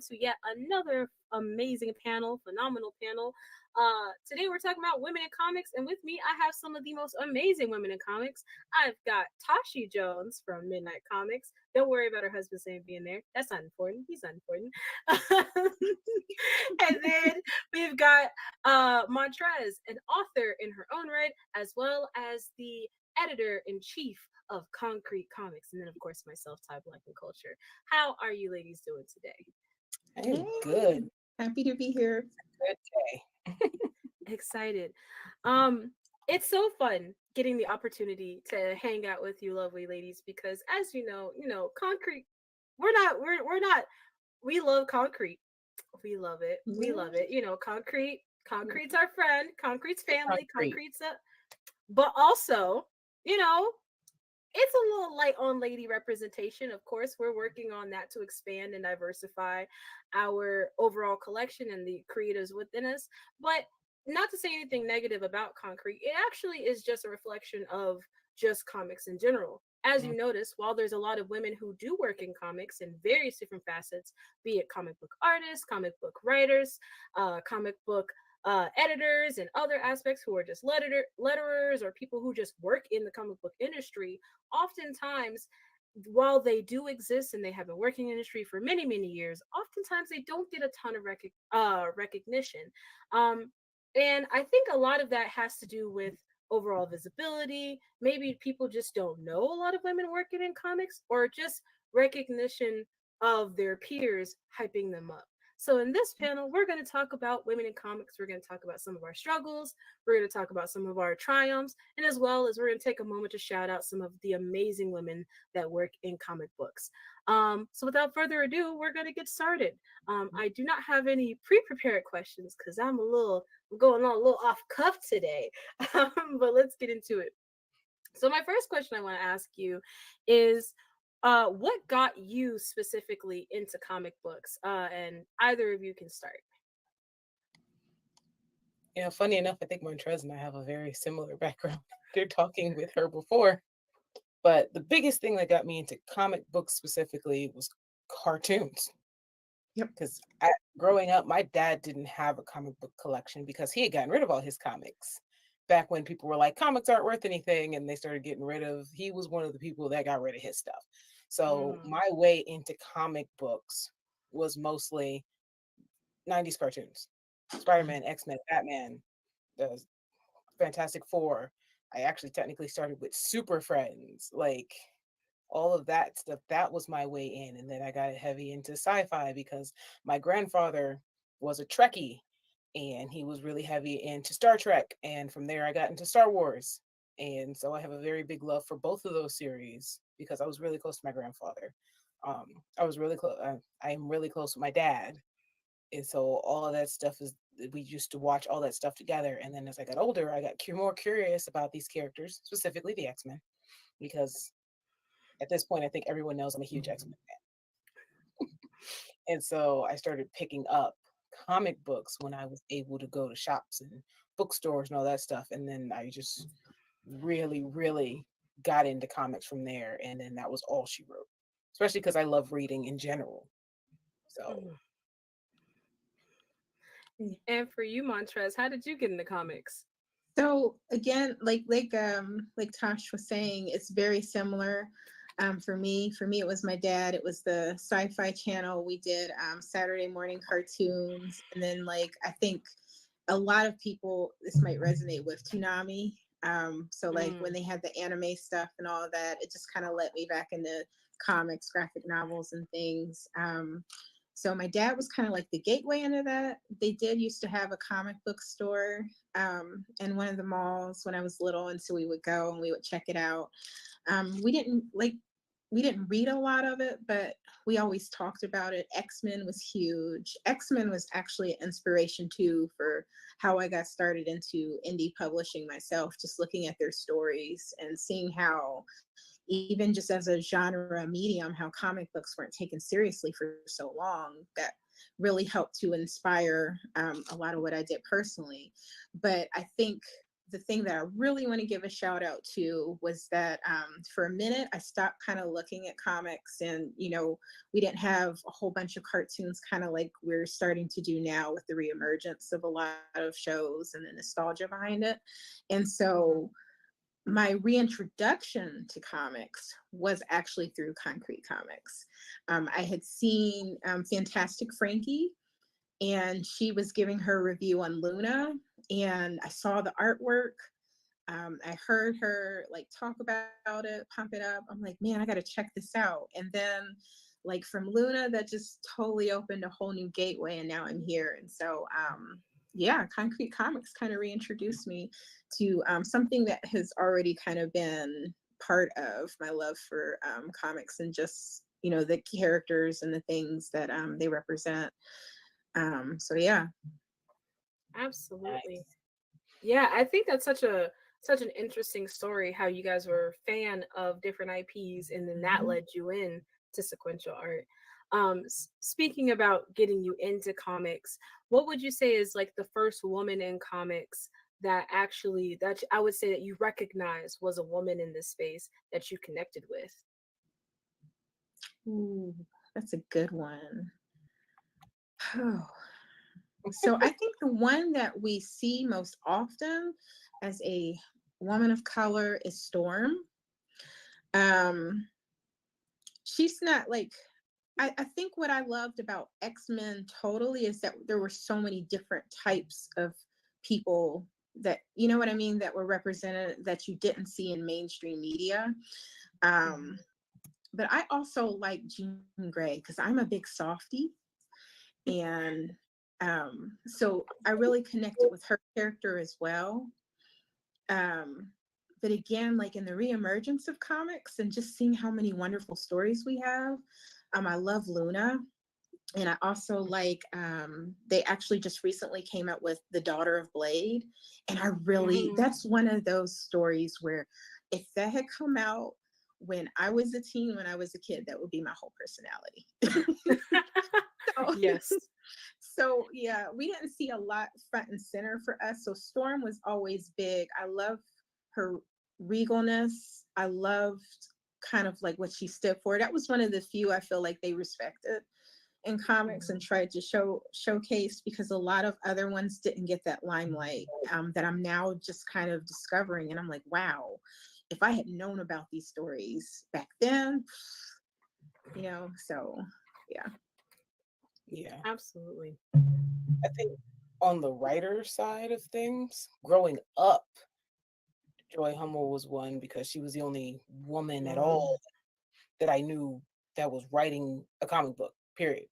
To yet another amazing panel, phenomenal panel. Today we're talking about women in comics, and with me I have some of the most amazing women in comics. I've got Tashi Jones from Midnight Comics. Don't worry about her husband saying being there. That's not important. He's not important. And then we've got Montrez, an author in her own right, as well as the editor-in-chief of Concrete Comics. And then, of course, myself, Ty Black and Culture. How are you ladies doing today? Hey, good. Happy to be here. Good day. Excited. It's so fun getting the opportunity to hang out with you lovely ladies because as you know, concrete, we love concrete. We love it. We love it. You know, concrete's our friend, concrete's family, concrete's but also, you know, it's a little light on lady representation. Of course, we're working on that to expand and diversify our overall collection and the creatives within us. But not to say anything negative about concrete, it actually is just a reflection of just comics in general. As you notice, while there's a lot of women who do work in comics in various different facets, be it comic book artists, comic book writers, comic book editors, and other aspects who are just letterers or people who just work in the comic book industry, oftentimes while they do exist and they have been working in the industry for many many years, oftentimes they don't get a ton of recognition, and I think a lot of that has to do with overall visibility. Maybe people just don't know a lot of women working in comics, or just recognition of their peers hyping them up. So in this panel, we're going to talk about women in comics. We're going to talk about some of our struggles. We're going to talk about some of our triumphs, and as well as we're going to take a moment to shout out some of the amazing women that work in comic books. So without further ado, we're going to get started. I do not have any pre-prepared questions because I'm going on a little off cuff today, but let's get into it. So my first question I want to ask you is, What got you specifically into comic books? And either of you can start. You know, funny enough, I think Montrez and I have a very similar background. They're talking with her before. But the biggest thing that got me into comic books specifically was cartoons. Yep. Because growing up, my dad didn't have a comic book collection because he had gotten rid of all his comics. Back when people were like, comics aren't worth anything, and they started getting rid of, he was one of the people that got rid of his stuff. So my way into comic books was mostly 90s cartoons. Spider-Man, X-Men, Batman, the Fantastic Four. I actually technically started with Super Friends, like all of that stuff. That was my way in. And then I got heavy into sci-fi because my grandfather was a Trekkie and he was really heavy into Star Trek. And from there, I got into Star Wars. And so I have a very big love for both of those series because I was really close to my grandfather. I was really close. I am really close with my dad. And so all of that stuff is, we used to watch all that stuff together. And then as I got older, I got more curious about these characters, specifically the X-Men, because at this point, I think everyone knows I'm a huge X-Men fan. And so I started picking up comic books when I was able to go to shops and bookstores and all that stuff. And then I just really, really got into comics from there. And then that was all she wrote, especially because I love reading in general. So. And for you, Montrez, how did you get into comics? So again, like Tosh was saying, it's very similar. For me, it was my dad. It was the Sci-Fi Channel. We did Saturday morning cartoons, and then like I think a lot of people, this might resonate with Toonami. So like when they had the anime stuff and all of that, it just kind of let me back into comics, graphic novels, and things. So my dad was kind of like the gateway into that. They did used to have a comic book store in one of the malls when I was little, and so we would go and we would check it out. We didn't read a lot of it, but we always talked about it. X-Men was huge. X-Men was actually an inspiration too for how I got started into indie publishing myself, just looking at their stories and seeing how even just as a genre medium, how comic books weren't taken seriously for so long. That really helped to inspire a lot of what I did personally. But I think the thing that I really want to give a shout out to was that for a minute, I stopped kind of looking at comics, and, you know, we didn't have a whole bunch of cartoons kind of like we're starting to do now with the reemergence of a lot of shows and the nostalgia behind it. And so my reintroduction to comics was actually through Concrete Comics. I had seen Fantastic Frankie, and she was giving her review on Luna, and I saw the artwork. I heard her like talk about it, pump it up. I'm like, man, I got to check this out. And then like from Luna, that just totally opened a whole new gateway, and now I'm here. And so yeah, Concrete Comics kind of reintroduced me to something that has already kind of been part of my love for comics, and just, you know, the characters and the things that they represent. So yeah. Absolutely. Yeah, I think that's such an interesting story, how you guys were a fan of different IPs and then that led you in to sequential art. Speaking about getting you into comics, what would you say is like the first woman in comics that actually, that I would say that you recognize was a woman in this space that you connected with? Ooh, that's a good one. Oh. So I think the one that we see most often as a woman of color is Storm. She's not like, I think what I loved about X-Men totally is that there were so many different types of people that, you know what I mean, that were represented that you didn't see in mainstream media. But I also like Jean Grey because I'm a big softie. And so I really connected with her character as well. But again, like in the reemergence of comics and just seeing how many wonderful stories we have, I love Luna. And I also like, they actually just recently came out with The Daughter of Blade. And I really, that's one of those stories where if that had come out when I was a teen, when I was a kid, that would be my whole personality. So, Yes. so yeah, we didn't see a lot front and center for us. So Storm was always big. I love her regalness. I loved kind of like what she stood for. That was one of the few I feel like they respected in comics and tried to showcase, because a lot of other ones didn't get that limelight, that I'm now just kind of discovering. And I'm like, wow, if I had known about these stories back then, so yeah. Yeah, absolutely. I think on the writer side of things, growing up, Joy Hummel was one because she was the only woman at all that I knew that was writing a comic book, period.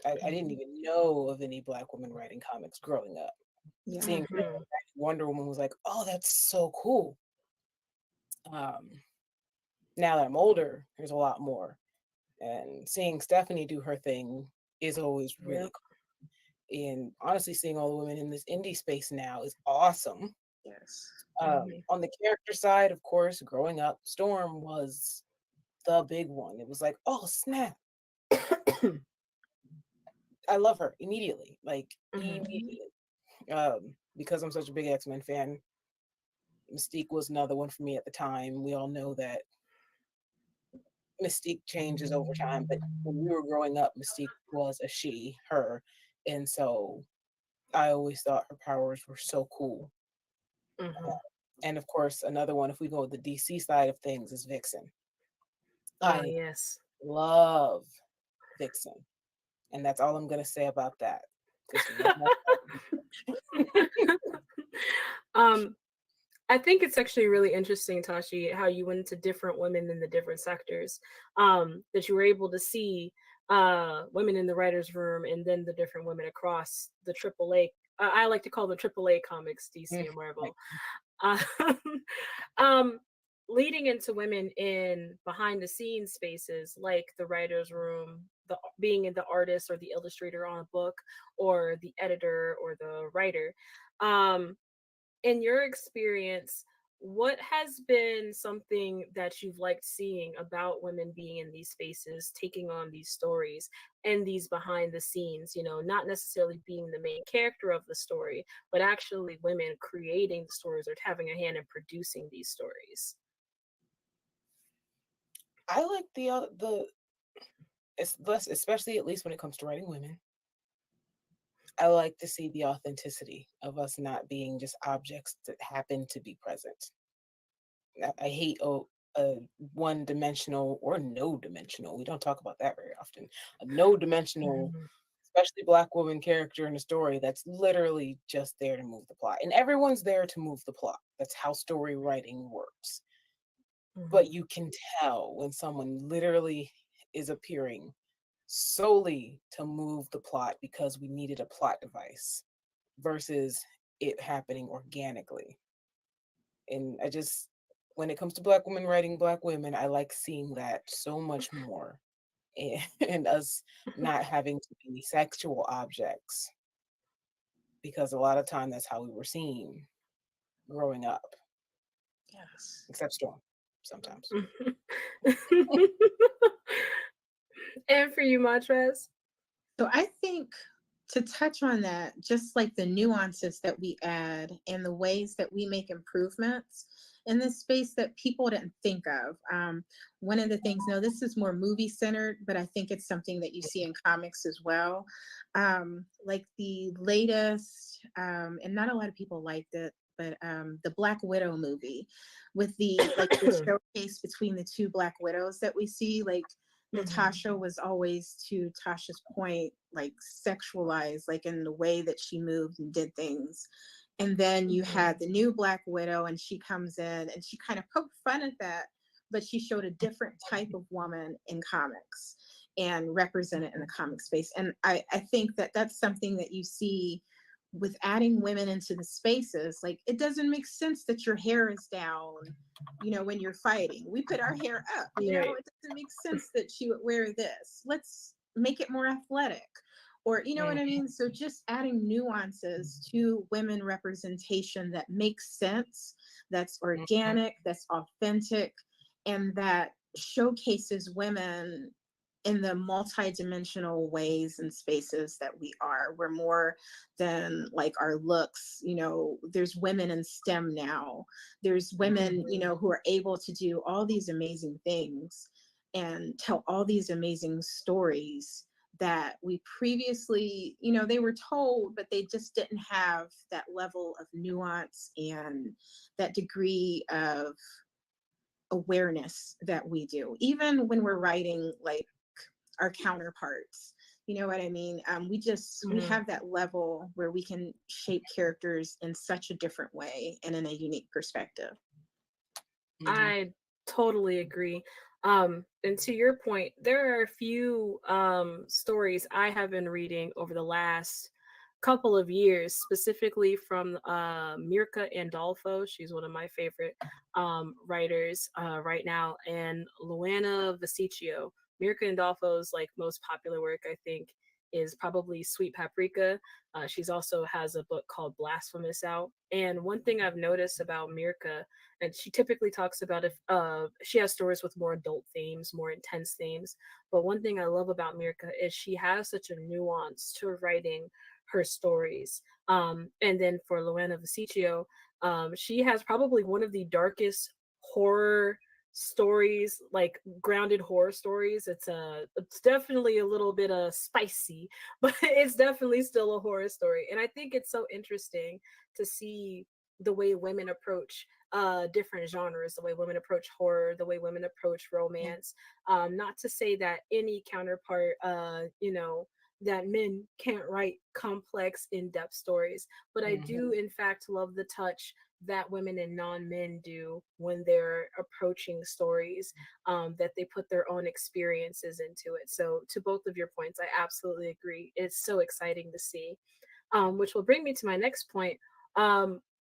I didn't even know of any Black women writing comics growing up. Yeah. Seeing her write Wonder Woman was like, oh, that's so cool. Now that I'm older, there's a lot more. And seeing Stephanie do her thing is always really cool. And honestly, seeing all the women in this indie space now is awesome. Yes. On the character side, of course, growing up, Storm was the big one. It was like, oh, snap. I love her immediately, immediately. Because I'm such a big X-Men fan, Mystique was another one for me at the time. We all know that Mystique changes over time, but when we were growing up, Mystique was a she, her. And so I always thought her powers were so cool. And of course, another one, if we go with the DC side of things, is Vixen. I love Vixen. And that's all I'm going to say about that. I think it's actually really interesting, Tashi, how you went into different women in the different sectors, that you were able to see women in the writer's room and then the different women across the AAA. I like to call them AAA comics, DC and Marvel. Leading into women in behind the scenes spaces like the writer's room, being in the artist or the illustrator on a book, or the editor or the writer. In your experience, what has been something that you've liked seeing about women being in these spaces, taking on these stories and these behind the scenes, not necessarily being the main character of the story, but actually women creating the stories or having a hand in producing these stories? I like especially at least when it comes to writing women, I like to see the authenticity of us not being just objects that happen to be present. I hate a one-dimensional or no-dimensional. We don't talk about that very often. A no-dimensional, especially Black woman character in a story that's literally just there to move the plot. And everyone's there to move the plot. That's how story writing works. But you can tell when someone literally is appearing solely to move the plot because we needed a plot device versus it happening organically. And when it comes to Black women writing Black women, I like seeing that so much more, and us not having to be sexual objects, because a lot of time that's how we were seen growing up. Yes. Except Storm sometimes. And for you, Montrez? So I think, to touch on that, just like the nuances that we add and the ways that we make improvements in this space that people didn't think of. One of the things, now this is more movie centered, but I think it's something that you see in comics as well. Like the latest, and not a lot of people liked it, but the Black Widow movie, with the showcase between the two Black Widows that we see, like Natasha was always, to Tasha's point, like sexualized, like in the way that she moved and did things. And then you had the new Black Widow, and she comes in and she kind of poked fun at that, but she showed a different type of woman in comics and represented in the comic space. And I think that that's something that you see with adding women into the spaces. Like, it doesn't make sense that your hair is down, when you're fighting. We put our hair up, it doesn't make sense that she would wear this. Let's make it more athletic, or what I mean? So just adding nuances to women representation that makes sense, that's organic, that's authentic, and that showcases women in the multidimensional ways and spaces that we are. We're more than like our looks. You know, there's women in STEM now. There's women, you know, who are able to do all these amazing things and tell all these amazing stories that we previously, you know, they were told, but they just didn't have that level of nuance and that degree of awareness that we do, even when we're writing like our counterparts. You know what I mean? We have that level where we can shape characters in such a different way and in a unique perspective. I totally agree. And to your point, there are a few stories I have been reading over the last couple of years, specifically from Mirka Andolfo. She's one of my favorite writers right now, and Luana Vesicchio. Mirka Andolfo's like most popular work, I think, is probably Sweet Paprika. She's also has a book called Blasphemous out. And one thing I've noticed about Mirka, and she typically talks about if she has stories with more adult themes, more intense themes. But one thing I love about Mirka is she has such a nuance to writing her stories. And then for Luana Vesicchio, she has probably one of the darkest horror stories, like grounded horror stories. It's definitely a little bit spicy, but it's definitely still a horror story. And I think it's so interesting to see the way women approach different genres, the way women approach horror, the way women approach romance. Not to say that any counterpart, you know, that men can't write complex, in-depth stories, but I do in fact love the touch that women and non-men do when they're approaching stories, that they put their own experiences into it. So to both of your points, I absolutely agree. It's so exciting to see. Which will bring me to my next point.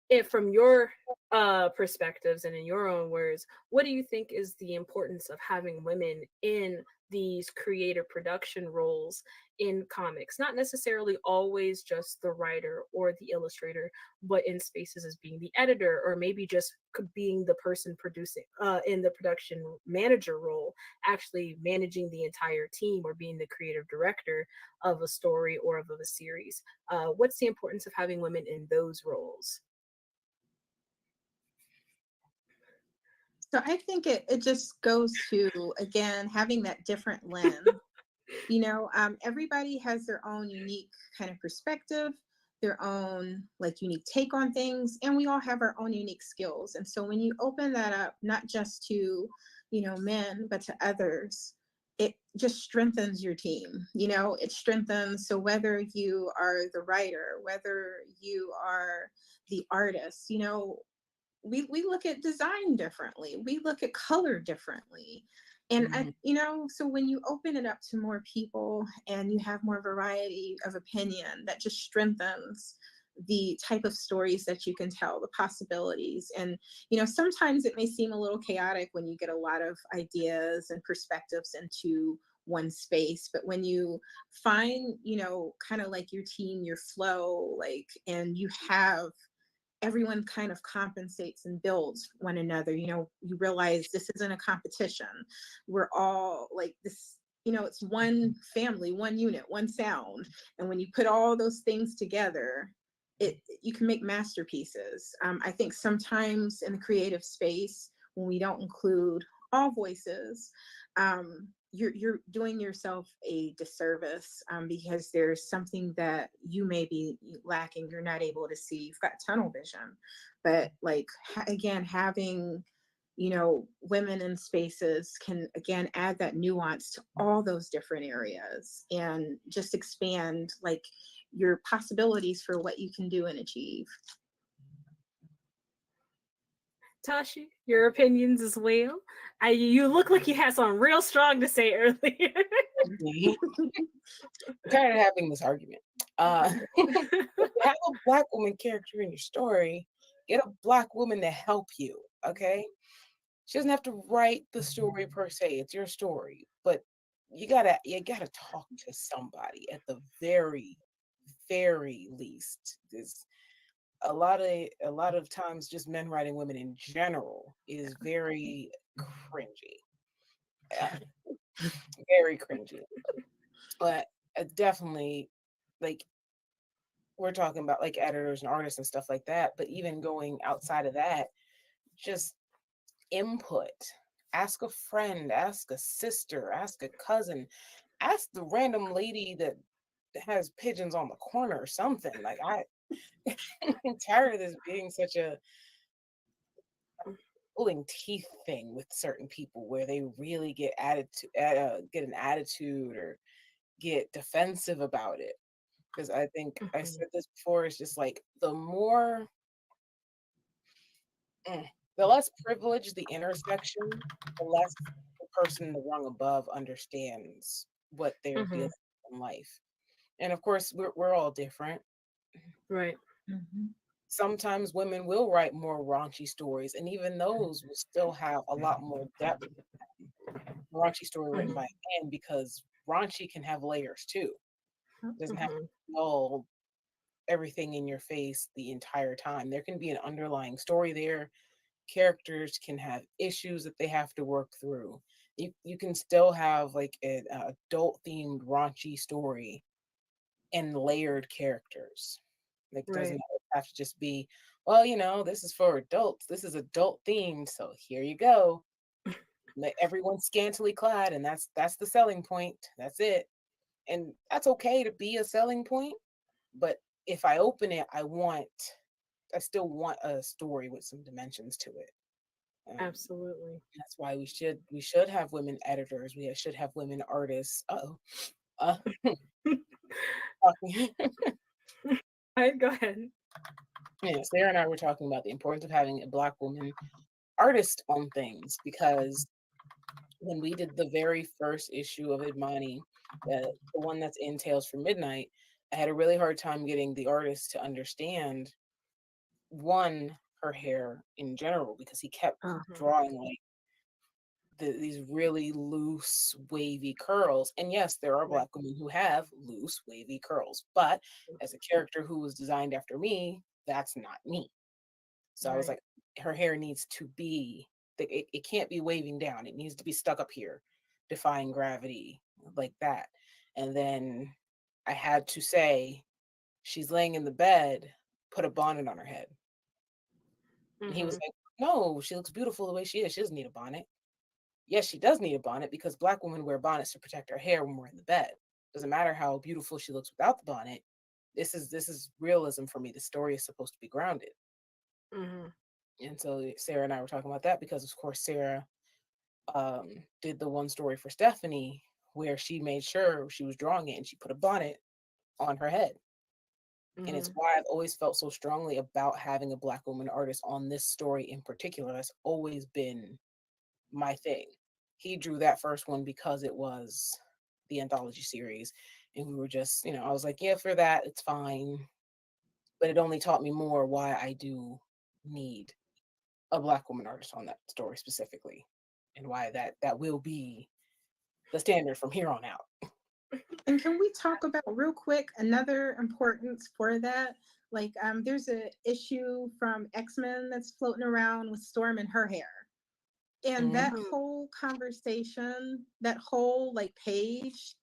If from your perspectives and in your own words, what do you think is the importance of having women in these creative production roles in comics? Not necessarily always just the writer or the illustrator, but in spaces as being the editor, or maybe just being the person producing in the production manager role, actually managing the entire team or being the creative director of a story or of a series. What's the importance of having women in those roles? So I think it just goes to, again, having that different lens. You know, everybody has their own unique kind of perspective, their own like unique take on things, and we all have our own unique skills. And so when you open that up, not just to, you know, men, but to others, it just strengthens your team. You know, it strengthens. So whether you are the writer, whether you are the artist, you know, we look at design differently, we look at color differently. And you know, so when you open it up to more people and you have more variety of opinion, that just strengthens the type of stories that you can tell, the possibilities. And you know, sometimes it may seem a little chaotic when you get a lot of ideas and perspectives into one space, but when you find, you know, kind of like your team, your flow, like, and you have everyone kind of compensates and builds one another. You know, you realize this isn't a competition. We're all like this, you know, it's one family, one unit, one sound. And when you put all those things together, you can make masterpieces. I think sometimes in the creative space, when we don't include all voices, you're doing yourself a disservice, because there's something that you may be lacking, you're not able to see, you've got tunnel vision. But like, again, having, you know, women in spaces can again add that nuance to all those different areas and just expand like your possibilities for what you can do and achieve. Tashi, your opinions as well. You look like you had something real strong to say earlier. I'm tired of having this argument. Have a Black woman character in your story. Get a Black woman to help you. Okay, she doesn't have to write the story per se. It's your story, but you gotta talk to somebody at the very, very least. a lot of times just men writing women in general is very cringy. Very cringy. But definitely, like, we're talking about like editors and artists and stuff like that, but even going outside of that, just input. Ask a friend, ask a sister, ask a cousin, ask the random lady that has pigeons on the corner or something. Like, I'm tired of this being such a pulling teeth thing with certain people where they really get get an attitude or get defensive about it. Because I think I said this before, it's just like the less privileged the intersection, the less the person in the rung above understands what they're dealing with in life. And of course, we're all different. Right. Sometimes women will write more raunchy stories, and even those will still have a lot more depth. Raunchy story written by a man, because raunchy can have layers too. It doesn't have to be all everything in your face the entire time. There can be an underlying story there. Characters can have issues that they have to work through. You can still have like an adult themed raunchy story and layered characters. Like, it doesn't have to just be, well, this is for adults. This is adult themed, so here you go. Let everyone scantily clad, and that's the selling point. That's it. And that's okay to be a selling point. But if I open it, I still want a story with some dimensions to it. Absolutely. That's why we should have women editors. We should have women artists. Go ahead. Yeah, Sarah and I were talking about the importance of having a Black woman artist on things, because when we did the very first issue of Idmani, the one that's in Tales from Midnight, I had a really hard time getting the artist to understand, one, her hair in general, because he kept drawing like these really loose, wavy curls. And yes, there are Black women who have loose, wavy curls, but as a character who was designed after me, that's not me. So I was like, her hair needs to be, it can't be waving down. It needs to be stuck up here, defying gravity, like that. And then I had to say, she's laying in the bed, put a bonnet on her head. And he was like, no, she looks beautiful the way she is. She doesn't need a bonnet. Yes, she does need a bonnet, because Black women wear bonnets to protect our hair when we're in the bed. Doesn't matter how beautiful she looks without the bonnet. This is realism for me. The story is supposed to be grounded. And so Sarah and I were talking about that, because of course Sarah did the one story for Stephanie where she made sure she was drawing it and she put a bonnet on her head. And it's why I've always felt so strongly about having a Black woman artist on this story in particular. That's always been my thing. He drew that first one because it was the anthology series, and we were just, I was like, yeah, for that it's fine, but it only taught me more why I do need a Black woman artist on that story specifically, and why that will be the standard from here on out. And can we talk about real quick another importance for that? Like, there's a issue from X-Men that's floating around with Storm and her hair. And that whole conversation, that whole like page,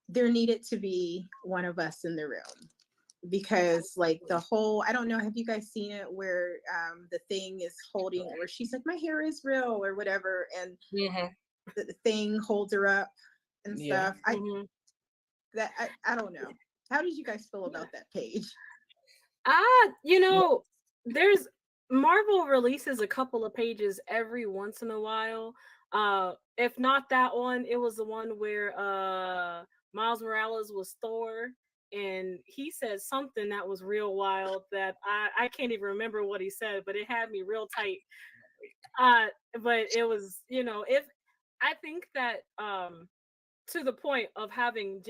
there needed to be one of us in the room, because like the whole, I don't know, have you guys seen it where the Thing is holding, where she's like, my hair is real or whatever, and the Thing holds her up and stuff. I don't know. How did you guys feel about that page? There's Marvel releases a couple of pages every once in a while. If not that one, it was the one where Miles Morales was Thor, and he said something that was real wild that I can't even remember what he said, but it had me real tight. But it was, if I think that to the point of having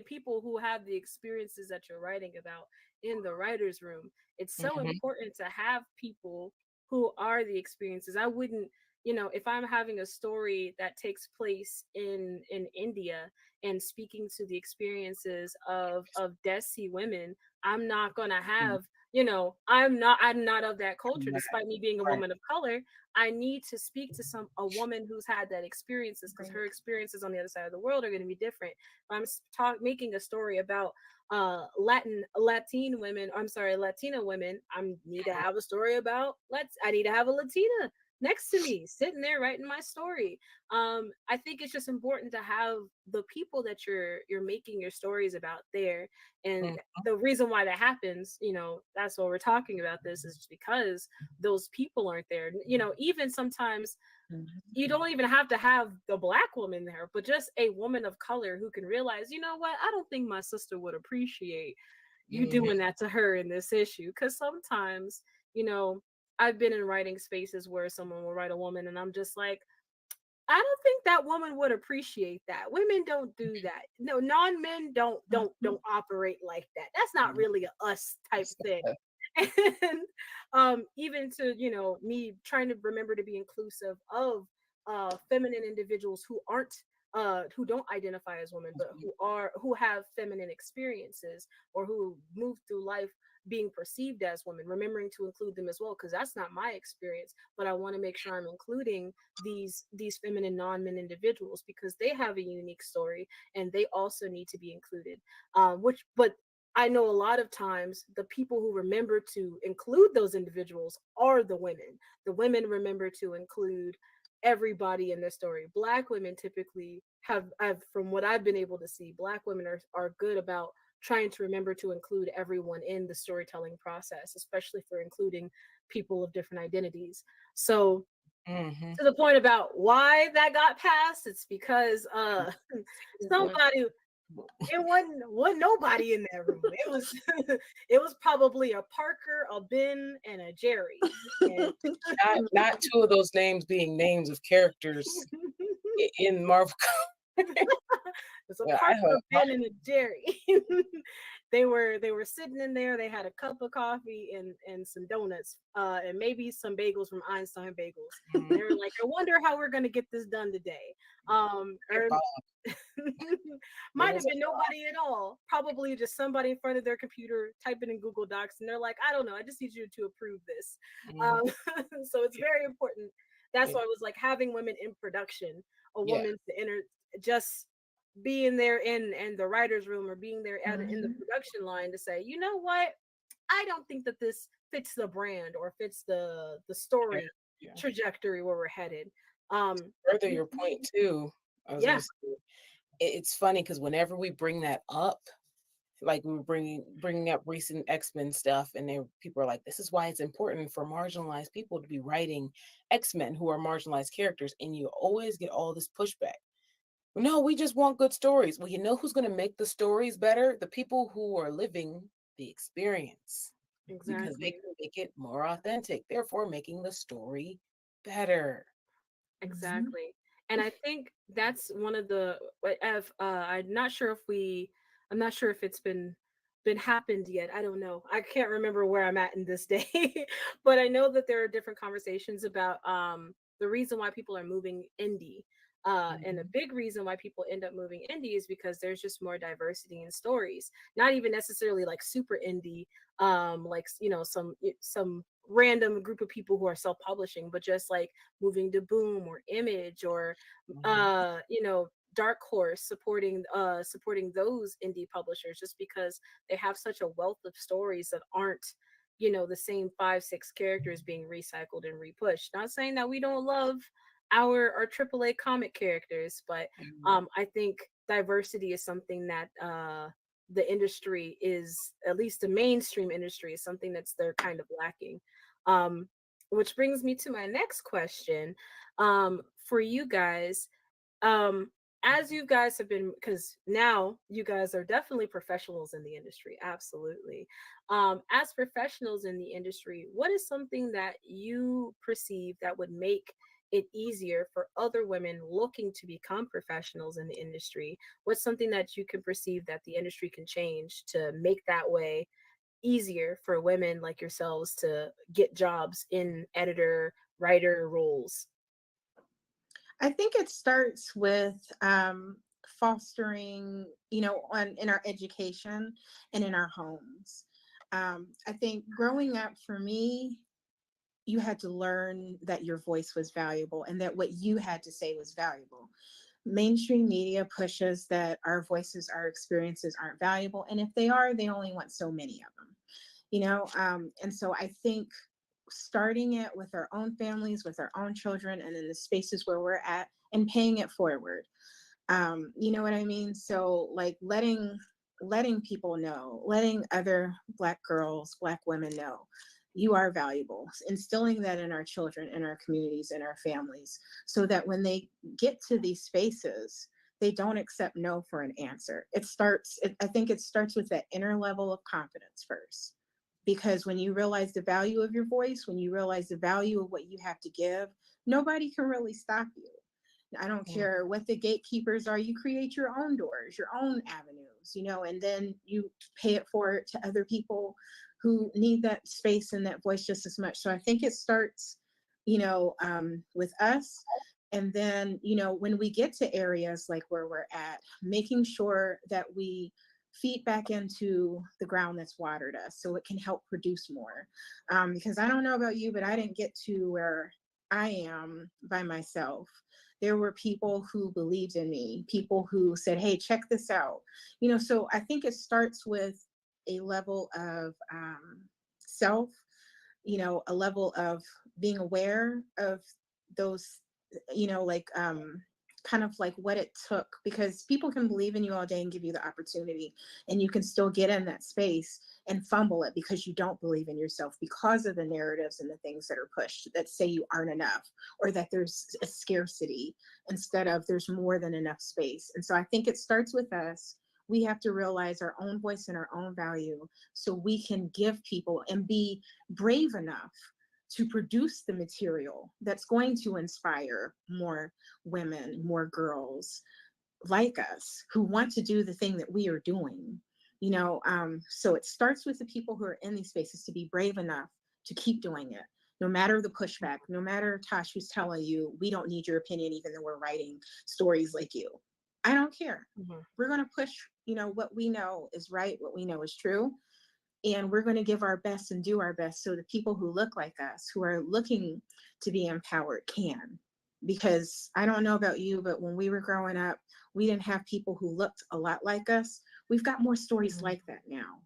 people who have the experiences that you're writing about in the writer's room, it's so important to have people who are the experiences. I wouldn't, if I'm having a story that takes place in India and speaking to the experiences of Desi women, I'm not going to have I'm not of that culture, Right. despite me being a Right. woman of color. I need to speak to a woman who's had that experiences, because her experiences on the other side of the world are going to be different. If making a story about Latin women, I'm sorry, Latina women, I need to have a story about I need to have a Latina next to me sitting there writing my story. I think it's just important to have the people that you're making your stories about there. And the reason why that happens, that's why we're talking about this, is because those people aren't there. Even sometimes you don't even have to have the Black woman there, but just a woman of color who can realize, you know what, I don't think my sister would appreciate you doing that to her in this issue. Because sometimes, I've been in writing spaces where someone will write a woman and I'm just like, I don't think that woman would appreciate that. Women don't do that. No, non-men don't operate like that. That's not really a us type thing. And even to me trying to remember to be inclusive of feminine individuals who aren't who don't identify as women, but who have feminine experiences, or who move through life being perceived as women, remembering to include them as well, because that's not my experience. But I want to make sure I'm including these feminine non-men individuals, because they have a unique story and they also need to be included. But I know a lot of times the people who remember to include those individuals are the women. The women remember to include everybody in their story. Black women typically have from what I've been able to see, Black women are good about trying to remember to include everyone in the storytelling process, especially for including people of different identities. So to the point about why that got passed, it's because somebody, it wasn't nobody in that room. It was it was probably a Parker, a Ben, and a Jerry. And not two of those names being names of characters in Marvel. It's a Parker, a Ben, and a Jerry. They were sitting in there. They had a cup of coffee and some donuts, and maybe some bagels from Einstein Bagels. They were like, I wonder how we're gonna get this done today. Might have been nobody at all. Probably just somebody in front of their computer typing in Google Docs, and they're like, I don't know. I just need you to approve this. So it's very important. That's why I was like, having women in production, a woman to enter, just being there in the writer's room, or being there in the production line to say, you know what, I don't think that this fits the brand or fits the story trajectory where we're headed. Further your point too, it's funny because whenever we bring that up, like we were bringing up recent X-Men stuff, and people are like, this is why it's important for marginalized people to be writing X-Men who are marginalized characters, and you always get all this pushback. No, we just want good stories. Well, you know who's going to make the stories better? The people who are living the experience. Exactly. Because they can make it more authentic, therefore making the story better. Exactly. And I think that's one of the I'm not sure if it's been happened yet. I don't know. I can't remember where I'm at in this day. But I know that there are different conversations about the reason why people are moving indie. And a big reason why people end up moving indie is because there's just more diversity in stories. Not even necessarily like super indie, like some random group of people who are self-publishing, but just like moving to Boom or Image or Dark Horse, supporting those indie publishers, just because they have such a wealth of stories that aren't the same 5-6 characters being recycled and repushed. Not saying that we don't love our AAA comic characters, but I think diversity is something that the industry is, at least the mainstream industry, is something that's they're kind of lacking. Which brings me to my next question. For you guys, as you guys have been, because now you guys are definitely professionals in the industry, absolutely. As professionals in the industry, what is something that you perceive that would make it easier for other women looking to become professionals in the industry? What's something that you can perceive that the industry can change to make that way easier for women like yourselves to get jobs in editor, writer roles? I think it starts with fostering, in our education and in our homes. I think growing up for me, you had to learn that your voice was valuable and that what you had to say was valuable. Mainstream media pushes that our voices, our experiences aren't valuable. And if they are, they only want so many of them, and so I think starting it with our own families, with our own children, and in the spaces where we're at and paying it forward. You know what I mean? So like letting people know, letting other Black girls, Black women know you are valuable, instilling that in our children, in our communities, in our families, so that when they get to these spaces, they don't accept no for an answer. I think it starts with that inner level of confidence first. Because when you realize the value of your voice, when you realize the value of what you have to give, nobody can really stop you. I don't care what the gatekeepers are, you create your own doors, your own avenues, and then you pay it forward to other people who need that space and that voice just as much. So I think it starts, with us. And then, when we get to areas like where we're at, making sure that we feed back into the ground that's watered us so it can help produce more. Because I don't know about you, but I didn't get to where I am by myself. There were people who believed in me, people who said, hey, check this out. So I think it starts with a level of self, a level of being aware of those, kind of like what it took, because people can believe in you all day and give you the opportunity, and you can still get in that space and fumble it because you don't believe in yourself, because of the narratives and the things that are pushed that say you aren't enough, or that there's a scarcity instead of there's more than enough space. And so I think it starts with us. We have to realize our own voice and our own value so we can give people and be brave enough to produce the material that's going to inspire more women, more girls like us who want to do the thing that we are doing. So it starts with the people who are in these spaces to be brave enough to keep doing it, no matter the pushback, no matter Tosh who's telling you, we don't need your opinion, even though we're writing stories like you. I don't care. We're going to push, what we know is right, what we know is true. And we're going to give our best and do our best so the people who look like us, who are looking to be empowered, can. Because I don't know about you, but when we were growing up, we didn't have people who looked a lot like us. We've got more stories like that now.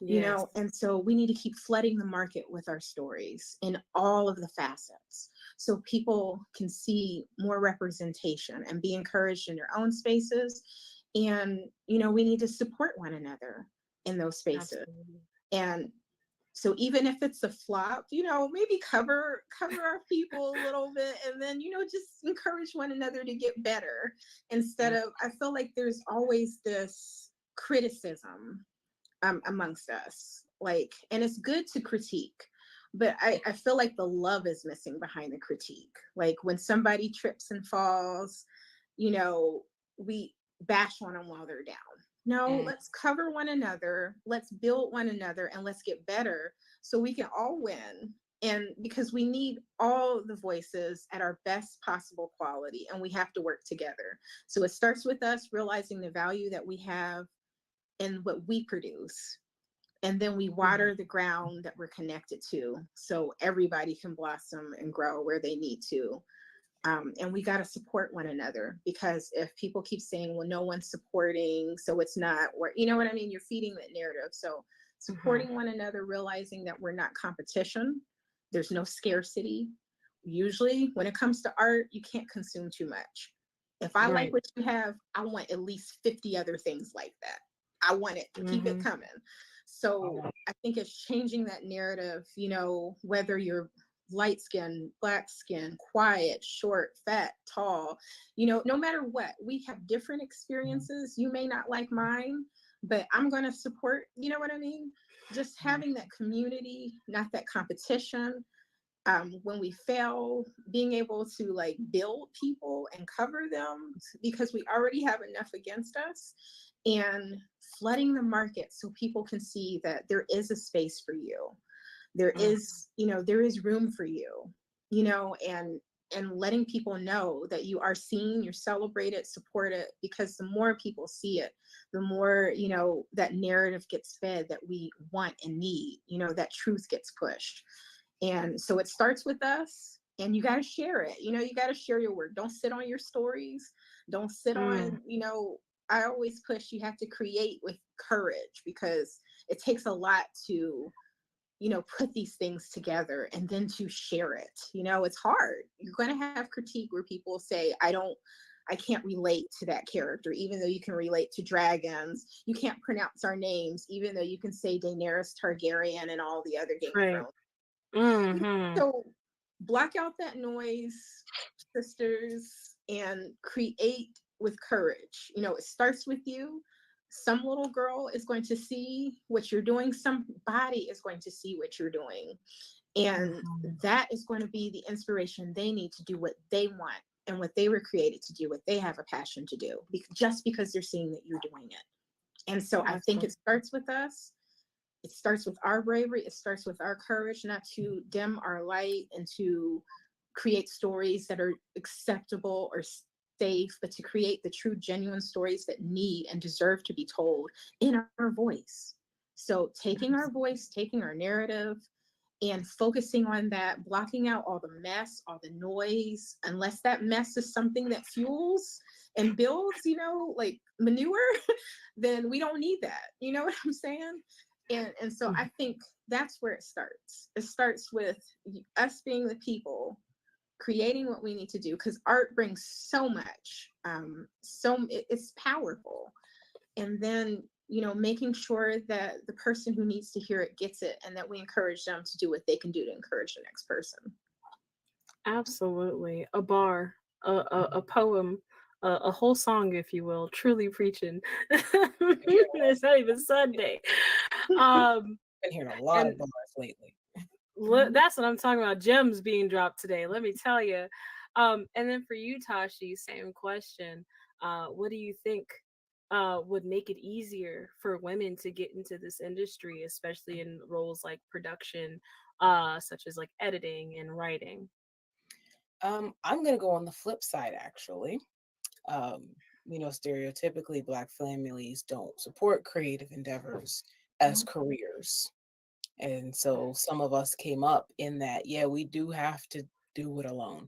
Yes. And so we need to keep flooding the market with our stories in all of the facets so people can see more representation and be encouraged in their own spaces. And, we need to support one another in those spaces. Absolutely. And so even if it's a flop, maybe cover our people a little bit, and then, just encourage one another to get better instead of, I feel like there's always this criticism amongst us, and it's good to critique, but I feel like the love is missing behind the critique. Like when somebody trips and falls, we bash on them while they're down. No, let's cover one another, let's build one another, and let's get better so we can all win. And because we need all the voices at our best possible quality, and we have to work together. So it starts with us realizing the value that we have in what we produce. And then we water the ground that we're connected to so everybody can blossom and grow where they need to. And we got to support one another, because if people keep saying, well, no one's supporting, so it's not, or you know what I mean? You're feeding that narrative. So supporting one another, realizing that we're not competition. There's no scarcity. Usually when it comes to art, you can't consume too much. If I like what you have, I want at least 50 other things like that. I want it, keep it coming. So I think it's changing that narrative, whether you're light skin, black skin, quiet, short, fat, tall, no matter what, we have different experiences. You may not like mine, but I'm going to support, you know what I mean? Just having that community, not that competition. When we fail, being able to build people and cover them, because we already have enough against us, and flooding the market so people can see that there is a space for you. There is, there is room for you, and and letting people know that you are seen, you're celebrated, supported, because the more people see it, the more, you know, that narrative gets fed that we want and need, you know, that truth gets pushed. And so it starts with us, and you got to share it. You know, you got to share your work. Don't sit on your stories. Don't sit on, you know, I always push, you have to create with courage, because it takes a lot to, you know, put these things together and then to share it. You know, it's hard. You're going to have critique where people say, I can't relate to that character, even though you can relate to dragons. You can't pronounce our names, even though you can say Daenerys Targaryen and all the other Game of Thrones. So block out that noise, sisters, and create with courage. You know, it starts with you. Some little girl is going to see what you're doing. Somebody is going to see what you're doing. And that is going to be the inspiration they need to do what they want and what they were created to do, what they have a passion to do, just because they're seeing that you're doing it. And so I think it starts with us. It starts with our bravery. It starts with our courage, not to dim our light and to create stories that are acceptable or safe, but to create the true, genuine stories that need and deserve to be told in our voice. So taking our voice, taking our narrative, and focusing on that, blocking out all the mess, all the noise, unless that mess is something that fuels and builds, you know, like manure, then we don't need that. You know what I'm saying? And so I think that's where it starts. It starts with us being the people, creating what we need to do, because art brings so much. It's powerful. And then, you know, making sure that the person who needs to hear it gets it, and that we encourage them to do what they can do to encourage the next person. Absolutely. A bar, a poem, a whole song, if you will, truly preaching. It's not even Sunday. Been hearing a lot of bars lately. That's what I'm talking about. Gems being dropped today, let me tell you. And then for you, Tashi, same question. What do you think would make it easier for women to get into this industry, especially in roles like production, such as like editing and writing? I'm gonna go on the flip side, actually. You know, stereotypically, Black families don't support creative endeavors as careers. And so some of us came up in that, yeah, we do have to do it alone.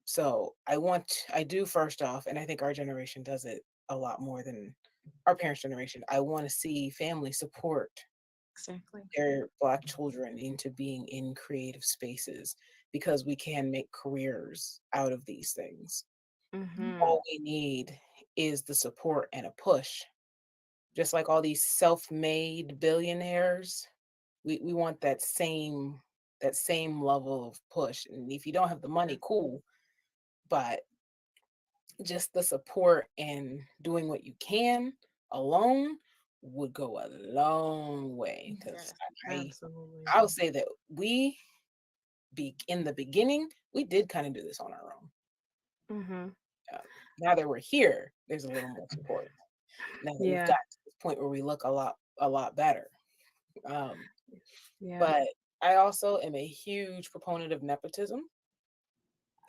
So I do first off, and I think our generation does it a lot more than our parents' generation. I want to see family support their Black children into being in creative spaces, because we can make careers out of these things. All we need is the support and a push. Just like all these self-made billionaires, we want that same level of push. And if you don't have the money, cool, but just the support and doing what you can alone would go a long way. Because I would say that in the beginning, we did kind of do this on our own. Now that we're here, there's a little more support. Now that we've got to the point where we look a lot better. But I also am a huge proponent of nepotism.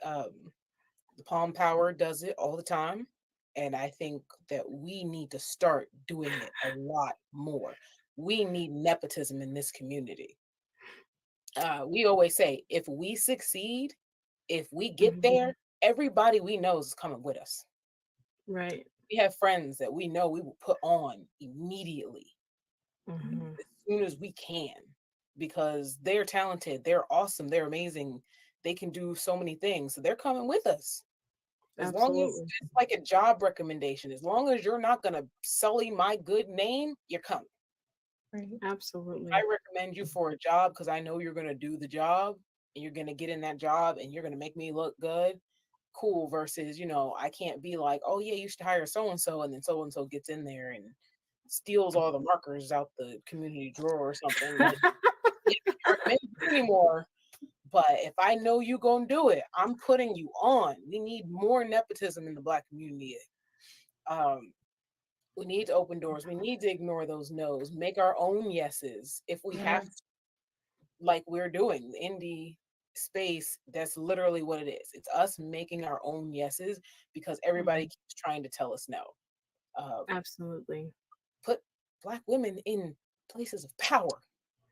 The Palm Power does it all the time. And I think that we need to start doing it a lot more. We need nepotism in this community. We always say, if we succeed, if we get there, everybody we know is coming with us. Right. We have friends that we know we will put on immediately, as soon as we can, because they're talented, they're awesome, they're amazing. They can do so many things. So they're coming with us. As long as it's like a job recommendation, as long as you're not going to sully my good name, you're coming. Right. Absolutely. I recommend you for a job because I know you're going to do the job and you're going to get in that job and you're going to make me look good. Cool. Versus, you know, I can't be like, oh yeah, you should hire so-and-so, and then so-and-so gets in there and steals all the markers out the community drawer or something. Like, it can't make it anymore. But if I know you gonna do it, I'm putting you on. We need more nepotism in the Black community. We need to open doors. We need to ignore those no's. Make our own yeses if we have to, like we're doing. The indie space that's literally what it is. It's us making our own yeses because everybody keeps trying to tell us no. Absolutely. Put Black women in places of power.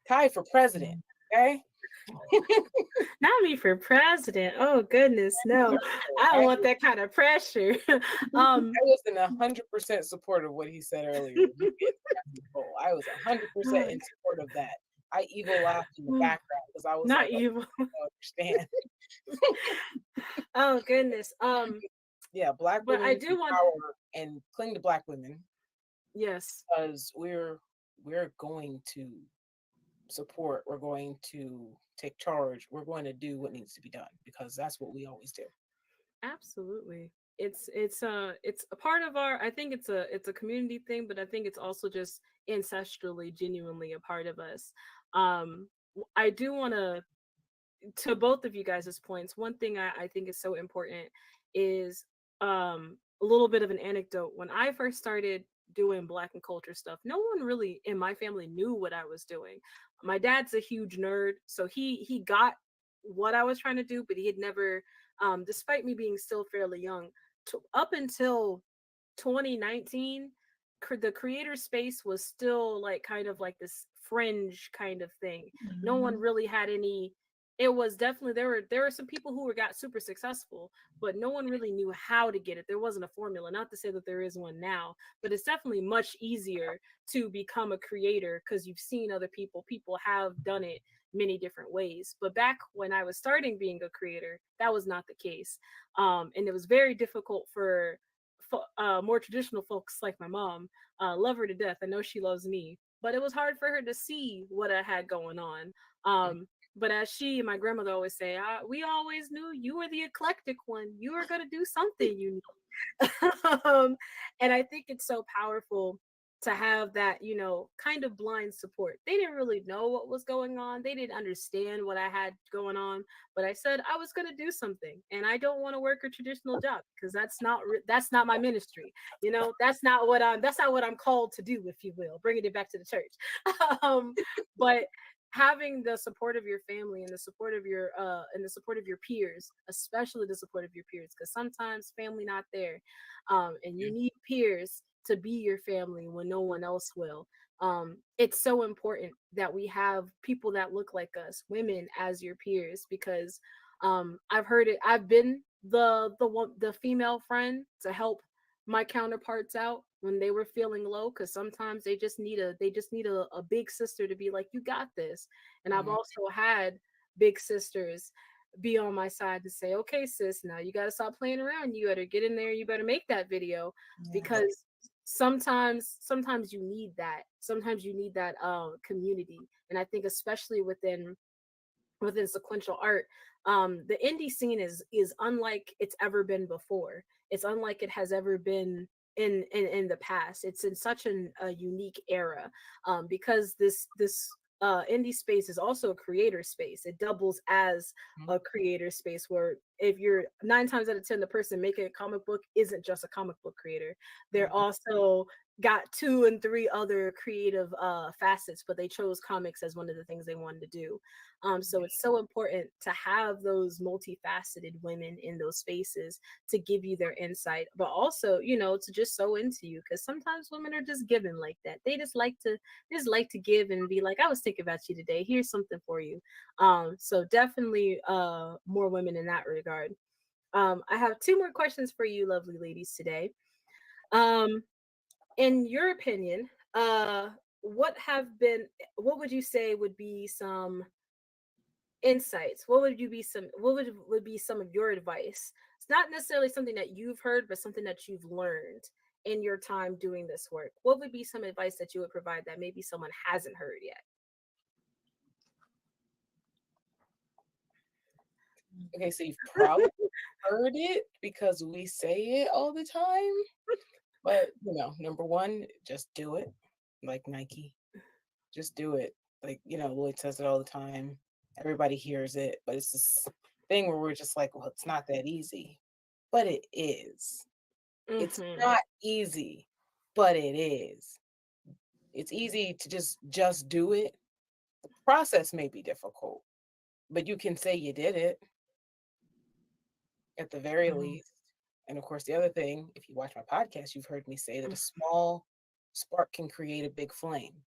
Ty for president, okay? Not me for president. Oh goodness, no! I don't want that kind of pressure. I was in 100% support of what he said earlier. I was 100% in support of that. I evil laughed in the background because I was Not like, evil. I don't understand. Oh goodness. Yeah, Black But women I in do want. power and cling to Black women Yes. because we're going to support. We're going to take charge. We're going to do what needs to be done because that's what we always do. Absolutely. It's a part of our, I think it's a community thing, but I think it's also just ancestrally genuinely a part of us. I do want to both of you guys' points, one thing I think is so important is a little bit of an anecdote. When I first started doing Black and culture stuff, no one really in my family knew what I was doing. My dad's a huge nerd, so he got what I was trying to do, but he had never, despite me being still fairly young, up until 2019, the creator space was still like kind of like this fringe kind of thing. No one really had any. It was definitely there were some people who got super successful, but no one really knew how to get it. There wasn't a formula. Not to say that there is one now, but it's definitely much easier to become a creator because you've seen other people. People have done it many different ways. But back when I was starting being a creator, that was not the case, and it was very difficult for more traditional folks like my mom. Love her to death. I know she loves me, but it was hard for her to see what I had going on. But as she and my grandmother always say, we always knew you were the eclectic one. You were going to do something unique. And I think it's so powerful to have that, kind of blind support. They didn't really know what was going on. They didn't understand what I had going on, but I said I was going to do something, and I don't want to work a traditional job because that's not my ministry. That's not what I'm called to do, if you will, bringing it back to the church. But having the support of your family and the support of your peers, especially the support of your peers, because sometimes family not there, and you need peers to be your family when no one else will. It's so important that we have people that look like us, women, as your peers, because I've heard it. I've been the female friend to help my counterparts out when they were feeling low, because sometimes they just need a big sister to be like, you got this. And I've also had big sisters be on my side to say, okay sis, now you got to stop playing around, you better get in there, you better make that video. Because sometimes you need that community. And I think especially within sequential art, the indie scene is unlike it's ever been before. It's unlike it has ever been in the past. It's in such a unique era, because this indie space is also a creator space. It doubles as a creator space, where if you're 9 times out of 10, the person making a comic book isn't just a comic book creator. They're also got 2 and 3 other creative facets, but they chose comics as one of the things they wanted to do. So it's so important to have those multifaceted women in those spaces to give you their insight, but also, to just sew into you, because sometimes women are just giving like that. They just like to give and be like, I was thinking about you today. Here's something for you. So definitely more women in that regard. I have 2 more questions for you, lovely ladies, today. In your opinion, what would you say would be some insights? What would be some of your advice? It's not necessarily something that you've heard, but something that you've learned in your time doing this work. What would be some advice that you would provide that maybe someone hasn't heard yet? Okay, so you've probably heard it because we say it all the time. But number one, just do it. Like Nike. Just do it. Like, Lloyd says it all the time. Everybody hears it, but it's this thing where we're just like, well, it's not that easy. But it is. It's not easy, but it is. It's easy to just do it. The process may be difficult, but you can say you did it at the very Mhm. least. And of course, the other thing, if you watch my podcast, you've heard me say that a small spark can create a big flame.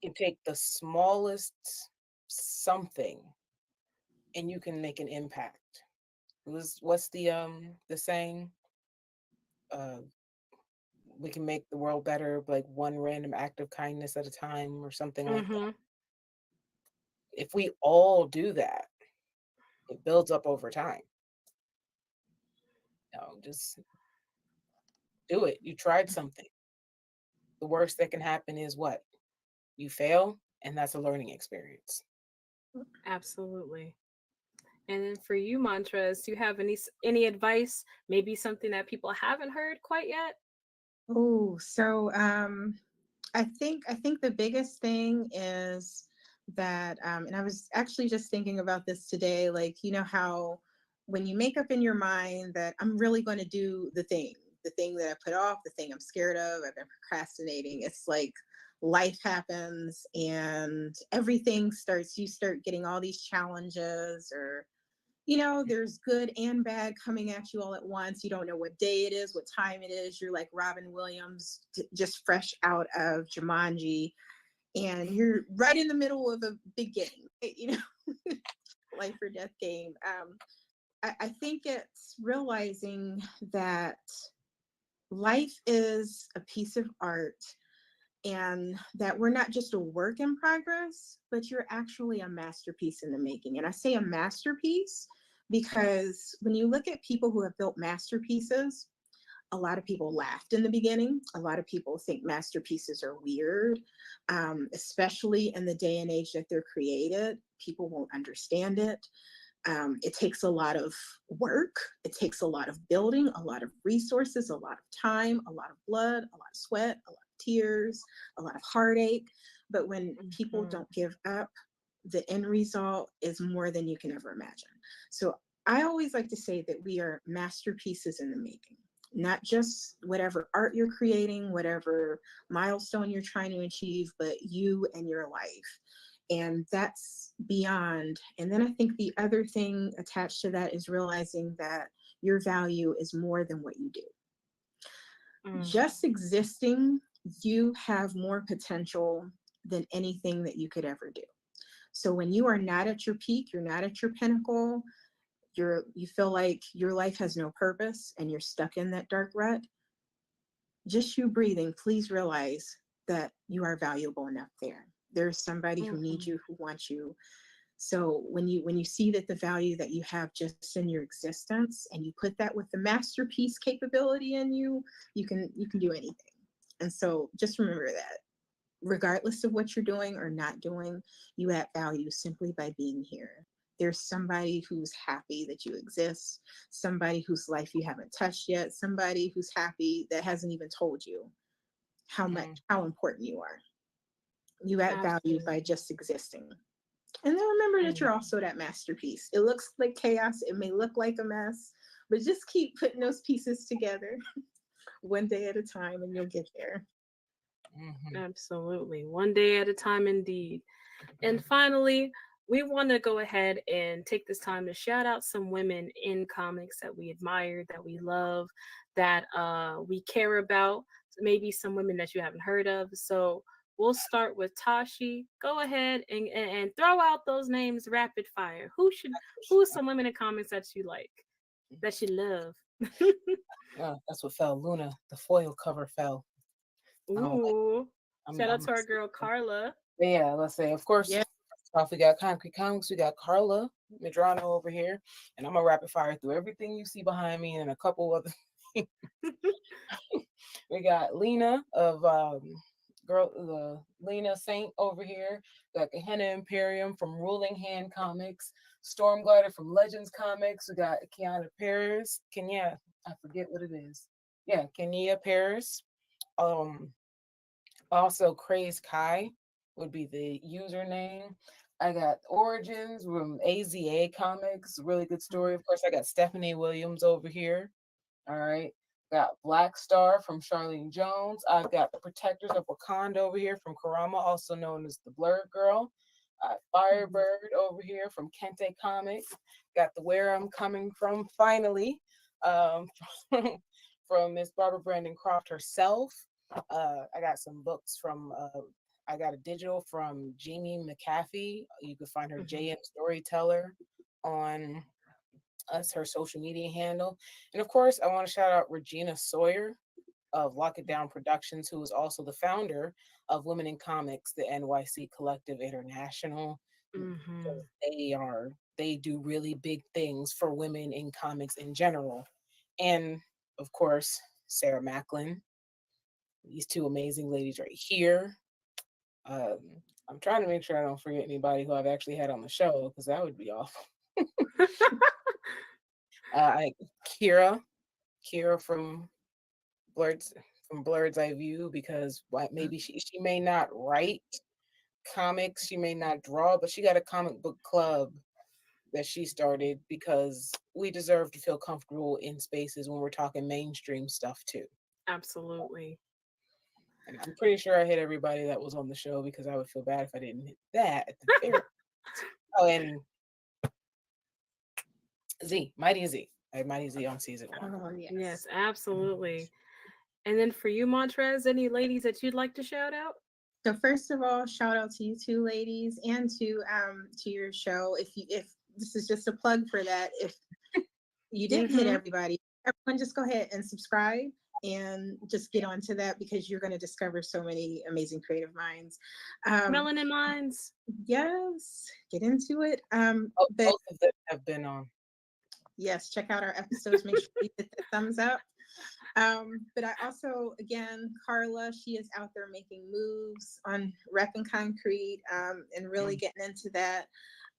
You take the smallest something and you can make an impact. What's the saying? Uh, we can make the world better, like one random act of kindness at a time, or something like that. Mhm. If we all do that, it builds up over time. Just do it. You tried something. The worst that can happen is what? You fail, and that's a learning experience. Absolutely. And then for you, Montrez, do you have any advice? Maybe something that people haven't heard quite yet? Oh, so I think the biggest thing is that and I was actually just thinking about this today, like you know how when you make up in your mind that I'm really going to do the thing that I put off, the thing I'm scared of, I've been procrastinating, it's like life happens and everything starts, you start getting all these challenges, or there's good and bad coming at you all at once. You don't know what day it is, what time it is. You're like Robin Williams, just fresh out of Jumanji, and you're right in the middle of a big game, life or death game. I think it's realizing that life is a piece of art, and that we're not just a work in progress, but you're actually a masterpiece in the making. And I say a masterpiece because when you look at people who have built masterpieces, a lot of people laughed in the beginning. A lot of people think masterpieces are weird, especially in the day and age that they're created. People won't understand it. It takes a lot of work. It takes a lot of building, a lot of resources, a lot of time, a lot of blood, a lot of sweat, a lot of tears, a lot of heartache. But when people don't give up, the end result is more than you can ever imagine. So I always like to say that we are masterpieces in the making, not just whatever art you're creating, whatever milestone you're trying to achieve, but you and your life. And that's beyond. And then I think the other thing attached to that is realizing that your value is more than what you do. Just existing, you have more potential than anything that you could ever do. So when you are not at your peak, you're not at your pinnacle, you feel like your life has no purpose and you're stuck in that dark rut, just you breathing, please realize that you are valuable enough there. There's somebody who needs you, who wants you. So when you see that the value that you have just in your existence, and you put that with the masterpiece capability in you, you can do anything. And so just remember that regardless of what you're doing or not doing, you add value simply by being here. There's somebody who's happy that you exist, somebody whose life you haven't touched yet, somebody who's happy that hasn't even told you how important you are. You add value by just existing. And then remember that you're also that masterpiece. It looks like chaos, it may look like a mess, but just keep putting those pieces together one day at a time and you'll get there. Absolutely. One day at a time, indeed. And finally, we want to go ahead and take this time to shout out some women in comics that we admire, that we love, that we care about. Maybe some women that you haven't heard of. So we'll start with Tashi. Go ahead and throw out those names rapid fire. Who's some women in comics that you like, that you love? That's what fell. Luna, the foil cover fell. Ooh. Shout out to our girl Carla. Yeah, let's say, of course, off we got Concrete Comics, we got Carla Medrano over here, and I'm gonna rapid fire through everything you see behind me and a couple other. We got Lena of Lena Saint over here. We got Gehenna Imperium from Ruling Hand Comics, Stormglider from Legends Comics. We got Kiana Paris, Kenya, I forget what it is. Yeah, Kenya Paris. Also Craze Kai would be the username. I got Origins from AZA Comics, really good story. Of course, I got Stephanie Williams over here. All right. Got Black Star from Charlene Jones. I've got the Protectors of Wakanda over here from Karama, also known as the Blurred Girl. Firebird over here from Kente Comics. Got the Where I'm Coming From finally, um, from Miss Barbara Brandon Croft herself. I got some books from. I got a digital from Jamie McAfee. You can find her JM Storyteller on her social media handle. And of course, I want to shout out Regina Sawyer of Lock It Down Productions, who is also the founder of Women in Comics, the NYC Collective International. They do really big things for women in comics in general. And of course, Sarah Macklin. These two amazing ladies right here. I'm trying to make sure I don't forget anybody who I've actually had on the show, because that would be awful. Kira from Blurred's Eye View, because maybe she may not write comics, she may not draw, but she got a comic book club that she started because we deserve to feel comfortable in spaces when we're talking mainstream stuff too. Absolutely. And I'm pretty sure I hit everybody that was on the show, because I would feel bad if I didn't hit that at the very Oh, and Mighty Z. I had Mighty Z on season 1. Oh, yes. Yes, absolutely. And then for you, Montrez, any ladies that you'd like to shout out? So first of all, shout out to you two ladies, and to your show. If this is just a plug for that, if you didn't hit everybody, everyone just go ahead and subscribe and just get onto that, because you're going to discover so many amazing creative minds. Melanin Minds. Yes, get into it. Both of them have been on. Yes, check out our episodes. Make sure you hit the thumbs up. But I also, again, Carla, she is out there making moves on Rep and Concrete, and really getting into that.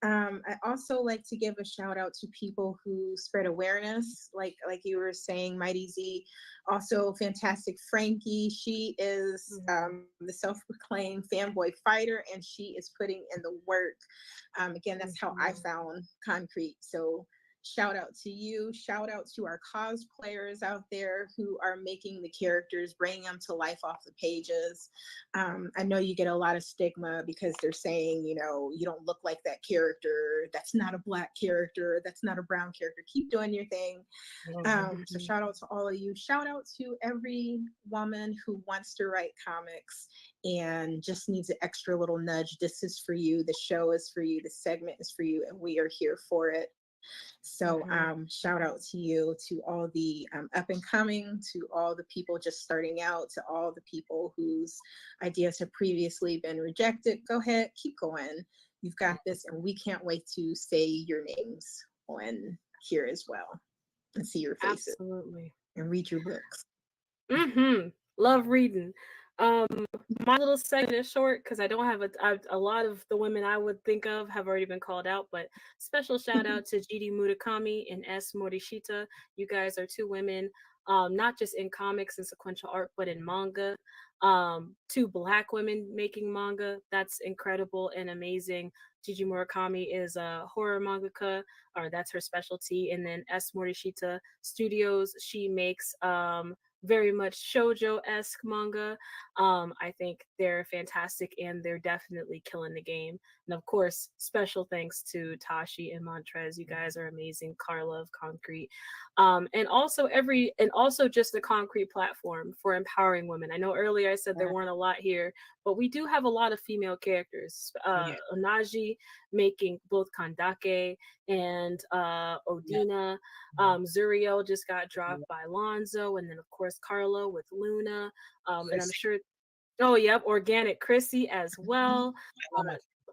I also like to give a shout out to people who spread awareness, like you were saying, Mighty Z. Also, fantastic Frankie. She is the self-proclaimed fanboy fighter, and she is putting in the work. Again, that's how I found Concrete. So shout out to you. Shout out to our cosplayers out there who are making the characters, bringing them to life off the pages. I know you get a lot of stigma because they're saying, you don't look like that character. That's not a Black character. That's not a brown character. Keep doing your thing. So shout out to all of you. Shout out to every woman who wants to write comics and just needs an extra little nudge. This is for you. The show is for you. The segment is for you. And we are here for it. So shout out to you, to all the up and coming, to all the people just starting out, to all the people whose ideas have previously been rejected. Go ahead, keep going. You've got this, and we can't wait to say your names on here as well and see your faces. Absolutely. And read your books. Love reading. My little segment is short because I don't have a lot of the women I would think of have already been called out, but special shout out to GD Murakami and S Morishita. You guys are two women, not just in comics and sequential art, but in manga. Two Black women making manga. That's incredible and amazing. Gigi Murakami is a horror mangaka, or that's her specialty. And then S Morishita Studios, she makes very much shoujo-esque manga. I think they're fantastic, and they're definitely killing the game. And of course, special thanks to Tashi and Montrez. You guys are amazing. Carla of Concrete. And also just the Concrete platform for empowering women. I know earlier I said there weren't a lot here, but we do have a lot of female characters. Onaji making both Kandake and Odina. Zuriel just got dropped by Lonzo, and then of course Carla with Luna. And I'm sure, Organic Chrissy as well.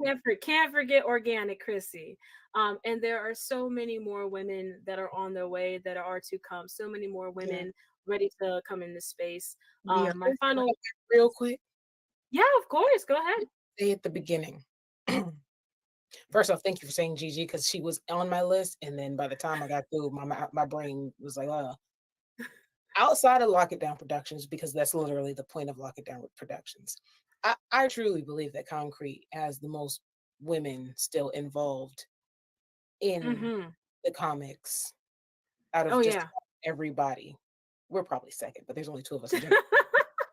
Can't forget Organic Chrissy. And there are so many more women that are on their way that are to come. So many more women ready to come into space. My final, real quick. Yeah, of course. Go ahead. Say at the beginning. First off, thank you for saying Gigi, because she was on my list, and then by the time I got through, my brain was like, outside of Lock It Down Productions, because that's literally the point of Lock It Down Productions. I truly believe that Concrete has the most women still involved in the comics out of everybody. We're probably second, but there's only two of us.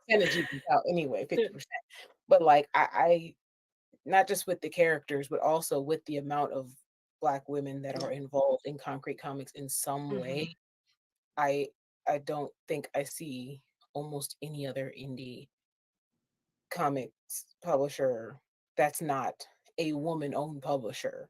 Energy out anyway, 50%. But like not just with the characters, but also with the amount of Black women that are involved in Concrete Comics in some way. I don't think I see almost any other indie comics publisher that's not a woman-owned publisher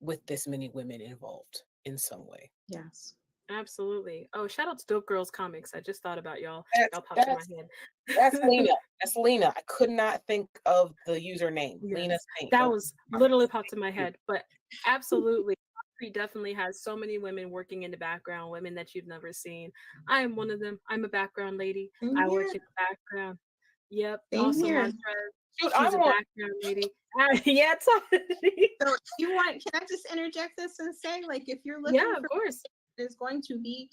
with this many women involved in some way. Yes. Absolutely. Oh, shout out to Dope Girls Comics. I just thought about y'all. Y'all popped in my head. That's Lena. That's Lena. I could not think of the username. Lena Saint. That was literally popped in my head. But absolutely, Concrete definitely has so many women working in the background, women that you've never seen. I am one of them. I'm a background lady. I work in the background. Yep. Same Also, here. Montrez. Dude, She's a background lady. Yeah, so you want? Can I just interject this and say, like, if you're looking, yeah, of course, is going to be,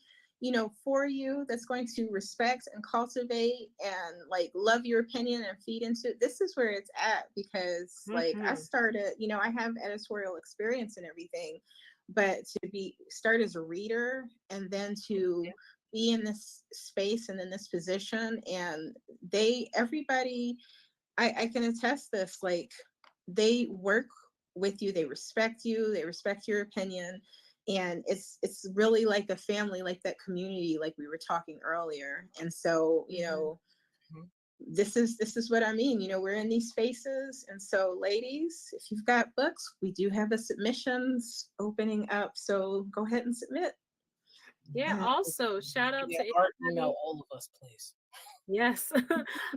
for you, that's going to respect and cultivate and like love your opinion and feed into it. This is where it's at, because like I started, I have editorial experience and everything, but to start as a reader and then to be in this space and in this position, and everybody, I can attest this, like they work with you, they respect you, they respect your opinion, and it's really like a family, like that community, like we were talking earlier. And so this is what I mean. We're in these spaces, and so ladies, if you've got books, we do have the submissions opening up, so go ahead and submit. Yeah. Also, shout out to email all of us, please. Yes.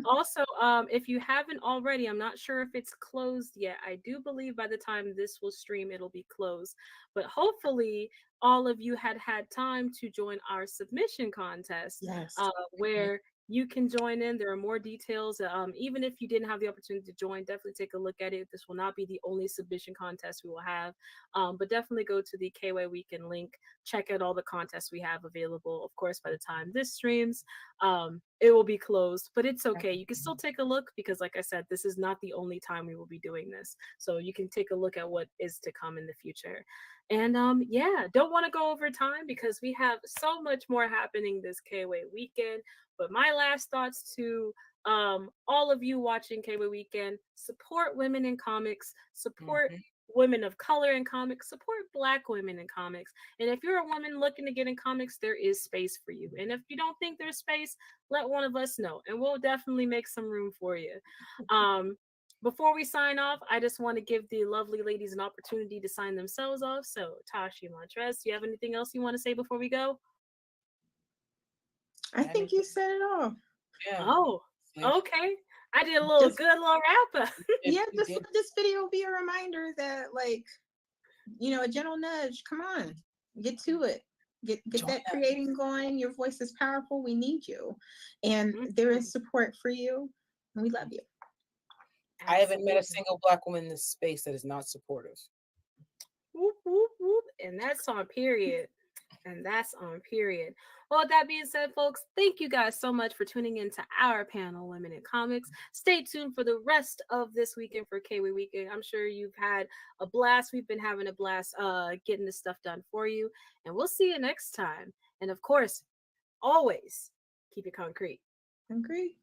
Also, if you haven't already, I'm not sure if it's closed yet. I do believe by the time this will stream, it'll be closed. But hopefully, all of you had time to join our submission contest. Yes. Where you can join in. There are more details. Even if you didn't have the opportunity to join, definitely take a look at it. This will not be the only submission contest we will have, but definitely go to the Kway Weekend link. Check out all the contests we have available. Of course, by the time this streams, it will be closed, but it's okay. You can still take a look, because like I said, this is not the only time we will be doing this. So you can take a look at what is to come in the future. And yeah, don't want to go over time because we have so much more happening this Kway Weekend. But my last thoughts to all of you watching Kway Weekend: support women in comics, support women of color in comics, support Black women in comics. And if you're a woman looking to get in comics, there is space for you. And if you don't think there's space, let one of us know, and we'll definitely make some room for you. Before we sign off, I just want to give the lovely ladies an opportunity to sign themselves off. So, Tashi, Montrez, do you have anything else you want to say before we go? I think you said it all. Yeah. Oh, okay. I did a little wrap up. Yeah, just let this video be a reminder that, like, a gentle nudge. Come on, get to it. Get that creating going. Your voice is powerful. We need you, and there is support for you, and we love you. I haven't met a single Black woman in this space that is not supportive. Whoop, whoop, whoop. And that's on period. And that's on period. Well, with that being said, folks, thank you guys so much for tuning in to our panel, Women in Comics. Stay tuned for the rest of this weekend for Kway Weekend. I'm sure you've had a blast. We've been having a blast getting this stuff done for you. And we'll see you next time. And of course, always keep it concrete. Concrete.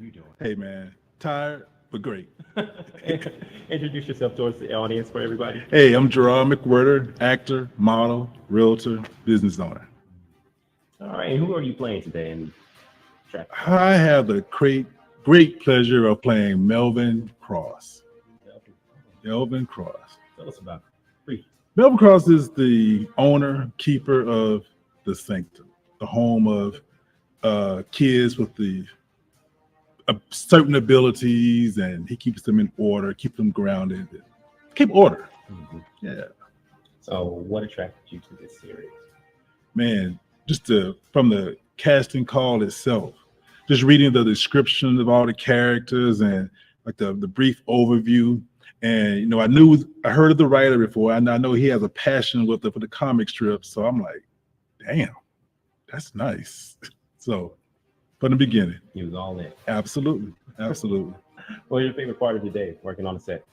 you doing? Hey, man. Tired, but great. Introduce yourself towards the audience for everybody. Hey, I'm Gerard McWhirter, actor, model, realtor, business owner. All right, and who are you playing today in Traffic? I have the great pleasure of playing Melvin Cross. Melvin Cross. Tell us about it. Melvin Cross is the owner, keeper of the Sanctum, the home of kids with the certain abilities, and he keeps them in order, keep them grounded, keep order. Mm-hmm. Yeah. So, what attracted you to this series? Man, just from the casting call itself, just reading the description of all the characters and like the brief overview. And you know, I heard of the writer before, and I know he has a passion for the comic strips. So I'm like, damn, that's nice. So from the beginning, he was all in. Absolutely. What was your favorite part of the day working on the set?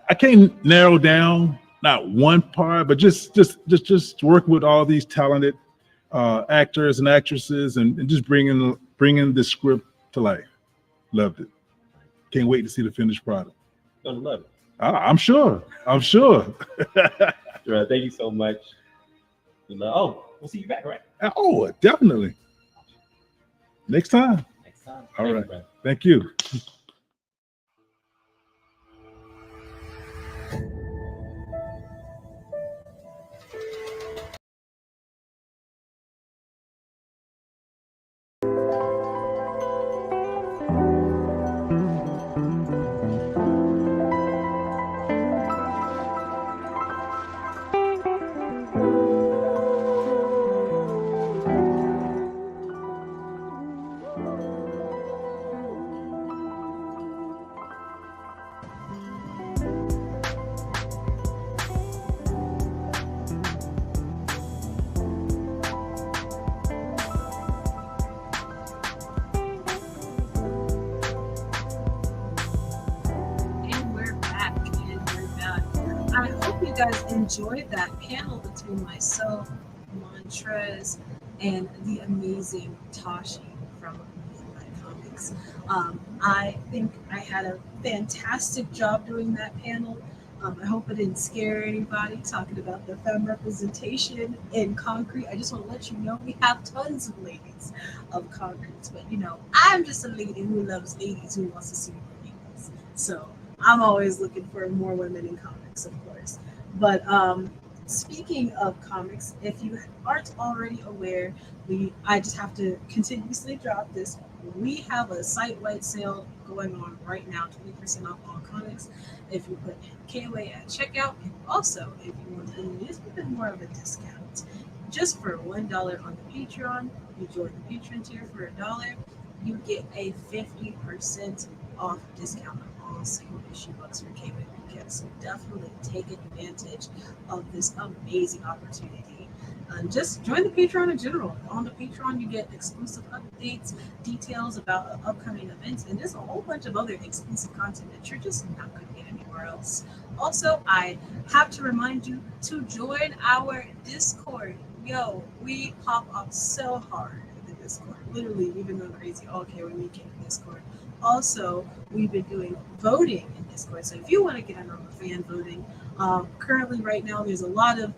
I can't narrow down not one part, but just work with all these talented actors and actresses, and just bringing the script to life. Loved it. Can't wait to see the finished product. Gonna love it. I'm sure. Thank you so much. We'll see you back, right? Oh, definitely. Next time. All right. Thank you. I hope you guys enjoyed that panel between myself, Montrez, and the amazing Tashi from Midnight Comics. I think I had a fantastic job doing that panel. I hope I didn't scare anybody talking about the femme representation in concrete. I just want to let you know we have tons of ladies of concrete, but you know, I'm just a lady who loves ladies who wants to see more ladies. So I'm always looking for more women in comics, of course. But speaking of comics, if you aren't already aware, I just have to continuously drop this. We have a site-wide sale going on right now, 20% off all comics. If you put KWay at checkout, and also if you want a little bit more of a discount, just for $1 on the Patreon, you join the Patreon tier for $1, you get a 50% off discount on all single issue books for KWay Weekend. So definitely take advantage of this amazing opportunity. Just join the Patreon in general. On the Patreon, you get exclusive updates, details about upcoming events, and just a whole bunch of other exclusive content that you're just not going to get anywhere else. Also, I have to remind you to join our Discord. Yo, we pop up so hard in the Discord. Literally, we've been going crazy all KWay Weekend in Discord. Also, we've been doing voting in Discord. So if you want to get in on the fan voting, currently right now there's a lot of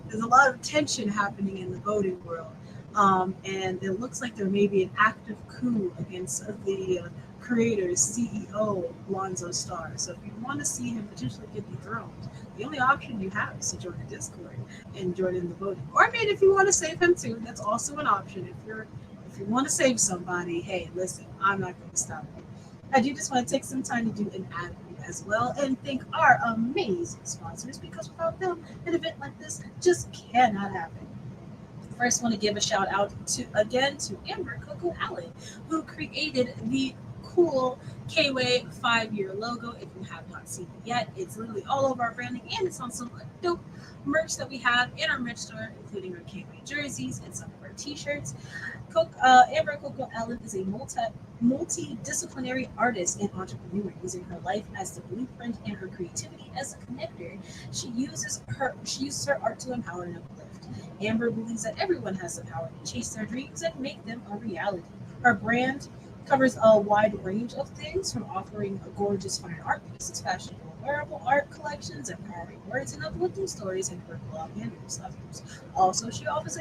tension happening in the voting world, and it looks like there may be an active coup against the creator's CEO Lonzo Starr. So if you want to see him potentially get dethroned, the only option you have is to join the Discord and join in the voting. Or I mean, if you want to save him too, that's also an option. If you want to save somebody, hey, listen, I'm not going to stop you. I do just want to take some time to do an ad read as well and thank our amazing sponsors, because without them, an event like this just cannot happen. First, want to give a shout out to Amber Coco Allen, who created the cool KWay 5-year logo. If you have not seen it yet, it's literally all over our branding, and it's on some dope merch that we have in our merch store, including our KWay jerseys and some of our t-shirts. Amber Coco Allen is a multidisciplinary artist and entrepreneur, using her life as the blueprint and her creativity as a connector. She uses her art to empower and uplift. Amber believes that everyone has the power to chase their dreams and make them a reality. Her brand Covers a wide range of things from offering gorgeous fine art pieces, fashionable wearable art collections, empowering words and uplifting stories in her blog and newsletters. Also, she offers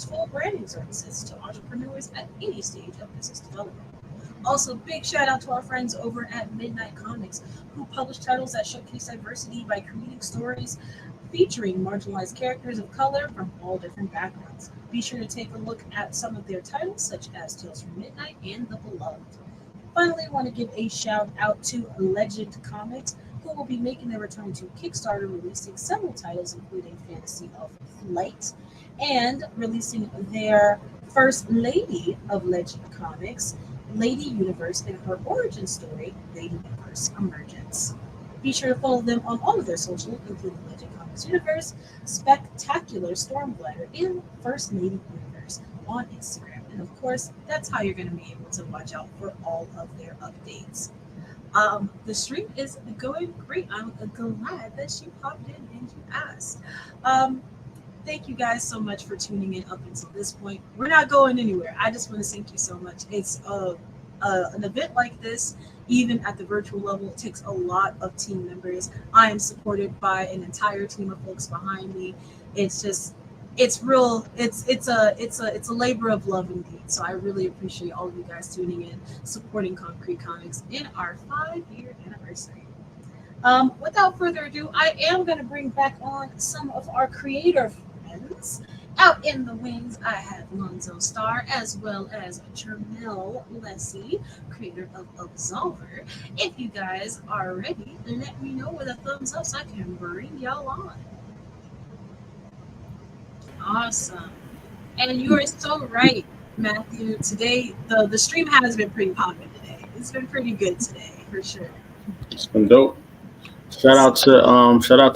full branding services to entrepreneurs at any stage of business development. Also, big shout out to our friends over at Midnight Comics, who publish titles that showcase diversity by creating stories featuring marginalized characters of color from all different backgrounds. Be sure to take a look at some of their titles, such as Tales from Midnight and The Beloved. Finally, I want to give a shout out to Legend Comics, who will be making their return to Kickstarter, releasing several titles, including Fantasy of Flight, and releasing their first lady of Legend Comics, Lady Universe, and her origin story, Lady Universe Emergence. Be sure to follow them on all of their socials, including Legend Comics Universe, Spectacular Stormblighter, and First Lady Universe on Instagram. And of course, that's how you're going to be able to watch out for all of their updates. The stream is going great. I'm glad that you popped in and you asked. Thank you guys so much for tuning in up until this point. We're not going anywhere. I just want to thank you so much. It's an event like this, even at the virtual level, it takes a lot of team members. I am supported by an entire team of folks behind me. It's just, it's real. It's a labor of love indeed. So I really appreciate all of you guys tuning in, supporting Concrete Comics in our 5-year anniversary. Without further ado, I am going to bring back on some of our creator friends. Out in the wings, I have Lonzo Star as well as Jermel Lessie, creator of Absolver. If you guys are ready, let me know with a thumbs up so I can bring y'all on. Awesome. And you are so right, Matthew. Today, the stream has been pretty popping today. It's been pretty good today, for sure. It's been dope. Shout out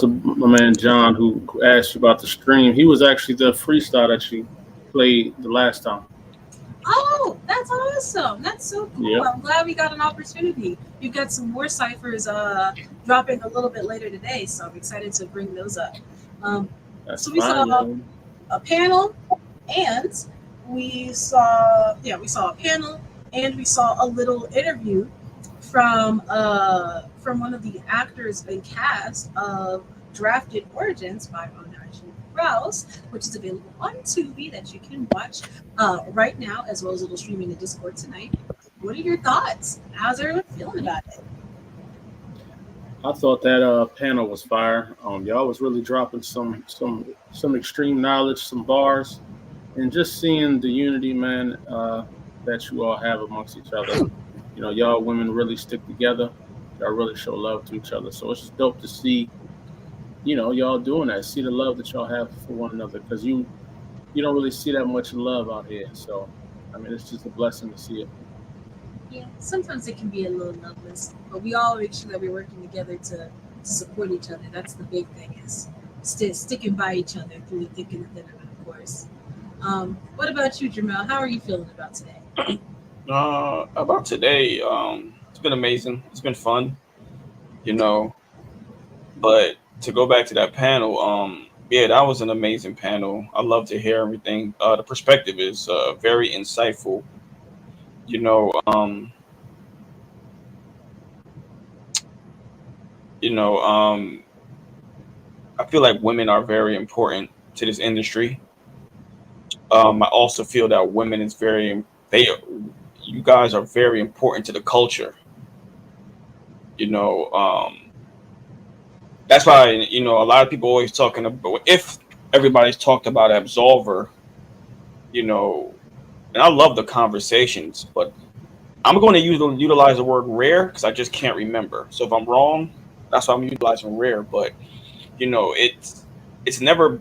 to my man John who asked you about the stream. He was actually the freestyle that you played the last time. Oh, that's awesome. That's so cool. Yep. I'm glad we got an opportunity. We've got some more ciphers dropping a little bit later today, so I'm excited to bring those up. So we saw a panel, and we saw a panel, and we saw a little interview from one of the actors and cast of Drafted Origins by Onaji Rouse, which is available on Tubi that you can watch right now, as well as it'll stream in the Discord tonight. What are your thoughts? How's everyone feeling about it? I thought that panel was fire. Y'all was really dropping some extreme knowledge, some bars, and just seeing the unity, man, that you all have amongst each other. You know, y'all women really stick together. Y'all really show love to each other. So it's just dope to see, you know, y'all doing that. See the love that y'all have for one another, because you don't really see that much love out here. So, I mean, it's just a blessing to see it. Yeah, sometimes it can be a little loveless, but we all make sure that we're working together to support each other. That's the big thing, is sticking by each other through the thick and the thin of it, of course. What about you, Jamel? How are you feeling about today? About today, it's been amazing. It's been fun, you know. But to go back to that panel, yeah, that was an amazing panel. I love to hear everything. The perspective is very insightful. You know, you know, I feel like women are very important to this industry. I also feel that women is you guys are very important to the culture. You know, that's why, you know, a lot of people always talking about, if everybody's talked about Absolver, you know, and I love the conversations, but I'm going to utilize the word rare because I just can't remember. So if I'm wrong, that's why I'm utilizing rare. But you know, it's never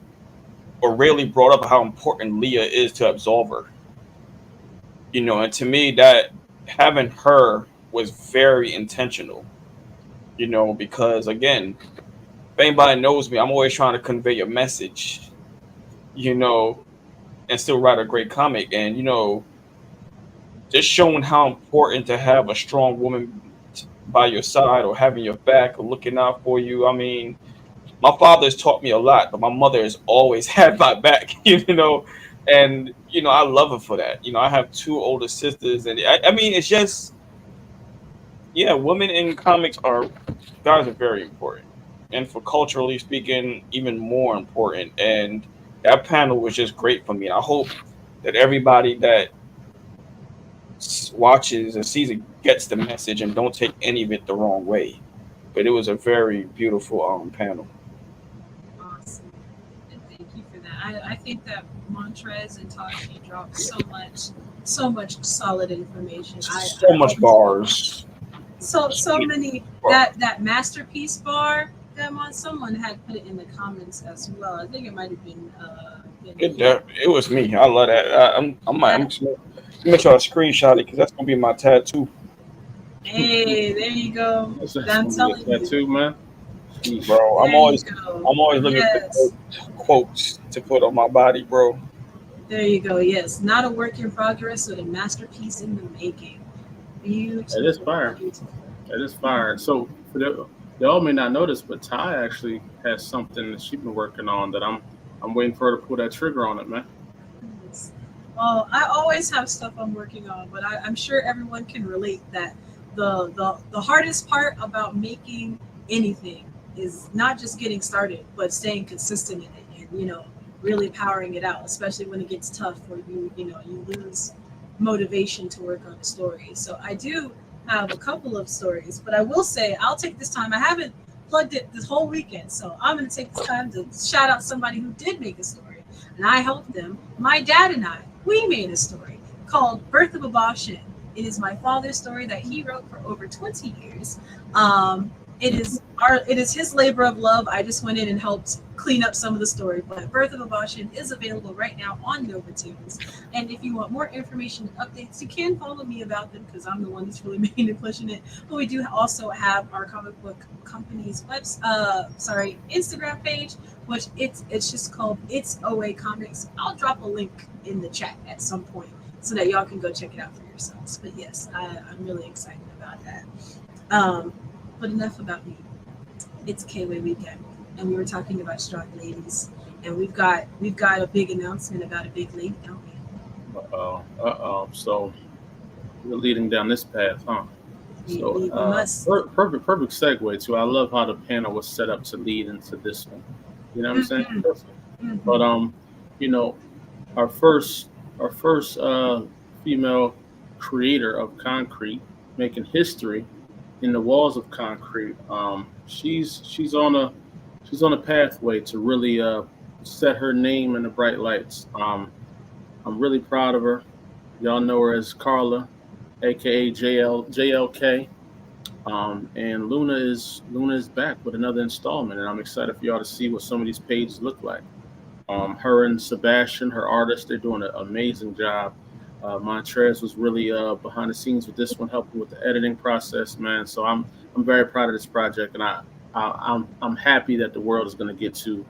or rarely brought up how important Leah is to Absolver. You know, and to me, that having her was very intentional. You know, because again, if anybody knows me, I'm always trying to convey a message. You know, and still write a great comic. And you know, just showing how important to have a strong woman by your side or having your back or looking out for you. I mean, my father has taught me a lot, but my mother has always had my back, you know. And I love her for that. I have two older sisters, and I mean, it's just, yeah, women in comics guys are very important, and for culturally speaking, even more important. And that panel was just great for me. And I hope that everybody that watches and sees it gets the message and don't take any of it the wrong way. But it was a very beautiful panel. Awesome. And thank you for that. I think that Montrez and Tashi dropped so much solid information. So I much always bars. so many that masterpiece bar that someone had put it in the comments as well. I think it might have been It was me. I love that. I'm just gonna make sure I screenshot it because that's gonna be my tattoo, Hey, there you go. That's I'm gonna be a telling you. tattoo, man. bro. There you go. I'm always looking for Yes. quotes to put on my body, bro. There you go. Yes. Not a work in progress, but a masterpiece in the making. It is Beautiful. fire. Beautiful. It is fire. So for y'all may not notice, but Ty actually has something that she's been working on that I'm waiting for her to pull that trigger on it, man. Yes. Well, I always have stuff I'm working on, but I'm sure everyone can relate that the hardest part about making anything is not just getting started, but staying consistent in it and really powering it out, especially when it gets tough or you lose motivation to work on a story. So I do have a couple of stories, but I will say I'll take this time. I haven't plugged it this whole weekend, so I'm going to take this time to shout out somebody who did make a story, and I helped them. My dad and we made a story called Birth of a Bashin. It is my father's story that he wrote for over 20 years. It is his labor of love. I just went in and helped clean up some of the story. But Birth of a Bashin is available right now on NovaTunes. And if you want more information and updates, you can follow me about them because I'm the one that's really making and pushing it. But we do also have our comic book company's Instagram page, which it's just called It's OA Comics. I'll drop a link in the chat at some point so that y'all can go check it out for yourselves. But yes, I'm really excited about that. But enough about me. It's Kway Weekend, and we were talking about strong ladies, and we've got a big announcement about a big lady, don't we? So we're leading down this path, huh? So We must. perfect segue to. I love how the panel was set up to lead into this one. You know what I'm saying? But you know, our first female creator of concrete, making history in the walls of concrete. She's on a pathway to really set her name in the bright lights. I'm really proud of her. Y'all know her as Carla, aka JLK. And Luna is back with another installment, and I'm excited for y'all to see what some of these pages look like. Her and Sebastian, her artist, they're doing an amazing job. Montrez was really behind the scenes with this one, helping with the editing process, man. So I'm very proud of this project, and I'm happy that the world is going to get to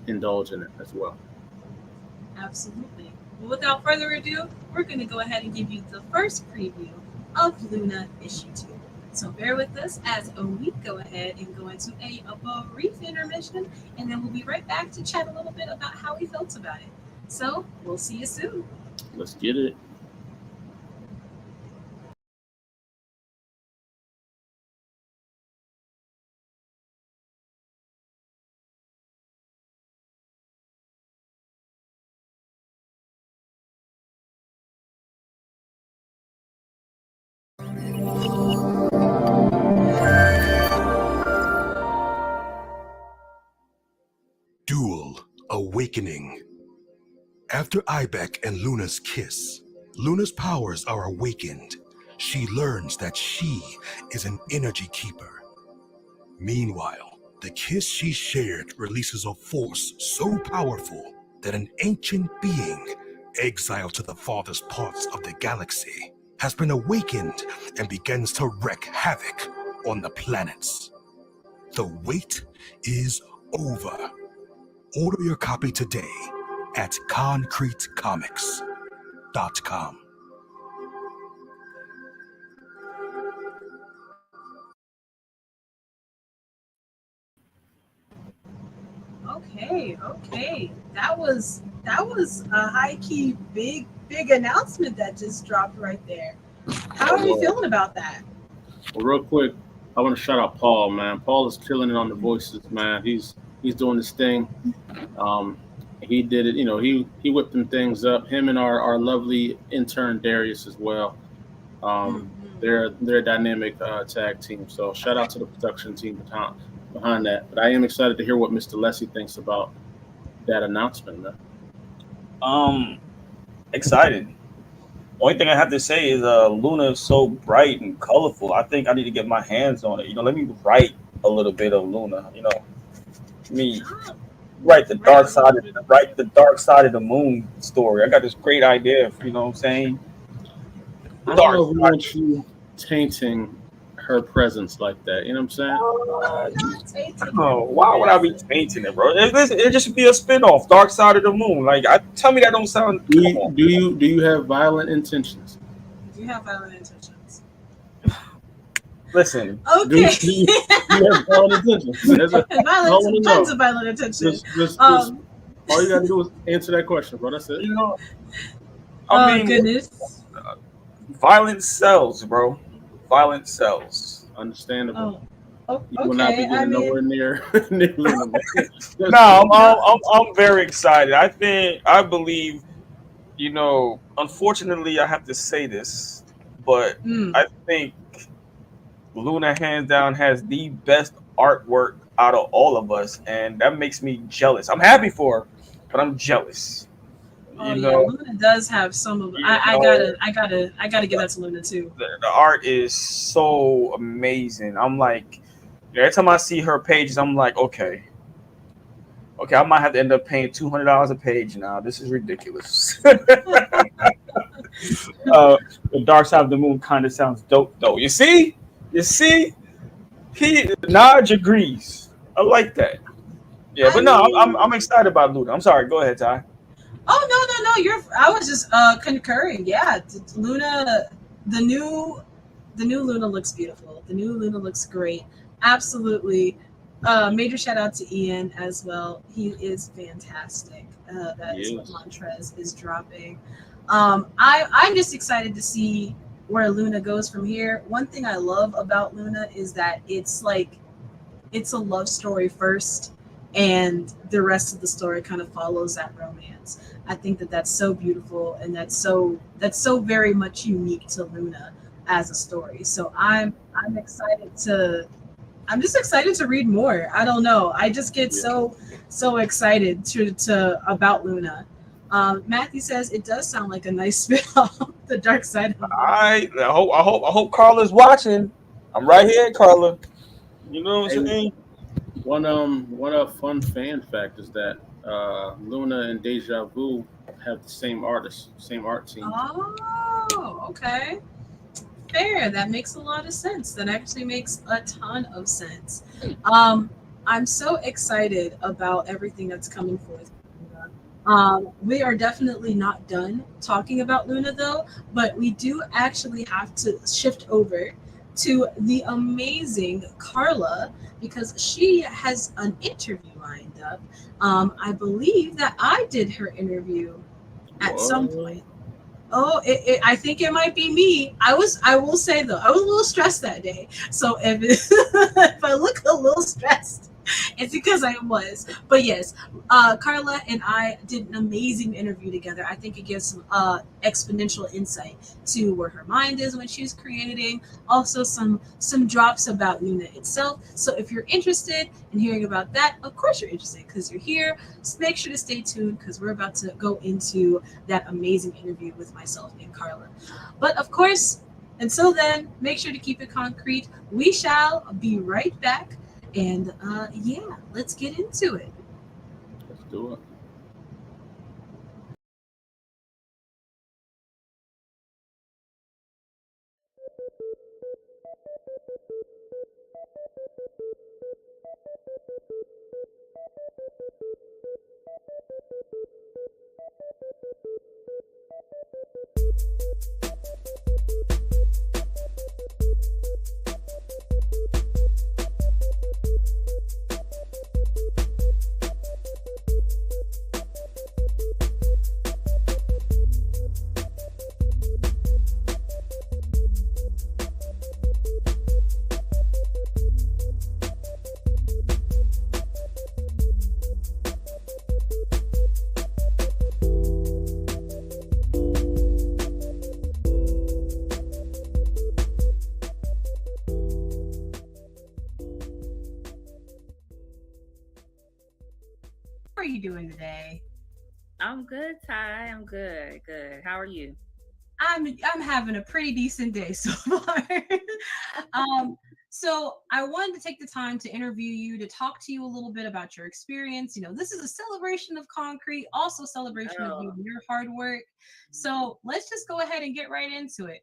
indulge in it as well. Absolutely. Well, without further ado, we're going to go ahead and give you the first preview of Luna issue 2. So bear with us as we go ahead and go into a brief intermission, and then we'll be right back to chat a little bit about how we felt about it. So we'll see you soon. Let's get it. Dual Awakening. After Ibeck and Luna's kiss, Luna's powers are awakened. She learns that she is an energy keeper. Meanwhile, the kiss she shared releases a force so powerful that an ancient being, exiled to the farthest parts of the galaxy, has been awakened and begins to wreak havoc on the planets. The wait is over. Order your copy today at concretecomics.com. Okay. That was that was a high key big announcement that just dropped right there. How are you feeling about that? Well, real quick, I want to shout out Paul, man. Paul is killing it on the voices, man. He's doing this thing. He did it, he whipped them things up. Him and our lovely intern Darius as well. They're a dynamic tag team. So shout out to the production team behind that. But I am excited to hear what Mr. Lessie thinks about that announcement, man. Excited. Only thing I have to say is Luna is so bright and colorful. I think I need to get my hands on it. Let me write a little bit of Luna. Me write the dark side of the moon story. I got this great idea. You know what I'm saying? I don't know if we want you tainting her presence like that. You know what I'm saying? Oh, why would I be tainting it, bro? It just be a spinoff, Dark Side of the Moon. Like, tell me that don't sound. Do you have violent intentions? Do you have violent intentions? Listen. Okay. Do you have violent intentions? Tons of violent intentions. All you gotta do is answer that question, bro. That's it. I mean, goodness. Violence sells, bro. Violence sells. Understandable. Oh, you will not be getting nowhere near Luna. No, I'm very excited. I believe, unfortunately, I have to say this, but I think Luna hands down has the best artwork out of all of us, and that makes me jealous. I'm happy for her, but I'm jealous. Luna does have some of. I gotta give that to Luna too. The art is so amazing. I'm like, every time I see her pages, I'm like, okay, I might have to end up paying $200 a page now. This is ridiculous. The Dark Side of the Moon kind of sounds dope, though. You see, Naj agrees. I like that. Yeah, but no, I'm excited about Luna. I'm sorry. Go ahead, Ty. Oh no! I was just concurring. Yeah, Luna, the new Luna looks beautiful. The new Luna looks great. Absolutely. Major shout out to Ian as well. He is fantastic. That is what Montrez is dropping. I'm just excited to see where Luna goes from here. One thing I love about Luna is that it's a love story first, and the rest of the story kind of follows that romance. I think that's so beautiful, and that's so very much unique to Luna as a story. So I'm just excited to read more. I don't know. I just get so excited to about Luna. Matthew says it does sound like a nice spin-off, the Dark Side of the Moon. I hope Carla's watching. I'm right here, Carla. You know what I'm saying? One fun fan fact is that Luna and Deja Vu have the same artist, same art team. Oh, okay. Fair. That makes a lot of sense. That actually makes a ton of sense. I'm so excited about everything that's coming forth. We are definitely not done talking about Luna, though, but we do actually have to shift over to the amazing Carla, because she has an interview lined up. I believe that I did her interview at some point. Oh, I think it might be me. I will say though, I was a little stressed that day. So if I look a little stressed, it's because I was. But yes, Carla and I did an amazing interview together. I think it gives some exponential insight to where her mind is when she's creating. Also some drops about Luna itself. So if you're interested in hearing about that, of course you're interested because you're here. So make sure to stay tuned because we're about to go into that amazing interview with myself and Carla. But of course, until then, make sure to keep it concrete. We shall be right back. And yeah, let's get into it. Let's do it. you doing today? I'm good, Ty. I'm good. Good. How are you? I'm having a pretty decent day so far. So I wanted to take the time to interview you, to talk to you a little bit about your experience. This is a celebration of concrete, also celebration of you Oh, and your hard work. So let's just go ahead and get right into it.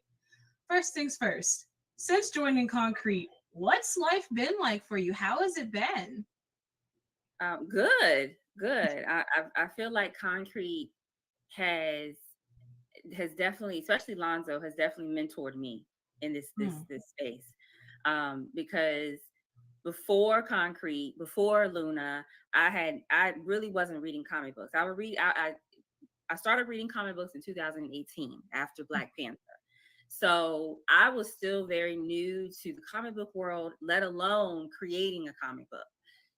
First things first, since joining concrete, what's life been like for you? How has it been? good. Good. I feel like concrete has definitely, especially Lonzo, has definitely mentored me in this space. Because before concrete, before Luna, I really wasn't reading comic books. I started reading comic books in 2018 after Black Panther. So I was still very new to the comic book world, let alone creating a comic book.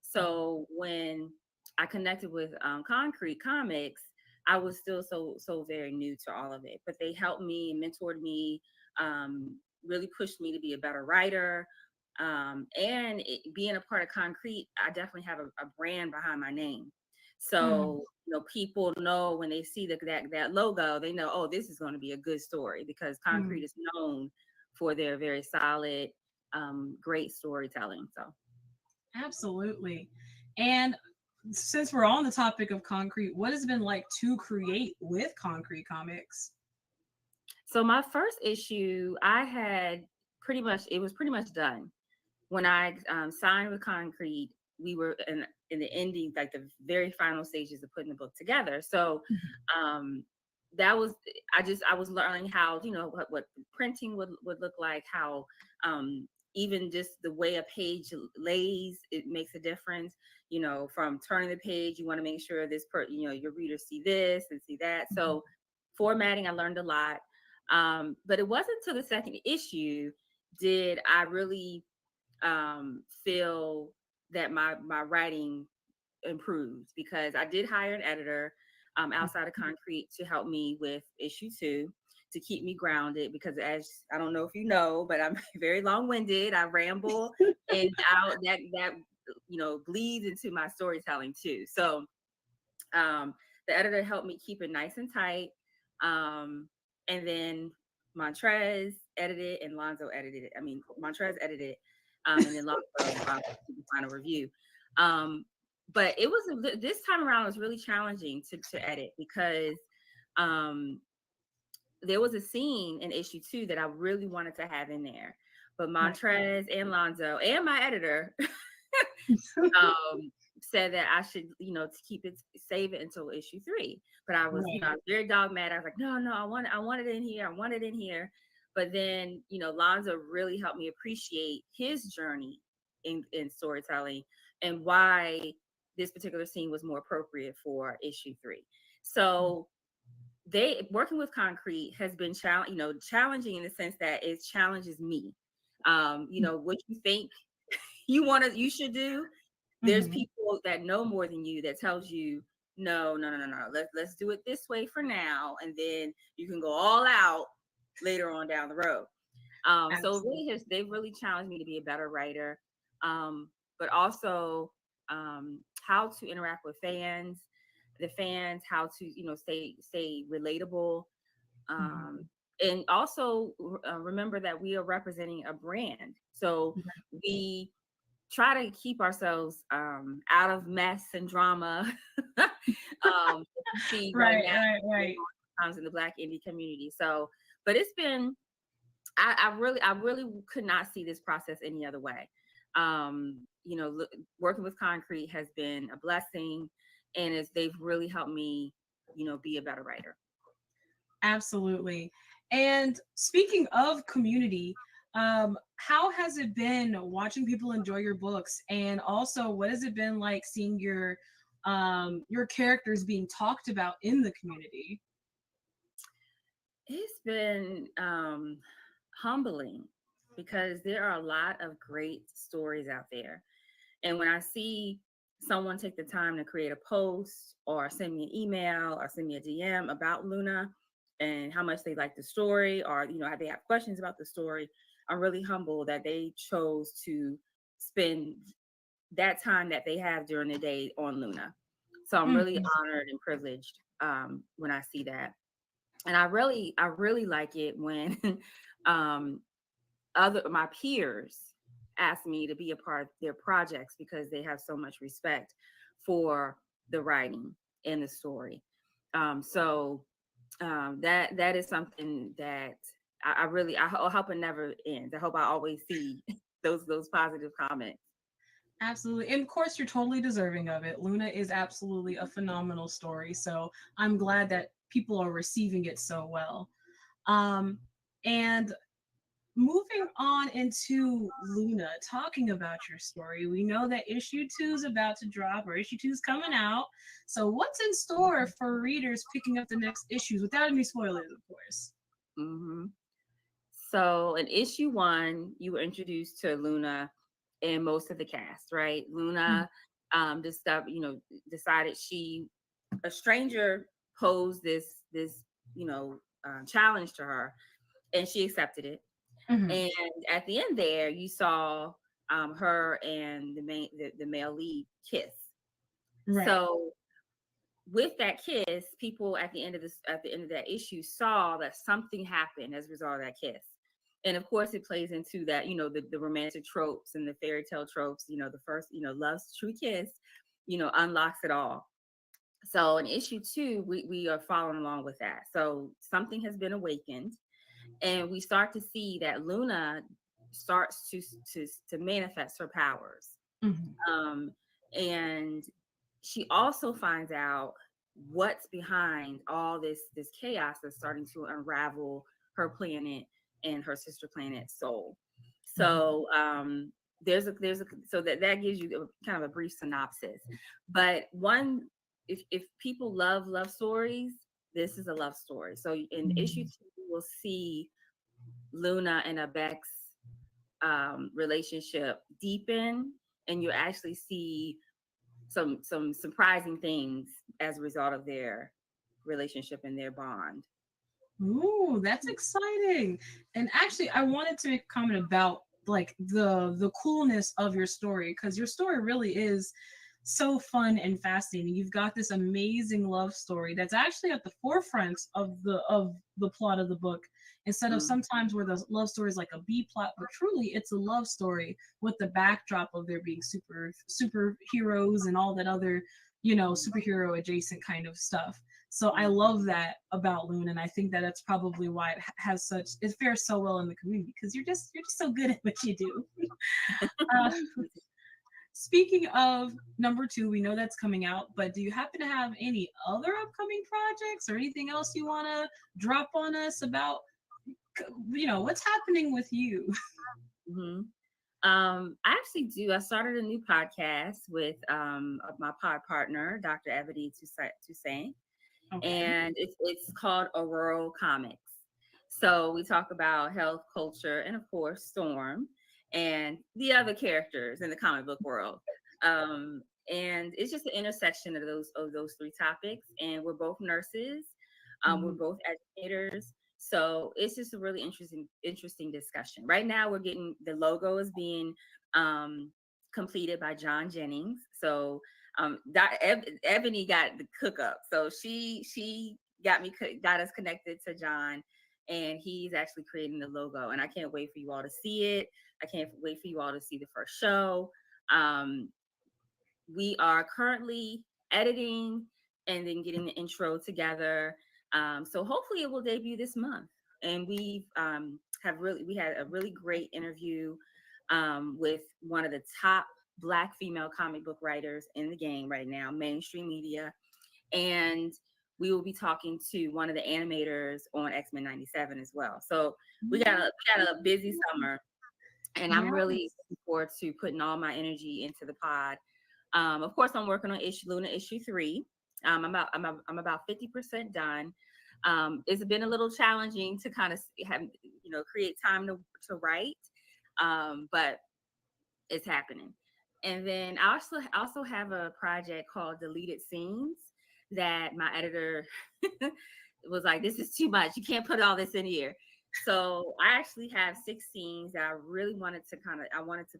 So when I connected with Concrete Comics, I was still so very new to all of it. But they helped me, mentored me, really pushed me to be a better writer. Being a part of Concrete, I definitely have a brand behind my name. So people know when they see that logo, they know, oh, this is going to be a good story, because Concrete is known for their very solid, great storytelling. So Absolutely. And since we're on the topic of concrete, what has it been like to create with Concrete Comics? So my first issue, it was pretty much done. When I signed with Concrete, we were in the ending, like the very final stages of putting the book together. So that was, I was learning how, what printing would look like, how even just the way a page lays, it makes a difference. From turning the page, you want to make sure your readers see this and see that. So formatting, I learned a lot. But it wasn't until the second issue did I really feel that my writing improved, because I did hire an editor outside of Concrete to help me with issue 2, to keep me grounded, because, as I don't know if you know, but I'm very long-winded. I ramble and out that bleeds into my storytelling too. So the editor helped me keep it nice and tight. And then Montrez edited and Lonzo edited it. I mean, Montrez edited it, and then Lonzo did the final review. But it was, this time around, it was really challenging to edit, because there was a scene in issue 2 that I really wanted to have in there, but Montrez and Lonzo and my editor said that I should, to save it until issue 3. But I was, I was very dogmatic. I was like, no, I want it in here. I want it in here. But then, Lonzo really helped me appreciate his journey in storytelling, and why this particular scene was more appropriate for issue 3. So working with Concrete has been challenging in the sense that it challenges me. What you think you should do, there's people that know more than you that tells you, no, let's do it this way for now, and then you can go all out later on down the road. So they've really challenged me to be a better writer, but also how to interact with the fans, how to stay relatable, and also remember that we are representing a brand. So we try to keep ourselves out of mess and drama. See right times in the Black indie community. So, but it's been, I really could not see this process any other way. Working with Concrete has been a blessing, and they've really helped me, be a better writer. Absolutely. And speaking of community, how has it been watching people enjoy your books, and also what has it been like seeing your characters being talked about in the community? It's been humbling, because there are a lot of great stories out there, and when I see someone take the time to create a post or send me an email or send me a DM about Luna and how much they like the story, or how they have questions about the story, I'm really humbled that they chose to spend that time that they have during the day on Luna. So I'm really honored and privileged when I see that. And I really like it when my peers ask me to be a part of their projects because they have so much respect for the writing and the story. That is something that I hope it never ends. I hope I always see those positive comments. Absolutely. And of course, you're totally deserving of it. Luna is absolutely a phenomenal story. So I'm glad that people are receiving it so well. And moving on into Luna, talking about your story, we know that issue 2 is about to drop, or issue 2 is coming out. So what's in store for readers picking up the next issues without any spoilers, of course? Mm-hmm. So in issue 1, you were introduced to Luna and most of the cast, right? Luna decided a stranger posed this challenge to her, and she accepted it. And at the end there, you saw her and the male lead kiss. Right. So with that kiss, people at the end of that issue saw that something happened as a result of that kiss. And of course, it plays into that, the romantic tropes and the fairy tale tropes. The first, love's true kiss, unlocks it all. So in issue 2, we are following along with that. So something has been awakened, and we start to see that Luna starts to manifest her powers. And she also finds out what's behind all this chaos that's starting to unravel her planet and her sister planet Sol. So so that gives you kind of a brief synopsis. But if people love stories, this is a love story. So in issue 2, we'll see Luna and Abek's relationship deepen, and you actually see some surprising things as a result of their relationship and their bond. Ooh, that's exciting. And actually, I wanted to make a comment about like the coolness of your story, because your story really is so fun and fascinating. You've got this amazing love story that's actually at the forefront of the plot of the book, instead of sometimes where the love story is like a B plot, but truly it's a love story with the backdrop of there being superheroes and all that other, superhero adjacent kind of stuff. So I love that about Loon, and I think that that's probably why it fares so well in the community, because you're just so good at what you do. Speaking of number 2, we know that's coming out, but do you happen to have any other upcoming projects or anything else you want to drop on us about, what's happening with you? I actually do. I started a new podcast with my pod partner, Dr. Ebony Toussaint. Okay. And it's called Auroral Comics. So we talk about health, culture, and of course Storm and the other characters in the comic book world. And it's just an intersection of those 3 topics. And we're both nurses. We're both educators. So it's just a really interesting discussion. Right now, the logo is being completed by John Jennings. So Ebony got the cook up. So she got us connected to John, and he's actually creating the logo. And I can't wait for you all to see it. I can't wait for you all to see the first show. We are currently editing and then getting the intro together. So hopefully it will debut this month. And we had a really great interview with one of the top Black female comic book writers in the game right now, mainstream media. And we will be talking to one of the animators on X-Men 97 as well. So we got a busy summer, and I'm really looking forward to putting all my energy into the pod. Of course, I'm working on Luna issue 3. I'm about 50% done. It's been a little challenging to kind of have, create time to write, but it's happening. And then I also have a project called Deleted Scenes that my editor was like, this is too much. You can't put all this in here. So I actually have 6 scenes that I really wanted to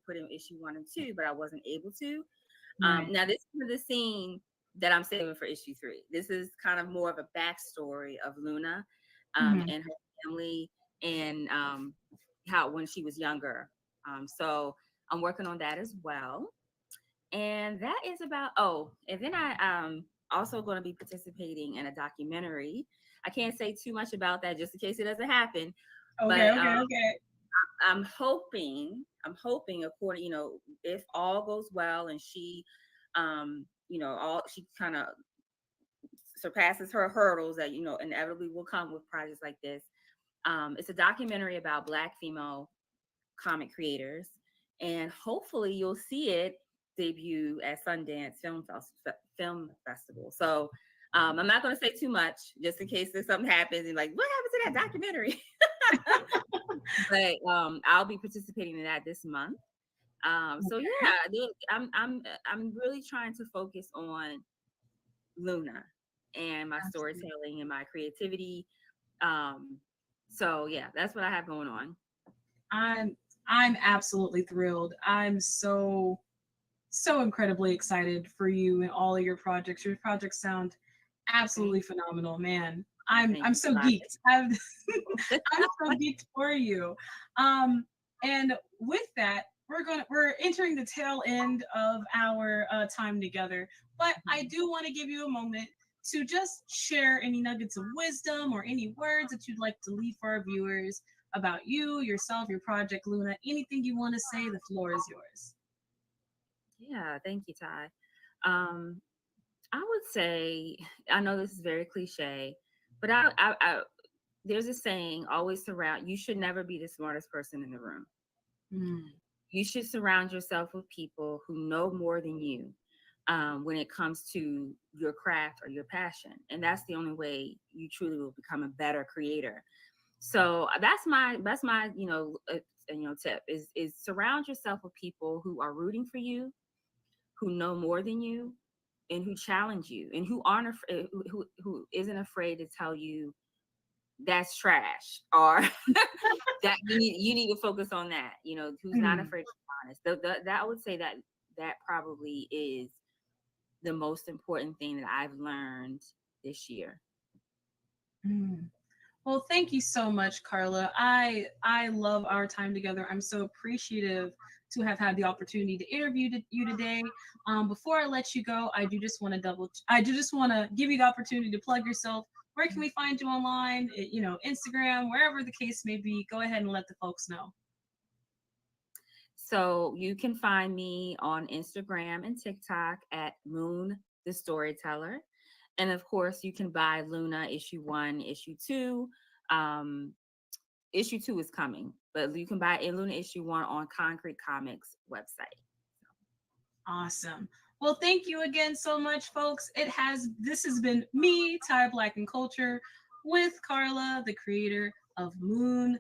put in issue 1 and 2, but I wasn't able to. Now this is the scene that I'm saving for issue 3. This is kind of more of a backstory of Luna Mhm. and her family, and how when she was younger. So I'm working on that as well. And that is about, and then I also going to be participating in a documentary. I can't say too much about that just in case it doesn't happen. Okay, But okay. I'm hoping, according, if all goes well and she, she kind of surpasses her hurdles that, inevitably will come with projects like this. It's a documentary about Black female comic creators, and hopefully you'll see it debut at Sundance Film Festival. So I'm not going to say too much just in case there's something happens and like, what happened to that documentary? But I'll be participating in that this month. So yeah, I'm really trying to focus on Luna and my storytelling and my creativity. So yeah, that's what I have going on. I'm absolutely thrilled. I'm so incredibly excited for you and all of your projects. Your projects sound absolutely phenomenal, man. I'm so geeked. I'm so geeked for you. And with that, we're entering the tail end of our time together. But I do want to give you a moment to just share any nuggets of wisdom or any words that you'd like to leave for our viewers about you, yourself, your project, Luna. Anything you want to say, the floor is yours. Yeah, thank you, Ty. I would say, I know this is very cliche, but I there's a saying, you should never be the smartest person in the room. You should surround yourself with people who know more than you when it comes to your craft or your passion. And that's the only way you truly will become a better creator. So that's my tip is surround yourself with people who are rooting for you, who know more than you, and who challenge you, and who isn't afraid to tell you that's trash, or that you need to focus on that. Who's not afraid to be honest. That I would say that probably is the most important thing that I've learned this year. Well, thank you so much, Carla. I love our time together. I'm so appreciative to have had the opportunity to interview you today. Before I let you go, I do just want to give you the opportunity to plug yourself. Where can we find you online? Instagram, wherever the case may be. Go ahead and let the folks know. So you can find me on Instagram and TikTok at Moon the Storyteller. And of course, you can buy Luna issue 1, issue 2. Issue 2 is coming, but you can buy Luna issue 1 on Concrete Comics website. Awesome. Well, thank you again so much, folks. This has been me, Ty Black and Culture, with Carla, the creator of Luna,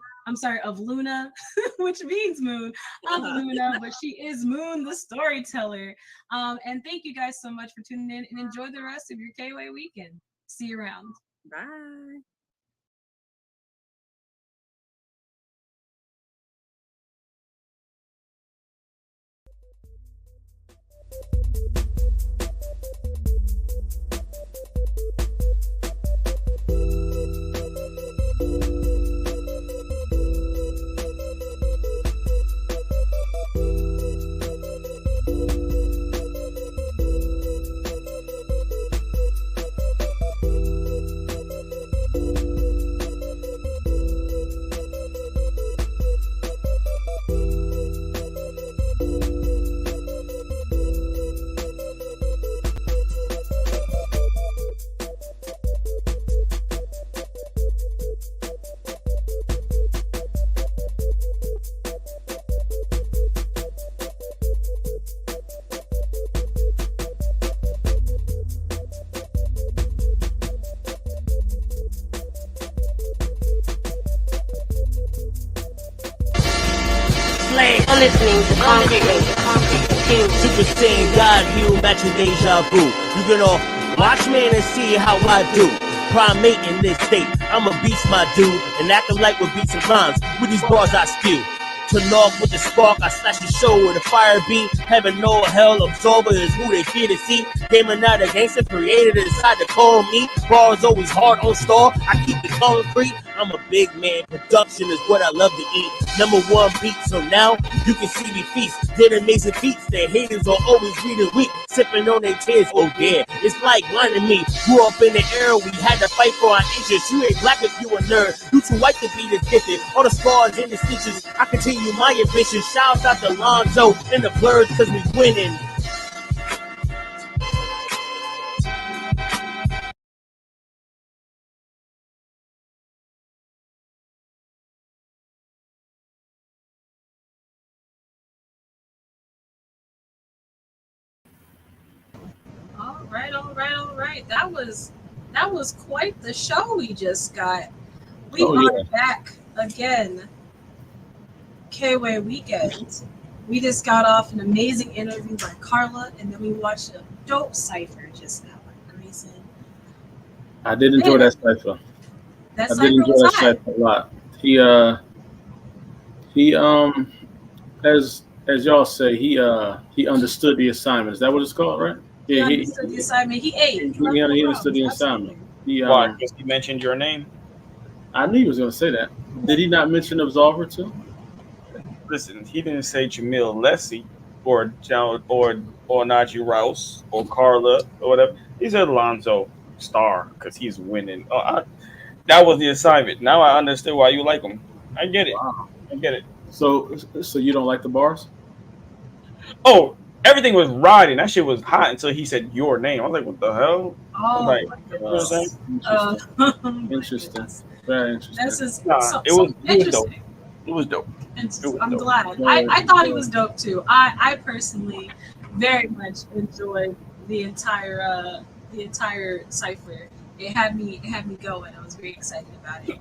which means Moon of Luna, but she is Moon the Storyteller. And thank you guys so much for tuning in, and enjoy the rest of your Kway weekend. See you around. Bye. You're listening to Concrete. Super Saiyan, God, you matching deja vu. You can all watch me and see how I do. Primate in this state, I'm a beast, my dude, and acting like with beats and rhymes. With these bars I spew. to knock with the spark. I slash the show with a fire beat. Heaven or hell, absorber is who they fear to see. Gaming out a gangster created inside to call me. Bars always hard on star. I keep it concrete. I'm a big man. Production is what I love to eat. Number one beat. So now you can see me feast. Did amazing feats. Their haters are always reading weak. Sipping on their tears. Oh yeah, it's like blinding me. Grew up in the era we had to fight for our interests. You ain't black if you a nerd. You too white to be addicted. All the scars and the stitches. I continue my ambition. Shouts out to Lonzo and the Blurs cause we winning. All right, all right, all right. That was quite the show we just got. We are back again. Kway Weekend. We just got off an amazing interview by Carla, and then we watched a dope cipher just now by Grayson. I did enjoy that cipher. That I cipher did enjoy was that hot. cipher a lot. He as y'all say, he understood the assignment. Is that what it's called, right? He Yeah, understood the assignment. He ate. He left he no understood the crumbs. assignment. Why? Because he mentioned your name. I knew he was going to say that. Did he not mention Absolver too? Listen, he didn't say Jamil Lessie or Najee Rouse or Carla or whatever. He said Lonzo Star because he's winning. That was the assignment. Now I understand why you like him. I get it. Wow. I get it. So you don't like the bars? Oh, everything was riding. That shit was hot until he said your name. I was like, what the hell? Oh, Like, my you know what I'm saying? Interesting. Very interesting. This is Nah, so it was dope. interesting. It was dope. I'm glad. I thought he was dope too. I personally very much enjoyed the entire cipher. It had me going. I was very excited about it.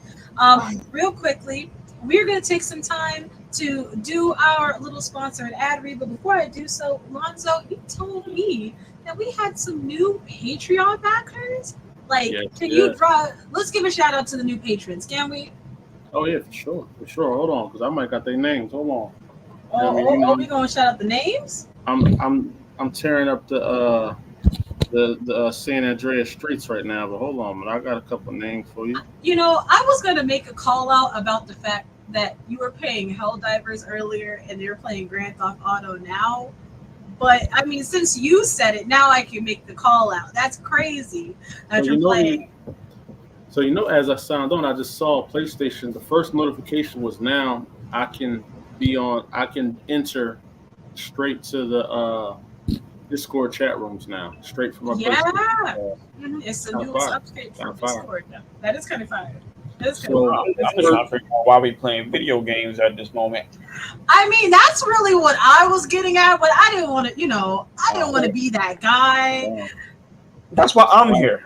Real quickly, we're gonna take some time to do our little sponsored ad read. But before I do so, Lonzo, you told me that we had some new Patreon backers. Like, can you draw? Let's give a shout out to the new patrons, can we? Oh yeah, for sure. Hold on, because I might got their names. Hold on. We gonna shout out the names? I'm tearing up the San Andreas streets right now, but hold on, man. I got a couple names for you. You know, I was gonna make a call out about the fact that you were playing Helldivers earlier and they're playing Grand Theft Auto now. But I mean, since you said it, now I can make the call out. That's crazy that you're playing. So as I signed on, I just saw PlayStation. The first notification was now I can enter straight to the Discord chat rooms now, straight from my PlayStation. It's a new update from Discord. That is kind of fire. I'm just trying to figure out why we playing video games at this moment. I mean, that's really what I was getting at, but I didn't want to, I didn't want to be that guy. That's why I'm here.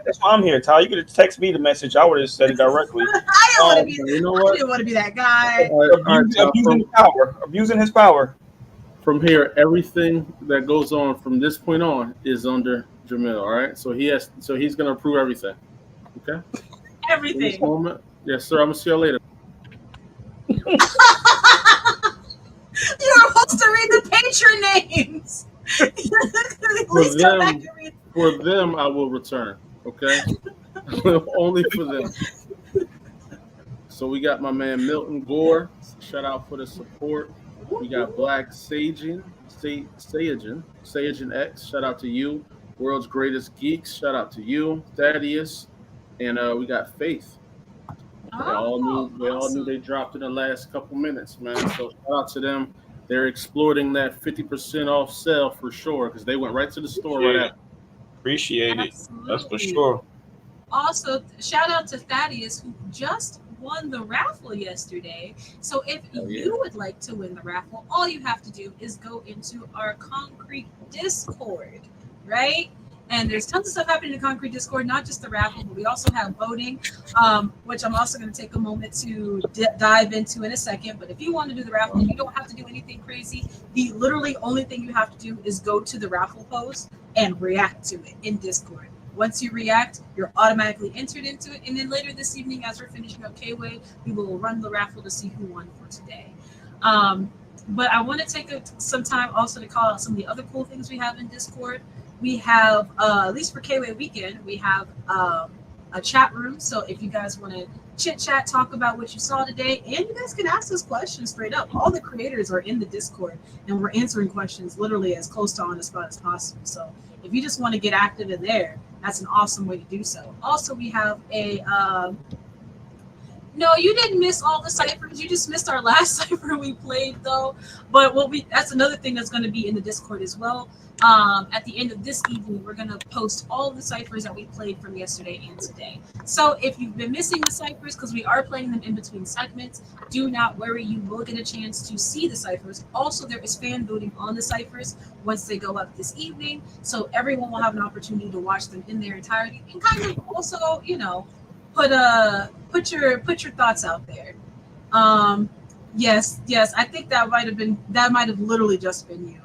Ty. You could have texted me the message. I would have said it directly. I didn't want to be that guy. Abusing his power. From here, everything that goes on from this point on is under Jamil. All right, so he's gonna approve everything. Okay. Everything. In this moment, yes, sir. I'm gonna see you later. You were supposed to read the patron names. For them, I will return. Okay, only for them. So we got my man Milton Gore. Shout out for the support. We got Black Sajan X. Shout out to you. World's Greatest Geeks. Shout out to you, Thaddeus, and we got Faith. They all knew they dropped in the last couple minutes, man. So shout out to them. They're exploiting that 50% off sale for sure because they went right to the store right after. Appreciate it. That's for sure. Also, shout out to Thaddeus who just won the raffle yesterday. So if you would like to win the raffle, all you have to do is go into our Concrete Discord, right? And there's tons of stuff happening in the Concrete Discord, not just the raffle, but we also have voting, which I'm also going to take a moment to dive into in a second. But if you want to do the raffle, you don't have to do anything crazy. The literally only thing you have to do is go to the raffle post and react to it in Discord. Once you react, you're automatically entered into it. And then later this evening, as we're finishing up Kway, we will run the raffle to see who won for today. But I want to take some time also to call out some of the other cool things we have in Discord. We have, at least for Kway Weekend, we have a chat room. So if you guys want to chit chat, talk about what you saw today, and you guys can ask us questions straight up. All the creators are in the Discord, and we're answering questions literally as close to on the spot as possible. So if you just want to get active in there, that's an awesome way to do so. Also, we have a no, you didn't miss all the ciphers. You just missed our last cipher we played, though. But that's another thing that's going to be in the Discord as well. At the end of this evening, we're going to post all the ciphers that we played from yesterday and today. So if you've been missing the ciphers, because we are playing them in between segments, do not worry. You will get a chance to see the ciphers. Also, there is fan voting on the ciphers once they go up this evening. So everyone will have an opportunity to watch them in their entirety and kind of also, put your thoughts out there. Yes, I think that might have literally just been you.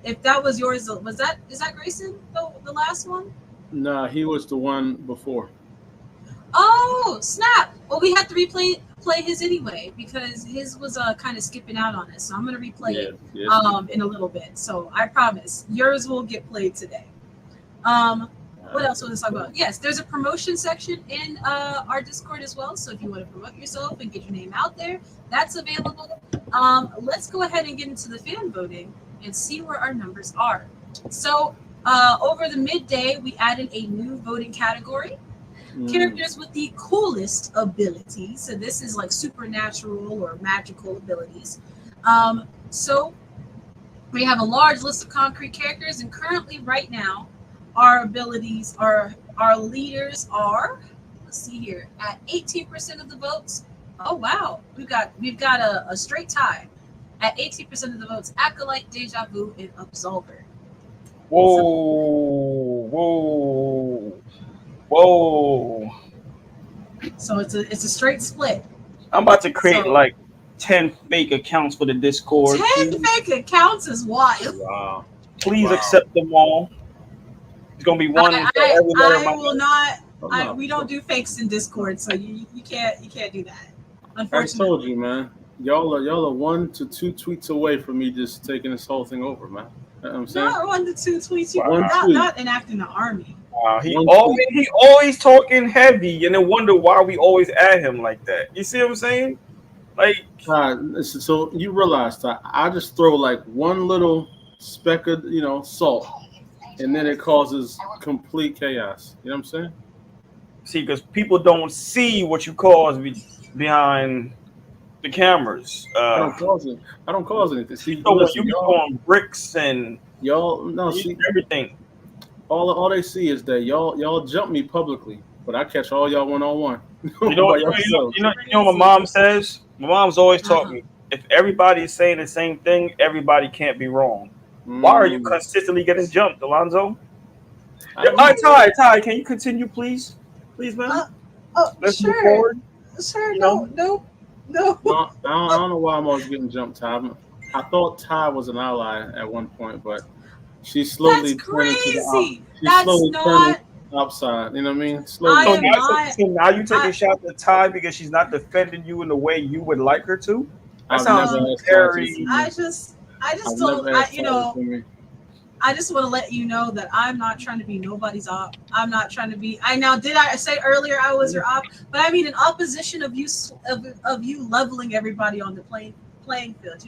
If that was yours, is that Grayson, the last one? Nah, he was the one before. Oh snap! Well, we have to play his anyway because his was kind of skipping out on us. So I'm gonna replay it in a little bit. So I promise yours will get played today. What else was I talking about? Yes, there's a promotion section in our Discord as well. So if you want to promote yourself and get your name out there, that's available. Let's go ahead and get into the fan voting and see where our numbers are. So over the midday, we added a new voting category. Characters with the coolest abilities. So this is like supernatural or magical abilities. So we have a large list of concrete characters, and currently right now, our abilities our leaders are, let's see here, at 18% of the votes. Oh wow, we've got a straight tie at 18% of the votes. Acolyte, Deja Vu, and Absolver. Whoa. So it's a straight split. I'm about to create like 10 fake accounts for the Discord. 10 fake accounts is wild. Wow. Please accept them all. It's gonna be one. I will not. We don't do fakes in Discord, so you can't do that. Unfortunately, I told you, man. Y'all are 1 to 2 tweets away from me just taking this whole thing over, man. You know what I'm saying? Not 1 to 2 tweets. Wow. Not enacting the army. Wow, he always talking heavy, and then wonder why we always add him like that. You see what I'm saying? Like, so you realize that I just throw like one little speck of salt, and then it causes complete chaos. You know what I'm saying? See, because people don't see what you cause behind the cameras. I don't cause anything. See, so listen, you be throwing bricks and see everything. All they see is that y'all jump me publicly, but I catch all y'all one-on-one. You know what my mom says? My mom's always taught me, if everybody is saying the same thing, everybody can't be wrong. Why are you consistently getting jumped, Alonzo? Ty, can you continue, please? Please, man. Let's move forward. Sure. No. I don't know why I'm always getting jumped, Ty. I thought Ty was an ally at one point, but she slowly turned upside. You know what I mean? Slowly. So now you take a shot at Ty because she's not defending you in the way you would like her to. That sounds very. I just want to let you know that I'm not trying to be nobody's op. I'm not trying to be. Did I say earlier I was your op? But I mean in opposition of you leveling everybody on the playing field.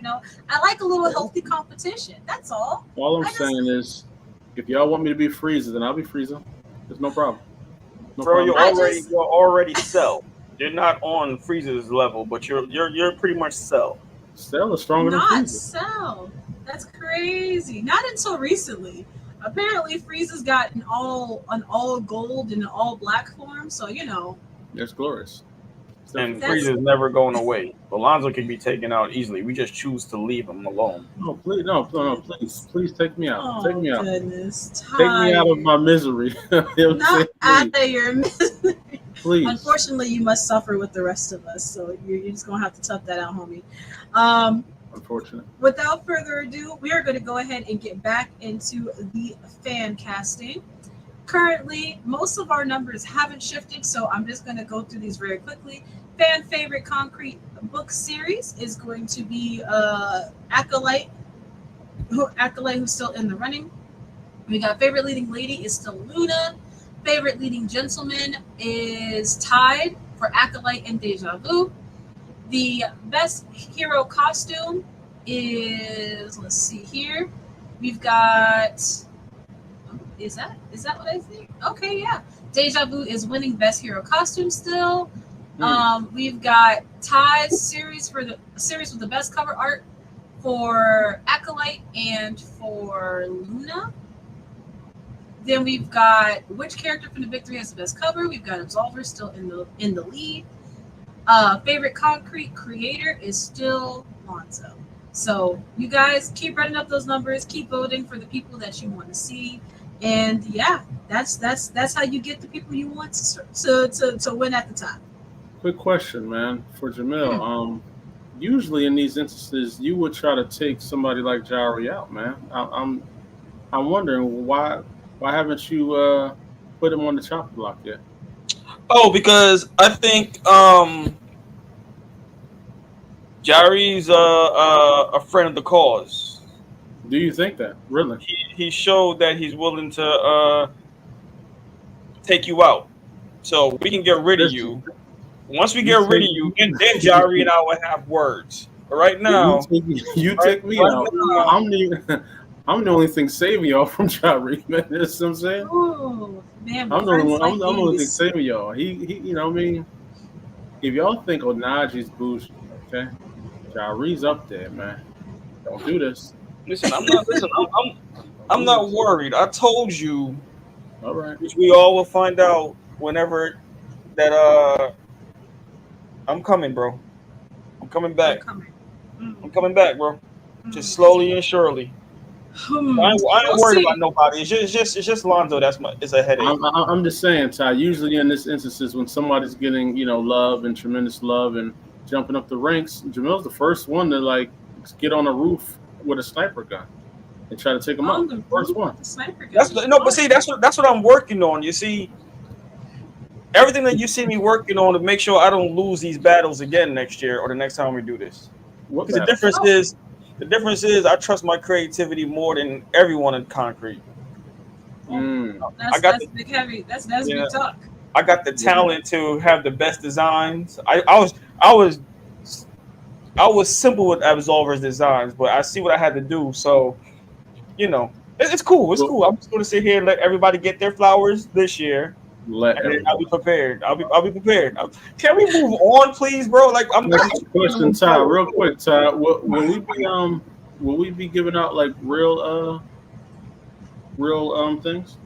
I like a little healthy competition. That's all. All I'm saying is, if y'all want me to be Frieza, then I'll be Frieza. There's no problem. Bro, you're already Cell. You're not on Frieza's level, but you're pretty much Cell. Cell is stronger than Frieza. Not Cell. That's crazy. Not until recently. Apparently, Frieza's got an all gold and an all black form. So it's glorious. And Frieza's never going away. Alonzo can be taken out easily. We just choose to leave him alone. No, please take me out. Oh, take me out. Goodness. Take me out of my misery. Not out of your misery. Please. Unfortunately, you must suffer with the rest of us. So you're just gonna have to tough that out, homie. Unfortunate. Without further ado, we are going to go ahead and get back into the fan casting. Currently, most of our numbers haven't shifted, so I'm just going to go through these very quickly. Fan favorite concrete book series is going to be Acolyte, who's still in the running. We got favorite leading lady is still Luna. Favorite leading gentleman is tied for Acolyte and Deja Vu. The best hero costume is, let's see here. We've got, is that what I think? Okay, yeah. Deja Vu is winning best hero costume still. We've got Ty's series with the best cover art for Acolyte and for Luna. Then we've got which character from the victory has the best cover. We've got Absolver still in the lead. Favorite concrete creator is still Lonzo. So you guys keep running up those numbers, keep voting for the people that you want to see, and yeah, that's how you get the people you want to win at the top. Quick question, man, for Jamil. Usually in these instances, you would try to take somebody like Jari out, man. I'm wondering why haven't you put him on the chopping block yet? Oh, because I think Jari's a friend of the cause. Do you think that really? He showed that he's willing to take you out, so we can get rid of you. Once we get rid of you, then Jari and I will have words. But right now, you take me out. I'm the only thing saving y'all from Jari, man. You know what I'm saying? Oh, man, I'm the only thing saving y'all. He, you know what I mean? If y'all think Onaji's bougie, okay, Jari's up there, man. Don't do this. Listen, I'm not worried. I told you. All right. Which we all will find out whenever that I'm coming, bro. I'm coming back. I'm coming back, bro. Just slowly and surely. I ain't worried about nobody. It's just Lonzo. It's a headache. I'm just saying, Ty. Usually in this instances, when somebody's getting love and tremendous love and jumping up the ranks, Jamil's the first one to like get on a roof with a sniper gun and try to take him out. First one. But see, that's what I'm working on. You see, everything that you see me working on to make sure I don't lose these battles again next year or the next time we do this. Because the difference is I trust my creativity more than everyone in concrete. That's big heavy. That's big talk. I got the talent to have the best designs. I was simple with Absolver's designs, but I see what I had to do. So, it's cool. It's cool. I'm just going to sit here and let everybody get their flowers this year. I'll be prepared. I'll be prepared. Can we move on, please, bro? Like, Question, Ty, real quick, Ty. Will we be giving out like real things?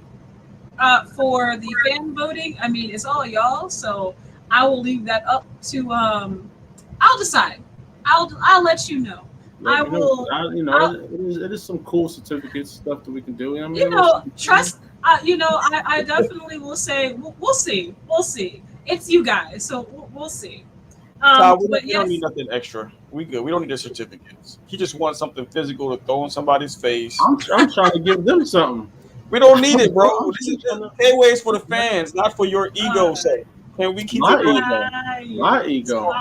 For the fan voting, I mean, it's all y'all, so I will leave that up to I'll decide. I'll let you know. It is some cool certificates stuff that we can do. I mean, trust. I definitely will say we'll see. It's you guys, so we'll see. We don't need nothing extra. We good. We don't need the certificates. He just wants something physical to throw in somebody's face. I'm trying to give them something. We don't need it, bro. This is payways for the fans, not for your ego's sake. Can we keep my ego?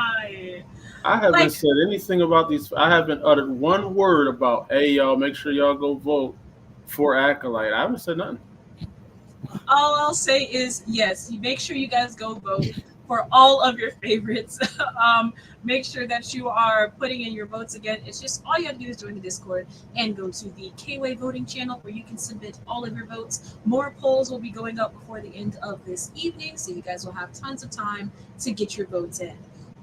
I haven't said anything about these. I haven't uttered one word about, hey, y'all, make sure y'all go vote for Acolyte. I haven't said nothing. All I'll say is, yes, you make sure you guys go vote for all of your favorites. Make sure that you are putting in your votes again. It's just all you have to do is join the Discord and go to the Kway voting channel where you can submit all of your votes. More polls will be going up before the end of this evening, so you guys will have tons of time to get your votes in.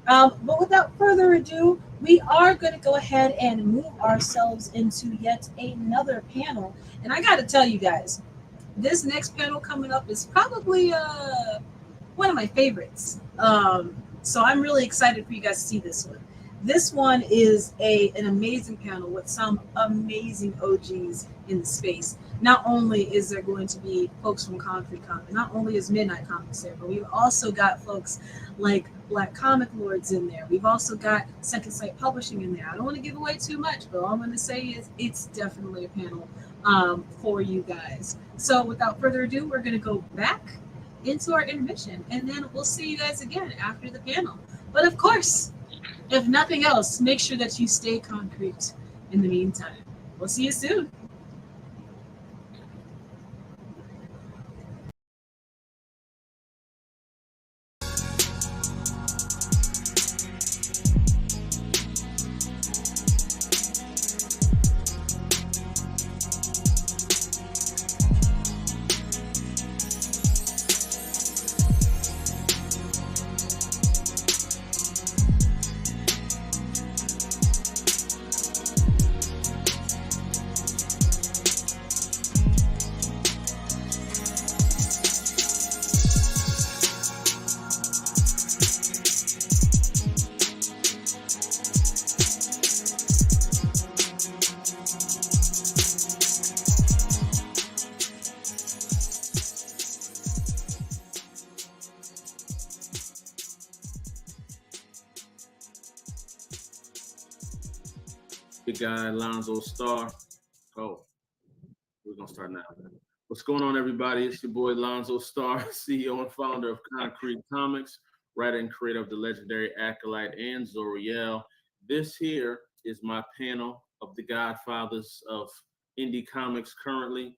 But without further ado, we are going to go ahead and move ourselves into yet another panel. And I got to tell you guys, this next panel coming up is probably one of my favorites. So I'm really excited for you guys to see this one. This one is an amazing panel with some amazing OGs in the space. Not only is there going to be folks from Concrete Comic, not only is Midnight Comics there, but we've also got folks like Black Comic Lords in there. We've also got Second Sight Publishing in there. I don't want to give away too much, but all I'm going to say is it's definitely a panel for you guys. So without further ado, we're going to go back into our intermission, and then we'll see you guys again after the panel. But of course, If nothing else, make sure that you stay concrete in the meantime. We'll see you soon. Big guy Lonzo Star. Oh, we're gonna start now. What's going on, everybody? It's your boy Lonzo Star, CEO and founder of Concrete Comics, writer and creator of the legendary Acolyte and Zoriel. This here is my panel of the godfathers of indie comics currently.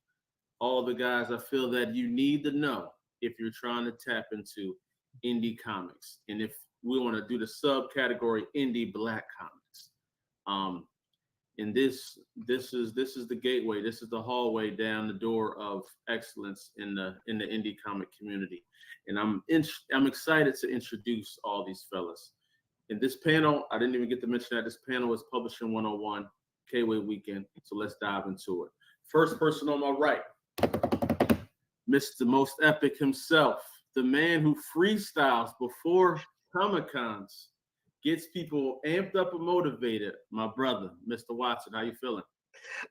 All the guys I feel that you need to know if you're trying to tap into indie comics. And if we want to do the subcategory indie black comics. And this is the gateway. This is the hallway down the door of excellence in the indie comic community. And I'm excited to introduce all these fellas. In this panel, I didn't even get to mention that this panel is Publishing 101, Kway Weekend. So let's dive into it. First person on my right, Mr. Most Epic himself, the man who freestyles before Comic-Cons, gets people amped up and motivated. My brother, Mr. Watson, how you feeling?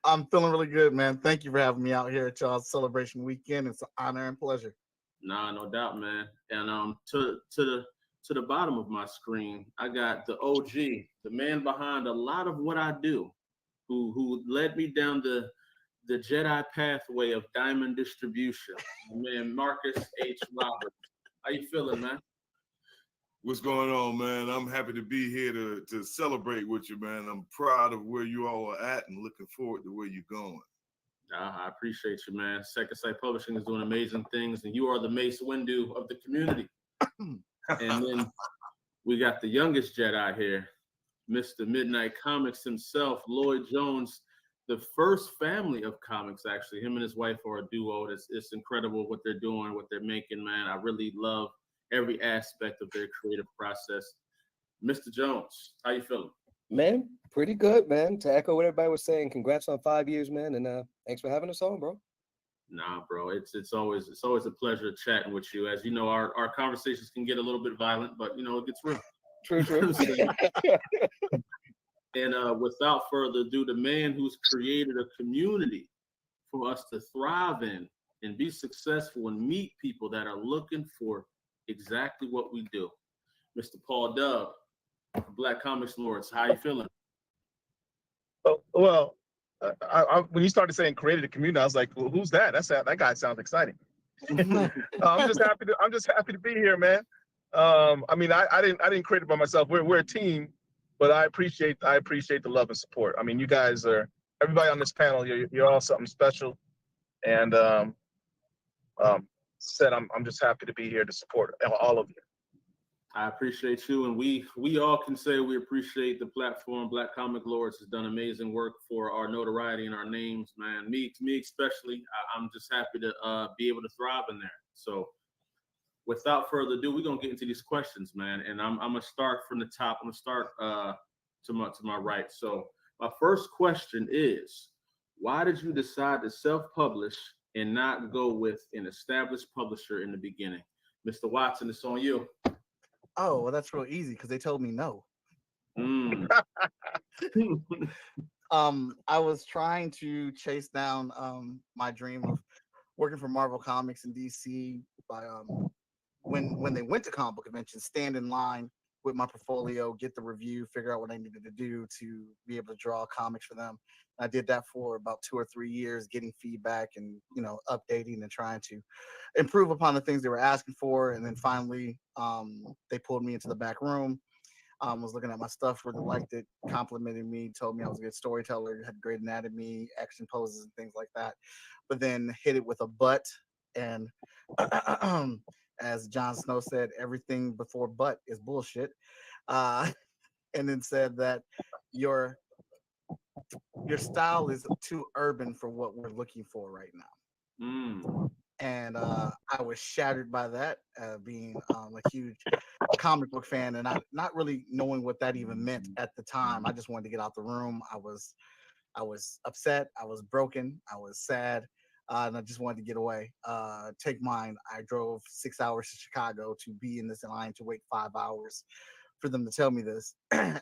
I'm feeling really good, man. Thank you for having me out here at y'all's celebration weekend. It's an honor and pleasure. Nah, no doubt, man. And to the bottom of my screen, I got the OG, the man behind a lot of what I do, who led me down the Jedi pathway of diamond distribution. My man, Marcus H. Roberts. How you feeling, man? What's going on, man? I'm happy to be here to celebrate with you, man. I'm proud of where you all are at and looking forward to where you're going. I appreciate you, man. Second Sight Publishing is doing amazing things, and you are the Mace Windu of the community. And then we got the youngest Jedi here, Mr. Midnight Comics himself, Lloyd Jones, the first family of comics, actually. Him and his wife are a duo. It's incredible what they're doing, what they're making, man. I really love every aspect of their creative process. Mr. Jones, how you feeling? Man, pretty good, man. To echo what everybody was saying, congrats on 5 years, man, and thanks for having us on, bro. Nah, bro, it's always a pleasure chatting with you. As you know, our conversations can get a little bit violent, but it gets real. True. And without further ado, the man who's created a community for us to thrive in and be successful and meet people that are looking for exactly what we do. Mr. Paul Dub, Black Comics Lords, how you feeling? Well, when you started saying created a community, I was like, well, who's that? That guy sounds exciting. I'm just happy to be here, man. I mean, I didn't create it by myself. We're a team, but I appreciate the love and support. I mean, you guys are, everybody on this panel, you're all something special, and I'm just happy to be here to support all of you. I appreciate you, and we all can say we appreciate the platform. Black Comic Lords has done amazing work for our notoriety and our names, man. Me especially. I'm just happy to be able to thrive in there. So, without further ado, we're gonna get into these questions, man. And I'm gonna start from the top. I'm gonna start to my right. So, my first question is, why did you decide to self-publish and not go with an established publisher in the beginning? Mr. Watson, it's on you. Oh, well, that's real easy because they told me no. I was trying to chase down my dream of working for Marvel Comics in DC by when they went to comic book conventions, stand in line with my portfolio, get the review, figure out what I needed to do to be able to draw comics for them. I did that for about 2 or 3 years, getting feedback and updating and trying to improve upon the things they were asking for. And then finally, they pulled me into the back room. Was looking at my stuff, really liked it, complimented me, told me I was a good storyteller, had great anatomy, action poses, and things like that. But then hit it with a but, and as Jon Snow said, everything before but is bullshit. Uh, and then said that your style is too urban for what we're looking for right now. And I was shattered by that, being a huge comic book fan, and not really knowing what that even meant at the time. I just wanted to get out the room. I was upset. I was broken. I was sad. And I just wanted to get away. Take mine. I drove 6 hours to Chicago to be in this line to wait 5 hours for them to tell me this.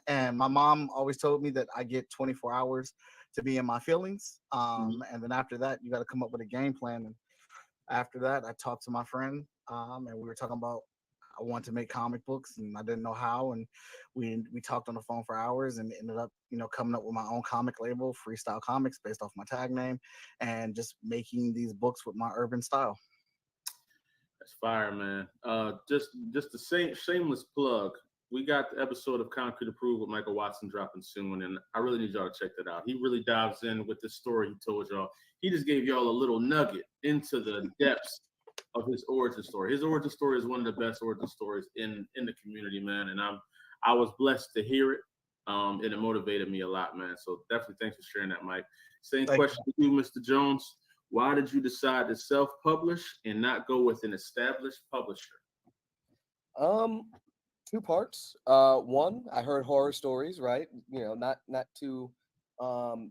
And my mom always told me that I get 24 hours to be in my feelings. And then after that, you got to come up with a game plan. And after that, I talked to my friend, and we were talking about I wanted to make comic books, and I didn't know how. And we talked on the phone for hours, and ended up coming up with my own comic label, Freestyle Comics, based off my tag name, and just making these books with my urban style. That's fire, man. Just the same shameless plug. We got the episode of Concrete Approved with Michael Watson dropping soon, and I really need y'all to check that out. He really dives in with the story he told y'all. He just gave y'all a little nugget into the depths of his origin story. His origin story is one of the best origin stories in the community, man. And I was blessed to hear it, and it motivated me a lot, man. So definitely thanks for sharing that, Mike. Same question to you, Mr. Jones. Why did you decide to self-publish and not go with an established publisher? Two parts. One, I heard horror stories, right? Not too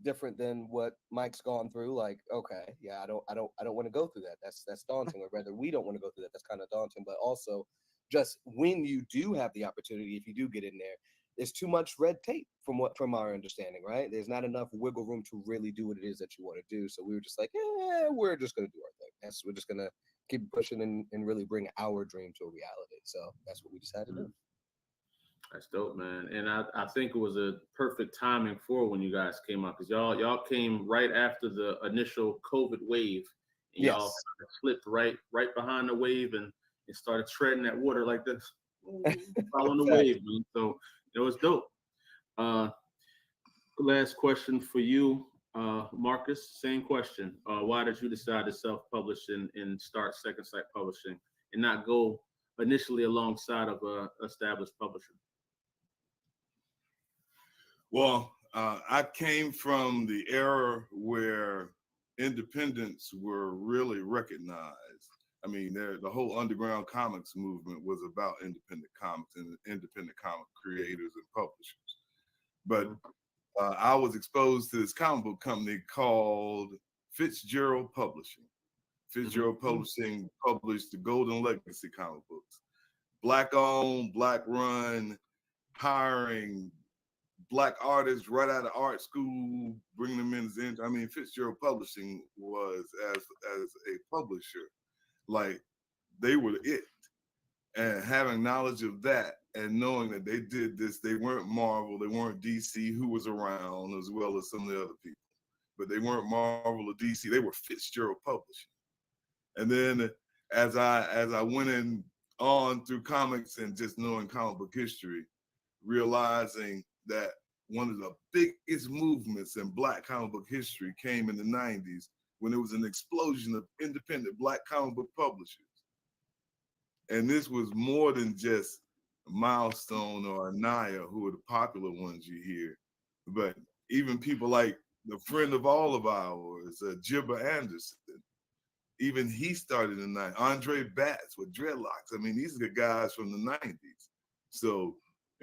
different than what Mike's gone through. Like, okay, yeah, I don't want to go through that. That's daunting. Or rather, we don't want to go through that. That's kind of daunting. But also, just when you do have the opportunity, if you do get in there, there's too much red tape from our understanding, right? There's not enough wiggle room to really do what it is that you want to do. So we were just like, yeah, we're just gonna do our thing. We're just gonna keep pushing and really bring our dream to a reality. So that's what we decided to do. That's dope, man. And I think it was a perfect timing for when you guys came out, because y'all came right after the initial COVID wave, and y'all slipped right behind the wave and started treading that water like this, following the wave, man. So it was dope. Last question for you, Marcus. Same question. Why did you decide to self-publish and start Second Sight Publishing and not go initially alongside of a established publisher? Well, I came from the era where independents were really recognized. I mean, the whole underground comics movement was about independent comics and independent comic creators and publishers. But I was exposed to this comic book company called Fitzgerald Publishing. Fitzgerald Publishing published the Golden Legacy comic books. Black owned, Black run, hiring Black artists right out of art school, bringing them in. I mean, Fitzgerald Publishing was as a publisher, like they were it. And having knowledge of that and knowing that they did this, they weren't Marvel, they weren't DC, who was around, as well as some of the other people. But they weren't Marvel or DC, they were Fitzgerald Publishing. And then as I went in on through comics and just knowing comic book history, realizing that one of the biggest movements in Black comic book history came in the 90s when there was an explosion of independent Black comic book publishers. And this was more than just Milestone or Anaya, who are the popular ones you hear, but even people like the friend of all of ours, Jibba Anderson. Even he started in the 90s. Andre Batts with dreadlocks. I mean, these are the guys from the 90s. So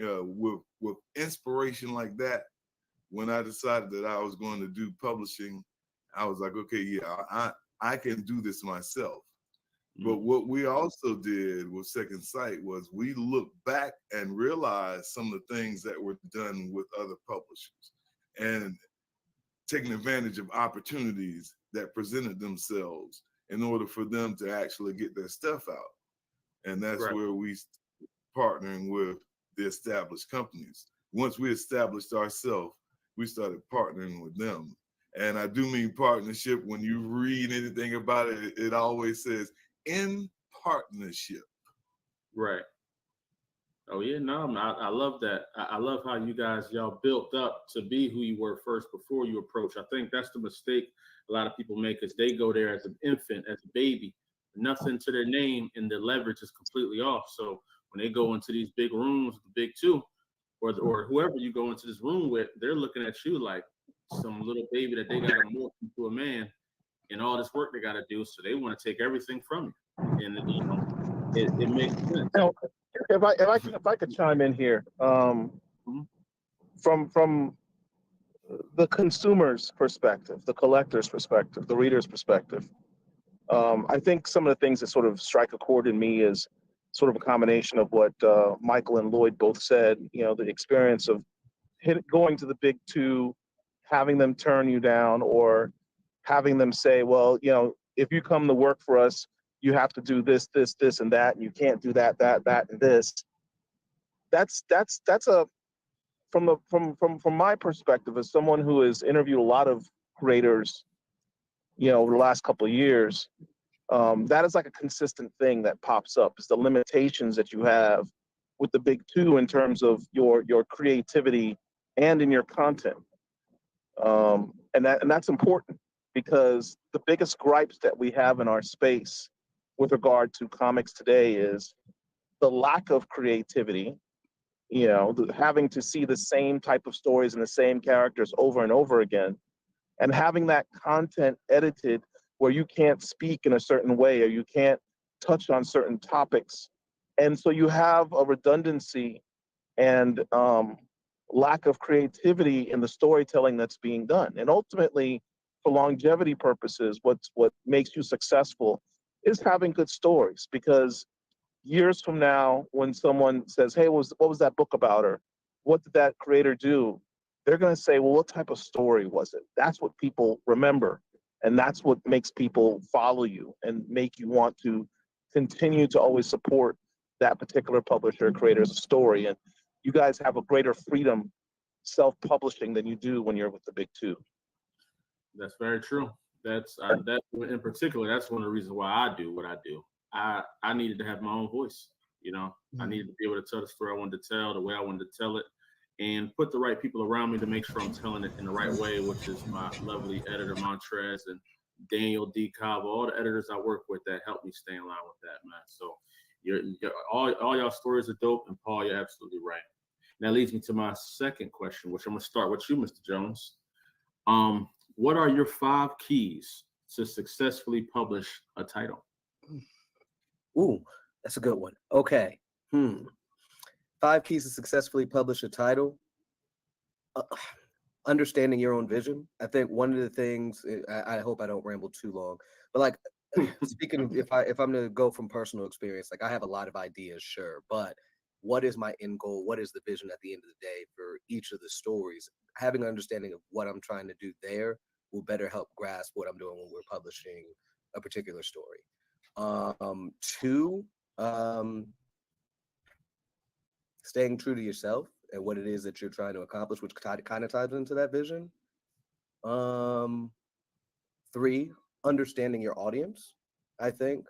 with inspiration like that, when I decided that I was going to do publishing, I was like, okay, yeah, I can do this myself. But what we also did with Second Sight was we looked back and realized some of the things that were done with other publishers and taking advantage of opportunities that presented themselves in order for them to actually get their stuff out. And that's where we partnering with the established companies. Once we established ourselves, we started partnering with them. And I do mean partnership. When you read anything about it, it always says in partnership. Right. Oh yeah, no, I love that. I love how you guys y'all built up to be who you were first before you approach. I think that's the mistake a lot of people make is they go there as an infant, as a baby, nothing to their name, and the leverage is completely off. So when they go into these big rooms, the big two, or whoever you go into this room with, they're looking at you like some little baby that they got to morph into a man, and all this work they got to do. So they want to take everything from you, and you know, it makes sense. Now, if I could chime in here, from the consumer's perspective, the collector's perspective, the reader's perspective, I think some of the things that sort of strike a chord in me is sort of a combination of what Michael and Lloyd both said. You know, the experience of going to the big two, having them turn you down, or having them say, well, you know, if you come to work for us, you have to do this, this, this, and that, and you can't do that, and this. That's a from my perspective as someone who has interviewed a lot of creators, you know, over the last couple of years. That is like a consistent thing that pops up. Is the limitations that you have with the big two in terms of your creativity and in your content. And that's important because the biggest gripes that we have in our space with regard to comics today is the lack of creativity, you know, having to see the same type of stories and the same characters over and over again, and having that content edited where you can't speak in a certain way or you can't touch on certain topics. And so you have a redundancy and lack of creativity in the storytelling that's being done. And ultimately, for longevity purposes, what makes you successful is having good stories, because years from now, when someone says, hey, what was that book about? Or what did that creator do? They're going to say, well, what type of story was it? That's what people remember. And that's what makes people follow you and make you want to continue to always support that particular publisher, creator's story. And you guys have a greater freedom self-publishing than you do when you're with the big two. That's very true. That in particular, that's one of the reasons why I do what I do. I needed to have my own voice. You know, I needed to be able to tell the story I wanted to tell, the way I wanted to tell it, and put the right people around me to make sure I'm telling it in the right way, which is my lovely editor Montrez and Daniel D. Cobb, all the editors I work with that help me stay in line with that, man. So all y'all stories are dope, and Paul, you're absolutely right. And that leads me to my second question, which I'm gonna start with you, Mr. Jones. What are your 5 keys to successfully publish a title? Ooh, that's a good one. Okay. 5 keys to successfully publish a title. Understanding your own vision. I think one of the things, I hope I don't ramble too long, but like speaking, if I'm to go from personal experience, like I have a lot of ideas, sure, but what is my end goal? What is the vision at the end of the day for each of the stories? Having an understanding of what I'm trying to do there will better help grasp what I'm doing when we're publishing a particular story. 2, staying true to yourself and what it is that you're trying to accomplish, which kind of ties into that vision. 3, understanding your audience. I think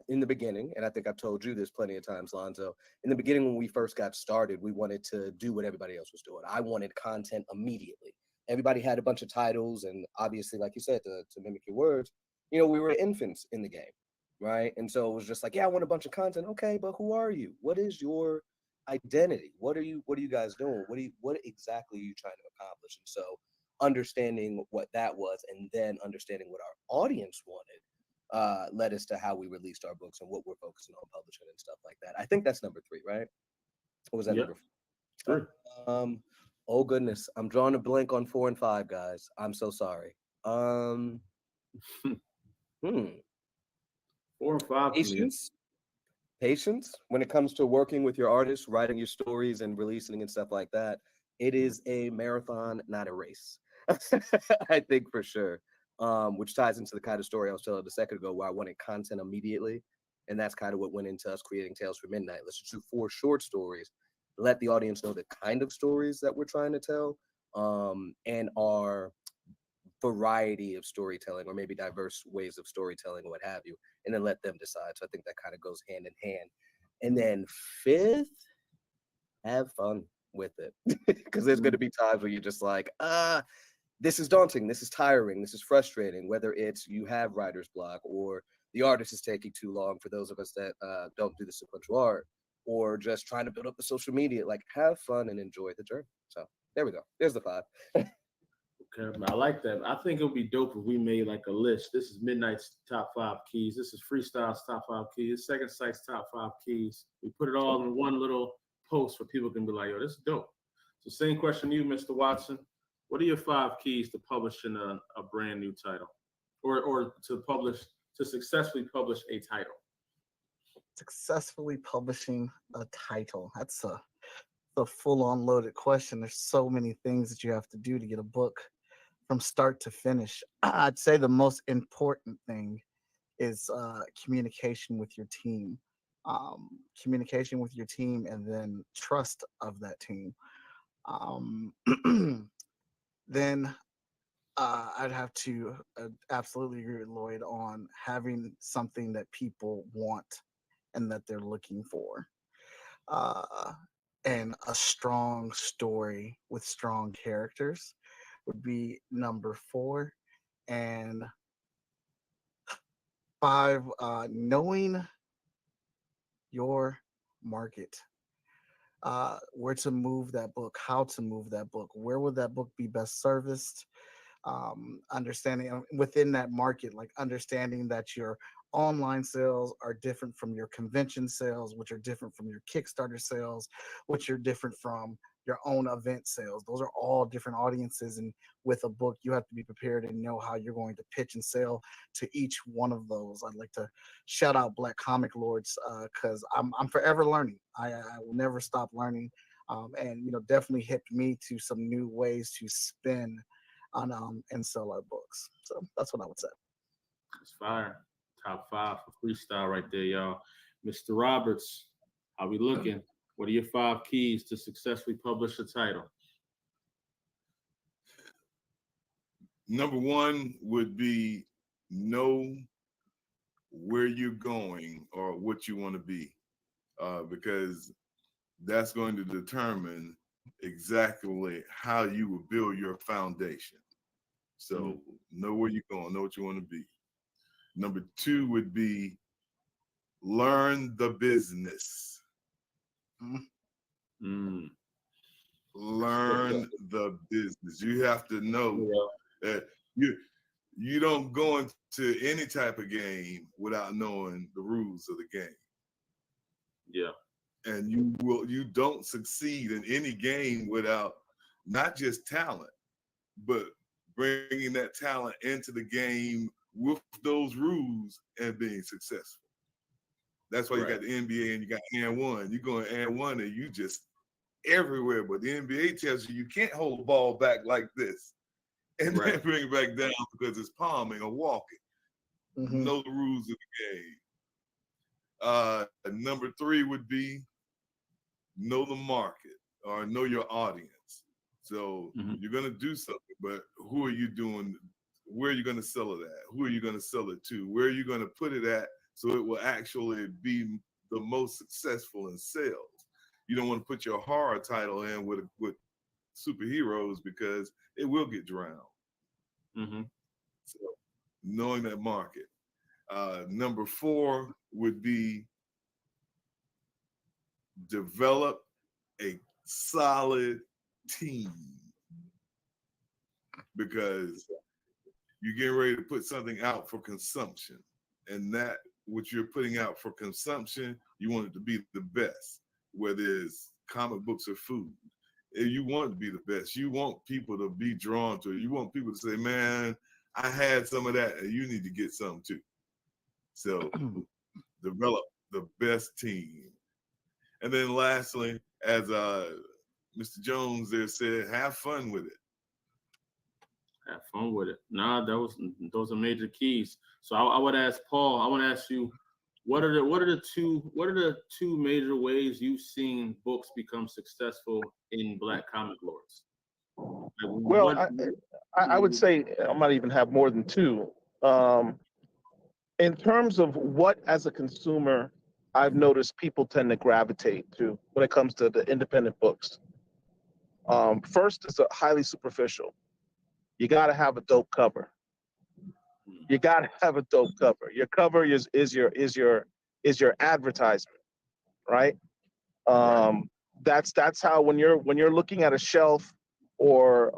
in the beginning, and I think I've told you this plenty of times, Lonzo, in the beginning when we first got started, we wanted to do what everybody else was doing. I wanted content immediately. Everybody had a bunch of titles, and obviously, like you said, to mimic your words, you know, we were infants in the game, right? And so it was just like, yeah, I want a bunch of content. Okay, but who are you? What is your identity? What are you guys doing? What exactly are you trying to accomplish? And so understanding what that was, and then understanding what our audience wanted, led us to how we released our books and what we're focusing on publishing and stuff like that. I think that's number 3, right? Or was that number 4? Oh goodness, I'm drawing a blank on 4 and 5, guys. I'm so sorry. 4 and 5. Patience when it comes to working with your artists, writing your stories and releasing and stuff like that. It is a marathon, not a race. I think for sure. Which ties into the kind of story I was telling a second ago, where I wanted content immediately. And that's kind of what went into us creating Tales for Midnight. Let's just do 4 short stories, let the audience know the kind of stories that we're trying to tell, and our variety of storytelling, or maybe diverse ways of storytelling, or what have you, and then let them decide. So I think that kind of goes hand in hand. And then 5th, have fun with it. Because there's going to be times where you're just like, this is daunting, this is tiring, this is frustrating, whether it's you have writer's block or the artist is taking too long for those of us that don't do the sequential art, or just trying to build up the social media. Like, have fun and enjoy the journey. So there we go. There's the 5. Okay, I like that. I think it would be dope if we made like a list. This is Midnight's top 5 keys. This is Freestyle's top 5 keys. Second Sight's top 5 keys. We put it all in one little post where people can be like, yo, this is dope. So same question to you, Mr. Watson. What are your 5 keys to publishing a brand new title, or to successfully publish a title? Successfully publishing a title. That's a full-on loaded question. There's so many things that you have to do to get a book from start to finish. I'd say the most important thing is communication with your team. Communication with your team, and then trust of that team. Then I'd have to absolutely agree with Lloyd on having something that people want and that they're looking for. And a strong story with strong characters would be number 4. And 5, knowing your market. Where to move that book, how to move that book, where would that book be best serviced? Understanding within that market, like understanding that your online sales are different from your convention sales, which are different from your Kickstarter sales, which are different from your own event sales. Those are all different audiences, and with a book, you have to be prepared and know how you're going to pitch and sell to each one of those. I'd like to shout out Black Comic Lords because I'm forever learning. I will never stop learning, and definitely hit me to some new ways to spin on and sell our books. So that's what I would say. It's fire. Top 5 for freestyle right there, y'all. Mr. Roberts, how we looking? What are your 5 keys to successfully publish a title? Number 1 would be know where you're going or what you want to be, because that's going to determine exactly how you will build your foundation. So know where you're going, know what you want to be. Number 2 would be learn the business. Learn the business. You have to know that you don't go into any type of game without knowing the rules of the game. Yeah. And you don't succeed in any game without not just talent, but bringing that talent into the game with those rules and being successful. That's why you got the NBA and you got and1. You go in and1 and you just everywhere, but the NBA tells you can't hold the ball back like this and then bring it back down because it's palming or walking. Know the rules of the game. Number 3 would be know the market or know your audience. So you're going to do something, but who are you doing? Where are you going to sell it at? Who are you going to sell it to? Where are you going to put it at so it will actually be the most successful in sales? You don't want to put your horror title in with superheroes because it will get drowned. So knowing that market. Number 4 would be develop a solid team, because you're getting ready to put something out for consumption, and that what you're putting out for consumption, you want it to be the best, whether it's comic books or food. And you want it to be the best. You want people to be drawn to it. You want people to say, man, I had some of that and you need to get some too. So develop the best team. And then lastly, as Mr. Jones there said, have fun with it. Have fun with it. Nah, those are major keys. So I would ask Paul. I want to ask you, what are the two major ways you've seen books become successful in Black Comic Lords? Well, I would say I might even have more than 2. In terms of what, as a consumer, I've noticed people tend to gravitate to when it comes to the independent books. First, it's a highly superficial. You got to have a dope cover. You got to have a dope cover. Your cover is your advertisement, right? That's how when you're looking at a shelf or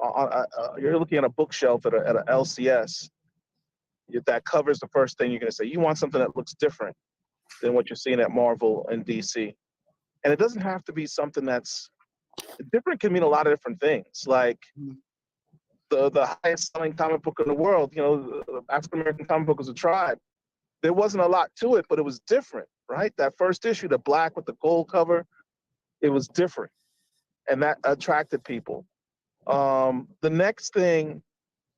you're looking at a bookshelf at a LCS, that covers the first thing you're going to say. You want something that looks different than what you're seeing at Marvel and DC, and it doesn't have to be something that's different. Can mean a lot of different things. Like the highest selling comic book in the world, the African American comic book was a tribe. There wasn't a lot to it, but it was different, right? That first issue, the black with the gold cover, it was different, and that attracted people. The next thing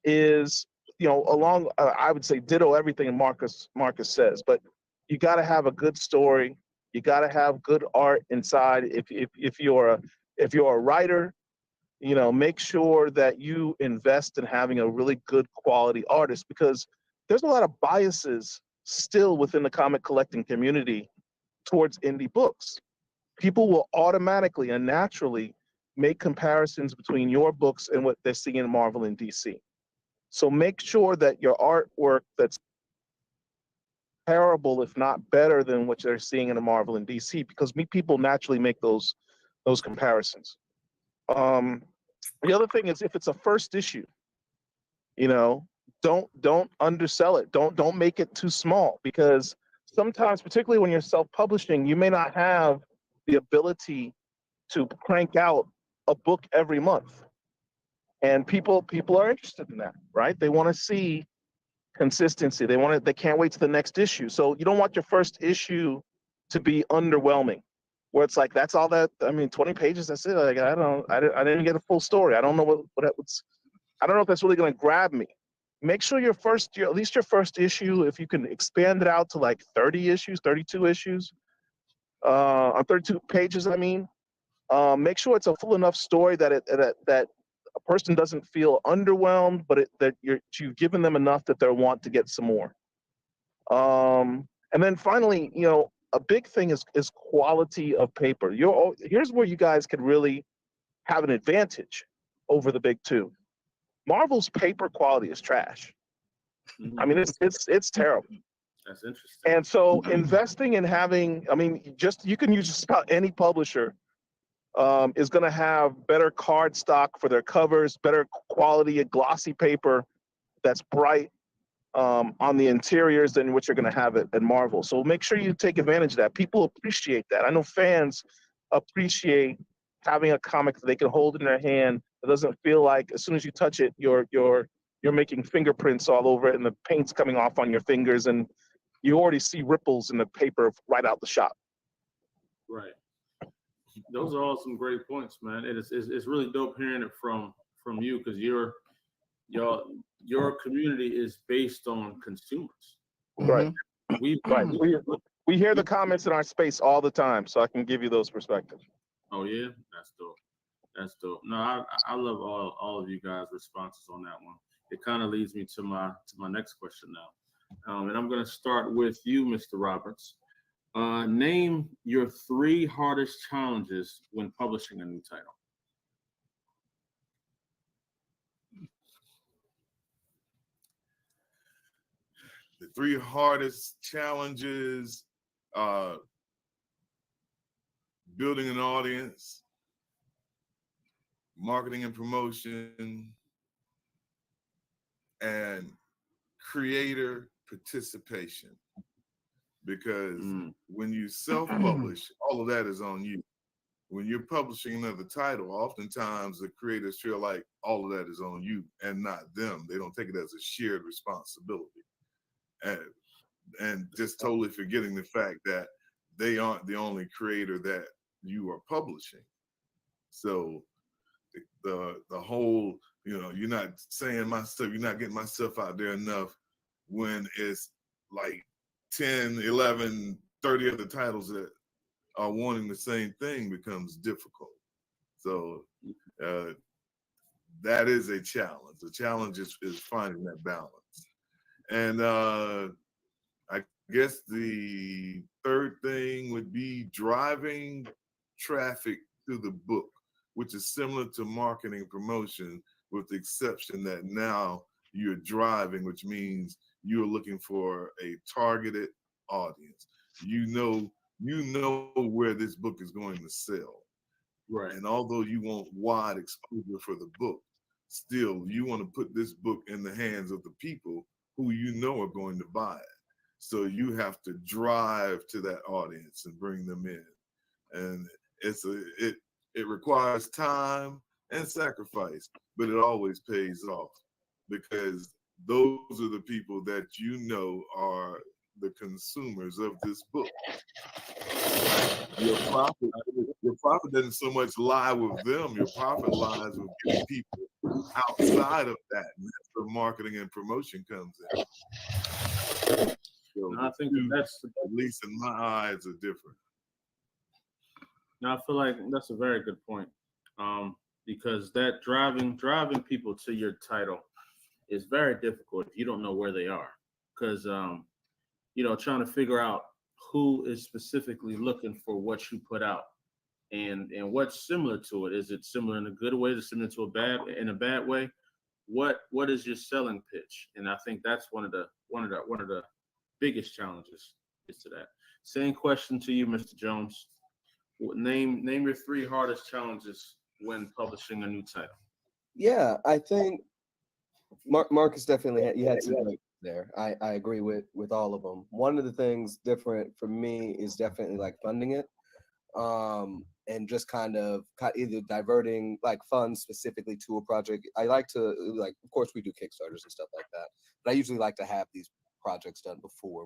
is, along I would say ditto everything Marcus says, but you got to have a good story. You got to have good art inside. If you're a writer, make sure that you invest in having a really good quality artist, because there's a lot of biases still within the comic collecting community towards indie books. People will automatically and naturally make comparisons between your books and what they're seeing in Marvel and DC. So make sure that your artwork that's comparable, if not better than what they're seeing in the Marvel and DC, because people naturally make those comparisons. The other thing is, if it's a first issue, don't undersell it. Don't make it too small, because sometimes, particularly when you're self-publishing, you may not have the ability to crank out a book every month. And people are interested in that, right? They want to see consistency. They can't wait to the next issue. So you don't want your first issue to be underwhelming, where it's like, that's all that, 20 pages, that's it. Like, I didn't get a full story. I don't know I don't know if that's really going to grab me. Make sure at least your first issue, if you can expand it out to like 30 issues, 32 issues, on 32 pages, make sure it's a full enough story that that a person doesn't feel underwhelmed, but that you've given them enough that they'll want to get some more. And then finally, a big thing is quality of paper. Here's where you guys could really have an advantage over the big two. Marvel's paper quality is trash. It's terrible. That's interesting. And so investing in having, you can use just about any publisher is going to have better card stock for their covers, better quality of glossy paper that's bright on the interiors than what you're going to have at Marvel. So make sure you take advantage of that. People appreciate that. I know fans appreciate having a comic that they can hold in their hand that doesn't feel like as soon as you touch it, you're making fingerprints all over it and the paint's coming off on your fingers and you already see ripples in the paper right out the shop. Right. Those are all some great points, man. It's really dope hearing it from you, because your community is based on consumers. Right. We hear the comments in our space all the time, so I can give you those perspectives. Oh yeah, that's dope. That's dope. No, I love all of you guys' responses on that one. It kind of leads me to my next question now, and I'm going to start with you, Mr. Roberts. Name your 3 hardest challenges when publishing a new title. The 3 hardest challenges are building an audience, marketing and promotion, and creator participation. Because when you self-publish, all of that is on you. When you're publishing another title, oftentimes the creators feel like all of that is on you and not them. They don't take it as a shared responsibility. And just totally forgetting the fact that they aren't the only creator that you are publishing. So the whole, you're not saying my stuff, you're not getting my stuff out there enough when it's like 10, 11, 30 other titles that are wanting the same thing becomes difficult. So that is a challenge. The challenge is finding that balance. And guess the third thing would be driving traffic to the book, which is similar to marketing and promotion, with the exception that now you're driving, which means you're looking for a targeted audience. You know where this book is going to sell. Right. And although you want wide exposure for the book, still you want to put this book in the hands of the people who you know are going to buy it. So you have to drive to that audience and bring them in. And it requires time and sacrifice, but it always pays off, because those are the people that you know are the consumers of this book. Your profit doesn't so much lie with them. Your profit lies with getting people outside of that. And that's where marketing and promotion comes in. So I think that's, at least in my eyes, are different. Now I feel like that's a very good point, because that driving people to your title is very difficult if you don't know where they are, because trying to figure out who is specifically looking for what you put out, and what's similar to it. Is it similar in a good way? Is it similar to a bad way? What is your selling pitch? And I think that's one of the biggest challenges is to that. Same question to you, Mr. Jones. Name your 3 hardest challenges when publishing a new title. Yeah, I think Marcus definitely had some great there. I agree with all of them. One of the things different for me is definitely like funding it, and just kind of either diverting like funds specifically to a project. I like to, like, of course we do Kickstarters and stuff like that, but I usually like to have these projects done before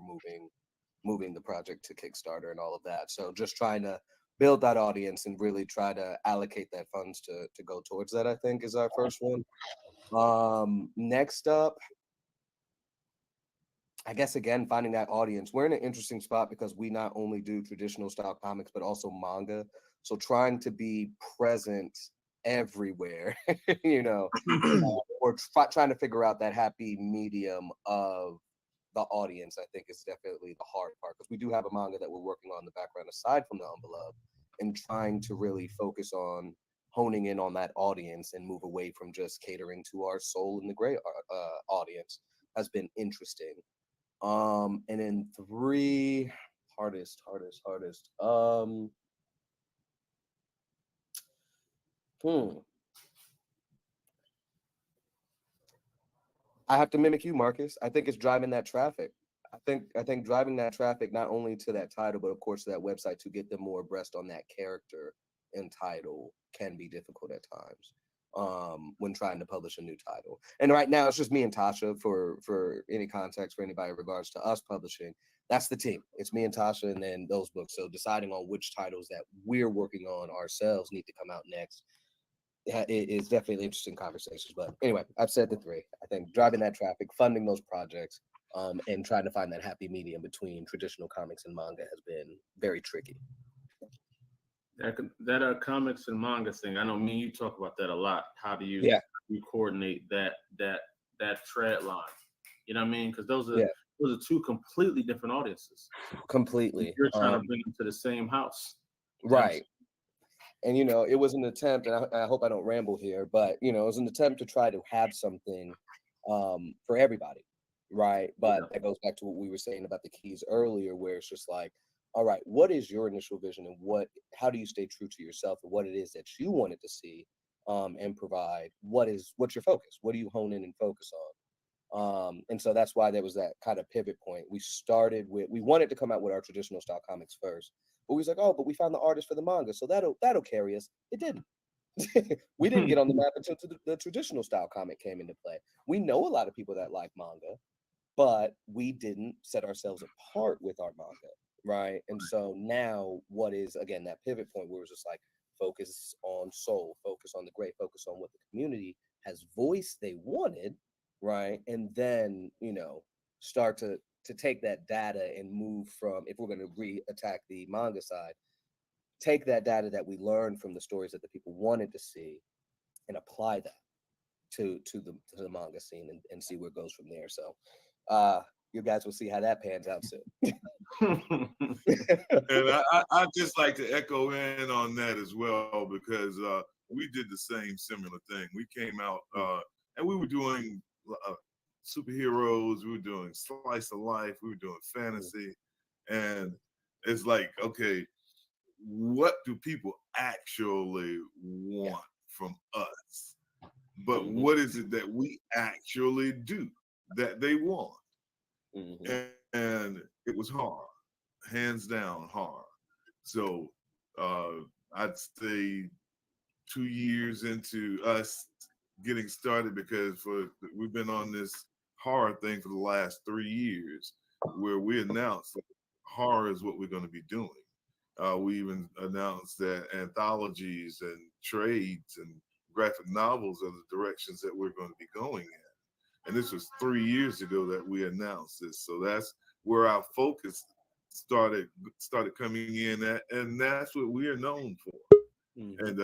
moving the project to Kickstarter and all of that. So just trying to build that audience and really try to allocate that funds to go towards that, I think, is our first one. Next up, I guess, again, finding that audience. We're in an interesting spot because we not only do traditional style comics, but also manga. So trying to be present everywhere, or trying to figure out that happy medium of the audience, I think, is definitely the hard part, because we do have a manga that we're working on in the background aside from the Unbeloved, and trying to really focus on honing in on that audience and move away from just catering to our Soul in the Gray audience has been interesting. And then 3 hardest. I have to mimic you, Marcus. I think it's driving that traffic. I think driving that traffic not only to that title, but of course to that website, to get them more abreast on that character and title, can be difficult at times when trying to publish a new title. And right now it's just me and Tasha. For any context for anybody in regards to us publishing, that's the team. It's me and Tasha, and then those books. So deciding on which titles that we're working on ourselves need to come out next, it is definitely interesting conversations. But anyway, I've said the 3. I think driving that traffic, funding those projects, and trying to find that happy medium between traditional comics and manga has been very tricky. That comics and manga thing, I know me and you talk about that a lot. How do you coordinate that tread line? You know what I mean? Because those are 2 completely different audiences. Completely. You're trying to bring them to the same house. Right. And, it was an attempt, and I hope I don't ramble here, but, it was an attempt to try to have something for everybody, right? But that goes back to what we were saying about the keys earlier, where it's just like, all right, what is your initial vision, and how do you stay true to yourself and what it is that you wanted to see and provide? What's your focus? What do you hone in and focus on? And so that's why there was that kind of pivot point. We wanted to come out with our traditional style comics first, but we was like, oh, but we found the artist for the manga, so that'll carry us. It didn't. We didn't get on the map until the traditional style comic came into play. We know a lot of people that like manga, but we didn't set ourselves apart with our manga, right? And so now, what is, again, that pivot point where it's just like, focus on Soul, focus on the Great, focus on what the community has voiced they wanted, right? And then, start to take that data and move from, if we're going to re-attack the manga side, take that data that we learned from the stories that the people wanted to see and apply that to the manga scene and see where it goes from there. So you guys will see how that pans out soon. And I just like to echo in on that as well, because we did the same similar thing. We came out and we were doing superheroes, we were doing slice of life, we were doing fantasy, and it's like, okay, what do people actually want from us? But what is it that we actually do that they want? And it was hard, hands down hard. So I'd say 2 years into us getting started, because we've been on this horror thing for the last 3 years, where we announced that horror is what we're going to be doing. We even announced that anthologies and trades and graphic novels are the directions that we're going to be going in. And this was 3 years ago that we announced this. So that's where our focus started coming in at, and that's what we are known for. And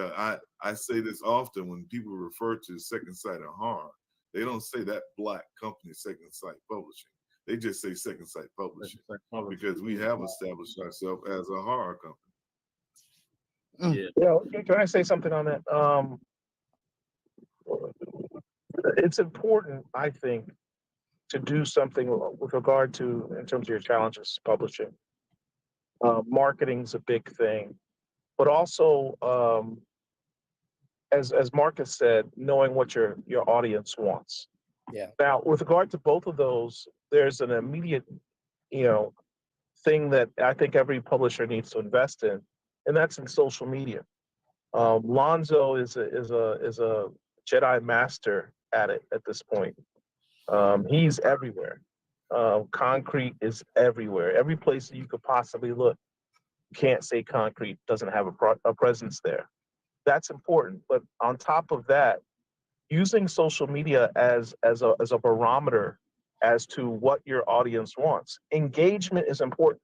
I say this often when people refer to Second Sight of Horror. They don't say that black company, Second Sight Publishing. They just say Second Sight Publishing, because we have established ourselves as a horror company. Yeah, can I say something on that? It's important, I think, to do something with regard to, in terms of your challenges, publishing. Marketing's a big thing, but also, as Marcus said, knowing what your audience wants. Yeah. Now, with regard to both of those, there's an immediate, thing that I think every publisher needs to invest in, and that's in social media. Lonzo is a Jedi master at it at this point. He's everywhere. Concrete is everywhere. Every place that you could possibly look. Can't say Concrete doesn't have a presence there. That's important. But on top of that, using social media as a barometer as to what your audience wants. Engagement is important.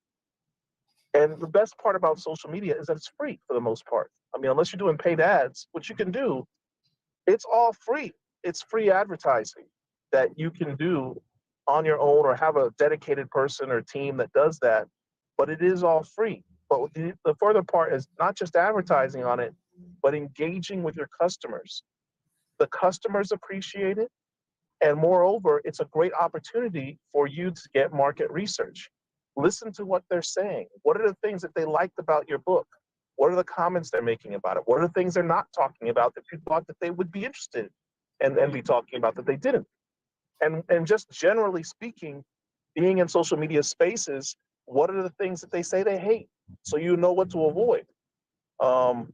And the best part about social media is that it's free for the most part. I mean, unless you're doing paid ads, which you can do, it's all free. It's free advertising that you can do on your own, or have a dedicated person or team that does that, but it is all free. But the further part is not just advertising on it, but engaging with your customers. The customers appreciate it, and moreover, it's a great opportunity for you to get market research. Listen to what they're saying. What are the things that they liked about your book? What are the comments they're making about it? What are the things they're not talking about that you thought that they would be interested in and be talking about that they didn't? And just generally speaking, being in social media spaces, what are the things that they say they hate? So you know what to avoid. And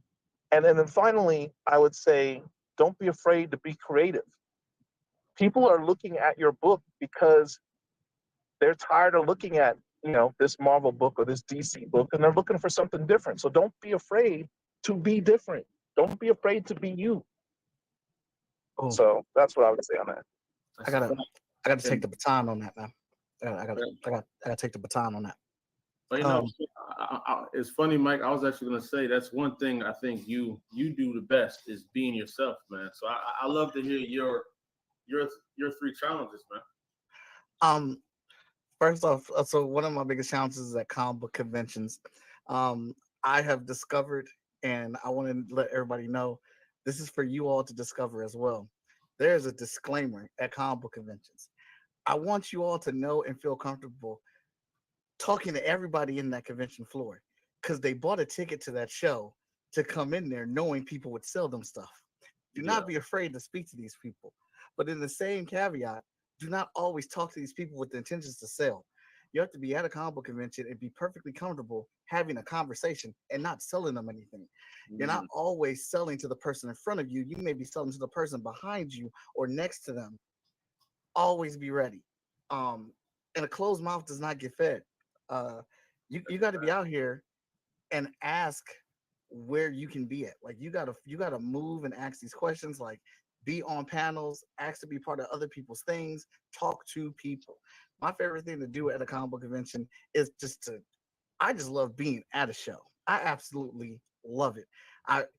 then finally, I would say, don't be afraid to be creative. People are looking at your book because they're tired of looking at, this Marvel book or this DC book, and they're looking for something different. So don't be afraid to be different. Don't be afraid to be you. So that's what I would say on that. I gotta take the baton on that, man. I gotta take the baton on that. But it's funny, Mike. I was actually gonna say that's one thing I think you do the best is being yourself, man. So I love to hear your 3 challenges, man. First off, so one of my biggest challenges is at comic book conventions. I have discovered, and I want to let everybody know, this is for you all to discover as well. There's a disclaimer at comic book conventions. I want you all to know and feel comfortable talking to everybody in that convention floor, because they bought a ticket to that show to come in there knowing people would sell them stuff. Do not be afraid to speak to these people. But in the same caveat, do not always talk to these people with the intentions to sell. You have to be at a comic book convention and be perfectly comfortable having a conversation and not selling them anything. You're not always selling to the person in front of you. You may be selling to the person behind you or next to them. Always be ready. And a closed mouth does not get fed. You got to be out here and ask where you can be at. Like you gotta move and ask these questions. Like, be on panels, ask to be part of other people's things, talk to people. My favorite thing to do at a comic book convention is I just love being at a show. I absolutely love it.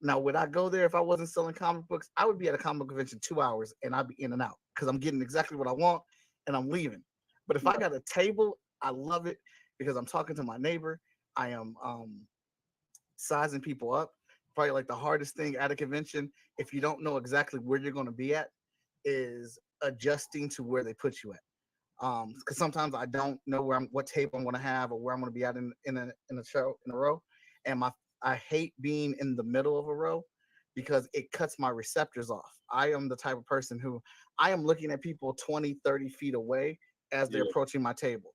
Now, would I go there if I wasn't selling comic books? I would be at a comic book convention 2 hours and I'd be in and out because I'm getting exactly what I want and I'm leaving. But if I got a table, I love it because I'm talking to my neighbor. I am sizing people up. Probably like the hardest thing at a convention, if you don't know exactly where you're going to be at, is adjusting to where they put you at. Because sometimes I don't know what table I'm going to have or where I'm going to be at in a show in a row, and I hate being in the middle of a row because it cuts my receptors off. I am the type of person who I am looking at people 20, 30 feet away as they're approaching my table.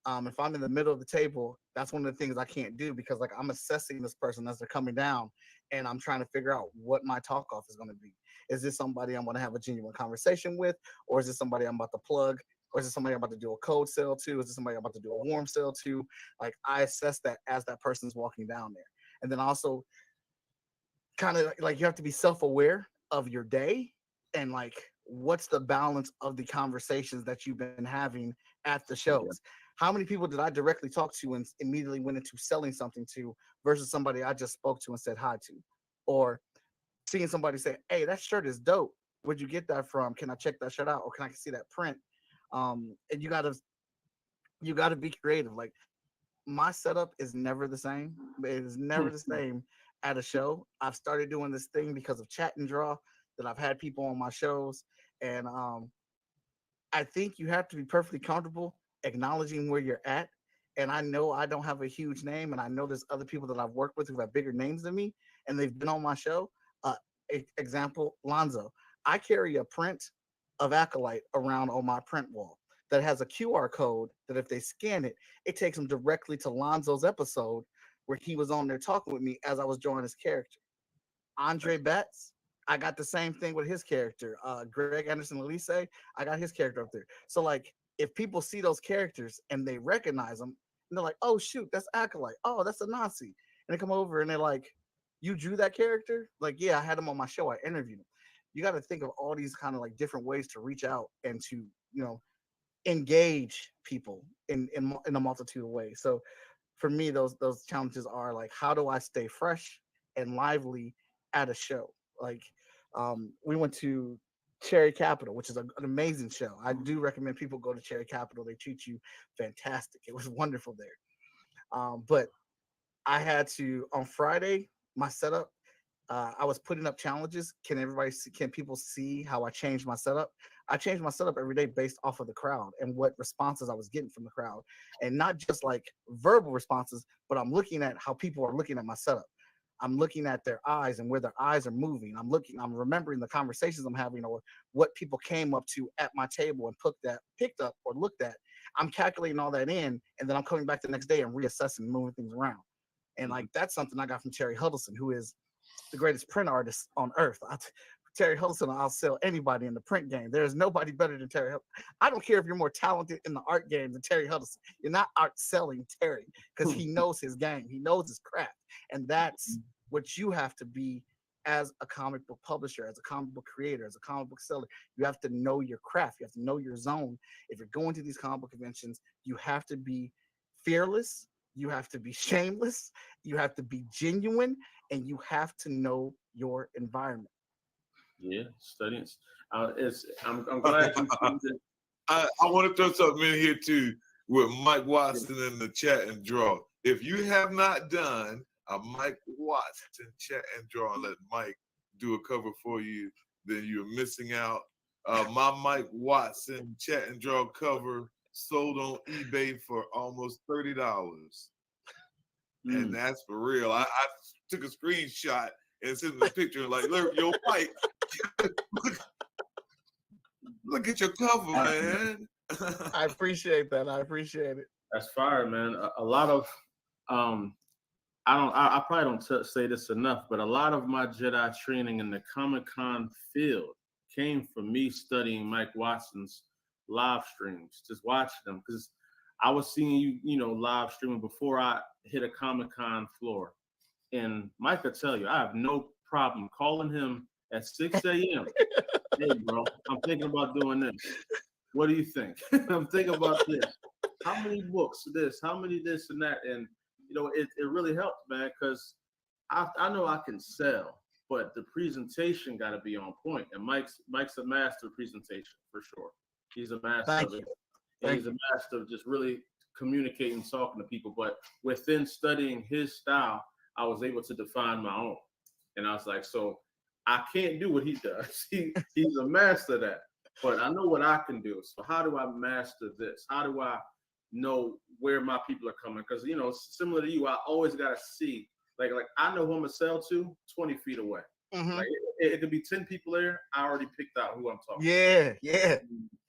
If I'm in the middle of the table, that's one of the things I can't do because like I'm assessing this person as they're coming down and I'm trying to figure out what my talk off is going to be. Is this somebody I'm going to have a genuine conversation with, or is this somebody I'm about to plug, or is this somebody I'm about to do a cold sell to? Is this somebody I'm about to do a warm sell to? Like I assess that as that person's walking down there. And then also kind of like you have to be self-aware of your day and like what's the balance of the conversations that you've been having at the shows. How many people did I directly talk to and immediately went into selling something to versus somebody I just spoke to and said hi to? Or seeing somebody say, hey, that shirt is dope. Where'd you get that from? Can I check that shirt out? Or can I see that print? And you gotta be creative. Like my setup is never the same. It is never the same at a show. I've started doing this thing because of Chat and Draw that I've had people on my shows. And I think you have to be perfectly comfortable acknowledging where you're at. And I know I don't have a huge name, and I know there's other people that I've worked with who have bigger names than me, and they've been on my show. Example, Lonzo. I carry a print of Acolyte around on my print wall that has a QR code that if they scan it, it takes them directly to Lonzo's episode where he was on there talking with me as I was drawing his character. Andre Betts, I got the same thing with his character. Greg Anderson Elise, I got his character up there. So like if people see those characters and they recognize them, and they're like, oh shoot, that's Acolyte. Oh, that's a Nazi. And they come over and they're like, you drew that character? Like, yeah, I had him on my show. I interviewed him. You got to think of all these kind of like different ways to reach out and to, engage people in a multitude of ways. So for me, those challenges are like, how do I stay fresh and lively at a show? Like we went to Cherry Capital, which is an amazing show. I do recommend people go to Cherry Capital. They treat you fantastic. It was wonderful there. But I had to, on Friday, my setup, I was putting up challenges. Can people see how I changed my setup? I changed my setup every day based off of the crowd and what responses I was getting from the crowd. And not just like verbal responses, but I'm looking at how people are looking at my setup. I'm looking at their eyes and where their eyes are moving. I'm remembering the conversations I'm having or what people came up to at my table and picked up or looked at. I'm calculating all that in, and then I'm coming back the next day and reassessing, moving things around. And like that's something I got from Terry Huddleston, who is the greatest print artist on earth. Terry Huddleston, I'll sell anybody in the print game. There's nobody better than Terry Huddleston. I don't care if you're more talented in the art game than Terry Huddleston. You're not art selling Terry because he knows his game. He knows his craft. And that's what you have to be as a comic book publisher, as a comic book creator, as a comic book seller. You have to know your craft. You have to know your zone. If you're going to these comic book conventions, you have to be fearless. You have to be shameless. You have to be genuine, and you have to know your environment. Yeah, studying. I'm glad you did. I want to throw something in here too with Mike Watson in the Chat and Draw. If you have not done a Mike Watson Chat and Draw and let Mike do a cover for you, then you're missing out. My Mike Watson Chat and Draw cover sold on eBay for almost $30. And that's for real. I took a screenshot and sent the picture like, look, yo, Mike, look at your cover, man. I appreciate that. I appreciate it. That's fire, man. A lot of I probably don't say this enough, but a lot of my Jedi training in the Comic-Con field came from me studying Mike Watson's live streams, just watching them, because I was seeing you live streaming before I hit a Comic-Con floor. And Mike will tell you, I have no problem calling him at 6 a.m. Hey, bro, I'm thinking about doing this. What do you think? I'm thinking about this. How many books? This? How many this and that? And it really helped, man, because I know I can sell, but the presentation got to be on point. And Mike's a master of presentation for sure. He's a master of it. And he's a master of just really communicating, talking to people. But within studying his style, I was able to define my own. And I was like, so I can't do what he does. He's a master of that. But I know what I can do. So how do I master this? How do I know where my people are coming? Because, you know, similar to you, I always got to see, like I know who I'm going to sell to 20 feet away. Like it could be 10 people there. I already picked out who I'm talking Yeah, yeah.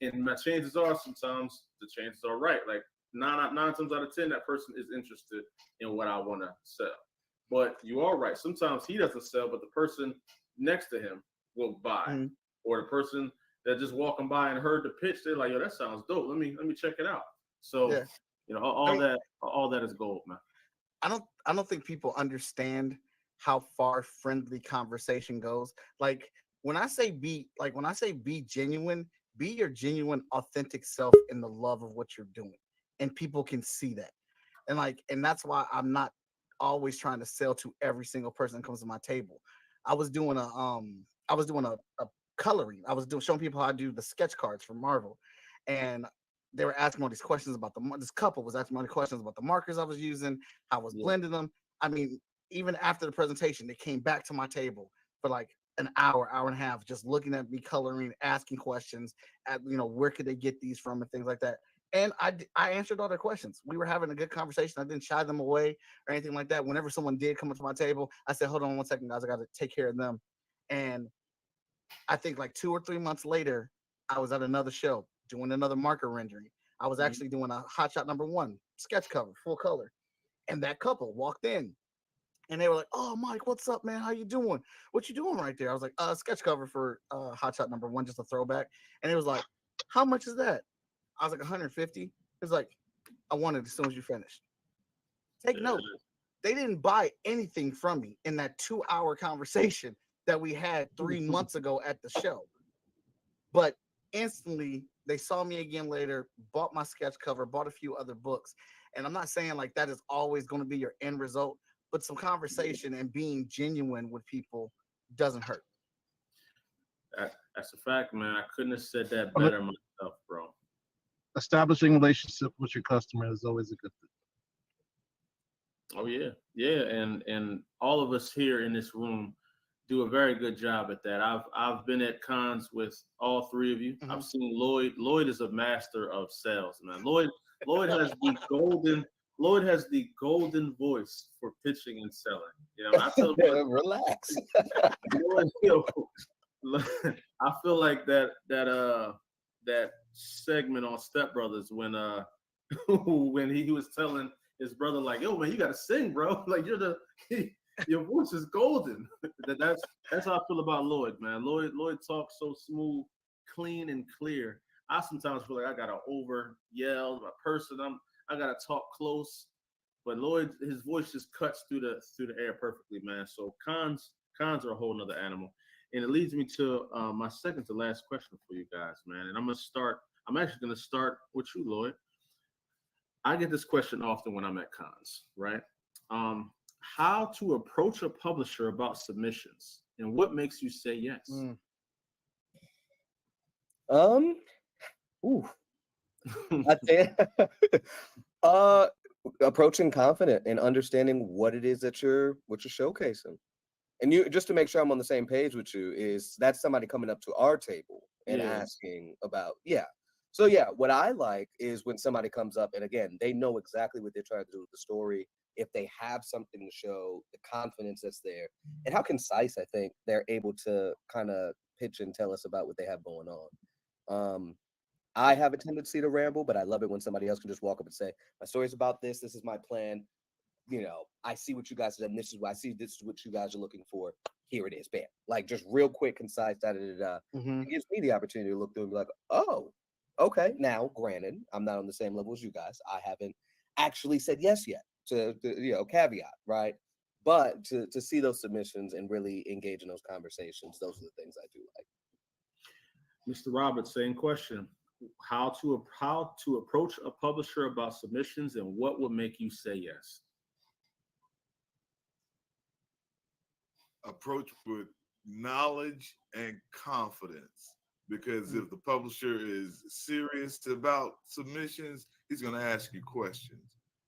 And my chances are sometimes the chances are right. Like nine times out of 10, that person is interested in what I want to sell. But you are right. Sometimes he doesn't sell, but the person next to him will buy. Or the person that just walking by and heard the pitch, they're like, yo, that sounds dope. Let me check it out. So Yeah. you know, all that is gold, man. I don't think people understand how far friendly conversation goes. Like when I say be genuine, be your genuine, authentic self in the love of what you're doing. And people can see that. And that's why I'm not always trying to sell to every single person that comes to my table. I was doing a coloring. I was showing people how I do the sketch cards for Marvel. And they were asking all these questions about this couple was asking all these questions about the markers I was using, how I was blending them. I mean, even after the presentation, they came back to my table for like an hour and a half, just looking at me coloring, asking questions at, where could they get these from and things like that. And I answered all their questions. We were having a good conversation. I didn't shy them away or anything like that. Whenever someone did come up to my table, I said, hold on one second, guys. I got to take care of them. And I think like 2 or 3 months later, I was at another show doing another marker rendering. I was actually doing a Hot Shot #1 sketch cover, full color. And that couple walked in and they were like, oh, Mike, what's up, man? How you doing? What you doing right there? I was like, sketch cover for Hot Shot #1, just a throwback. And it was like, how much is that? I was like, 150. It was like, I want it as soon as you finish. Take note. They didn't buy anything from me in that 2-hour conversation that we had 3 months ago at the show. But instantly, they saw me again later, bought my sketch cover, bought a few other books. And I'm not saying like that is always going to be your end result, but some conversation and being genuine with people doesn't hurt. That's a fact, man. I couldn't have said that better myself, bro. Establishing relationship with your customer is always a good thing. Oh yeah, and all of us here in this room do a very good job at that. I've been at cons with all three of you. I've seen Lloyd. Lloyd is a master of sales, man. Lloyd has the golden voice for pitching and selling. You know, I tell him, relax. I feel like that segment on Step Brothers when when he was telling his brother like, yo man, you gotta sing, bro. Like your voice is golden. That's how I feel about Lloyd, man. Lloyd talks so smooth, clean, and clear. I sometimes feel like I gotta over yell my person. I gotta talk close, but Lloyd, his voice just cuts through the air perfectly, man. So cons are a whole nother animal, and it leads me to my second to last question for you guys, man. And I'm actually gonna start with you, Lloyd. I get this question often when I'm at cons, right? How to approach a publisher about submissions and what makes you say yes? I think approaching confident and understanding what it is that you're showcasing. And you, just to make sure I'm on the same page with you, is that's somebody coming up to our table and asking about, So what I like is when somebody comes up and again, they know exactly what they're trying to do with the story. If they have something to show, the confidence that's there, and how concise I think they're able to kind of pitch and tell us about what they have going on. I have a tendency to ramble, but I love it when somebody else can just walk up and say, my story's about this. This is my plan. You know, I see what you guys have done. This is what I see. This is what you guys are looking for. Here it is. Bam. Like just real quick, concise, It gives me the opportunity to look through and be like, oh, okay. Now, granted, I'm not on the same level as you guys. I haven't actually said yes yet to caveat, right? But to see those submissions and really engage in those conversations, those are the things I do like. Mr. Roberts, same question. How to approach a publisher about submissions and what would make you say yes? Approach with knowledge and confidence. because if the publisher is serious about submissions, he's going to ask you questions.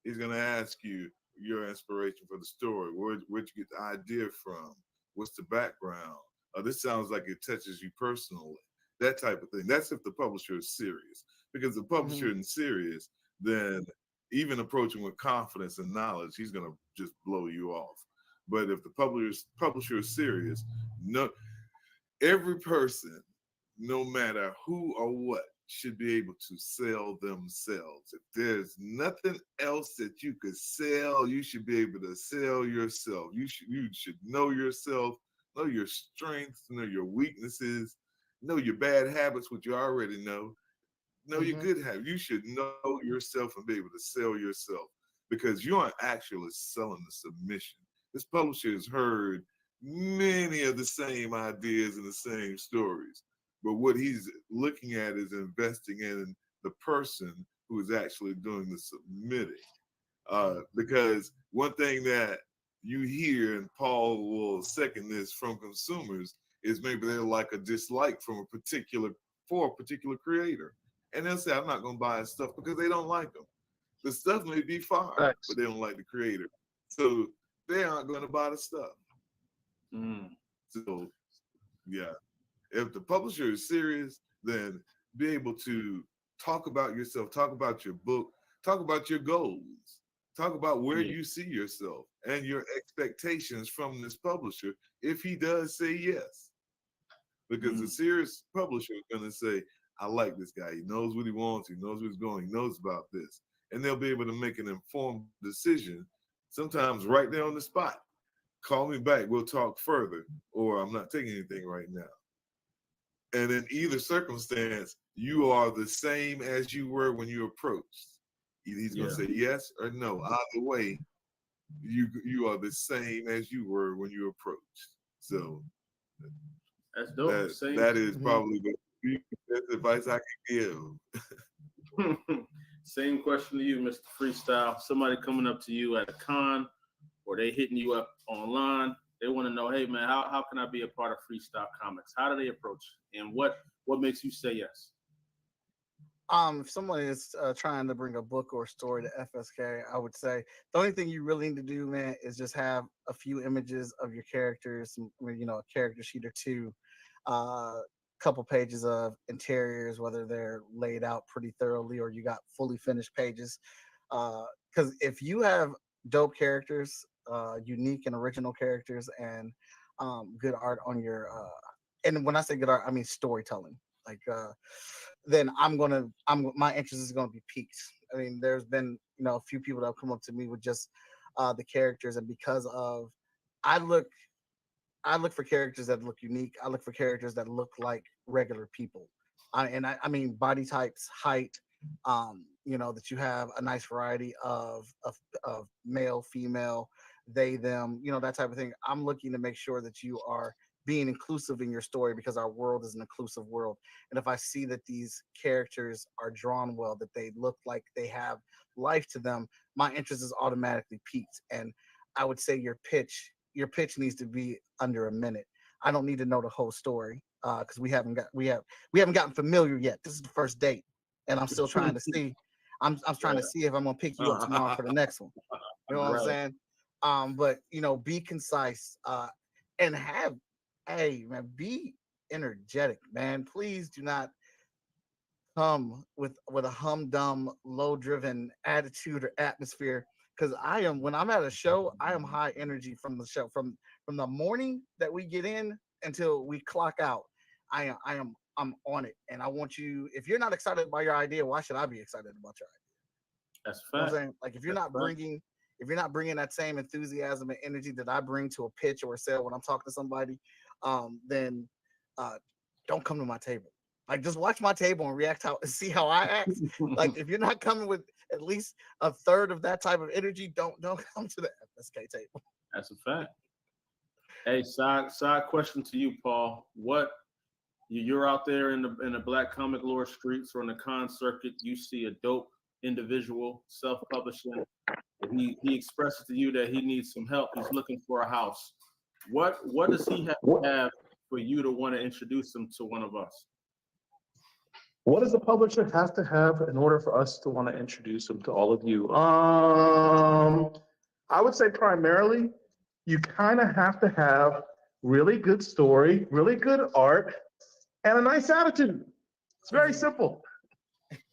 He's going to ask you your inspiration for the story. Where'd you get the idea from? What's the background? This sounds like it touches you personally. That type of thing. That's if the publisher is serious. Because if the publisher isn't serious, then even approaching with confidence and knowledge, he's going to just blow you off. But if the publisher is serious, no, every person, no matter who or what, should be able to sell themselves. If there's nothing else that you could sell, you should be able to sell yourself. You should know yourself, know your strengths, know your weaknesses, know your bad habits, which you already know your good habits. You should know yourself and be able to sell yourself, because you aren't actually selling the submission. This publisher has heard many of the same ideas and the same stories, but what he's looking at is investing in the person who is actually doing the submitting. Because one thing that you hear, and Paul will second this, from consumers, is maybe they're like a dislike for a particular creator, and they'll say, "I'm not going to buy his stuff," because they don't like him. The stuff may be fine, but they don't like the creator, so they aren't going to buy the stuff. So, yeah, if the publisher is serious, then be able to talk about yourself, talk about your book, talk about your goals, talk about where you see yourself and your expectations from this publisher if he does say yes. Because the serious publisher is going to say, "I like this guy. He knows what he wants. He knows where he's going. He knows about this." And they'll be able to make an informed decision, sometimes right there on the spot. "Call me back. We'll talk further," or "I'm not taking anything right now." And in either circumstance, you are the same as you were when you approached. Either he's going to say yes or no. Either way, you are the same as you were when you approached. So that's dope. That is probably the best advice I can give. Same question to you, Mr. Freestyle. Somebody coming up to you at a con, or they hitting you up online. They want to know, "Hey man, how can I be a part of Freestyle Comics?" How do they approach it? And what makes you say yes? If someone is trying to bring a book or a story to FSK, I would say the only thing you really need to do, man, is just have a few images of your characters, a character sheet or two, couple pages of interiors, whether they're laid out pretty thoroughly or you got fully finished pages. Because if you have dope characters, unique and original characters, and good art on your and when I say good art, I mean storytelling. Like then my interest is gonna be piqued. I mean, there's been a few people that have come up to me with just the characters, and because of I look for characters that look unique. I look for characters that look like regular people. I mean body types, height, that you have a nice variety of male, female, they, them, that type of thing. I'm looking to make sure that you are being inclusive in your story, because our world is an inclusive world. And if I see that these characters are drawn well, that they look like they have life to them, my interest is automatically piqued. And I would say your pitch needs to be under a minute. I don't need to know the whole story, because we haven't gotten familiar yet. This is the first date, and I'm still trying to see. I'm trying to see if I'm gonna pick you up tomorrow for the next one. You know what I'm saying? But be concise, and be energetic, man. Please do not come with a humdum, low-driven attitude or atmosphere. Because when I'm at a show, I am high energy from the show, from the morning that we get in until we clock out. I'm on it, and I want you. If you're not excited by your idea, why should I be excited about your idea? That's fact. You know what I'm saying? Like if you're not bringing that same enthusiasm and energy that I bring to a pitch or a sale when I'm talking to somebody, then don't come to my table. Like just watch my table and see how I act. Like if you're not coming with at least a third of that type of energy, don't come to the FSK table. That's a fact. Hey, side question to you, Paul. You're out there in the Black comic lore streets or in the con circuit, you see a dope individual self-publishing. He expresses to you that he needs some help. He's looking for a house. What does he have to have for you to want to introduce him to one of us? What does the publisher have to have in order for us to want to introduce them to all of you? I would say primarily, you kind of have to have really good story, really good art, and a nice attitude. It's very simple.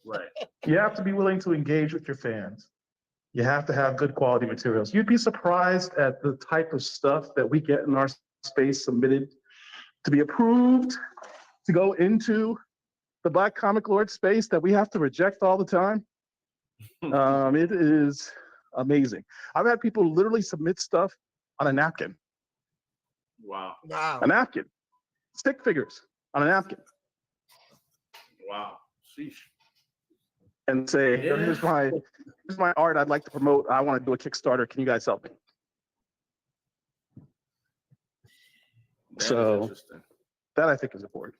Right. You have to be willing to engage with your fans. You have to have good quality materials. You'd be surprised at the type of stuff that we get in our space submitted to be approved to go into the Black Comic Lord space that we have to reject all the time. It is amazing. I've had people literally submit stuff on a napkin. Wow. A napkin. Stick figures on a napkin. Wow. Sheesh. And say, Yeah. here's my art I'd like to promote. I want to do a Kickstarter. Can you guys help me? That is So interesting. that I think is important.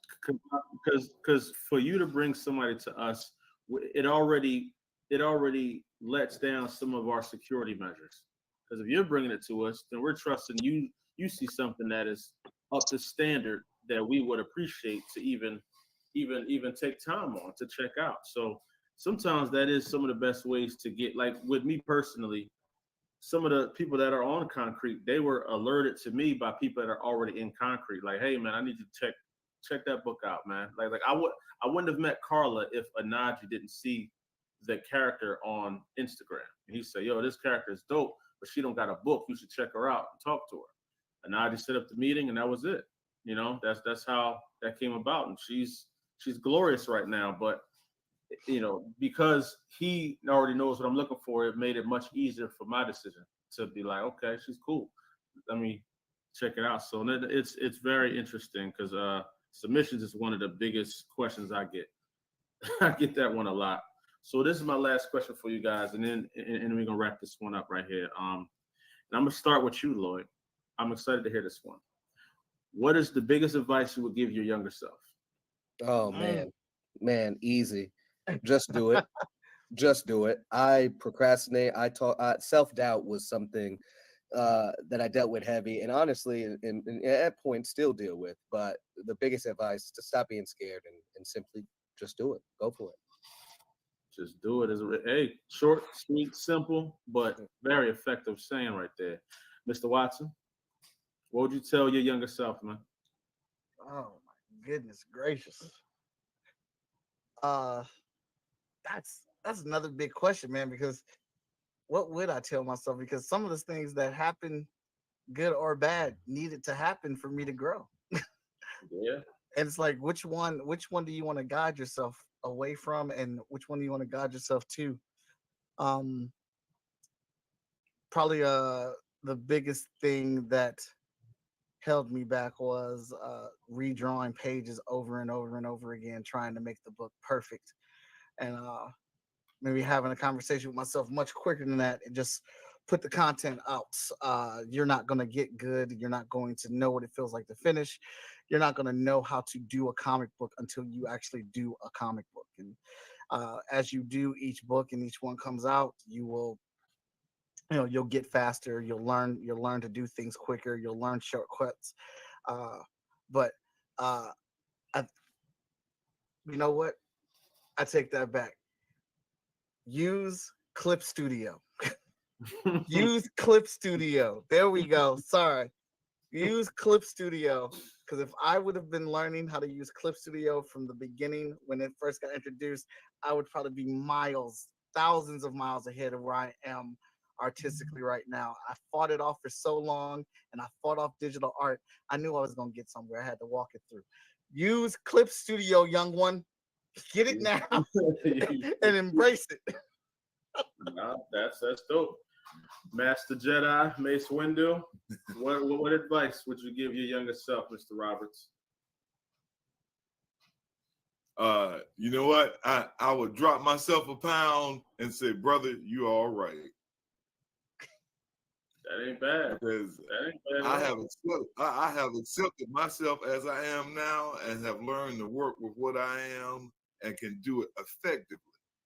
Because for you to bring somebody to us, it already lets down some of our security measures. Because if you're bringing it to us, then we're trusting you. You see something that is up to standard that we would appreciate to even take time on to check out. So sometimes that is some of the best ways to get, like with me personally, some of the people that are on concrete, they were alerted to me by people that are already in concrete. Like, hey man, I need you to check that book out, man. Like I wouldn't have met Carla if Anaji didn't see the character on Instagram. And he said, yo, this character is dope, but she don't got a book. You should check her out and talk to her. Anaji set up the meeting and that was it. You know, that's how that came about. And she's glorious right now, but you know, because he already knows what I'm looking for, it made it much easier for my decision to be like, okay, she's cool. Let me check it out. So it's very interesting because submissions is one of the biggest questions I get. I get that one a lot. So this is my last question for you guys, and then we're gonna wrap this one up right here. And I'm gonna start with you, Lloyd. I'm excited to hear this one. What is the biggest advice you would give your younger self? Oh man, easy. Just do it. Just do it. I procrastinate. Self-doubt was something that I dealt with heavy, and honestly, and at points still deal with. But the biggest advice is to stop being scared and simply just do it. Go for it. Just do it. Hey, short, sweet, simple, but very effective saying right there. Mr. Watson, what would you tell your younger self, man? Oh my goodness gracious. That's another big question, man, because what would I tell myself? Because some of the things that happen, good or bad, needed to happen for me to grow. Yeah. And it's like, which one do you want to guide yourself away from, and which one do you want to guide yourself to? Probably the biggest thing that held me back was redrawing pages over and over and over again, trying to make the book perfect. And maybe having a conversation with myself much quicker than that and just put the content out. You're not going to get good. You're not going to know what it feels like to finish. You're not going to know how to do a comic book until you actually do a comic book. And as you do each book and each one comes out, you will, you'll get faster. You'll learn to do things quicker. You'll learn shortcuts. But you know what? I take that back. Use Clip Studio. Use Clip Studio. There we go. Sorry. Use Clip Studio. Because if I would have been learning how to use Clip Studio from the beginning when it first got introduced, I would probably be miles, thousands of miles ahead of where I am artistically right now. I fought it off for so long, and I fought off digital art. I knew I was going to get somewhere. I had to walk it through. Use Clip Studio, young one. Get it now and embrace it. Nah, that's dope. Master Jedi, Mace Windu, what advice would you give your younger self, Mr. Roberts? You know what? I would drop myself a pound and say, brother, you all right. That ain't bad. Because that ain't bad. I have accepted myself as I am now and have learned to work with what I am and can do it effectively.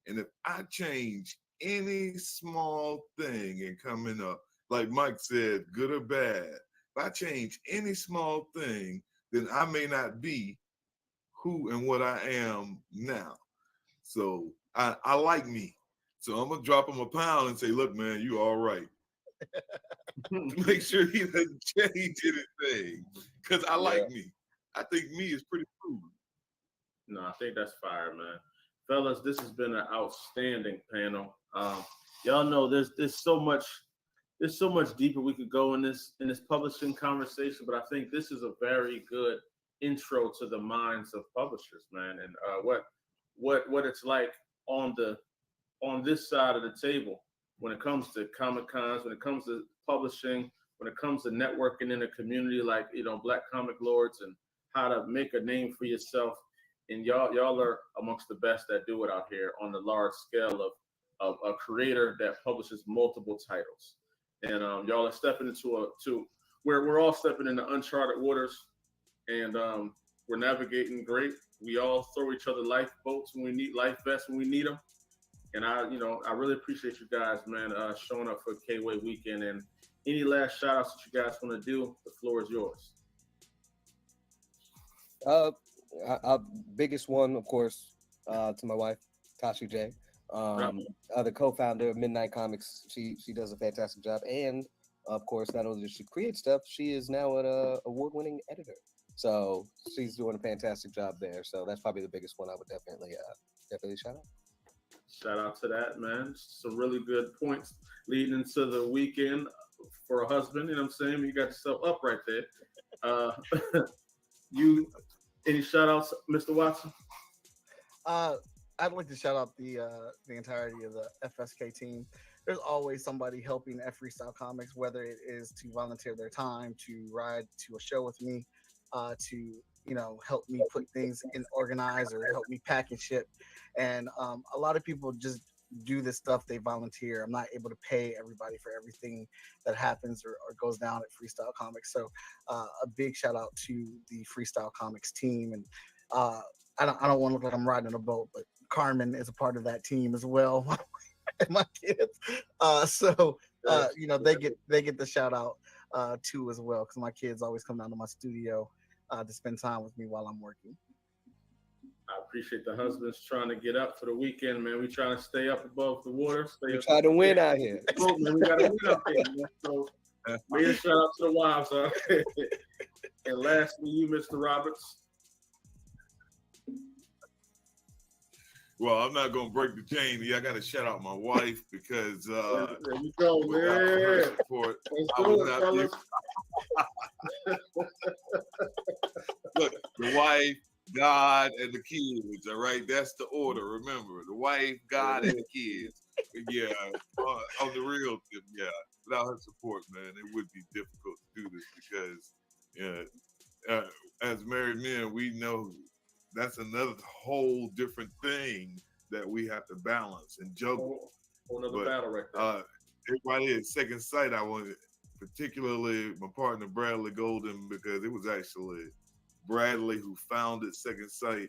And if I change any small thing in coming up, like Mike said, good or bad, if I change any small thing, then I may not be who and what I am now. So I like me. So I'm gonna drop him a pound and say, look, man, you all right. To make sure he doesn't change anything. Because I like me. I think me is pretty cool. No, I think that's fire, man. Fellas, this has been an outstanding panel. Y'all know there's so much deeper we could go in this publishing conversation, but I think this is a very good intro to the minds of publishers, man, and what it's like on this side of the table when it comes to Comic Cons, when it comes to publishing, when it comes to networking in a community like Black Comic Lords, and how to make a name for yourself. And y'all are amongst the best that do it out here on the large scale of a creator that publishes multiple titles. And y'all are stepping into where we're all stepping into uncharted waters, and we're navigating great. We all throw each other lifeboats when we need life vests when we need them. And I really appreciate you guys, man, showing up for Kway Weekend. And any last shout outs that you guys want to do, the floor is yours. Our biggest one, of course, to my wife, Tasha J, the co-founder of Midnight Comics. She does a fantastic job, and of course, not only does she create stuff, she is now an award-winning editor. So she's doing a fantastic job there. So that's probably the biggest one I would definitely shout out. Shout out to that, man. Some really good points leading into the weekend for a husband. You know what I'm saying? You got yourself up right there. Any shout outs, Mr. Watson? I'd like to shout out the entirety of the FSK team. There's always somebody helping at Freestyle Comics, whether it is to volunteer their time, to ride to a show with me, to help me put things in organize or help me pack and ship. And a lot of people just do this stuff, they volunteer. I'm not able to pay everybody for everything that happens or goes down at Freestyle Comics. So a big shout out to the Freestyle Comics team. And I don't want to look like I'm riding a boat, but Carmen is a part of that team as well. My kids. They get the shout out too as well, because my kids always come down to my studio to spend time with me while I'm working. I appreciate the husbands trying to get up for the weekend, man. We trying to stay up above the water. We try to win out here. Man, we got to win up here, man. So, big shout out to the wives. And lastly, you, Mr. Roberts. Well, I'm not gonna break the chain. I got to shout out my wife because there you go, man. Look, the wife, God, and the kids. All right, that's the order. Remember, the wife, God, and the kids. Yeah, on the real tip, yeah. Without her support, man, it would be difficult to do this because, as married men, we know that's another whole different thing that we have to balance and juggle. Whole another battle right there. Everybody at Second Sight, I wanted, particularly my partner Bradley Golden, because it was actually Bradley who founded Second Sight,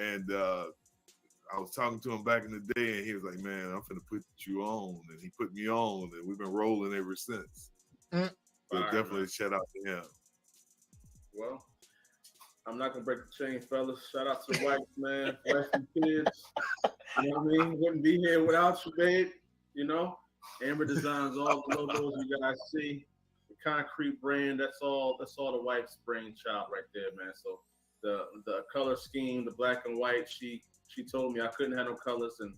and I was talking to him back in the day, and he was like, "Man, I'm finna put you on," and he put me on, and we've been rolling ever since. So definitely shout out to him. Well, I'm not gonna break the chain, fellas. Shout out to the wife, man. Wife and kids. You know what I mean? Wouldn't be here without you, babe. Amber designs all the logos you guys see. The Concrete brand, that's all the wife's brainchild right there, man. So the color scheme, the black and white, she told me I couldn't have no colors, and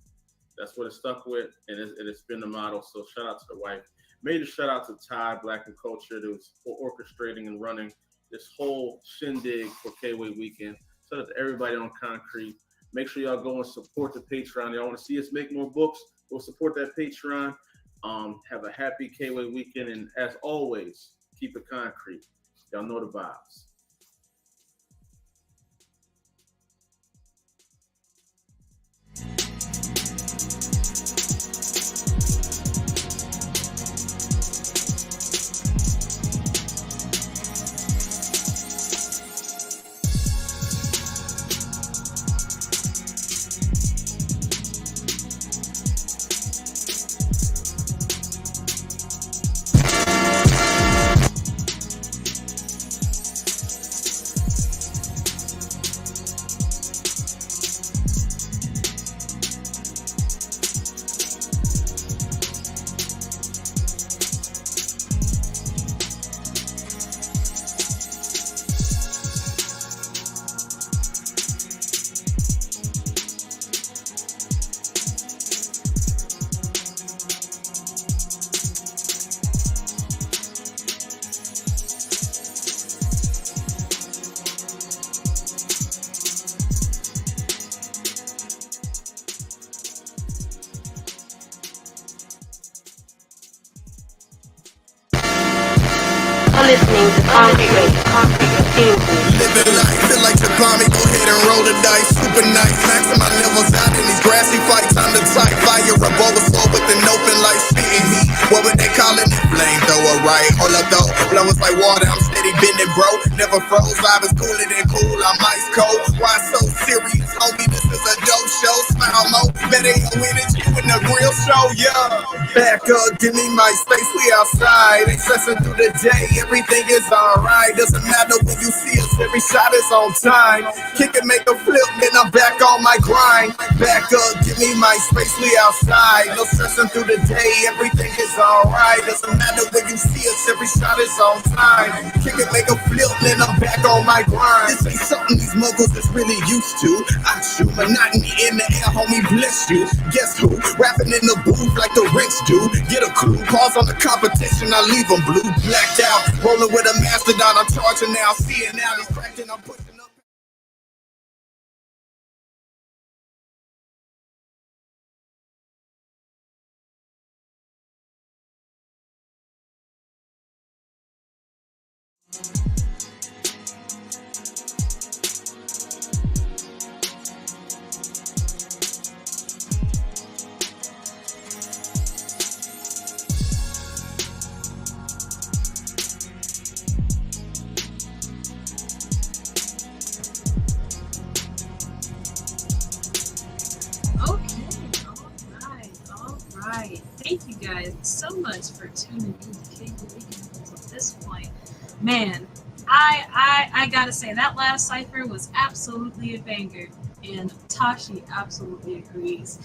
that's what it stuck with, and it's been the model. So shout out to the wife. Major shout out to Ty, Black and Culture, that was orchestrating and running this whole shindig for Kway Weekend. Shout out to everybody on Concrete. Make sure y'all go and support the Patreon. Y'all want to see us make more books? Go support that Patreon. Have a happy Kway Weekend, and as always, keep it concrete. Y'all know the vibes. listening to Concrete Kingsley. Living life, feel like the bomb, go ahead and roll the dice. Super nice, maxing my levels out in these grassy fights. I'm the type, fire a overflow with an open light, spitting heat. What would they call it? Flamethrower, right? Hold up though, blowing like water, I'm steady bending, bro. Never froze, vibe is cooler than cool, I'm ice cold. Why so serious, homie? This is a dope show. Smile mo, better your energy when the real show, yeah. Back up, give me my space, we outside. Ain't stressing through the day, everything is alright. Doesn't matter when you see us, every shot is on time. Kick and make a flip, then I'm back on my grind. Back up, give me my space, we outside. No stressing through the day, everything is alright. Doesn't matter when you see us, every shot is on time. Kick and make a flip, then I'm back on my grind. This ain't something these moguls is really used to. I shoot monotony in the air, homie, bless you. Guess who? Rapping in the booth like the rich do. Get a clue, pause on the competition, I leave them blue, blacked out. Rolling with a mastodon, I'm charging now. See it now, he's cracking, I'm pushing up. Thank you guys so much for tuning in to Kway Weekend until this point. Man, I gotta say that last cipher was absolutely a banger, and Tashi absolutely agrees.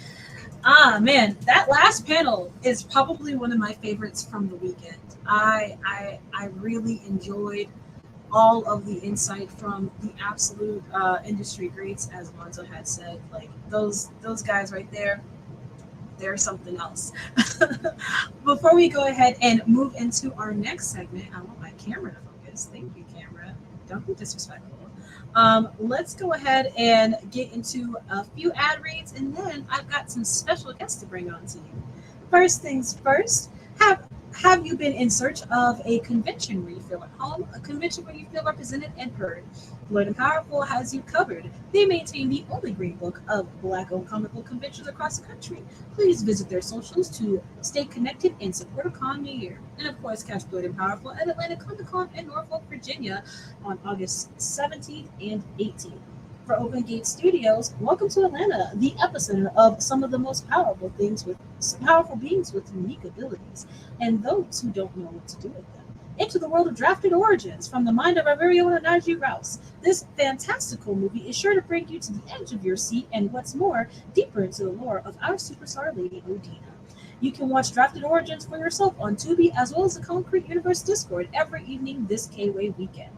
Man, that last panel is probably one of my favorites from the weekend. I really enjoyed all of the insight from the absolute industry greats, as Lonzo had said. Like those guys right there, they're something else. Before we go ahead and move into our next segment, I want my camera to focus. Thank you, camera. Don't be disrespectful. Let's go ahead and get into a few ad reads, and then I've got some special guests to bring on to you. First things first, have you been in search of a convention where you feel at home, a convention where you feel represented and heard? Lloyd and Powerful has you covered. They maintain the only green book of Black-owned comic book conventions across the country. Please visit their socials to stay connected and support a con New Year. And of course, catch Lloyd and Powerful at Atlanta Comic Con in Norfolk, Virginia on August 17th and 18th. For Open Gate Studios, welcome to Atlanta, the epicenter of some of the most powerful beings with unique abilities, and those who don't know what to do with them. Into the world of Drafted Origins from the mind of our very own Anaji Rouse. This fantastical movie is sure to bring you to the edge of your seat and, what's more, deeper into the lore of our superstar Lady Odina. You can watch Drafted Origins for yourself on Tubi as well as the Concrete Universe Discord every evening this Kway Weekend.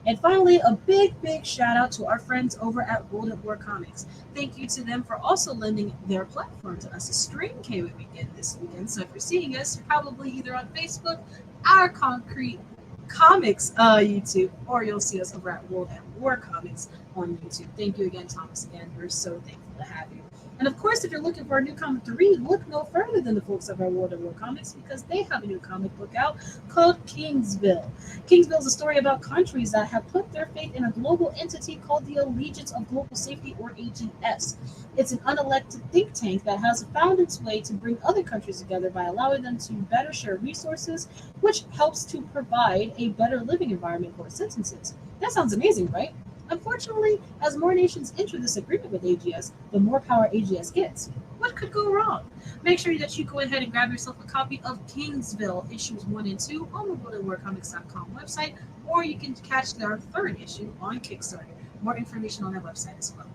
And finally, a big shout out to our friends over at World at War Comics. Thank you to them for also lending their platform to us to stream Kway Weekend this weekend. So if you're seeing us, you're probably either on Facebook, our Concrete Comics YouTube, or you'll see us over at World at War Comics on YouTube. Thank you again, Thomas. Again, we're so thankful to have you. And of course, if you're looking for a new comic to read, look no further than the folks of our World of War Comics, because they have a new comic book out called Kingsville. Kingsville is a story about countries that have put their faith in a global entity called the Allegiance of Global Safety, or AGS. It's an unelected think tank that has found its way to bring other countries together by allowing them to better share resources, which helps to provide a better living environment for citizens. That sounds amazing, right? Unfortunately, as more nations enter this agreement with AGS, the more power AGS gets. What could go wrong? Make sure that you go ahead and grab yourself a copy of Kingsville issues 1 and 2 on the WorldofWarComics.com website, or you can catch their 3rd issue on Kickstarter. More information on that website as well.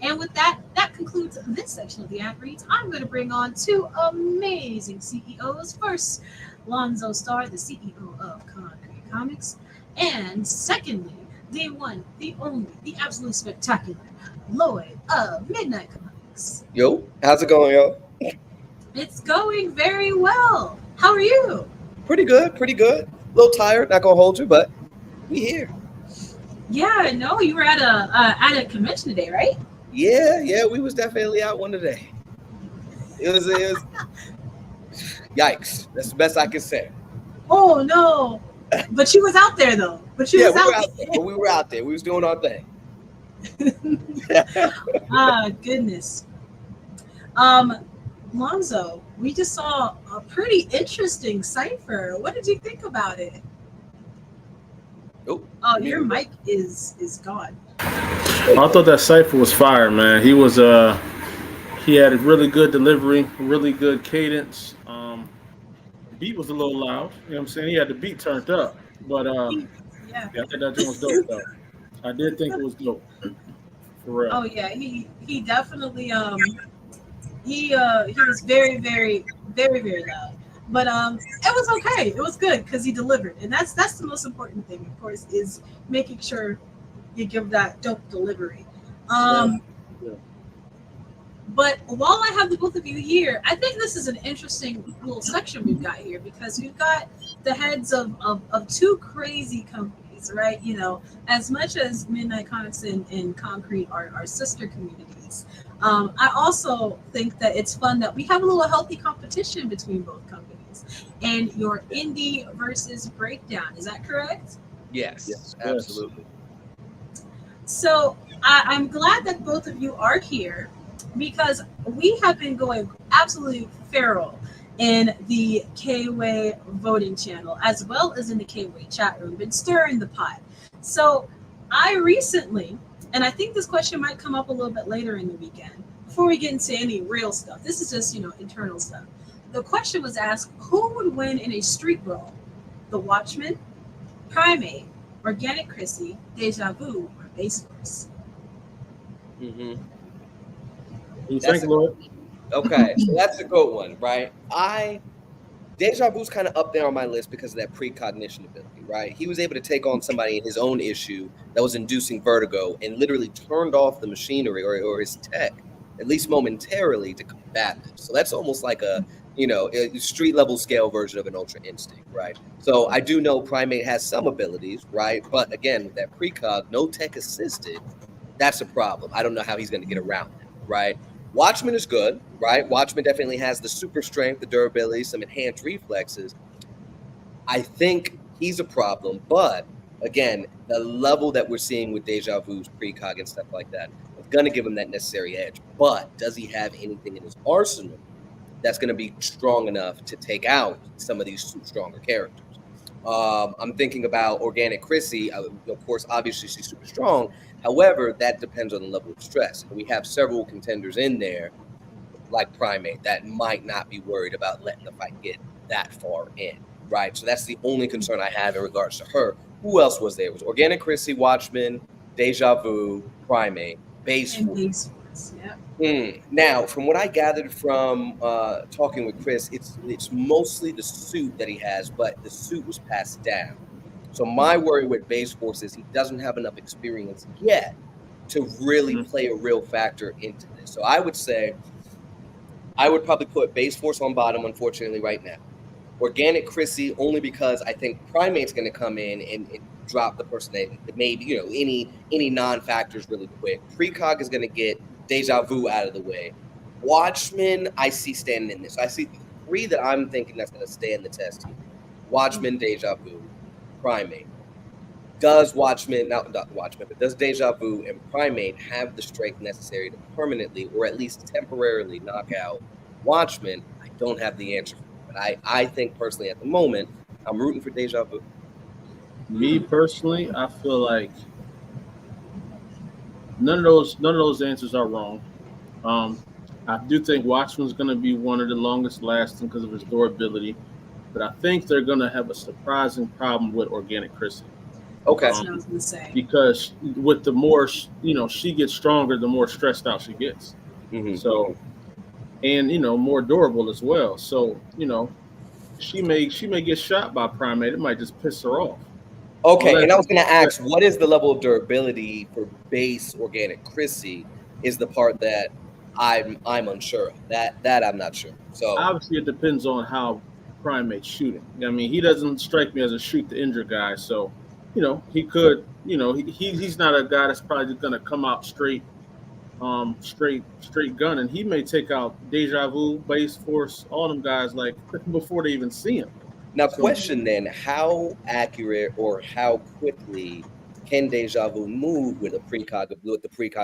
And with that concludes this section of the ad reads. I'm going to bring on 2 amazing CEOs. First, Lonzo Starr, the CEO of Concrete Comics, and secondly, the one, the only, the absolutely spectacular Lloyd of Midnight Comics. Yo, how's it going, yo? It's going very well. How are you? Pretty good, pretty good. A little tired, not gonna hold you, but we here. Yeah, no, you were at a convention today, right? Yeah, we was definitely out one today. It was yikes. That's the best I can say. Oh no. But you was out there though. But you Yeah, was we were out out there. But we were out there. We was doing our thing. Ah, goodness. Lonzo, we just saw a pretty interesting cipher. What did you think about it? Oh, your mic is gone. I thought that cipher was fire, man. He had a really good delivery, really good cadence. The beat was a little loud. You know what I'm saying? He had the beat turned up, but Yeah. yeah, I think that joint was dope though. I did think it was dope for real. Oh yeah, he definitely he was very very loud. But it was okay. It was good because he delivered, and that's the most important thing, of course, is making sure you give that dope delivery. Yeah. But while I have the both of you here, I think this is an interesting little section we've got here because we've got the heads of two crazy companies, right? You know, as much as Midnight Comics and Concrete are sister communities, I also think that it's fun that we have a little healthy competition between both companies. And your indie versus breakdown, is that correct? Yes, absolutely. So I'm glad that both of you are here because we have been going absolutely feral in the Kway voting channel as well as in the Kway chat room, been stirring the pot. So I recently, and I think this question might come up a little bit later in the weekend, before we get into any real stuff. This is just, internal stuff. The question was asked, who would win in a street brawl? The Watchmen, Primate, Organic Chrissy, Deja Vu, or Base Force? Mm-hmm. You think, Lord? Okay, so that's a good one, right? Deja Vu's kind of up there on my list because of that precognition ability, right? He was able to take on somebody in his own issue that was inducing vertigo and literally turned off the machinery or his tech, at least momentarily, to combat this. So that's almost like a street level scale version of an Ultra Instinct, right? So I do know Primate has some abilities, right? But again, with that precog, no tech assisted, that's a problem. I don't know how he's going to get around that, right? Watchmen is good, right? Watchmen definitely has the super strength, the durability, some enhanced reflexes. I think he's a problem, but again, the level that we're seeing with Deja Vu's precog and stuff like that is going to give him that necessary edge. But does he have anything in his arsenal that's going to be strong enough to take out some of these stronger characters? I'm thinking about Organic Chrissy. Of course, obviously she's super strong. However, that depends on the level of stress. And we have several contenders in there, like Primate, that might not be worried about letting the fight get that far in, right? So that's the only concern I have in regards to her. Who else was there? It was Organic Chrissy, Watchmen, Deja Vu, Primate, Base Force. Now, from what I gathered from talking with Chris, it's mostly the suit that he has, but the suit was passed down. So my worry with Base Force is he doesn't have enough experience yet to really play a real factor into this. So I would say I would probably put Base Force on bottom, unfortunately, right now. Organic Chrissy, only because I think Primate's going to come in and drop the person that maybe, any non-factors really quick. Precog is going to get Deja Vu out of the way. Watchmen, I see standing in this. I see three that I'm thinking that's going to stand the test here. Watchmen, Deja Vu, Primate. Does Watchmen, not Watchmen, but does Deja Vu and Primate have the strength necessary to permanently or at least temporarily knock out Watchmen? I don't have the answer for that. But I think personally at the moment, I'm rooting for Deja Vu. Me personally, I feel like none of those answers are wrong. I do think Watchmen's going to be one of the longest lasting because of his durability, but I think they're going to have a surprising problem with Organic Chrissy. Okay. That's what I was going to say. Because with the more she gets stronger, the more stressed out she gets. Mm-hmm. So, and more durable as well. So she may get shot by Primate. It might just piss her off. Okay, and I was going to ask, what is the level of durability for base Organic Chrissy? Is the part that I'm unsure of. That I'm not sure. So obviously, it depends on how Primate's shooting. I mean, he doesn't strike me as a shoot to injure guy. So, he could. He's not a guy that's probably going to come out straight gun, and he may take out Deja Vu, Base Force, all them guys like before they even see him. Now, question then: how accurate or how quickly can Deja Vu move with the precog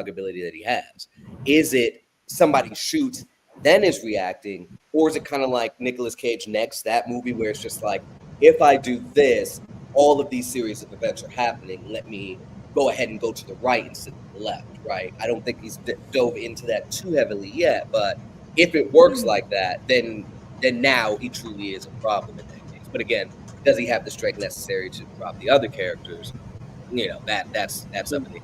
ability that he has? Is it somebody shoots, then is reacting, or is it kind of like Nicolas Cage Next, that movie where it's just like, if I do this, all of these series of events are happening. Let me go ahead and go to the right instead of the left, right? I don't think he's dove into that too heavily yet, but if it works like that, then now he truly is a problem in that case. But again, does he have the strength necessary to drop the other characters? You know, that's up in the air.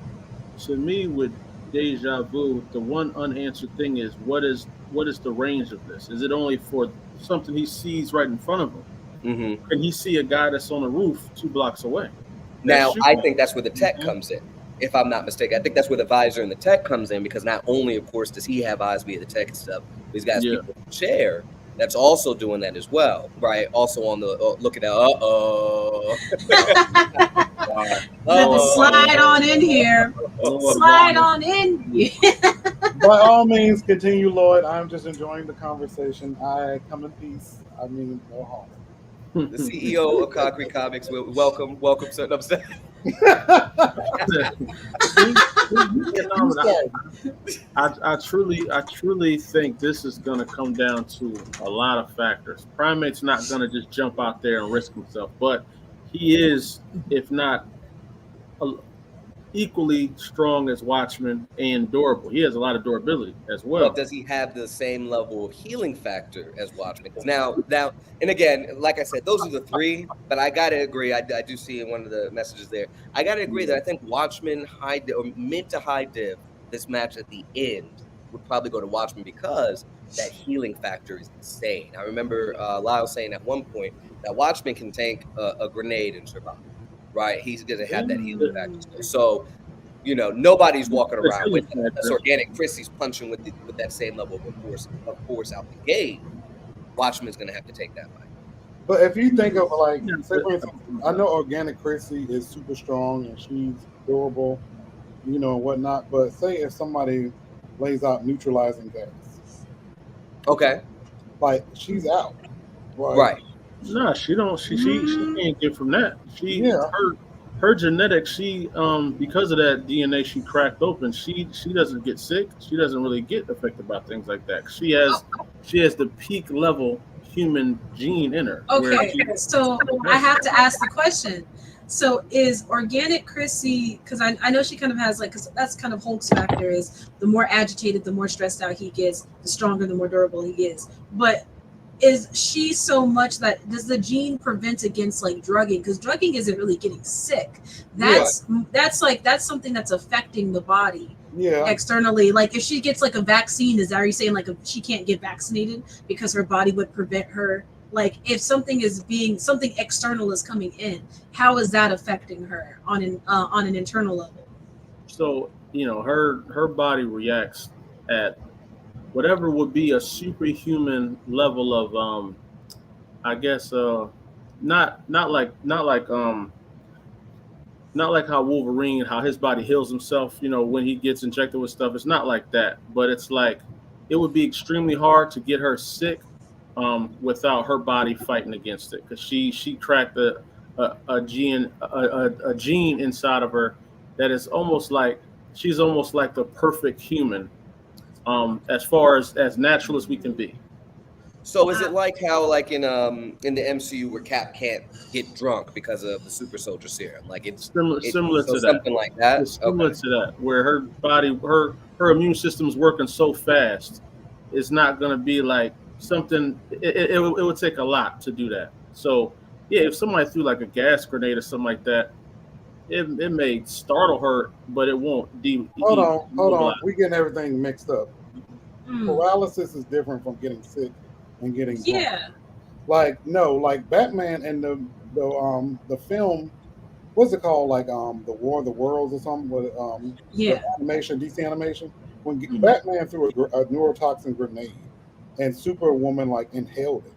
To me, with Deja Vu, the one unanswered thing is what is the range of this? Is it only for something he sees right in front of him? Mm-hmm. Can he see a guy that's on a roof 2 blocks away? Now, I think that's where the tech comes in, if I'm not mistaken. I think that's where the visor and the tech comes in, because not only, of course, does he have eyes via the tech and stuff, but he's got people in the chair that's also doing that as well, right? Also on the looking at, Let me slide on in here. Slide on in. By all means, continue, Lloyd. I'm just enjoying the conversation. I come in peace. I mean, no harm. The CEO of Concrete Comics, welcome, sir. I'm saying. I truly think this is going to come down to a lot of factors. Primate's not going to just jump out there and risk himself, but he is, if not equally strong as Watchmen and durable. He has a lot of durability as well. But does he have the same level of healing factor as Watchmen? Because now, and again, like I said, those are the three. But I gotta agree. I do see in one of the messages there. I gotta agree that I think Watchmen or mid to high div this match at the end would probably go to Watchmen, because that healing factor is insane. I remember Lyle saying at one point that Watchmen can tank a grenade and survive. Right, he's gonna have that healing factor. So, you know, nobody's walking around with that. That's organic. Chrissy's punching with that same level of force out the gate. Watchman's gonna have to take that fight. But if you think of, like, say for instance, I know Organic Chrissy is super strong and she's durable, you know, and whatnot. But say if somebody lays out neutralizing gas, okay, like she's out, right? No, she don't. She can't get from that. Yeah. Her genetics. She because of that DNA she cracked open. She doesn't get sick. She doesn't really get affected by things like that. She has the peak level human gene in her. Okay, so I have to ask the question. So is Organic Chrissy, because I know she kind of has, like, because that's kind of Hulk's factor, is the more agitated, the more stressed out he gets, the stronger, the more durable he is. But is she so much that does the gene prevent against, like, drugging? Because drugging isn't really getting sick. That's something that's affecting the body externally. Like, if she gets, like, a vaccine, are you saying, like, she can't get vaccinated because her body would prevent her? Like, if something external is coming in, how is that affecting her on an internal level? So, you know, her body reacts at whatever would be a superhuman level of I guess not like how Wolverine, how his body heals himself, you know, when he gets injected with stuff. It's not like that, but it's like it would be extremely hard to get her sick without her body fighting against it, because she cracked a gene inside of her that is almost like she's almost like the perfect human, as far as natural as we can be. So is it like how, like, in the MCU where Cap can't get drunk because of the super soldier serum? Like, it's similar to that. Something like that. It's similar to that, where her body, her immune system's working so fast, it's not going to be like something. It would take a lot to do that. So yeah, if somebody threw like a gas grenade or something like that, it may startle her, but it won't. Hold on. We getting everything mixed up. Paralysis is different from getting sick and getting drunk. Yeah. Like, no, like Batman and the film, what's it called? Like the War of the Worlds or something with the animation, DC animation. When Batman threw a neurotoxin grenade and Superwoman like inhaled it,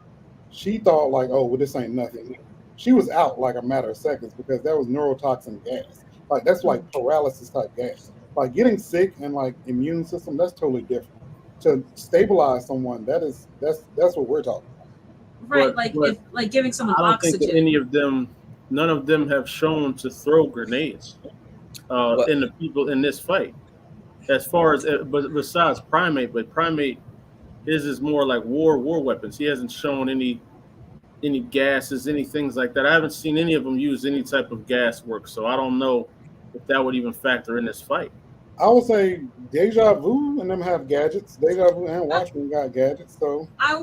she thought like, oh, well, this ain't nothing. She was out like a matter of seconds because that was neurotoxin gas. Like, that's like paralysis type gas. Like, getting sick and like immune system, that's totally different. To stabilize someone, that's what we're talking about. Right, But, like but if like giving someone I don't think that oxygen. none of them have shown to throw grenades in the people in this fight. As far as, but besides Primate, but Primate, his is more like war weapons. He hasn't shown any gases, any things like that. I haven't seen any of them use any type of gas work, so I don't know if that would even factor in this fight. I would say Deja Vu and them have gadgets. Deja Vu and Watchmen got gadgets, so I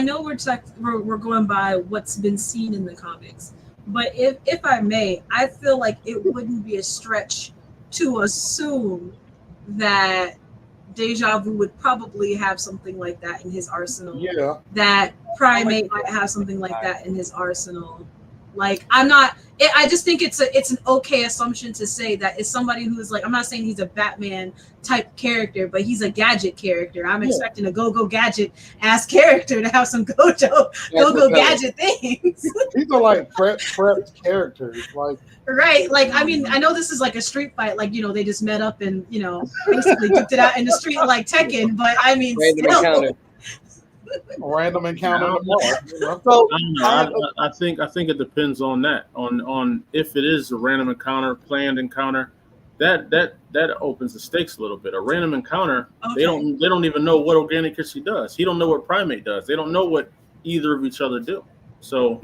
know we're going by what's been seen in the comics, but if I may, I feel like it wouldn't be a stretch to assume that Deja Vu would probably have something like that in his arsenal. Yeah. That Primate might have something like that in his arsenal. Like I just think it's an okay assumption to say that it's somebody who's like, I'm not saying he's a Batman type character, but he's a gadget character. I'm expecting a go gadget ass character to have some go gadget things. These are like prepped characters, like right. Like I mean, I know this is like a street fight, like they just met up and basically duked it out in the street like Tekken, but I mean random encounter. So I think it depends on that. On if it is a random encounter, planned encounter, that opens the stakes a little bit. A random encounter, they don't even know what Organic History does. He don't know what Primate does. They don't know what either of each other do. So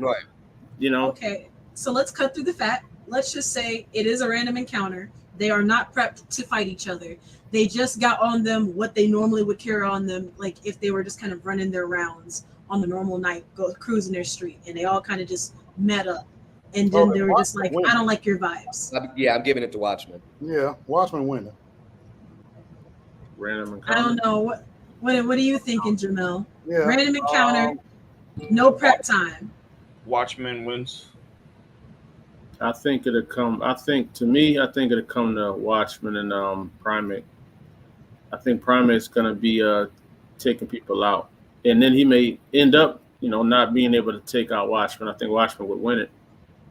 Okay, so let's cut through the fat. Let's just say it is a random encounter. They are not prepped to fight each other. They just got on them what they normally would carry on them, like if they were just kind of running their rounds on the normal night, go cruising their street, and they all kind of just met up. And then they were just like, I don't like your vibes. I'm giving it to Watchmen. Yeah, Watchmen winning. Random encounter. I don't know. What are you thinking, Jamel? Yeah. Random encounter, no prep time. Watchmen wins. I think it'll come. I think it'll come to Watchmen and Primate. I think Primate's gonna be taking people out, and then he may end up, not being able to take out Watchmen. I think Watchmen would win it,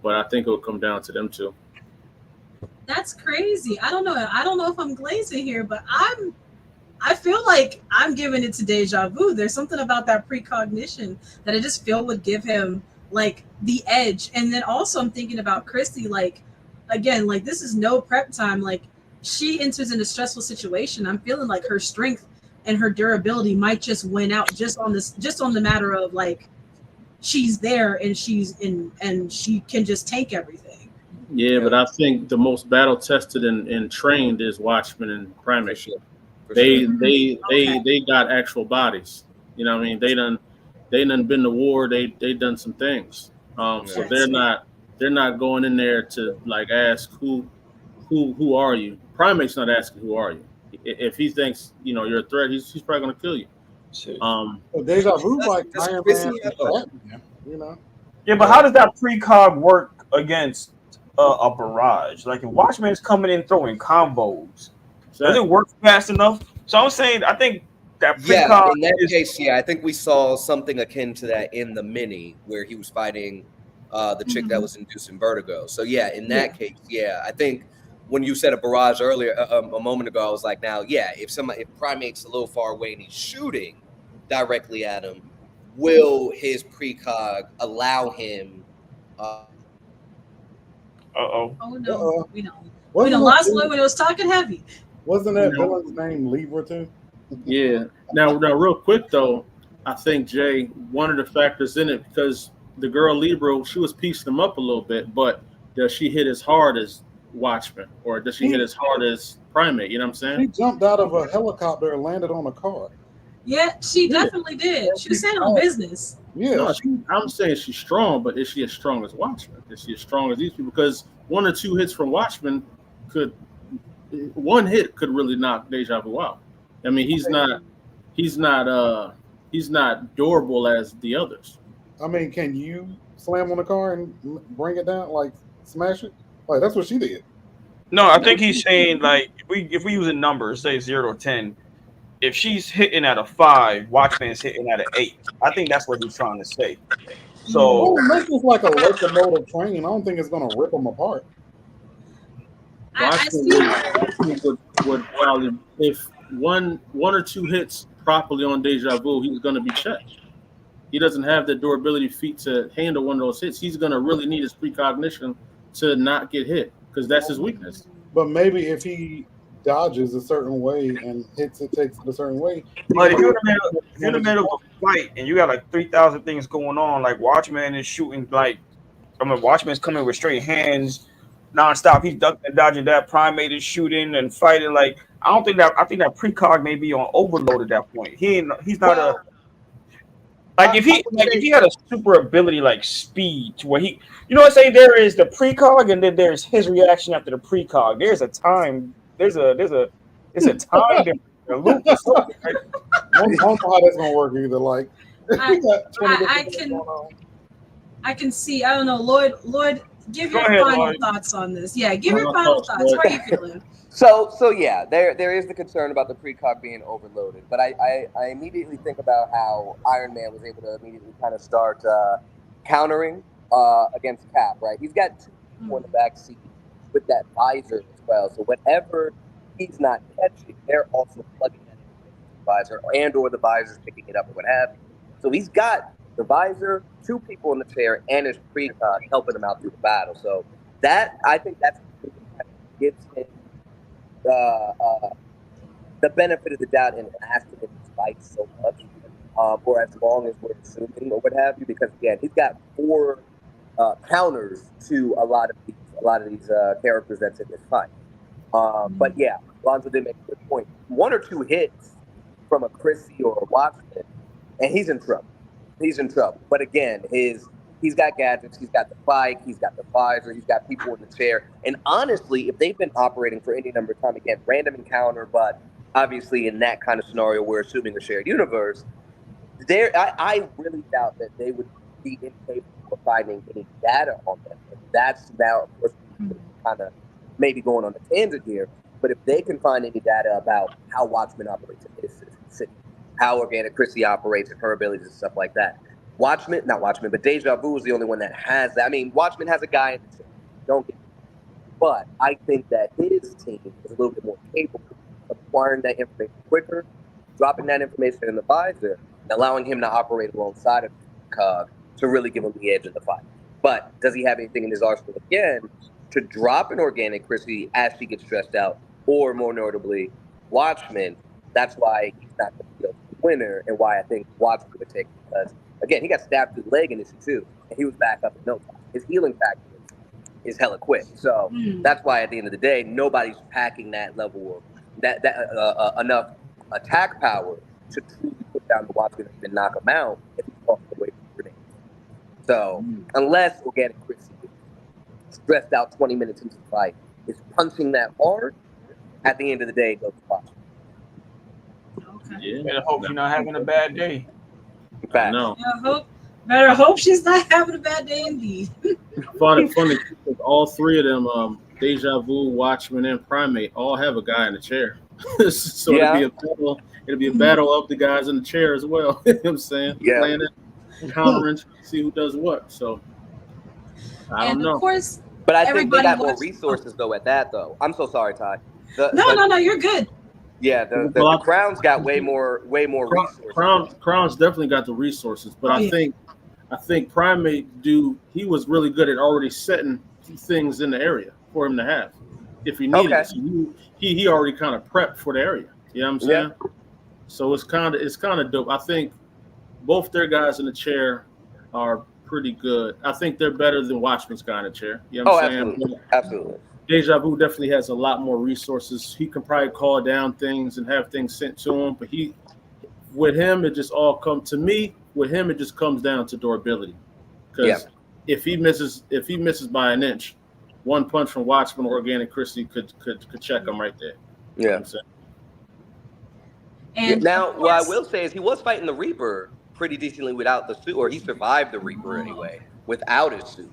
but I think it will come down to them two. That's crazy. I don't know if I'm glazing here, but I feel like I'm giving it to Deja Vu. There's something about that precognition that I just feel would give him like the edge. And then also I'm thinking about Christy, like, again, like this is no prep time. Like she enters in a stressful situation. I'm feeling like her strength and her durability might just win out just on the matter of like she's there and she's in and she can just tank everything. Yeah, but I think the most battle tested and trained is Watchmen and Primate. They got actual bodies. You know what I mean? They done been to war. They done some things. So they're not going in there to like ask who are you. Primate's not asking who are you. If he thinks you're a threat, he's probably gonna kill you. Deja Vu like Iron Man, Batman, Yeah, but how does that precog work against a barrage? Like if Watchmen is coming in throwing combos, does it work fast enough? So I'm saying I think that precog in that case, I think we saw something akin to that in the mini where he was fighting the chick that was inducing vertigo. So in that case, I think when you said a barrage earlier a moment ago, I was like, now, if Primate's a little far away and he's shooting directly at him, will his precog allow him? Oh no, we don't. Wasn't We don't lost when it was talking heavy. Wasn't that villain's name Libra too? Yeah. Now, real quick though, I think Jay, one of the factors in it, because the girl Libra, she was piecing him up a little bit, but does she hit as hard as Watchmen, or does she hit as hard as Primate? You know what I'm saying? She jumped out of a helicopter and landed on a car. Yeah, she definitely did. She was saying on business. Yeah, no, I'm saying she's strong, but is she as strong as Watchmen? Is she as strong as these people? Because one or two hits from Watchmen one hit could really knock Deja Vu out. I mean, he's not durable as the others. I mean, can you slam on a car and bring it down, like smash it? Like that's what she did. No, I think he's saying like if we use a number, say 0 to 10, if she's hitting at a 5, Watchman's hitting at an 8. I think that's what he's trying to say. So this is like a locomotive train. I don't think it's gonna rip them apart. Would probably, if one or two hits properly on Deja Vu, he's going to be checked. he doesn't have the durability feat to handle one of those hits. He's gonna really need his precognition to not get hit because that's his weakness. But maybe if he dodges a certain way and takes it a certain way. But if you're in the middle of a fight and you got like 3,000 things going on, like Watchman is shooting Watchman's coming with straight hands nonstop. He's ducking and dodging that. Primate is shooting and fighting. Like I think that precog may be on overload at that point. He's not if he had a super ability like speed to where he, you know what I'm saying, there is the precog and then there's his reaction after the precog. There's a time. There's a time difference, a loop or something. Right? I don't know how that's gonna work either. Like I can see. I don't know, Lloyd. Give your final thoughts on this. Yeah, give your final thoughts. How are you feeling? So yeah, there is the concern about the precog being overloaded, but I immediately think about how Iron Man was able to immediately kind of start countering against Cap. Right, he's got two people in the back seat with that visor as well. So whatever he's not catching, they're also plugging that into the visor, or the visor's picking it up or what have you. So he's got the visor, two people in the chair, and his precog helping him out through the battle. So that I think that's what gives him the benefit of the doubt in lasting in his fight so much, or as long as we're assuming or what have you, because again, he's got 4 counters to a lot of these characters that's in this fight. But yeah, Lonzo did make a good point. 1 or 2 hits from a Chrissy or a Watchman, and he's in trouble. But again, he's got gadgets, he's got the bike, he's got the visor, he's got people in the chair. And honestly, if they've been operating for any number of time, again, random encounter, but obviously in that kind of scenario, we're assuming a shared universe, I really doubt that they would be incapable of finding any data on them. And that's now, of course, kind of maybe going on a tangent here, but if they can find any data about how Watchmen operates in his city, how Organic Chrissy operates and her abilities and stuff like that. Not Watchmen, but Deja Vu is the only one that has that. I mean, Watchmen has a guy in the team, don't get me wrong. But I think that his team is a little bit more capable of acquiring that information quicker, dropping that information in the visor, and allowing him to operate alongside of Cog to really give him the edge in the fight. But does he have anything in his arsenal again to drop an Organic Chrissy as she gets stressed out, or more notably, Watchmen? That's why he's not going to be the winner, and why I think Watchmen would take it, because again, he got stabbed through the leg initially too, and he was back up in no time. His healing factor is hella quick, so that's why at the end of the day, nobody's packing that level of enough attack power to truly put down the Watchmen and knock him out if he's walking away from grenades. So unless Organic Chrissy is stressed out 20 minutes into the fight, is punching that hard, at the end of the day, it goes to Watchmen. Yeah, better hope she's not having a bad day. No. Better hope she's not having a bad day indeed. I find it funny because all 3 of them, Deja Vu, Watchmen, and Primate, all have a guy in the chair. So Yeah. it'll be a battle of the guys in the chair as well. You know what I'm saying? Yeah. Playing it, countering, see who does what. So I don't know. Of course, but I think they everybody got more wants- resources though at that though. I'm so sorry, Ty. No, you're good. Yeah, the Crown's got way more resources. Crown's definitely got the resources, but I think Primate he was really good at already setting things in the area for him to have if he needed it. So he already kind of prepped for the area. You know what I'm saying? Yeah. So it's kind of dope. I think both their guys in the chair are pretty good. I think they're better than Watchman's guy in the chair. You know what I'm saying? Absolutely. Deja Vu definitely has a lot more resources. He can probably call down things and have things sent to him. But with him, it just all comes to me. With him, it just comes down to durability. Because if he misses by an inch, one punch from Watchman or Organic Chrissy could check him right there. Yeah. You know what I'm saying? And now, what I will say is he was fighting the Reaper pretty decently without the suit, or he survived the Reaper anyway without his suit.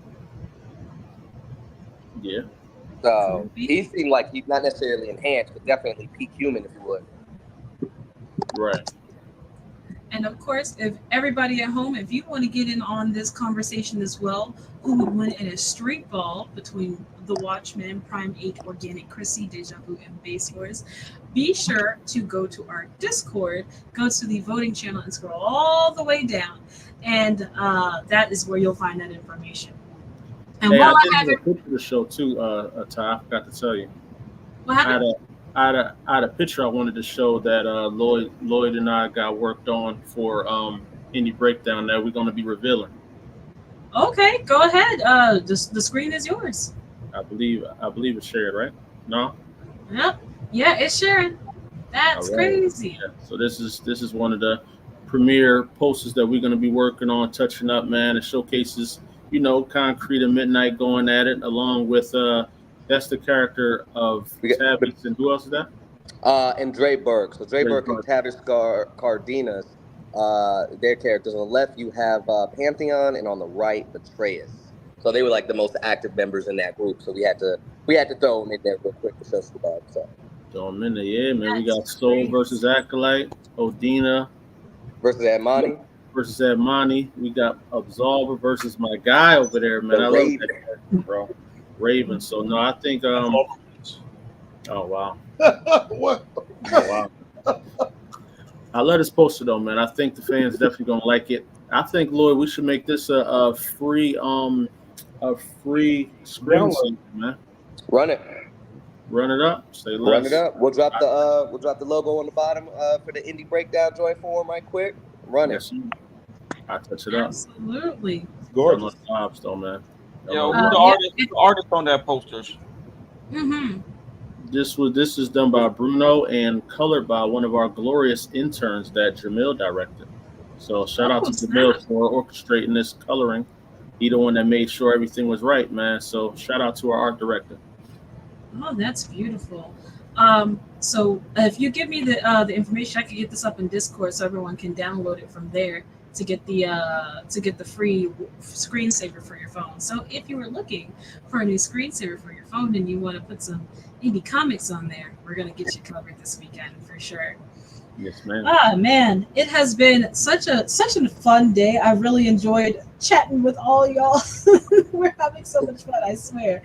Yeah. So he seemed like he's not necessarily enhanced, but definitely peak human, if you would. Right. And of course, if everybody at home, if you want to get in on this conversation as well, who would win in a street ball between the Watchmen, Prime 8, Organic Chrissy, Deja Vu, and Base Wars, be sure to go to our Discord, go to the voting channel, and scroll all the way down. and that is where you'll find that information. And Hey, while I I did have have a it, picture to show too, Ty. I forgot to tell you. what I had happened? I had a picture I wanted to show that Lloyd and I got worked on for indie breakdown that we're going to be revealing. Okay, go ahead. The screen is yours. I believe it's shared, right? No. Yep. Yeah, it's sharing. All That's right. crazy. Yeah. So this is one of the premier posters that we're going to be working on, touching up, man. It showcases, Concrete and Midnight going at it, along with that's the character of Tavis, and who else is that? And Dre Burke. So Dre Dre Burke and Burke. Tavis Cardenas, their characters. On the left, you have Pantheon, and on the right, Betrayus. So they were like the most active members in that group. So we had to throw them in there real quick to show some love. So Throw 'em in there, yeah, man. We That's got Soul crazy. versus Acolyte, Odina versus Admani. versus Admani. We got Absolver versus my guy over there, man. The I love Raven. that character, bro. Raven. So no, I think oh wow. What? Oh, wow. I love this poster though, man. I think the fans definitely gonna like it. I think, Lloyd, we should make this a free screensaver, man. Run it. Run it up. Say less. Run it up. We'll drop the logo on the bottom for the indie breakdown joint form right quick. Run it. I touch it up. Absolutely. Gorgeous. Vibes though, man. Yo, who's the artist on that posters? Mm-hmm. This is done by Bruno and colored by one of our glorious interns that Jamil directed. So shout out to Jamil for orchestrating this coloring. He the one that made sure everything was right, man. So shout out to our art director. Oh, that's beautiful. So if you give me the information, I can get this up in Discord so everyone can download it from there to get the free screensaver for your phone. So if you were looking for a new screensaver for your phone and you want to put some indie comics on there, we're gonna get you covered this weekend for sure. Yes, ma'am. Ah, man, it has been such a fun day. I really enjoyed chatting with all y'all. We're having so much fun, I swear.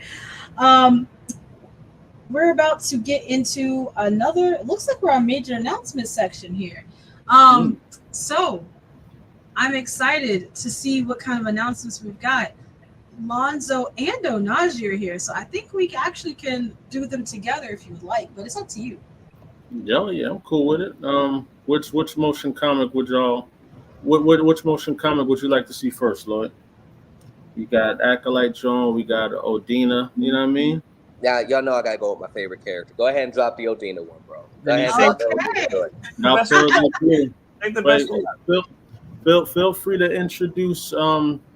We're about to get into another. It looks like we're on major announcement section here. So I'm excited to see what kind of announcements we've got. Lonzo and Onaji are here, so I think we actually can do them together if you would like, but it's up to you. Yeah, I'm cool with it. Which motion comic would y'all? Which motion comic would you like to see first, Lloyd? You got Acolyte John, we got Odina. You know what I mean? Now y'all know I gotta go with my favorite character. Go ahead and drop the Odina one, bro. Go ahead and drop the Odina joint. Now, feel free to introduce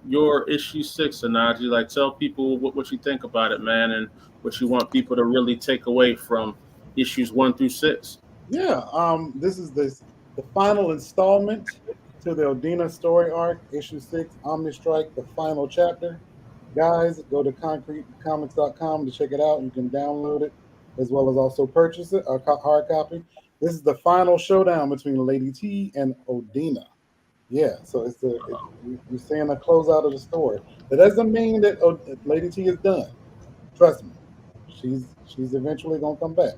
your issue 6, Anaji. Like, tell people what you think about it, man, and what you want people to really take away from issues 1 through 6. Yeah, this is the final installment to the Odina story arc, issue 6, Omni Strike, the final chapter. Guys, go to concretecomics.com to check it out. You can download it as well as also purchase it, a hard copy. This is the final showdown between Lady T and Odina. Yeah, so we're seeing the closeout of the story. That doesn't mean that Lady T is done. Trust me, she's eventually gonna come back.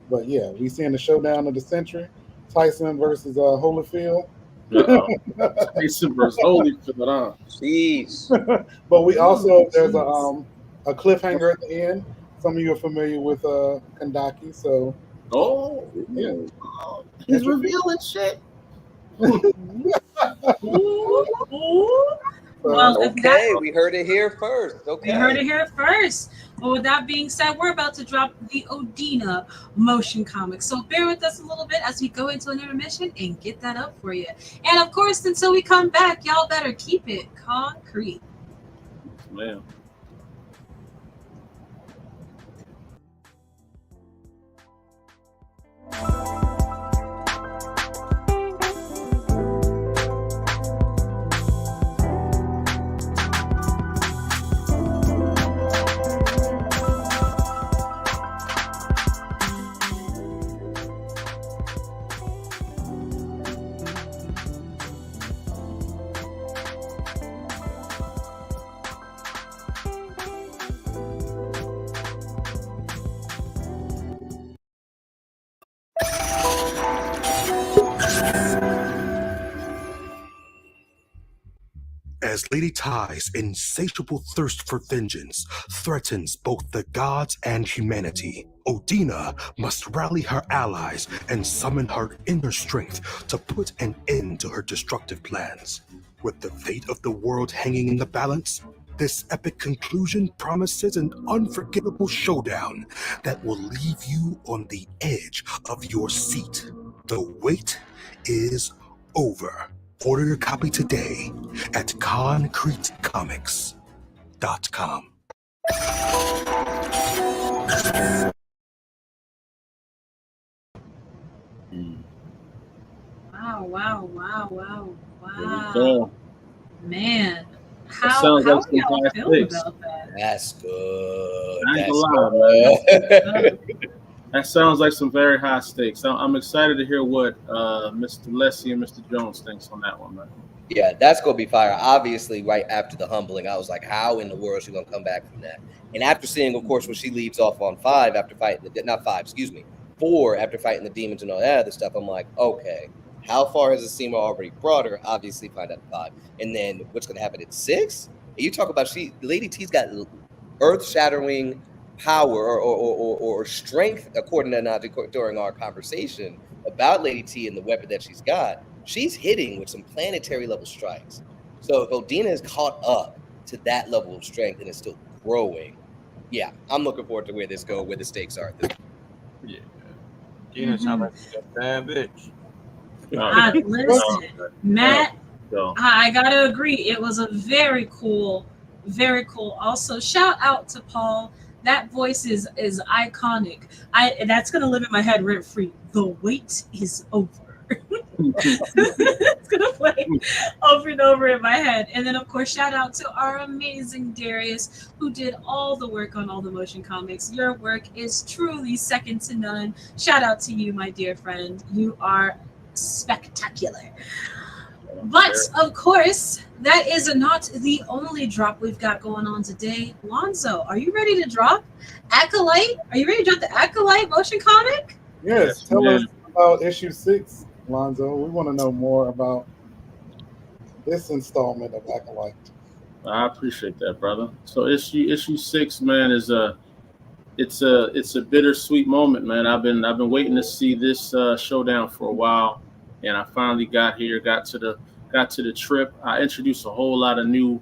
But yeah, we seeing the showdown of the century: Tyson versus Holyfield. Tyson versus Holyfield. Jeez. But we also there's a cliffhanger at the end. Some of you are familiar with Kandaki, so yeah, he's revealing shit. Well, okay, we heard it here first. Okay. We heard it here first. Well, with that being said, we're about to drop the Odina motion comic. So bear with us a little bit as we go into an intermission and get that up for you. And of course, until we come back, y'all better keep it concrete. Man. As Lady Ty's insatiable thirst for vengeance threatens both the gods and humanity, Odina must rally her allies and summon her inner strength to put an end to her destructive plans. With the fate of the world hanging in the balance, this epic conclusion promises an unforgettable showdown that will leave you on the edge of your seat. The wait is over. Order your copy today at concretecomics.com. Wow. There we go. Man, That how sounds like are some y'all high feeling stakes. about that? That's good. I ain't That's gonna lie, man. good. That sounds like some very high stakes. I'm excited to hear what Mr. Leslie and Mr. Jones thinks on that one, man. Yeah, that's gonna be fire. Obviously, right after the humbling, I was like, "How in the world is she gonna come back from that?" And after seeing, of course, when she leaves off on 5 after fighting not 5, excuse me, 4 after fighting the demons and all that other stuff, I'm like, okay, how far has Asima already brought her? Obviously, find out at 5, and then what's gonna happen at 6? And you talk about Lady T's got earth-shattering power or strength, according to Nadia during our conversation about Lady T and the weapon that she's got. She's hitting with some planetary level strikes. So if Odina is caught up to that level of strength and is still growing, yeah, I'm looking forward to where this goes, where the stakes are at this point. Yeah. Odina sounds like a bad bitch. Listen, Matt, I gotta agree. It was a very cool. Also, shout out to Paul. That voice is iconic. That's gonna live in my head rent free. The wait is over. It's gonna play over and over in my head. And then, of course, shout out to our amazing Darius, who did all the work on all the motion comics. Your work is truly second to none. Shout out to you, my dear friend. You are spectacular. But of course, that is not the only drop we've got going on today. Lonzo, are you ready to drop Acolyte? Are you ready to drop the Acolyte motion comic? Yes, tell us about issue 6, Lonzo. We want to know more about this installment of Acolyte. I appreciate that, brother. So issue 6, man, is it's a bittersweet moment, man. I've been waiting to see this showdown for a while, and I finally got here. Got to the trip. I introduced a whole lot of new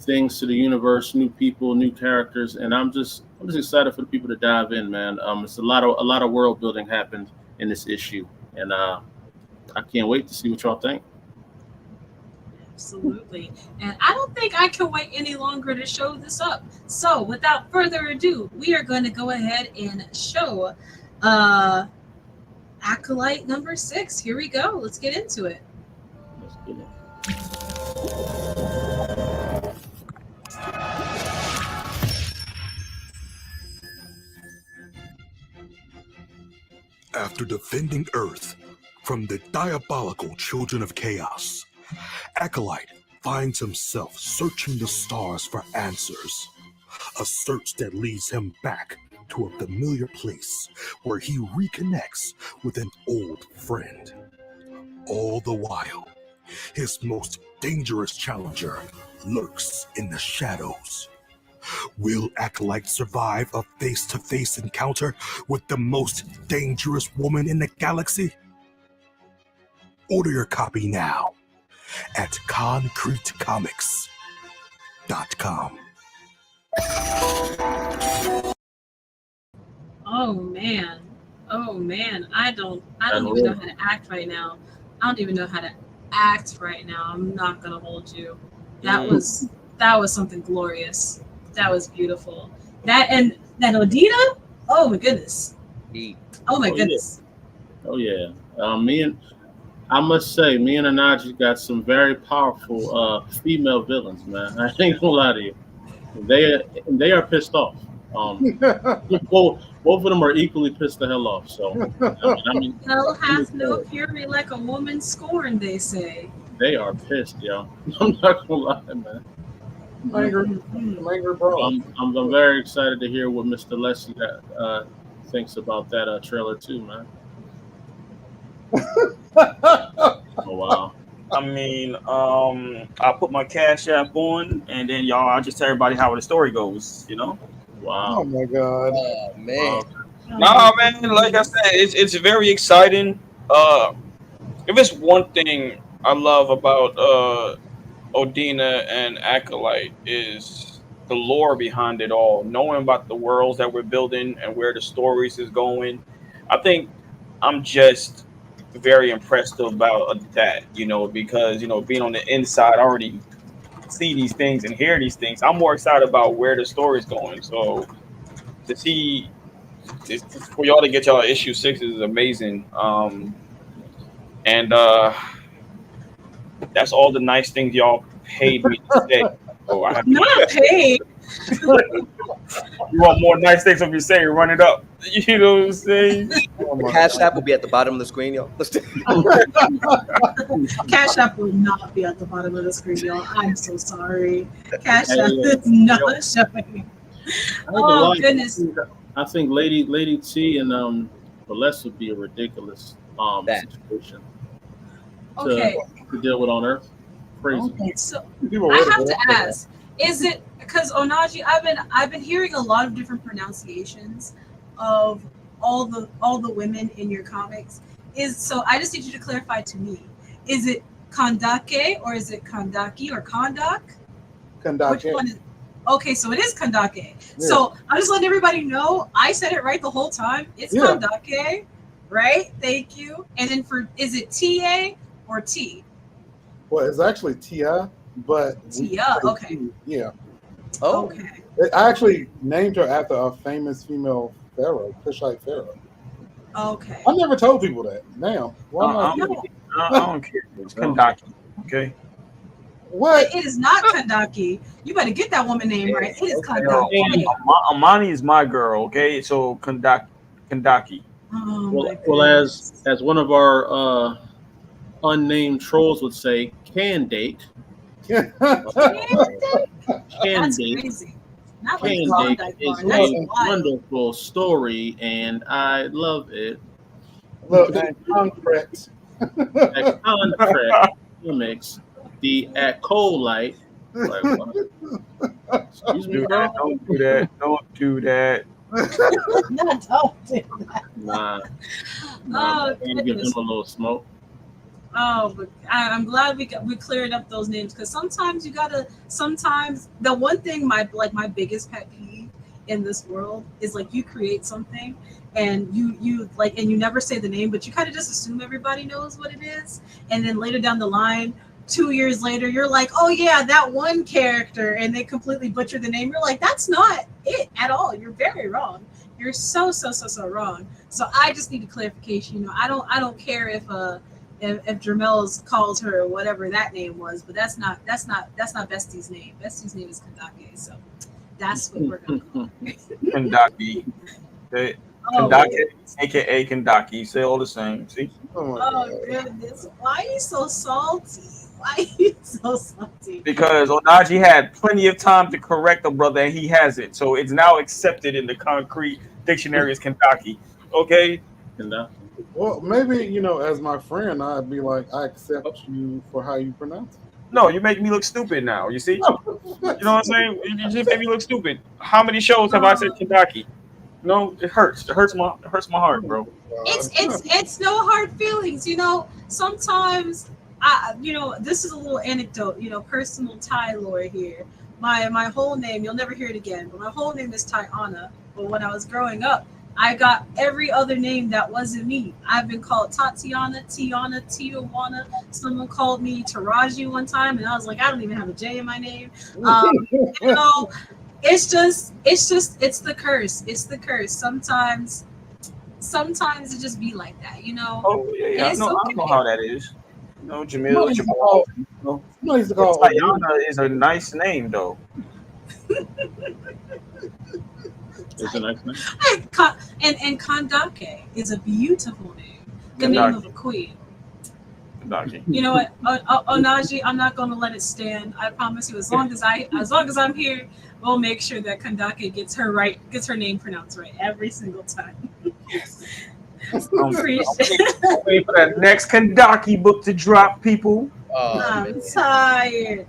things to the universe, new people, new characters, and I'm just excited for the people to dive in, man. It's a lot of world building happened in this issue, and I can't wait to see what y'all think. Absolutely. And I don't think I can wait any longer to show this up. So without further ado, we are going to go ahead and show Acolyte number 6. Here we go. Let's get into it. Let's get it. After defending Earth from the diabolical children of chaos, Acolyte finds himself searching the stars for answers. A search that leads him back to a familiar place where he reconnects with an old friend. All the while, his most dangerous challenger lurks in the shadows. Will Acolyte survive a face-to-face encounter with the most dangerous woman in the galaxy? Order your copy now at concretecomics.com. Oh man. I don't even know how to act right now. I'm not gonna hold you. That was something glorious. That was beautiful. That Odina. Oh my goodness. Oh my goodness. Oh yeah. I must say, me and Anaji got some very powerful female villains, man. I ain't gonna lie to you. They are pissed off. Both of them are equally pissed the hell off. So Hell hath no fury like a woman scorned, they say. They are pissed, yo. I'm not gonna lie, man. Langer bro. I'm very excited to hear what Mr. Leslie thinks about that trailer too, man. Oh wow. I mean, I put my Cash App on, and then I'll just tell everybody how the story goes. Wow. Oh my God. Oh man. Nah, man. Like I said, it's very exciting. If it's one thing I love about Odina and Acolyte is the lore behind it all, knowing about the worlds that we're building and where the stories is going. I think I'm just very impressed about that, because being on the inside, I already see these things and hear these things. I'm more excited about where the story's going. So to see for y'all to get y'all issue 6 is amazing. And that's all the nice things y'all paid me to say. So I have to Not paid. You want more nice things of you say, run it up. You know what I'm saying? The Cash App will be at the bottom of the screen, y'all. Cash App will not be at the bottom of the screen, y'all. I'm so sorry. Cash App is not showing. Oh goodness. I think Lady T and Celeste would be a ridiculous situation Okay. to deal with on Earth. Crazy. Okay, so I have to ask: is it because Onaji? I've been hearing a lot of different pronunciations of all the women in your comics. So I just need you to clarify to me: is it Kandake or is it Kandaki or Kondak? Kandake. Which one is? Okay, so it is Kandake. Yeah. So I'm just letting everybody know I said it right the whole time. It's Kandake, right? Thank you. And then is it TA or T? Well, it's actually Tia, but Tia, okay. Yeah. Oh. Okay. I actually named her after a famous female pharaoh, Kushite pharaoh. Okay. I never told people that. Damn. Why not? I don't care. It's Kandaki. Okay. What? It is not Kandaki. You better get that woman name right. It is Kandaki. Amani is my girl. Okay, so Kandaki. Oh Well, as one of our unnamed trolls would say, Candake. Candake is a wonderful story, and I love it. Look, and concrete. At concrete mimics the acolyte. Like, what? Excuse me, bro? Don't do that. Don't do that. Don't do that. Nah. Oh, I'm gonna give him a little smoke. Oh, but I'm glad we cleared up those names, because sometimes the one thing my biggest pet peeve in this world is like you create something and you never say the name, but you kind of just assume everybody knows what it is, and then later down the line 2 years later you're like, oh yeah, that one character, and they completely butcher the name. You're like, that's not it at all. You're very wrong. You're so wrong. So I just need a clarification. I don't care if Jermel's calls her whatever that name was, but that's not Bestie's name. Bestie's name is Kandake, so that's what we're gonna call her. Kandaki. Okay. Kandaki, aka Kandaki. Say all the same. See? Oh goodness. Why are you so salty? Why are you so salty? Because Onaji had plenty of time to correct the brother, and he has it. So it's now accepted in the concrete dictionary as Kandaki. Okay? Kandaki. Well, maybe, as my friend, I'd be like, I accept you for how you pronounce it. No, you make me look stupid now. You see? You know what I'm saying? You just make me look stupid. How many shows have I said Kandaki? No, it hurts. It hurts my heart, bro. It's no hard feelings. Sometimes this is a little anecdote. Personal Thai lore here. My whole name, you'll never hear it again, but my whole name is Tayana. But when I was growing up, I got every other name that wasn't me. I've been called Tatiana, Tiana, Tijuana. Someone called me Taraji one time, and I was like, I don't even have a J in my name. It's the curse. It's the curse. Sometimes it just be like that, Oh yeah, I know how that is. Jamil, Jamal. Tayana is a nice name, though. It's a nice name. And Kandake is a beautiful name. The name of a queen. Kandake. You know what, Onaji, I'm not going to let it stand. I promise you, as long as I'm here, we'll make sure that Kandake gets her name pronounced right every single time. I'm waiting for that next Kandaki book to drop, people. I'm tired.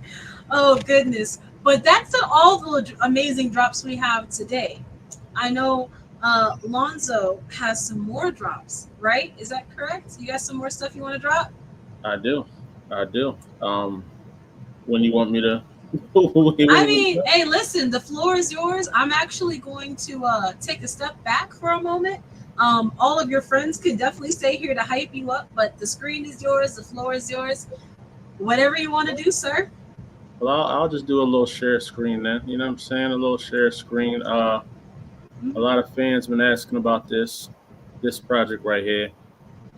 Oh goodness. But that's all the amazing drops we have today. I know Lonzo has some more drops, right? Is that correct? You got some more stuff you want to drop? I do. When you want me to? I mean, hey, listen, the floor is yours. I'm actually going to take a step back for a moment. All of your friends could definitely stay here to hype you up, but the screen is yours, the floor is yours. Whatever you want to do, sir. Well, I'll just do a little share screen then. You know what I'm saying? A little share screen. A lot of fans been asking about this project right here,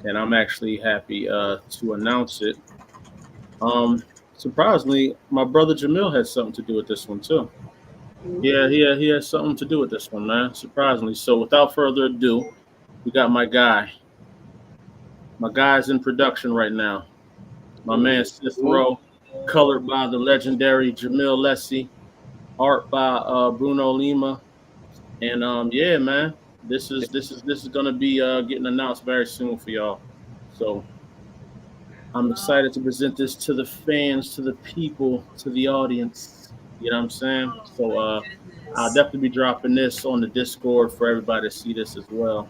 and I'm actually happy to announce it. Surprisingly, my brother Jamil has something to do with this one too. Yeah, he has something to do with this one, man. Surprisingly. So without further ado, we got my guy. My guy's in production right now. My man Sith Row, colored by the legendary Jamil Lessie, art by Bruno Lima. And yeah, man, this is gonna be getting announced very soon for y'all. So I'm excited to present this to the fans, to the people, to the audience. You know what I'm saying? So I'll definitely be dropping this on the Discord for everybody to see this as well.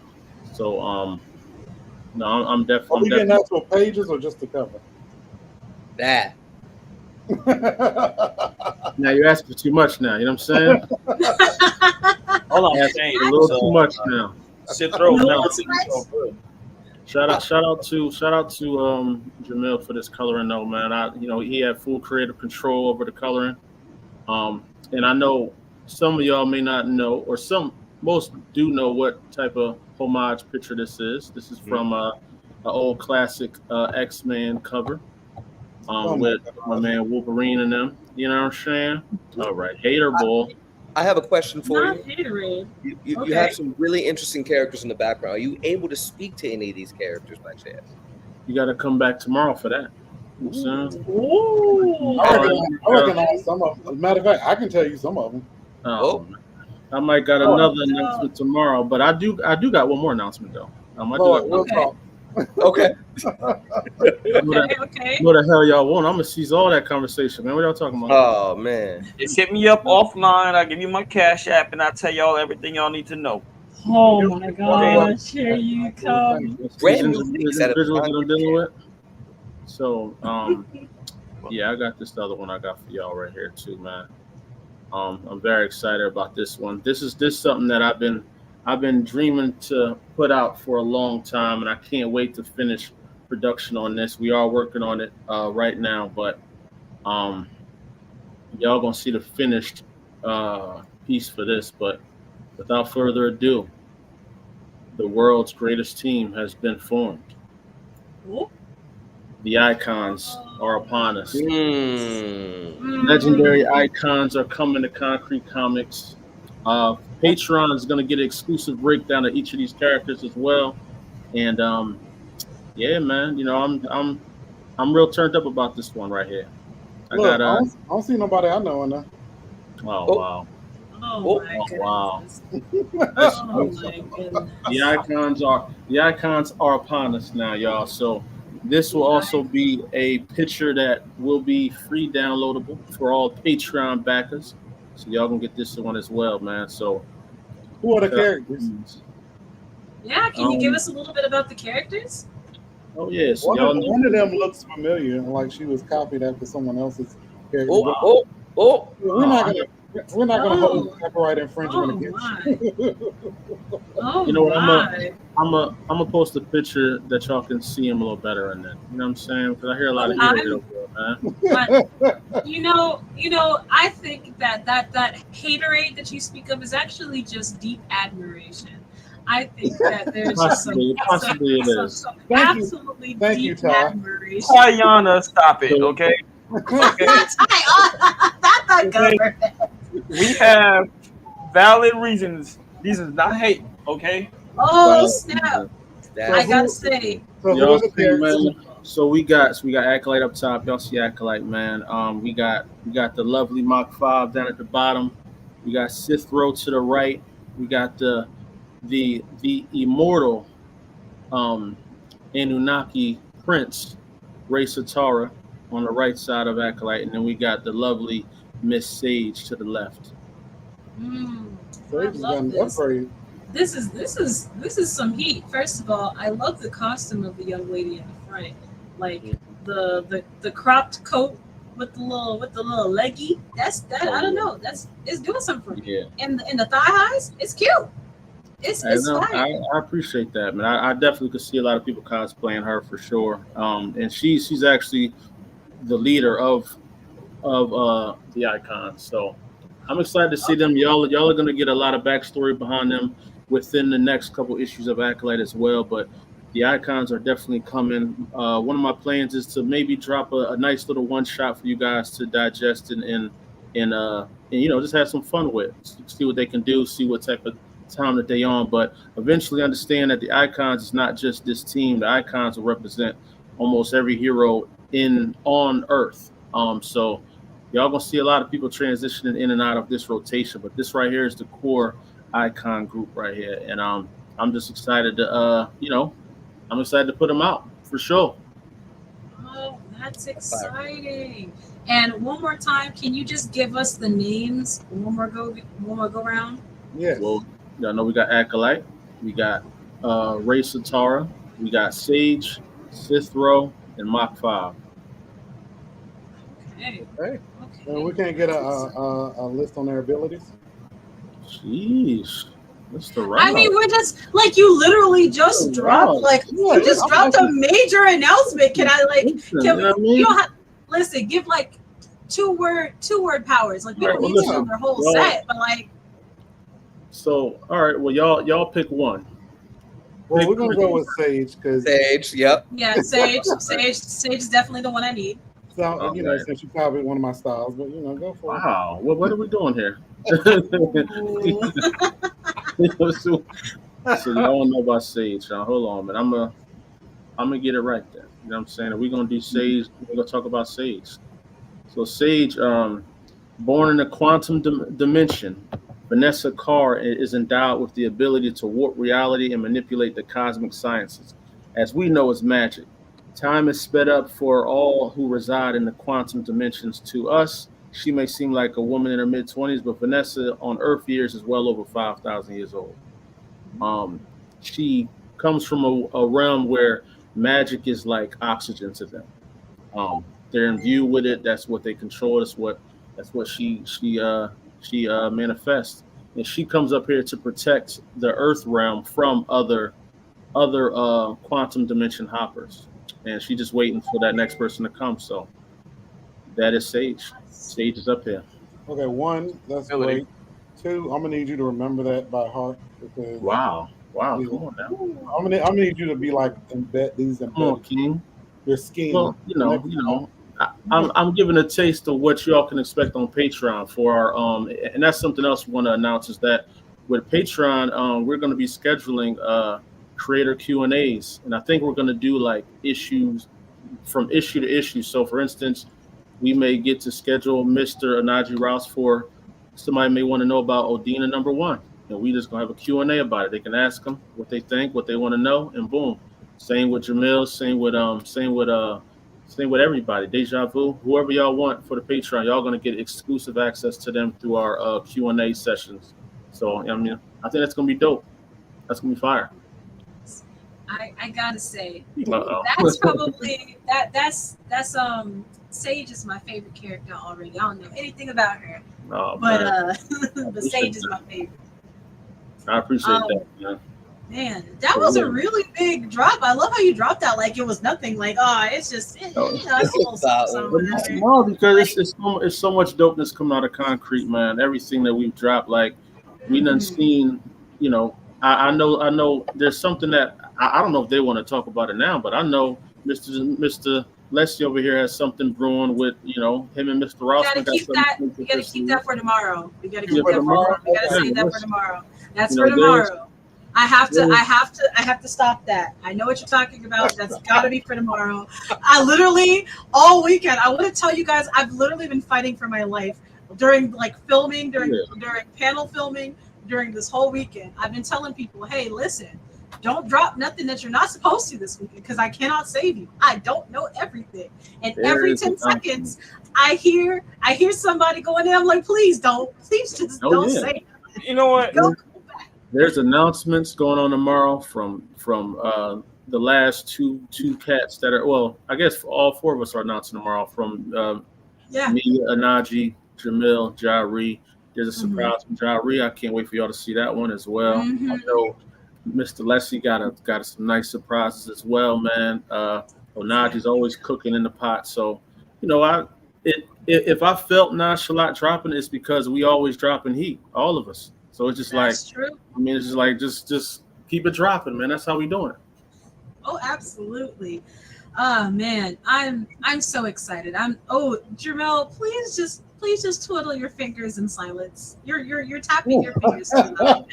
So no, I'm Are definitely. we getting actual pages or just the cover? That. Now you're asking for too much now. You know what I'm saying? All I'm Asking saying for a little is, too much now. Citro, No. so good. Shout out to Jamil for this coloring though, man. He had full creative control over the coloring. And I know some of y'all may not know, or most do know what type of homage picture this is. This is from an old classic X-Men cover. With my man Wolverine and them. You know what I'm saying? All right, hater ball. I have a question for Not you. haterade. You have some really interesting characters in the background. Are you able to speak to any of these characters by chance? You got to come back tomorrow for that. You know what I'm saying? Ooh. I recognize some of them. As a matter of fact, I can tell you some of them. Oh, I might got another announcement tomorrow, but I do got one more announcement though. We'll talk. Okay. Okay. What the hell y'all want? I'm gonna seize all that conversation, man. What y'all talking about? Oh man. Just hit me up offline. I'll give you my Cash App and I'll tell y'all everything y'all need to know. Oh my gosh, here you come. Brand new These individuals that I'm dealing with. So yeah, I got this other one I got for y'all right here too, man. I'm very excited about this one. This is something that I've been dreaming to put out for a long time, and I can't wait to finish production on this. We are working on it right now, but y'all gonna see the finished piece for this. But without further ado, the world's greatest team has been formed. Ooh. The icons are upon us. Legendary icons are coming to Concrete Comics. Patreon is going to get an exclusive breakdown of each of these characters as well. And yeah, man, I'm real turned up about this one right here. I don't see nobody I know in there. Oh wow. Oh my goodness. Wow. Oh my goodness. The icons are upon us now, y'all. So this will also be a picture that will be free downloadable for all Patreon backers. So y'all can get this one as well, man. So who are the characters? Yeah, can you give us a little bit about the characters? Oh yes, One of them looks familiar, like she was copied after someone else's character. We're not gonna hold copyright infringement against you. Oh, you know what? I'm gonna post a picture that y'all can see him a little better in that. You know what I'm saying? Because I hear a lot of haters over there, man. But you know, I think that haterade that you speak of is actually just deep admiration. I think that there's possibly it is. some absolutely deep admiration. Tayana, stop it, okay? That's not covered. We have valid reasons. These is not hate, okay? Oh snap! I gotta say. Y'all see, man. So we got Acolyte up top. Y'all see Acolyte, man. We got the lovely Mach 5 down at the bottom. We got Sith Row to the right. We got the immortal Anunnaki Prince, Ray Satara. on the right side of Acolyte, and then we got the lovely Miss Sage to the left. I Sage has got love an this. upgrade. This is some heat. First of all, I love the costume of the young lady in the front, like the cropped coat with the little leggy. That I don't know. It's doing something for me. Yeah. And the thigh highs, it's cute. It's fire. I appreciate that, man. I definitely could see a lot of people cosplaying her for sure. And she's actually the leader of the icons. So I'm excited to see them. Y'all are gonna get a lot of backstory behind them within the next couple issues of Acolyte as well. But the icons are definitely coming. One of my plans is to maybe drop a nice little one shot for you guys to digest and just have some fun with. See what they can do. See what type of time that they on. But eventually understand that the icons is not just this team. The icons will represent almost every hero on Earth. So y'all gonna see a lot of people transitioning in and out of this rotation, but this right here is the core icon group right here, and I'm just excited to I'm excited to put them out for sure. Oh, that's exciting! And one more time, can you just give us the names one more go round? Yes. Well, y'all know we got Acolyte, we got Ray Satara, we got Sage, Sithro, and Mach 5. Okay. We can't get a list on their abilities. Jeez, Mr. Rob. I mean, we're just like you literally just dropped you just dropped a major announcement. Can I you don't have listen, give like two word powers. Like we don't need to know their whole set, but like so all right, well y'all pick one. Well, we're gonna go with Sage because Sage, yep. Yeah, Sage is definitely the one I need. So since you're probably one of my styles, but go for it. Wow, what are we doing here? So y'all know about Sage. Now hold on, man. I'm gonna get it right there. You know what I'm saying? We're gonna do Sage. We're gonna talk about Sage. So Sage, born in a quantum dimension, Vanessa Carr is endowed with the ability to warp reality and manipulate the cosmic sciences, as we know as magic. Time is sped up for all who reside in the quantum dimensions. To us, she may seem like a woman in her mid-20s, but Vanessa on Earth years is well over 5,000 years old. She comes from a realm where magic is like oxygen to them. They're imbued with it. That's what they control. That's what she manifests. And she comes up here to protect the Earth realm from other quantum dimension hoppers. And she's just waiting for that next person to come. So that is Sage. Sage is up here. Okay, one, that's great. Two, I'm gonna need you to remember that by heart because Wow, come on now. I'm gonna need you to be like these Come on, King. Your skin. Well, I'm giving a taste of what y'all can expect on Patreon for our and that's something else we want to announce is that with Patreon, we're going to be scheduling creator Q&As, and I think we're going to do like issues from issue to issue. So for instance, we may get to schedule Mr. Anaji Rouse for somebody may want to know about Odina #1, and we just gonna have a Q&A about it. They can ask them what they think, what they want to know, and boom. Same with Jamil, same with everybody. Deja Vu, whoever y'all want for the Patreon, y'all gonna get exclusive access to them through our Q&A sessions. So I mean, I think that's gonna be dope. That's gonna be fire. I gotta say, Uh-oh. that's probably that's Sage is my favorite character already. I don't know anything about her, Oh, but but Sage is my favorite. I appreciate that. Yeah. Man, that was a really big drop. I love how you dropped that like it was nothing. Like, it's just it's a little something. No, because it's so much dopeness coming out of Concrete, man. Everything that we've dropped, like we done seen, I know there's something that I don't know if they want to talk about it now, but I know Mr. Leslie over here has something brewing with him and Mr. Ross. We gotta keep that for tomorrow. We gotta keep that for tomorrow. We gotta save that for tomorrow. That's for tomorrow. I have to stop that. I know what you're talking about. That's gotta be for tomorrow. I literally all weekend, I want to tell you guys, I've literally been fighting for my life during like filming, during panel filming, during this whole weekend. I've been telling people, hey, listen, don't drop nothing that you're not supposed to this weekend because I cannot save you. I don't know everything. And There every is 10 announcement. seconds, I hear somebody going in. I'm like, please don't. Please just Oh don't yeah. say it. You know what? There's announcements going on tomorrow from the last two cats that are, well, I guess all four of us are announcing tomorrow from Yeah. Mia, Anaji, Jamil, Jari. There's a Mhm. surprise from Jari. I can't wait for y'all to see that one as well. I Mhm. know Mr. Leslie got some nice surprises as well, man. Onaji's always cooking in the pot, so you know if I felt nonchalant dropping, it's because we always dropping heat, all of us. So it's just like, That's true. I mean, it's just like just keep it dropping, man. That's how we doing it. Oh, absolutely. Oh man, I'm so excited. Jamel, please just twiddle your fingers in silence. You're tapping your fingers too loud.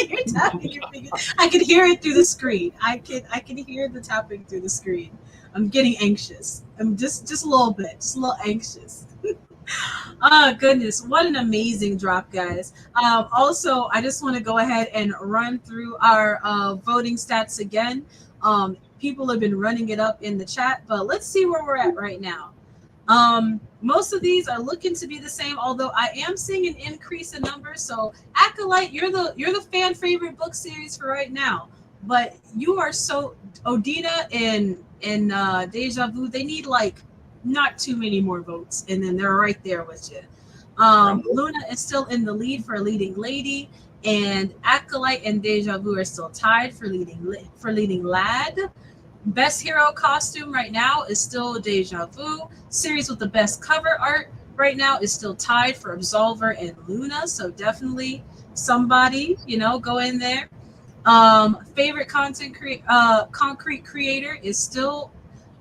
You're tapping your fingers. I can hear it through the screen. I can hear the tapping through the screen. I'm getting anxious. I'm just a little bit, just a little anxious. Oh goodness, what an amazing drop, guys. Also, I just want to go ahead and run through our voting stats again. People have been running it up in the chat, but let's see where we're at right now. Most of these are looking to be the same, although I am seeing an increase in numbers. So Acolyte, you're the fan favorite book series for right now. But you are so Odina and Deja Vu, they need like not too many more votes, and then they're right there with you. Luna is still in the lead for leading lady, and Acolyte and Deja Vu are still tied for leading lad. Best hero costume right now is still Deja Vu. Series with the best cover art right now is still tied for Absolver and Luna. So definitely somebody, go in there. Favorite concrete creator is still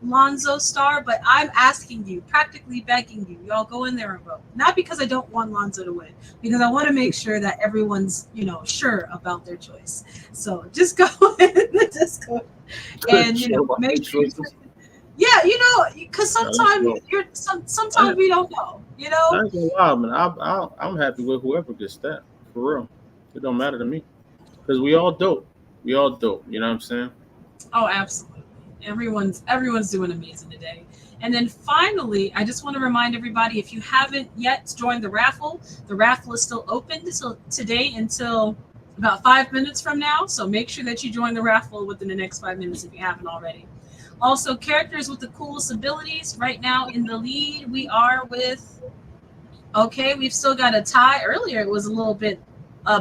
Lonzo Star, but I'm asking you, practically begging you, y'all go in there and vote. Not because I don't want Lonzo to win, because I want to make sure that everyone's, sure about their choice. So just go in, just go and make sure. Yeah, because sometimes sometimes we don't know. I ain't gonna lie, man. I'm happy with whoever gets that, for real. It don't matter to me because we all dope. We all dope. You know what I'm saying? Oh, absolutely. Everyone's doing amazing today. And then finally, I just want to remind everybody, if you haven't yet joined the raffle is still open today until about 5 minutes from now. So make sure that you join the raffle within the next 5 minutes if you haven't already. Also, characters with the coolest abilities right now in the lead, we are with. Okay, we've still got a tie. Earlier, it was a little bit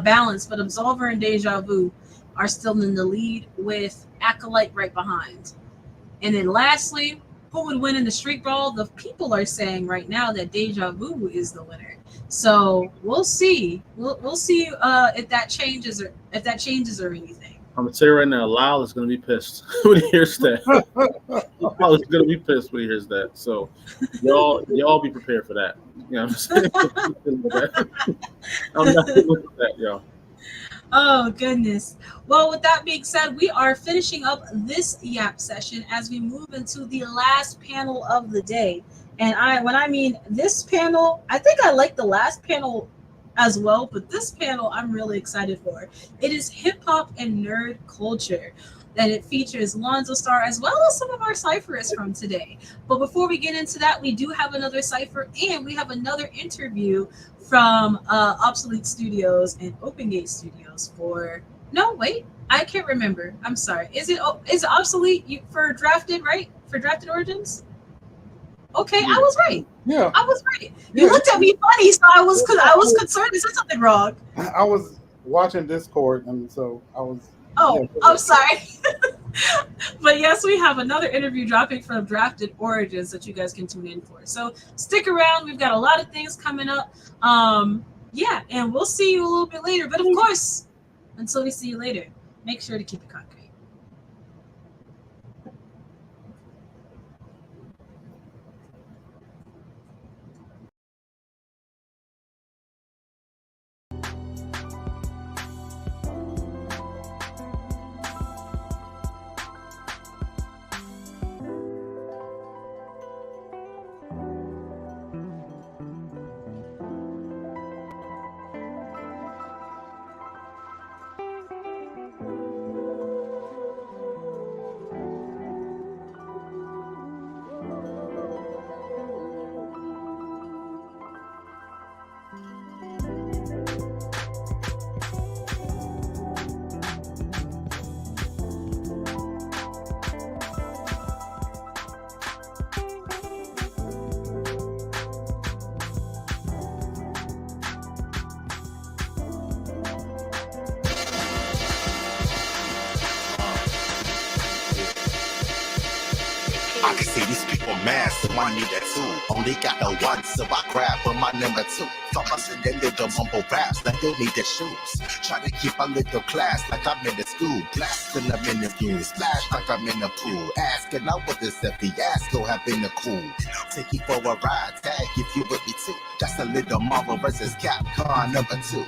balanced, but Absolver and Deja Vu are still in the lead with Acolyte right behind. And then lastly, who would win in the street brawl? The people are saying right now that Deja Vu is the winner. So we'll see. We'll see if that changes or anything. I'm gonna tell you right now, Lyle is gonna be pissed when he hears that. Lyle is gonna be pissed when he hears that. So y'all be prepared for that. You know what I'm saying? I'm not good with that, y'all. Oh, goodness. Well, with that being said, we are finishing up this YAP session as we move into the last panel of the day. And when I mean this panel, I think I like the last panel as well, but this panel I'm really excited for. It is hip hop and nerd culture. And it features Lonzo Star as well as some of our cipherists from today. But before we get into that, we do have another cipher and we have another interview from Obsolete Studios and Open Gate Studios for. No, wait, I can't remember. I'm sorry. Is it Obsolete for Drafted, right? For Drafted Origins? Okay, I was right. Yeah, I was right. You looked at me funny, so I was concerned. Is there something wrong? I was watching Discord, and so I was. Oh, yeah. I'm sorry. But yes, we have another interview dropping from Drafted Origins that you guys can tune in for. So stick around. We've got a lot of things coming up. Yeah, and we'll see you a little bit later. But of course, until we see you later, make sure to keep it concrete. I can see these people mad, so I need a two. Only got the one, so I grab for my number two. For busting them little mumble raps like they need their shoes. Try to keep a little class like I'm in the school. Blasting them in the view, splash like I'm in the pool. Asking out what this fiasco have been the cool. Take you for a ride, tag if you with me too. Just a little Marvel versus Capcom number two.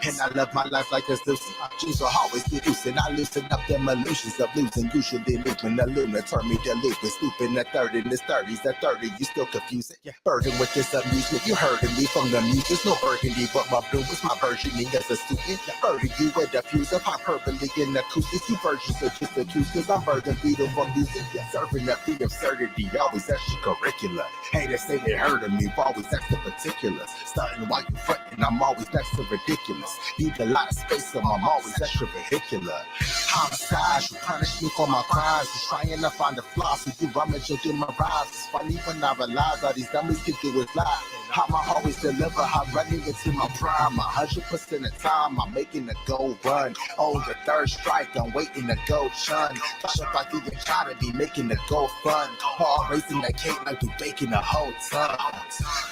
And I love my life like this Lucy. Jews are always deducing. I loosen up them illusions of losing. Usually looping the luna, turn me to looping. Scooping the third in this 30s. At 30, you still confusing. Burden with this amusement. You heard of me from the mute. There's no burgundy, but my blue was my versioning as a student. Burden you with a fuse of hyperbole in acoustics. You versions are just acoustics. I'm burden beetle from music. Serving up the absurdity. Always extracurricular. Haters say they heard of me. Always extra particulars. Starting while you frontin'. I'm always extra ridiculous. Need a lot of space, so I'm always extra vehicular. Homicide, you punish me for my crimes. Just trying to find the flaws, so you rummage in my rhymes. It's funny when I realize all these dummies can do is lie. I'ma always deliver, I'm running into my prime. 100% of time, I'm making a go run. On the third strike, I'm waiting to go chun. Push up like the academy, making the go fun. All racing that cake like you baking a whole ton.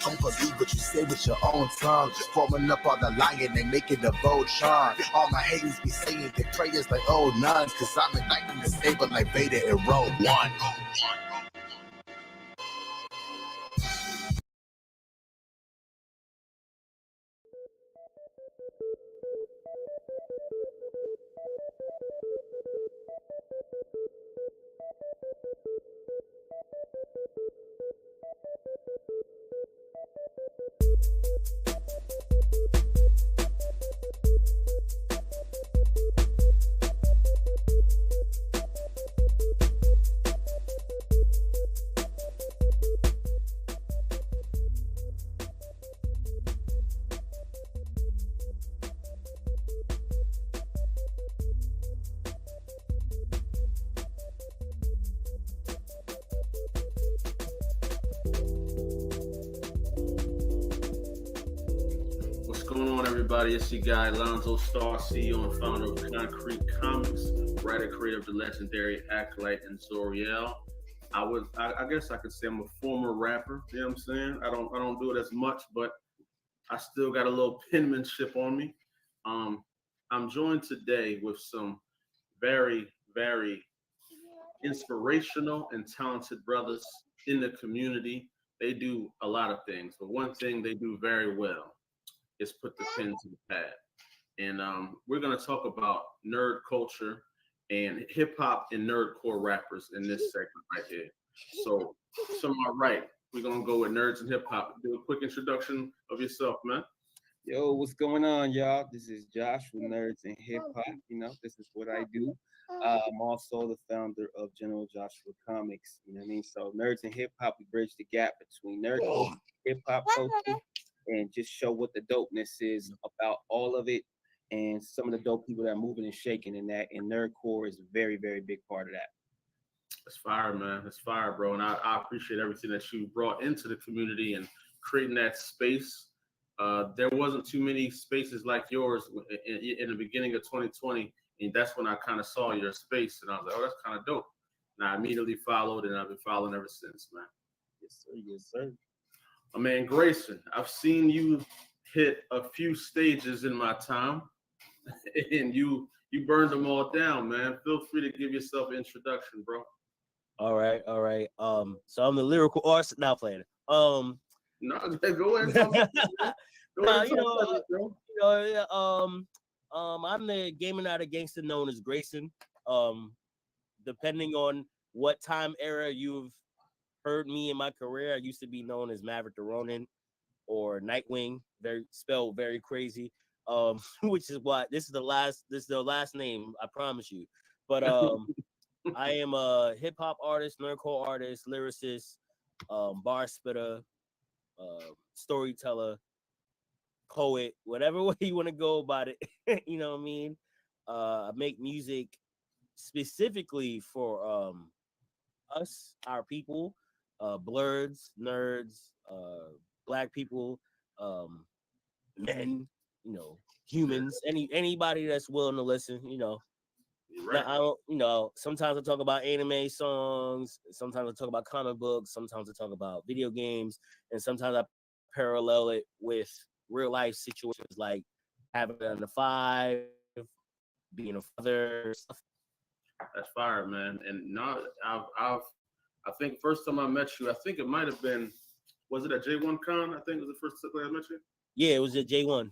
Don't believe what you say with your own tongue. Forming up all the lying and making the bold charm. All my haters be saying their prayers like old nuns. Cause I'm igniting the stable like Vader in Rogue One. What's going on, everybody? It's your guy, Lonzo Starr, CEO and founder of Concrete Comics, writer, creator of the legendary Acolyte and Zoriel. I guess I could say I'm a former rapper. You know what I'm saying? I don't do it as much, but I still got a little penmanship on me. I'm joined today with some very, very inspirational and talented brothers in the community. They do a lot of things, but one thing they do very well is put the pen to the pad. And we're going to talk about nerd culture and hip hop and nerdcore rappers in this segment right here. So on my right, we're going to go with nerds and hip hop. Do a quick introduction of yourself, man. Yo, what's going on, y'all? This is Josh with Nerds and Hip Hop. You know, this is what I do. I'm also the founder of General Joshua Comics. You know what I mean? So Nerds and Hip Hop, we bridge the gap between nerd culture, hip hop culture, and just show what the dopeness is about all of it and some of the dope people that are moving and shaking in that. And nerdcore is a very, very big part of that. That's fire, man. That's fire, bro. And I appreciate everything that you brought into the community and creating that space. There wasn't too many spaces like yours in the beginning of 2020. And that's when I kind of saw your space. And I was like, oh, that's kind of dope. And I immediately followed, and I've been following ever since, man. Yes, sir. Yes, sir. My man, Grayson, I've seen you hit a few stages in my time. And you burned them all down, man. Feel free to give yourself an introduction, bro. All right. So I'm the lyrical artist. Now playing. No, go ahead. I'm the gaming out of gangster known as Grayson. Depending on what time era you've heard me in my career, I used to be known as Maverick the Ronin or Nightwing, spelled very crazy. Which is why this is the last name, I promise you. But I am a hip hop artist, nerdcore artist, lyricist, bar spitter, storyteller, poet, whatever way you want to go about it. You know what I mean? I make music specifically for us, our people, blurs, nerds, black people, men, humans, anybody that's willing to listen, Right. I don't, you know, sometimes I talk about anime songs, sometimes I talk about comic books, sometimes I talk about video games, and sometimes I parallel it with real life situations like having a 9 to 5, being a father, stuff. That's fire, man. And now I think first time I met you, I think it might have been, was it at J1 Con? I think it was the first time I met you. Yeah, it was at J1.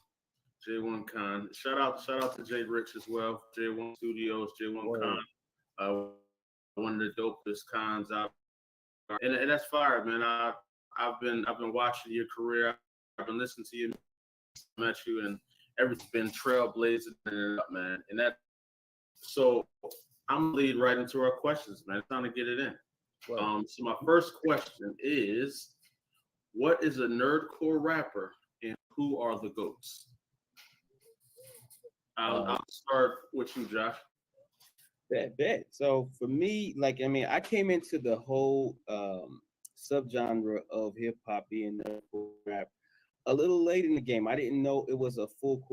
J1 Con. Shout out to Jay Rich as well. J1 Studios, J1 Con. One of the dopest cons out. And that's fire, man. I've been watching your career. I've been listening to you, met you, and everything's been trailblazing it up, man. And that, so I'm gonna lead right into our questions, man. It's time to get it in. So my first question is, what is a nerdcore rapper and who are the GOATs? I'll start with you, Josh. Bet. So for me, like, I mean, I came into the whole subgenre of hip hop being nerdcore rap a little late in the game. I didn't know it was a full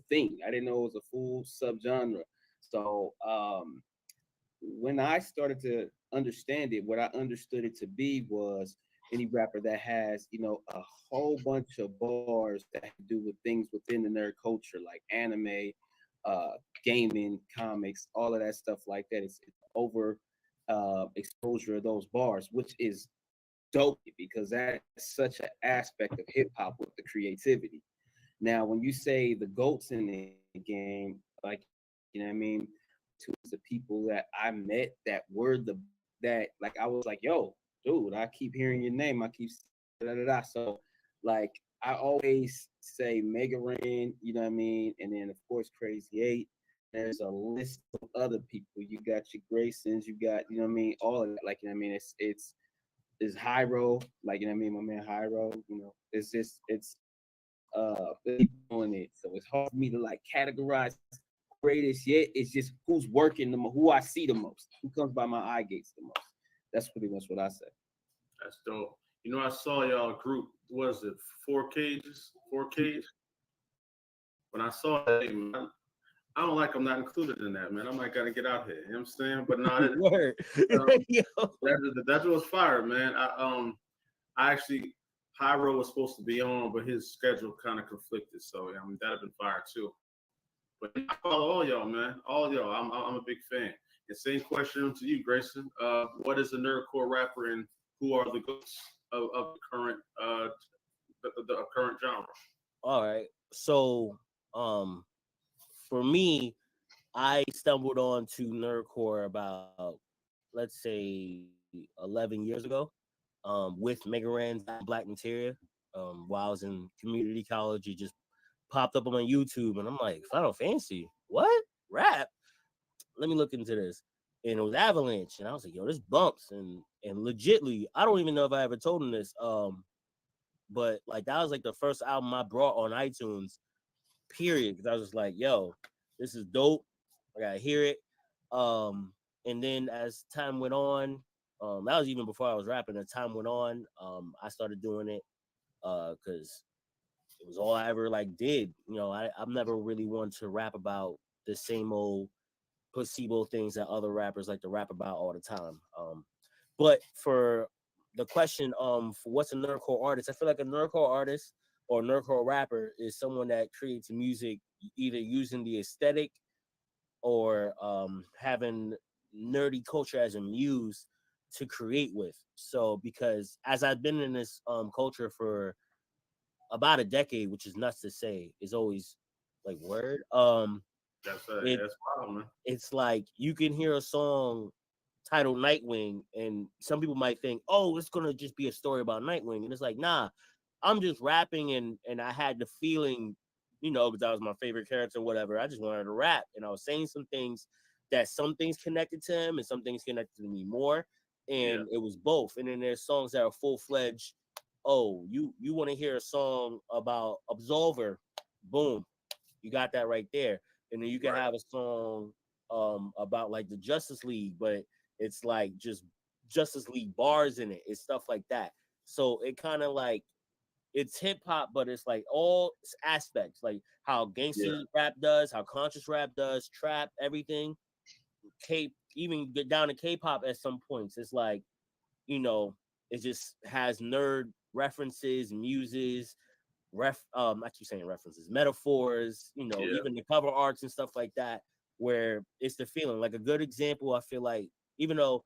thing. I didn't know it was a full subgenre. So when I started to understand it, what I understood it to be was any rapper that has, you know, a whole bunch of bars that have to do with things within the nerd culture, like anime, gaming, comics, all of that stuff like that. It's over exposure of those bars, which is dope because that's such an aspect of hip hop with the creativity. Now, when you say the GOATs in the game, like, you know what I mean, to the people that I met that were that like I was like, yo, dude, I keep hearing your name. I keep da da da. So like I always say Mega Ran, you know what I mean? And then of course Crazy 8. There's a list of other people. You got your Graysons, you got, you know what I mean, all of that. Like, you know what I mean? It's Hyro, like, you know what I mean, my man Hyro, you know, it's just doing it. So it's hard for me to like categorize greatest yet. It's just who's working the most, who I see the most, who comes by my eye gates the most. That's pretty much what I say. That's dope. You know, I saw y'all group, what is it, 4 Cages? 4Ks? When I saw that, man, I don't like I'm not included in that, man. I might gotta get out here. You know what I'm saying? But not Word. That was fire, man. I actually Hyro was supposed to be on, but his schedule kind of conflicted. So I mean that'd have been fire too. But I follow all y'all, man. All y'all. I'm a big fan. And same question to you, Grayson. What is a nerdcore rapper and who are the GOATs of the current the current genre? All right. So for me, I stumbled on to nerdcore about, let's say, 11 years ago, with Mega Ran's Black Materia. While I was in community college, it just popped up on my YouTube, and I'm like, Final Fantasy, what? Rap? Let me look into this. And it was Avalanche, and I was like, yo, this bumps, and legitly, I don't even know if I ever told him this, but like that was like the first album I brought on iTunes, period, because I was just like, yo, this is dope. I gotta hear it. And then as time went on, that was even before I was rapping. As time went on, I started doing it because it was all I ever like did. You know, I'm never really one to rap about the same old placebo things that other rappers like to rap about all the time. But for the question, for what's a nerdcore artist, I feel like a nerdcore artist or nerdcore rapper is someone that creates music either using the aesthetic or having nerdy culture as a muse to create with. So because as I've been in this culture for about a decade, which is nuts to say, is always like word. That's wild, man. It's like you can hear a song titled Nightwing, and some people might think, oh, it's gonna just be a story about Nightwing. And it's like, nah, I'm just rapping and I had the feeling, you know, because that was my favorite character, whatever. I just wanted to rap. And I was saying some things that some things connected to him and some things connected to me more. And it was both. And then there's songs that are full-fledged. Oh, you want to hear a song about Absolver, boom, you got that right there. And then you can have a song about like the Justice League, but it's like just Justice League bars in it. It's stuff like that. So it kind of like it's hip hop, but it's like all aspects, like how gangster rap does, how conscious rap does, trap, everything. even get down to K-pop at some points. It's like, you know, it just has nerd references, muses, I keep saying references, metaphors, you know, even the cover arts and stuff like that, where it's the feeling. Like a good example, I feel like, even though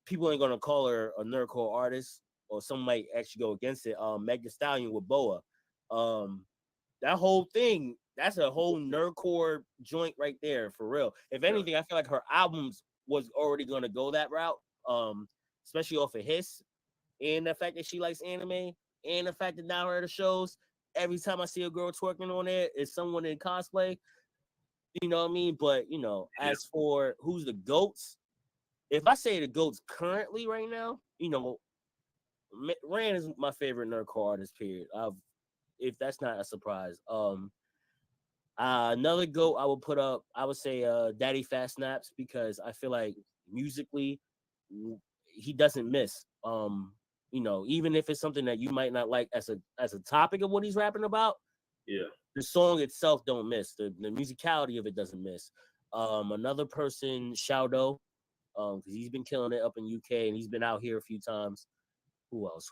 people ain't gonna call her a nerdcore artist, or some might actually go against it, Meg Thee Stallion with Boa. That whole thing, that's a whole nerdcore joint right there, for real. If anything, I feel like her albums was already gonna go that route, especially off of Hiss, and the fact that she likes anime, and the fact that now her at the shows, every time I see a girl twerking on there, it's someone in cosplay. You know what I mean? But you know, as for who's the GOATs, if I say the GOATs currently right now, you know, Rand is my favorite nerdcore artist, period. If that's not a surprise. Another GOAT I would put up, I would say Daddy Fat Snaps, because I feel like musically he doesn't miss. You know, even if it's something that you might not like as a topic of what he's rapping about, the song itself don't miss. The musicality of it doesn't miss. Another person, Shaudo, because he's been killing it up in UK and he's been out here a few times. Who else?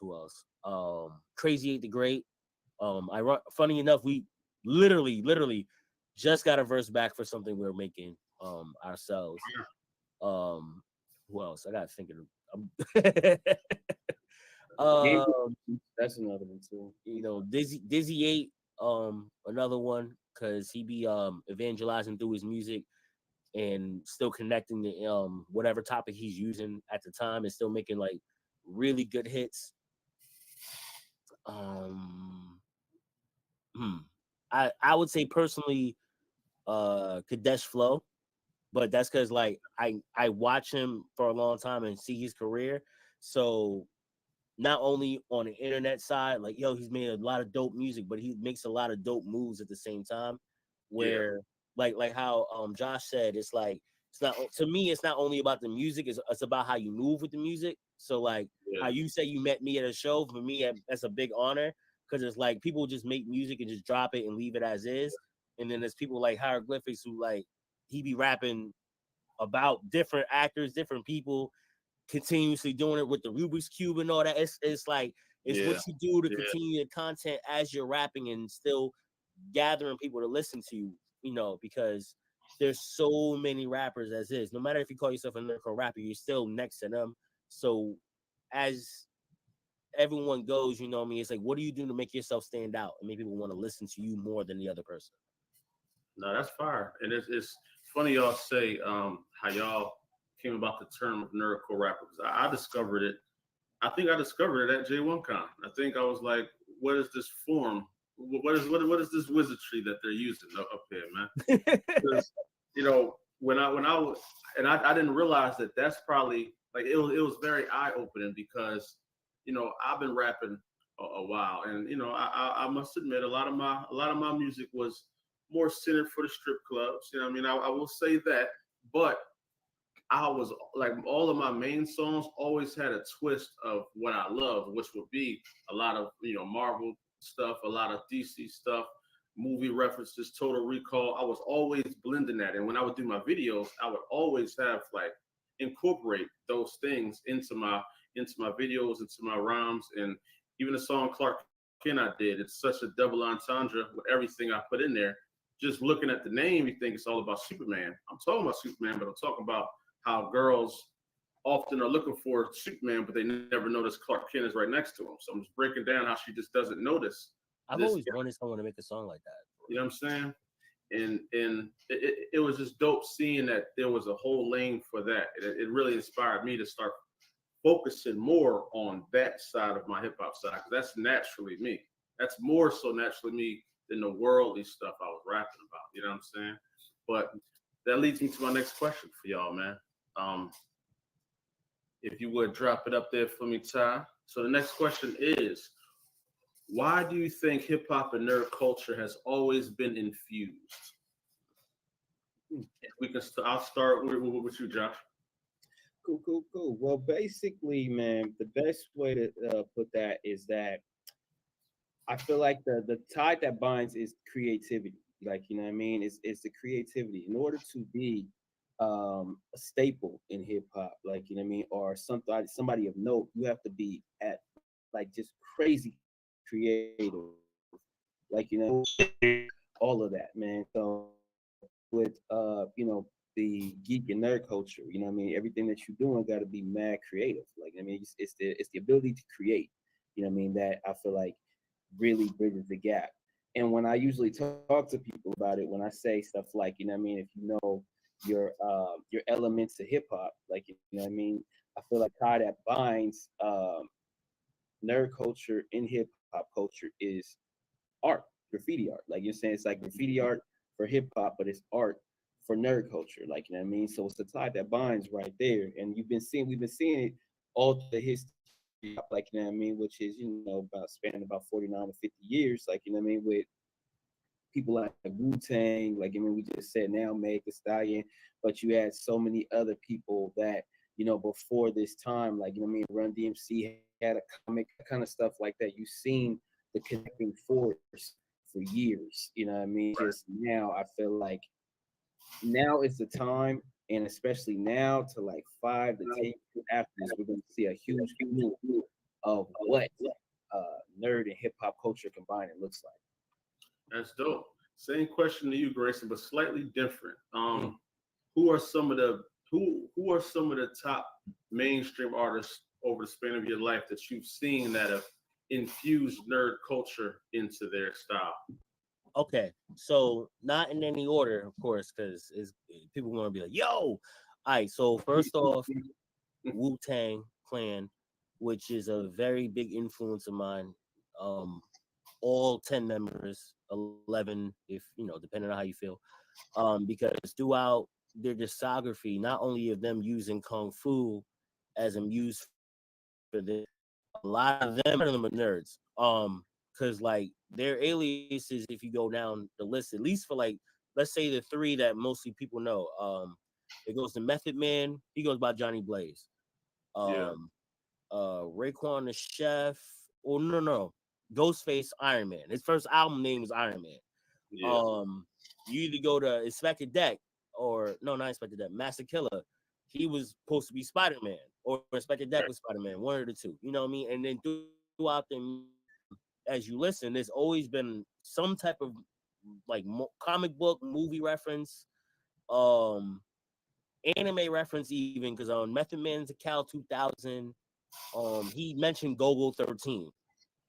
Crazy 8 the Great. Funny enough, we literally just got a verse back for something we were making ourselves. Who else? I gotta think of that's another one too. You know, Dizzy 8, another one, because he be evangelizing through his music and still connecting to whatever topic he's using at the time, and still making like really good hits. I would say personally Kadesh Flow, but that's because like I watch him for a long time and see his career. So not only on the internet side, like he's made a lot of dope music, but he makes a lot of dope moves at the same time. Where like how Josh said, it's like it's not, to me, it's not only about the music, it's about how you move with the music. So like how you say you met me at a show, for me that's a big honor, because it's like people just make music and just drop it and leave it as is. And then there's people like Hieroglyphics who like he be rapping about different actors, different people, continuously doing it with the Rubik's Cube and all that. It's like it's what you do to continue the content as you're rapping and still gathering people to listen to you, you know, because there's so many rappers as is. No matter if you call yourself a lyrical rapper, you're still next to them. So as everyone goes, you know what I mean, it's like, what do you do to make yourself stand out and make people want to listen to you more than the other person? No, that's fire. And it's funny y'all say how y'all came about the term of nerdcore rapper, because I discovered it. I think I discovered it at J1Con. I think I was like, what is this form? What is this wizardry that they're using up here, man? Because, you know, when I didn't realize that that's probably like it was very eye opening, because you know I've been rapping a while, and you know I must admit a lot of my music was more centered for the strip clubs. You know what I mean? I will say that, but I was like, all of my main songs always had a twist of what I loved, which would be a lot of, you know, Marvel stuff, a lot of DC stuff, movie references, Total Recall. I was always blending that. And when I would do my videos, I would always have like incorporate those things into my videos, into my rhymes. And even the song Clark Kent I did, it's such a double entendre with everything I put in there. Just looking at the name, you think it's all about Superman. I'm talking about Superman, but I'm talking about how girls often are looking for Superman, but they never notice Clark Kent is right next to him. So I'm just breaking down how she just doesn't notice. I've always wanted someone to make a song like that. You know what I'm saying? And it was just dope seeing that there was a whole lane for that. It really inspired me to start focusing more on that side of my hip hop side, because that's naturally me. That's more so naturally me than the worldly stuff I was rapping about. You know what I'm saying? But that leads me to my next question for y'all, man. If you would drop it up there for me, Ty. So the next question is, why do you think hip hop and nerd culture has always been infused? I'll start with you, Josh. Cool. Well, basically, man, the best way to put that is that I feel like the tie that binds is creativity. Like, you know what I mean? It's the creativity. In order to be a staple in hip hop, like, you know what I mean, or somebody of note. You have to be at like just crazy creative, like, you know, all of that, man. So with you know, the geek and nerd culture, you know what I mean, everything that you're doing got to be mad creative. Like, I mean, it's the ability to create, you know what I mean, that I feel like really bridges the gap. And when I usually talk to people about it, when I say stuff like, you know what I mean, if you know your elements of hip hop, like, you know what I mean, I feel like how that binds nerd culture in hip hop culture is art, graffiti art. Like you're saying, it's like graffiti art for hip hop, but it's art for nerd culture. Like, you know what I mean? So it's the tie that binds right there. And we've been seeing it all through the history, like, you know what I mean, which is, you know, about spanning about 49 to 50 years, like, you know what I mean, with people like Wu-Tang, like, I mean, we just said now Meg Thee Stallion, but you had so many other people that, you know, before this time, like, you know what I mean, Run DMC had a comic, kind of stuff like that. You've seen the connecting force for years, you know what I mean? Just now, I feel like now is the time, and especially now to like 5 to 10 years after this, we're going to see a huge move of what nerd and hip hop culture combined it looks like. That's dope. Same question to you, Grayson, but slightly different. Who are some of the who are some of the top mainstream artists over the span of your life that you've seen that have infused nerd culture into their style? Okay, so not in any order, of course, because people want to be like, "Yo!" All right, so first off, Wu-Tang Clan, which is a very big influence of mine. All 10 members, 11, if you know, depending on how you feel. Because throughout their discography, not only of them using kung fu as a muse for this, a lot of them are nerds. Because like their aliases, if you go down the list, at least for like, let's say the three that mostly people know. It goes to Method Man. He goes by Johnny Blaze. Raekwon the Chef. Oh no. Ghostface Iron Man. His first album name was Iron Man. You either go to Inspector Deck or no, not Inspector Deck, Master Killer. He was supposed to be Spider-Man, or Inspector Deck was Spider-Man, one of the two. You know what I mean? And then throughout the, as you listen, there's always been some type of like comic book, movie reference, anime reference, even because on Method Man's Cal 2000, he mentioned Gogo 13.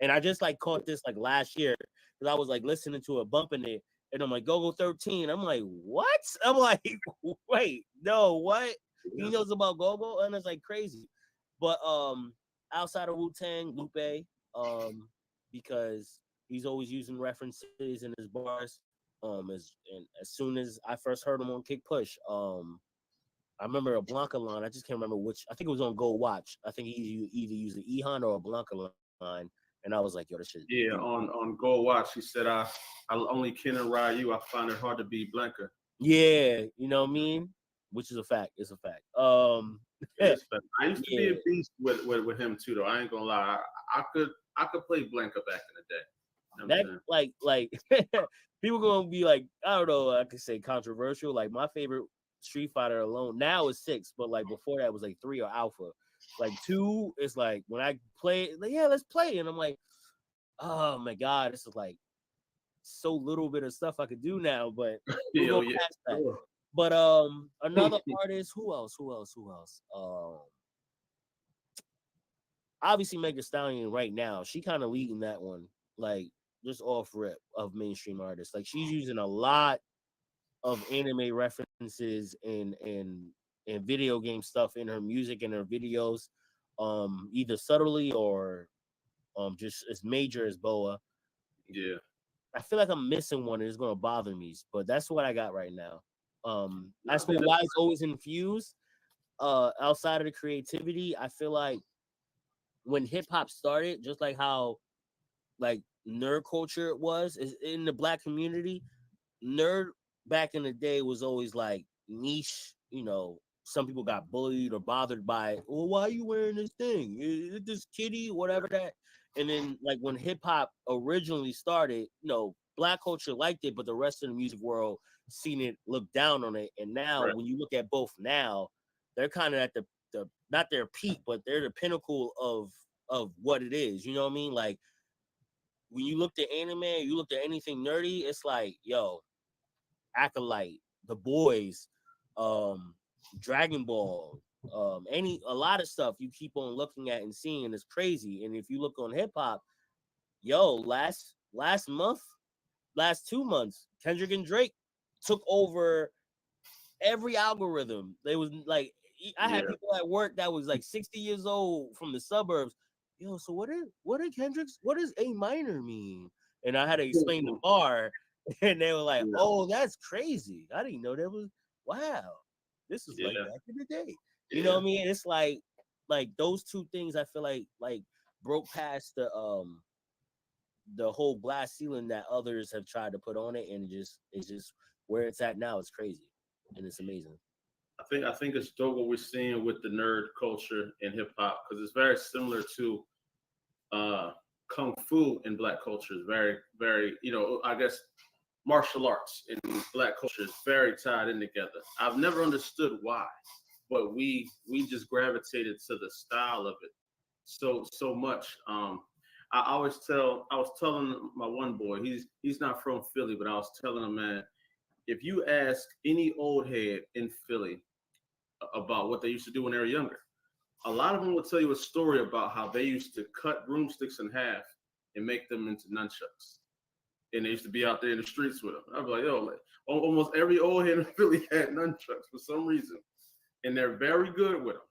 And I just like caught this like last year because I was like listening to it, bumping it, and I'm like, Gogo 13. I'm like, what? I'm like, wait, no, what? He knows about Gogo, and it's like crazy. But outside of Wu-Tang, Lupe, because he's always using references in his bars. As soon as I first heard him on Kick Push, I remember a Blanca line. I just can't remember which. I think it was on Gold Watch. I think he either used the Ehan or a Blanca line. And I was like, yo, this shit. Yeah, on Go Watch, he said, I only can and ride you. I find it hard to be Blanca. Yeah, you know what I mean? Which is a fact. It's a fact. I used to be a beast with him too, though. I ain't gonna lie. I could play Blanca back in the day. You know that like people gonna be like, I don't know, I could say controversial. Like my favorite Street Fighter alone now is 6, but like before that was like 3 or Alpha. Like 2 is like when I play, like, yeah, let's play. And I'm like, oh my God, this is like so little bit of stuff I could do now, but we'll go past that. Sure. But another artist, who else? Obviously Meg Thee Stallion right now, she kind of leading that one, like just off rip of mainstream artists. Like she's using a lot of anime references and video game stuff in her music and her videos, either subtly or just as major as Boa. Yeah. I feel like I'm missing one and it's gonna bother me, but that's what I got right now. As for why it's always infused, outside of the creativity, I feel like when hip hop started, just like how like nerd culture was is in the Black community, nerd back in the day was always like niche, you know. Some people got bullied or bothered by, well, why are you wearing this thing? Is it this kitty, whatever that? And then like when hip hop originally started, you know, black culture liked it, but the rest of the music world seen it, looked down on it. And now Right. when you look at both now, they're kind of at the not their peak, but they're the pinnacle of what it is. You know what I mean? Like when you looked at anime, you looked at anything nerdy, it's like, yo, Acolyte, The Boys, Dragon Ball, a lot of stuff you keep on looking at and seeing, and it's crazy. And if you look on hip hop, yo, last 2 months, Kendrick and Drake took over every algorithm. They was like, I had people at work that was like 60 years old from the suburbs. Yo, so what does A minor mean? And I had to explain the bar, and they were like, oh, that's crazy. I didn't know that was, wow, this is like back in the day. You know what I mean? It's like those two things I feel like broke past the whole glass ceiling that others have tried to put on it, and it's just where it's at now. It's crazy and it's amazing. I think it's dope what we're seeing with the nerd culture in hip hop, because it's very similar to kung fu in black culture. Is very, very, I guess martial arts in black culture is very tied in together. I've never understood why, but we just gravitated to the style of it so much. I was telling my one boy, he's not from Philly, but I was telling him, man, if you ask any old head in Philly about what they used to do when they were younger, a lot of them will tell you a story about how they used to cut broomsticks in half and make them into nunchucks. And they used to be out there in the streets with them. I'd be like, yo, like, almost every old head in Philly had nunchucks for some reason. And they're very good with them.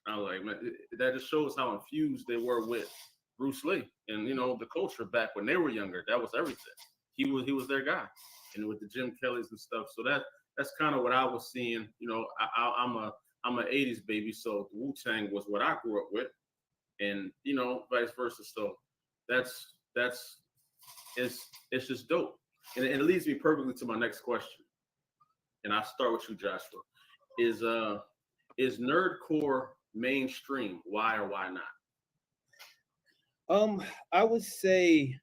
I was like, man, that just shows how infused they were with Bruce Lee and, the culture back when they were younger. That was everything. He was their guy. And with the Jim Kellys and stuff. So that's kind of what I was seeing. I'm an 80s baby, so Wu-Tang was what I grew up with, and vice versa. So it's just dope, and it leads me perfectly to my next question. And I'll start with you, Joshua. Is nerdcore mainstream? Why or why not? I would say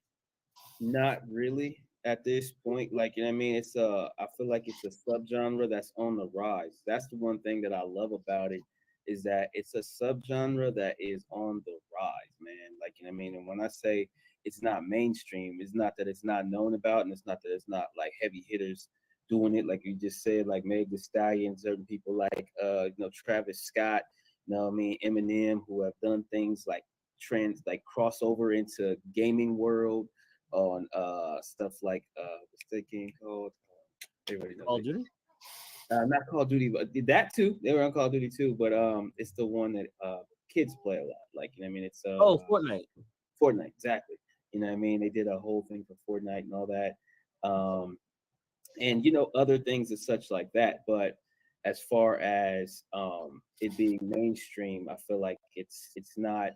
not really at this point. Like, I mean, I feel like it's a subgenre that's on the rise. That's the one thing that I love about it, is that it's a subgenre that is on the rise, man. Like, I mean, and when I say it's not mainstream, it's not that it's not known about, and it's not that it's not like heavy hitters doing it, like you just said, like Meg Thee Stallion, certain people like Travis Scott, I mean, Eminem, who have done things like crossover into gaming world on stuff like what's that game called? Everybody knows Call of Duty? Not Call of Duty, but that too. They were on Call of Duty too, but it's the one that kids play a lot. Like, I mean, it's Fortnite. Fortnite, exactly. I mean, they did a whole thing for Fortnite and all that. And other things and such like that. But as far as it being mainstream, I feel like it's not,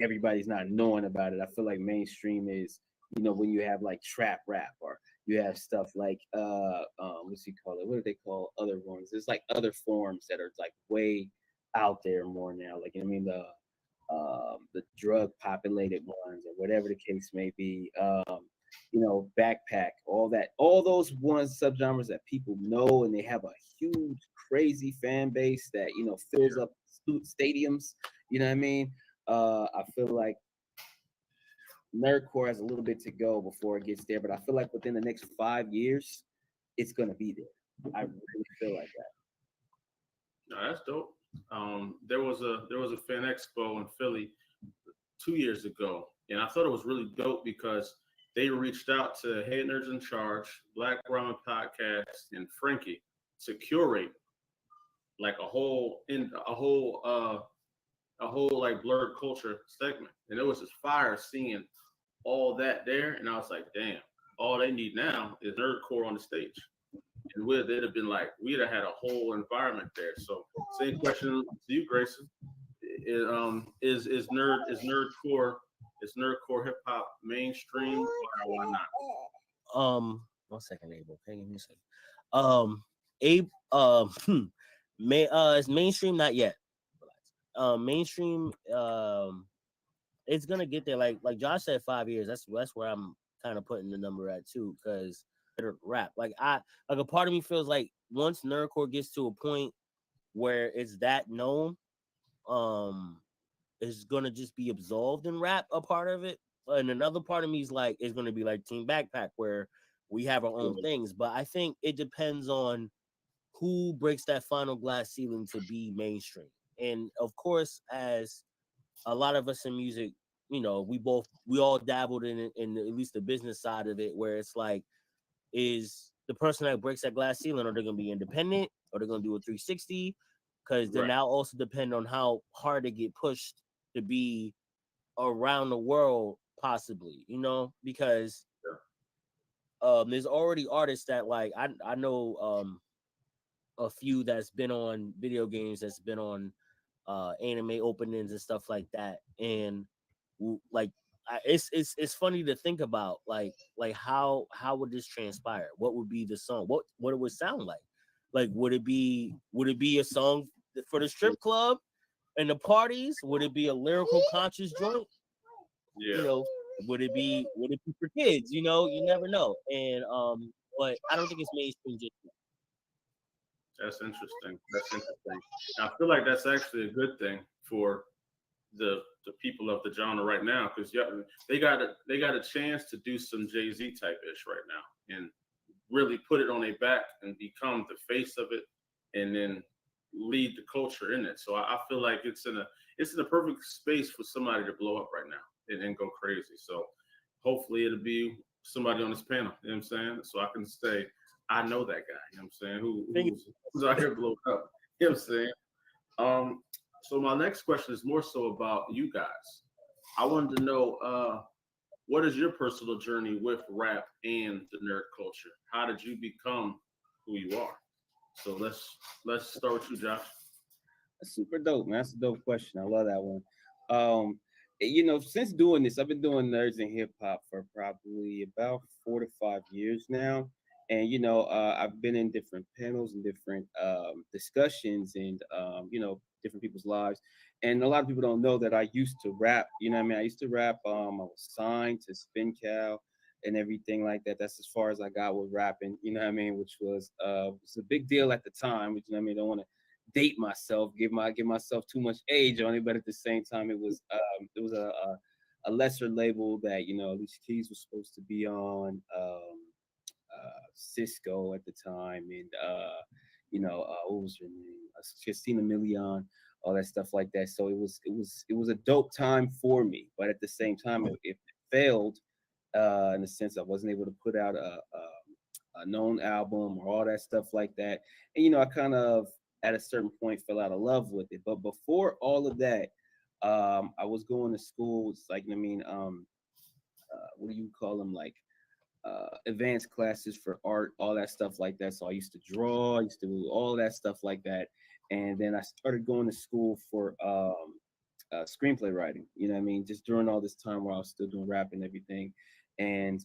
everybody's not knowing about it. I feel like mainstream is, when you have like trap rap, or you have stuff like what's he call it? What do they call other ones? There's like other forms that are like way out there more now. Like, I mean, the drug populated ones, or whatever the case may be. Backpack, all those ones subgenres that people know, and they have a huge, crazy fan base that fills up stadiums. You know what I mean? I feel like nerdcore has a little bit to go before it gets there, but I feel like within the next 5 years, it's gonna be there. I really feel like that. No, that's dope. There was a fan expo in Philly 2 years ago, and I thought it was really dope because they reached out to Head Nerds in Charge, Black Ramen Podcast, and Frankie to curate like a whole like blurred culture segment, and it was just fire seeing all that there. And I was like, damn, all they need now is nerdcore on the stage, and they'd have been like, we'd have had a whole environment there. So, same question to you, Grayson. Is nerdcore hip hop mainstream, or why not? 1 second, Abel. Hang on a second. It's mainstream, not yet. Mainstream, it's gonna get there. Like Josh said, 5 years. That's where I'm kind of putting the number at too, because rap. Like a part of me feels like once nerdcore gets to a point where it's that known, is gonna just be absolved in rap, a part of it. And another part of me is like it's gonna be like Team Backpack, where we have our own things. But I think it depends on who breaks that final glass ceiling to be mainstream. And of course, as a lot of us in music, we all dabbled in at least the business side of it, where it's like, is the person that breaks that glass ceiling, are they going to be independent, or they're going to do a 360? Because then that'll also depend on how hard they get pushed to be around the world, possibly, because there's already artists that, like, I know a few that's been on video games, that's been on anime openings and stuff like that, and like it's funny to think about, like how would this transpire? What would be the song? What it would sound like? Like, would it be a song for the strip club and the parties? Would it be a lyrical conscious joint? Yeah. Would it be for kids? You never know. And but I don't think it's mainstream just yet. That's interesting. I feel like that's actually a good thing for the people of the genre right now, because they got a chance to do some Jay-Z type ish right now and really put it on their back and become the face of it, and then lead the culture in it. So I feel like it's in a perfect space for somebody to blow up right now and go crazy. So hopefully it'll be somebody on this panel, you know what I'm saying? So I can say, I know that guy, you know what I'm saying? Who's out here blowing up, you know what I'm saying? So my next question is more so about you guys. I wanted to know, what is your personal journey with rap and the nerd culture? How did you become who you are? So let's start with you, Josh. That's super dope, man. That's a dope question. I love that one. Since doing this, I've been doing nerds and hip hop for probably about 4 to 5 years now. And I've been in different panels and different discussions, and different people's lives. And a lot of people don't know that I used to rap. You know what I mean? I used to rap. I was signed to Spin Cow and everything like that. That's as far as I got with rapping. You know what I mean? Which was a big deal at the time. Which, you know what I mean? I don't want to date myself, give myself too much age on it, but at the same time, it was a lesser label that Alicia Keys was supposed to be on. Cisco at the time, and what was her name? Christina Milian, all that stuff like that. So it was a dope time for me, but at the same time, it failed in the sense I wasn't able to put out a known album or all that stuff like that. And I kind of at a certain point fell out of love with it. But before all of that, I was going to school. It's like, what do you call them? Like advanced classes for art, all that stuff like that. So I used to draw, I used to do all that stuff like that. And then I started going to school for screenplay writing, you know what I mean? Just during all this time where I was still doing rap and everything. And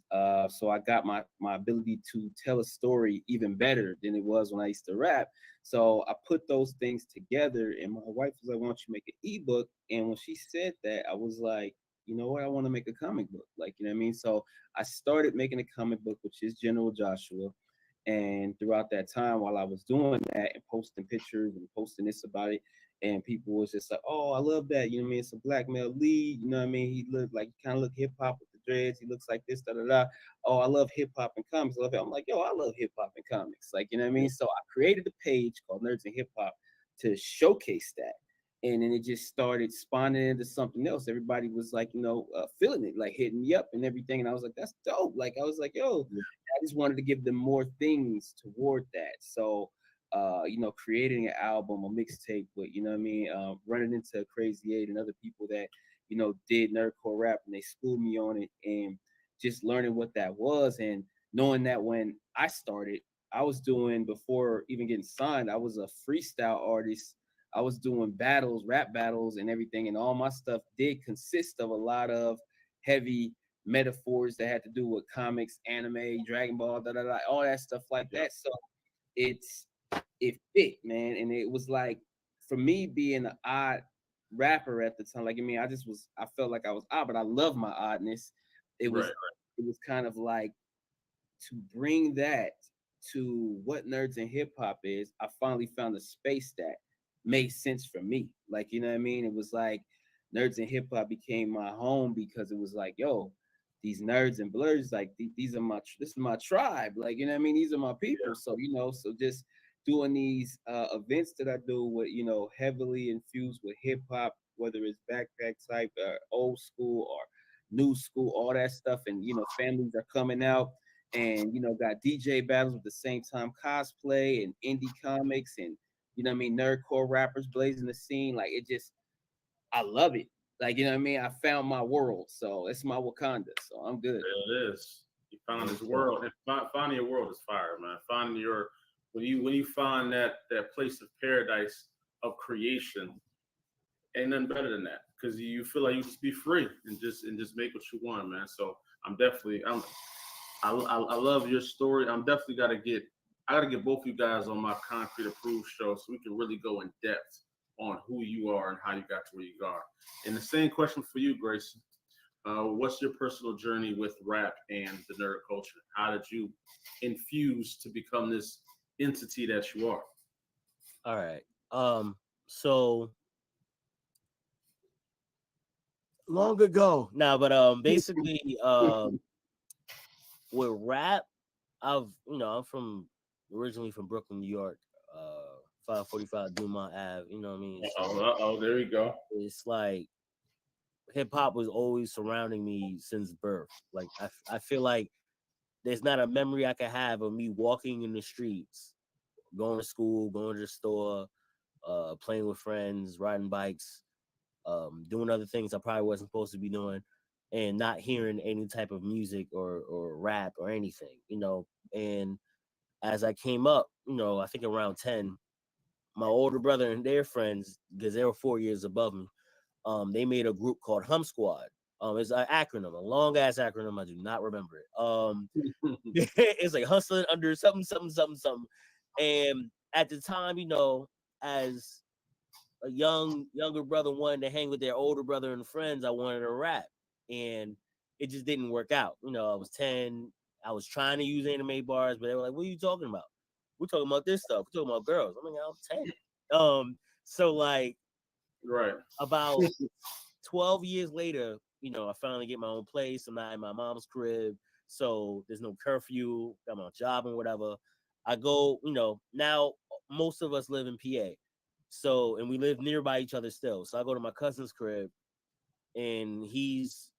so I got my ability to tell a story even better than it was when I used to rap. So I put those things together, and my wife was like, why don't you make an ebook? And when she said that, I was like, you know what, I want to make a comic book. Like, you know what I mean? So I started making a comic book, which is General Joshua. And throughout that time, while I was doing that and posting pictures and posting this about it, and people was just like, oh, I love that. You know what I mean? It's a black male lead. You know what I mean? He looked like, kind of look hip hop with the dreads. He looks like this, da da da. Oh, I love hip hop and comics. I love it. I'm like, yo, I love hip hop and comics. Like, you know what I mean? So I created a page called Nerds and Hip Hop to showcase that. And then it just started spawning into something else. Everybody was like, feeling it, like hitting me up and everything. And I was like, that's dope. Like, I was like, yo, I just wanted to give them more things toward that. So, creating an album, a mixtape with, running into Crazy 8 and other people that, did nerdcore rap, and they schooled me on it, and just learning what that was, and knowing that when I started, I was doing, before even getting signed, I was a freestyle artist. I was doing battles, rap battles and everything. And all my stuff did consist of a lot of heavy metaphors that had to do with comics, anime, Dragon Ball, all that stuff like that. So it fit, man. And it was like, for me being an odd rapper at the time, like, I felt like I was odd, but I love my oddness. It was it was kind of like to bring that to what nerds and hip hop is. I finally found a space that made sense for me. Like, you know what I mean? It was like nerds and hip hop became my home because it was like, yo, these nerds and blurs, like these are this is my tribe. Like, you know what I mean? These are my people. So, so just doing these events that I do with, heavily infused with hip hop, whether it's backpack type, old school or new school, all that stuff. And, families are coming out and, got DJ battles with the same time cosplay and indie comics and, nerdcore rappers blazing the scene. Like, I love it. Like, you know what I mean? I found my world. So it's my Wakanda. So I'm good. There it is. You found his world. And finding your world is fire, man. Finding when you find that place of paradise of creation, ain't nothing better than that. Because you feel like you just be free and just make what you want, man. So I love your story. I gotta get both you guys on my Concrete Approved show so we can really go in depth on who you are and how you got to where you are. And the same question for you, Grayson. What's your personal journey with rap and the nerd culture? How did you infuse to become this entity that you are? All right. So long ago now, but basically, with rap, I'm originally from Brooklyn, New York, 545 Dumont Ave. You know what I mean? So, there you go. It's like hip hop was always surrounding me since birth. Like I feel like there's not a memory I can have of me walking in the streets, going to school, going to the store, playing with friends, riding bikes, doing other things I probably wasn't supposed to be doing, and not hearing any type of music or rap or anything, And as I came up, I think around 10, my older brother and their friends, because they were 4 years above me, they made a group called Hum Squad. It's an acronym, a long ass acronym. I do not remember it. It's like hustling under something, something, something, something. And at the time, as a younger brother wanted to hang with their older brother and friends, I wanted to rap, and it just didn't work out. I was 10. I was trying to use anime bars, but they were like, "What are you talking about? We're talking about this stuff. We're talking about girls." I'm like, "I'm 10." So like, right, about 12 years later, I finally get my own place. I'm not in my mom's crib, so there's no curfew. Got my job and whatever. I go, now most of us live in PA. So, and we live nearby each other still. So I go to my cousin's crib, and he's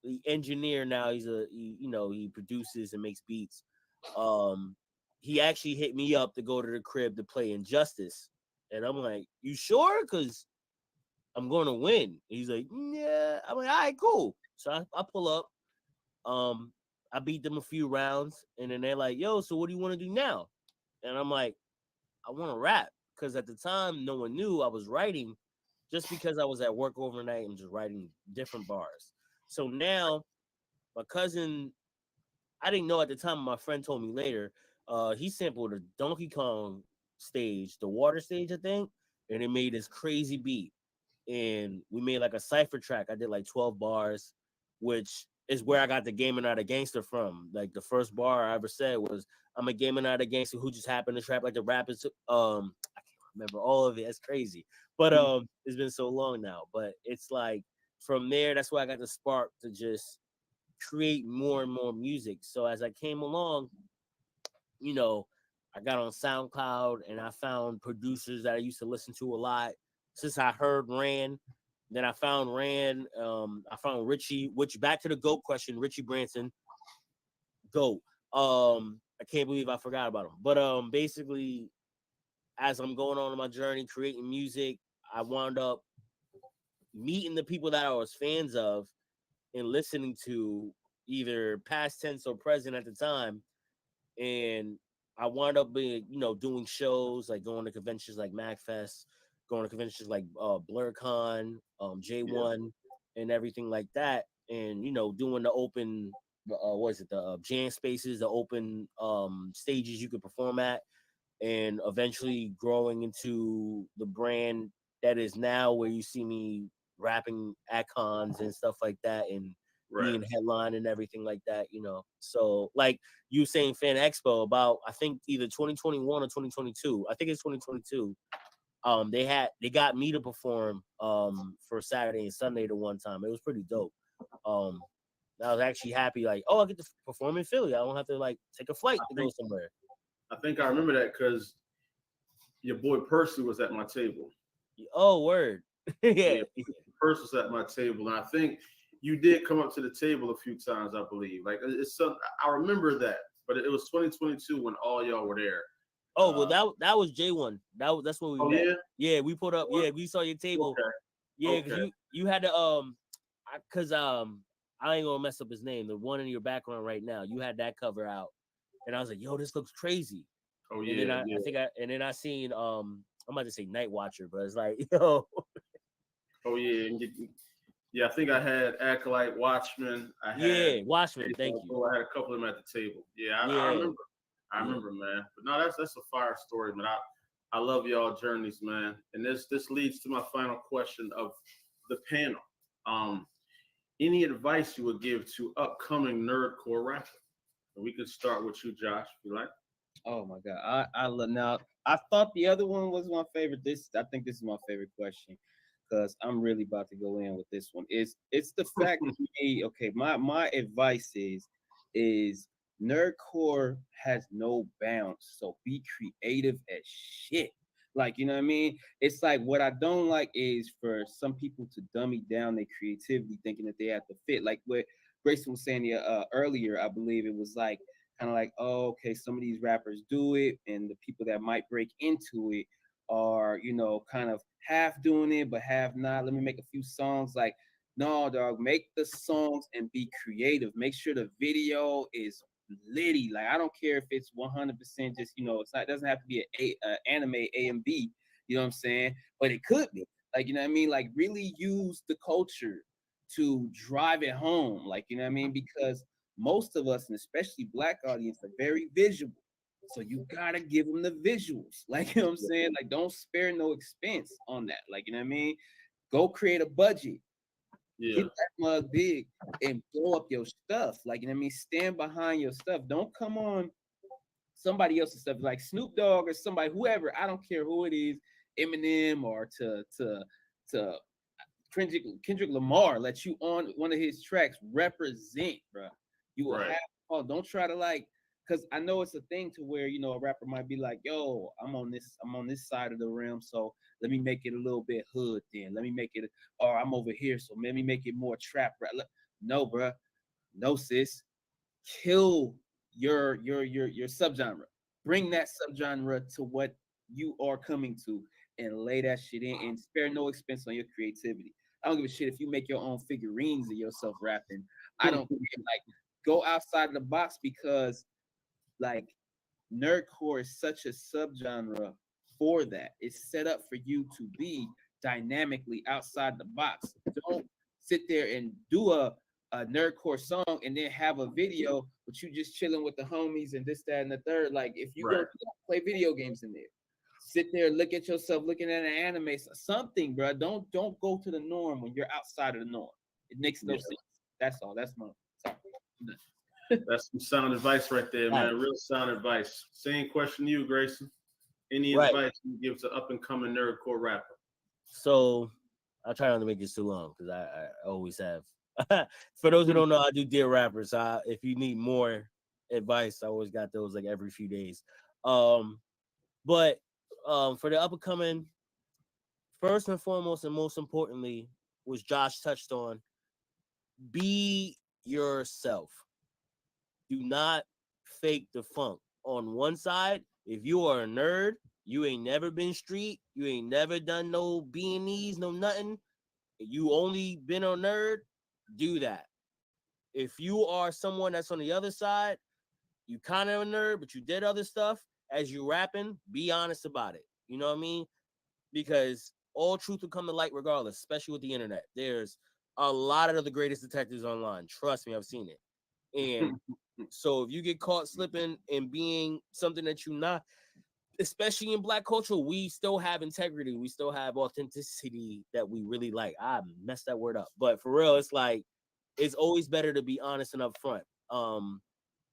the engineer now. He produces and makes beats. He actually hit me up to go to the crib to play Injustice, and I'm like, "You sure? Because I'm going to win." He's like, "Yeah." I'm like, "All right, cool." So I pull up. I beat them a few rounds, and then they're like, "Yo, so what do you want to do now?" And I'm like, "I want to rap." Because at the time, no one knew I was writing, just because I was at work overnight and just writing different bars. So now, my cousin, I didn't know at the time. My friend told me later. He sampled a Donkey Kong stage, the water stage, I think, and it made this crazy beat. And we made like a cipher track. I did like 12 bars, which is where I got the Gamer Not a Gangster from. Like the first bar I ever said was, "I'm a gamer, not a gangster who just happened to trap like the rappers." I can't remember all of it. It's crazy, but it's been so long now. But it's like from there, that's why I got the spark to just create more and more music. So as I came along, I got on SoundCloud and I found producers that I used to listen to a lot since I heard Ran. Then I found Ran. I found Richie, which back to the GOAT question, Richie Branson, GOAT. I can't believe I forgot about him. But basically, as I'm going on my journey creating music, I wound up meeting the people that I was fans of and listening to, either past tense or present at the time. And I wound up being, doing shows, like going to conventions like MagFest, going to conventions like BlurCon, J1, and everything like that. And, doing the open, the jam spaces, the open stages you could perform at, and eventually growing into the brand that is now, where you see me rapping at cons and stuff like that, and being headline and everything like that, So like you saying Fan Expo about, I think either 2021 or 2022. I think it's 2022. They got me to perform for Saturday and Sunday the one time. It was pretty dope. I was actually happy, like, oh, I get to perform in Philly. I don't have to like take a flight to go somewhere. I think I remember that because your boy Percy was at my table. Oh, word. Yeah. Percy was at my table, and I think you did come up to the table a few times, I believe. Like it's some, I remember that, but it was 2022 when all y'all were there. Oh, well, that was J1. That's when we met. Yeah, we put up. Yeah, we saw your table. Okay. Yeah, because you had to because I ain't gonna mess up his name. The one in your background right now, you had that cover out, and I was like, yo, this looks crazy. Oh and then I think I seen I'm about to say Night Watcher, but it's like, yo. Oh yeah, yeah. I think I had Acolyte, Watchman. Watchman. Thank you. I had a couple of them at the table. I remember. I remember, man. But no, that's a fire story, man. I love y'all journeys, man. And this leads to my final question of the panel. Any advice you would give to upcoming nerdcore rappers? We could start with you, Josh, if you like. Oh my God, I love. Now I thought the other one was my favorite. I think this is my favorite question because I'm really about to go in with this one. It's the fact to me. Okay, my advice is nerdcore has no bounds, so be creative as shit. Like, you know what I mean? It's like, what I don't like is for some people to dummy down their creativity, thinking that they have to fit. Like what Grayson was saying earlier, I believe it was like kind of like, oh, okay, some of these rappers do it, and the people that might break into it are, kind of half doing it, but half not. Let me make a few songs. Like, no, dog, make the songs and be creative. Make sure the video is litty. Like, I don't care if it's 100% just, it doesn't have to be an anime A and B, you know what I'm saying? But it could be. Like, you know what I mean? Like, really use the culture to drive it home. Like, you know what I mean? Because most of us, and especially Black audience, are very visual. So you gotta give them the visuals. Like, you know what I'm saying? Like, don't spare no expense on that. Like, you know what I mean? Go create a budget. Get that mug big and blow up your stuff. Like, you know what I mean? Stand behind your stuff. Don't come on somebody else's stuff, like Snoop Dogg or somebody, whoever. I don't care who it is, Eminem or to Kendrick Lamar. Let you on one of his tracks. Represent, bro. You will have. Don't try to like. Because I know it's a thing to where, a rapper might be like, yo, I'm on this side of the realm, so let me make it a little bit hood then. Let me make it, or I'm over here, so let me make it more trap rap. No, bro. No, sis. Kill your subgenre. Bring that subgenre to what you are coming to and lay that shit in and spare no expense on your creativity. I don't give a shit if you make your own figurines of yourself rapping. I don't care. Like, go outside of the box because like nerdcore is such a subgenre for that. It's set up for you to be dynamically outside the box. Don't sit there and do a nerdcore song and then have a video, but you just chilling with the homies and this, that, and the third. Like, if you go play video games in there, sit there, look at yourself looking at an anime, something, bro. Don't go to the norm when you're outside of the norm. It makes no sense. That's all. That's my. Sorry. That's some sound advice right there, man. Real sound advice. Same question to you, Grayson. Any advice you give to up and coming nerdcore rapper? So I'll try not to make this too long because I always have. For those who don't know, I do Dear Rappers. If you need more advice, I always got those like every few days. But for the up and coming, first and foremost and most importantly, which Josh touched on, be yourself. Do not fake the funk. On one side, if you are a nerd, you ain't never been street, you ain't never done no B&Es, no nothing, you only been a nerd, do that. If you are someone that's on the other side, you kind of a nerd, but you did other stuff, as you rapping, be honest about it. You know what I mean? Because all truth will come to light regardless, especially with the internet. There's a lot of the greatest detectives online. Trust me, I've seen it. And so if you get caught slipping and being something that you're not, especially in Black culture, we still have integrity. We still have authenticity that we really like. I messed that word up. But for real, it's like, it's always better to be honest and upfront.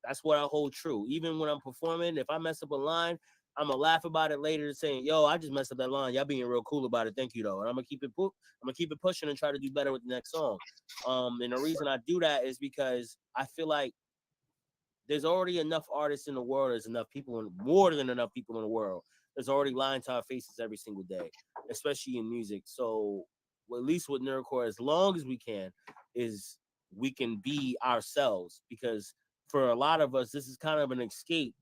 That's what I hold true. Even when I'm performing, if I mess up a line, I'm gonna laugh about it later, saying, "Yo, I just messed up that line. Y'all being real cool about it. Thank you, though." And I'm gonna keep it pushing and try to do better with the next song. And the reason I do that is because I feel like there's already enough artists in the world. There's enough people, more than enough people in the world. There's already lying to our faces every single day, especially in music. So, at least with nerdcore, as long as we can, is we can be ourselves, because for a lot of us, this is kind of an escape,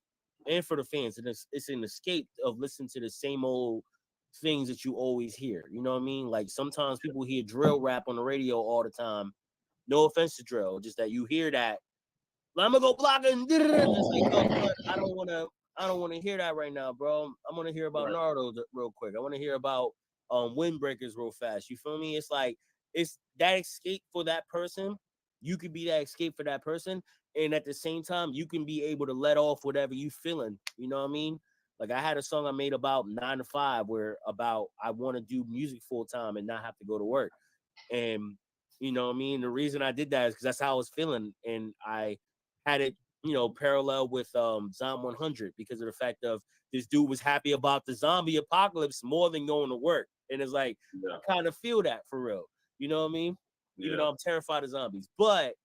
and for the fans, it's an escape of listening to the same old things that you always hear. You know what I mean? Like sometimes people hear drill rap on the radio all the time. No offense to drill, just that you hear that. I'm gonna go block it. And it's like, no, but I don't want to hear that right now, bro. I'm gonna hear about Naruto real quick. I want to hear about windbreakers real fast. You feel me? It's like it's that escape for that person. You could be that escape for that person, and at the same time, you can be able to let off whatever you feeling. You know what I mean? Like I had a song I made about 9 to 5, where about I want to do music full time and not have to go to work. And you know what I mean? The reason I did that is because that's how I was feeling, and I had it, parallel with Zom 100, because of the fact of this dude was happy about the zombie apocalypse more than going to work. And it's like, I kind of feel that for real. You know what I mean? Even though I'm terrified of zombies. But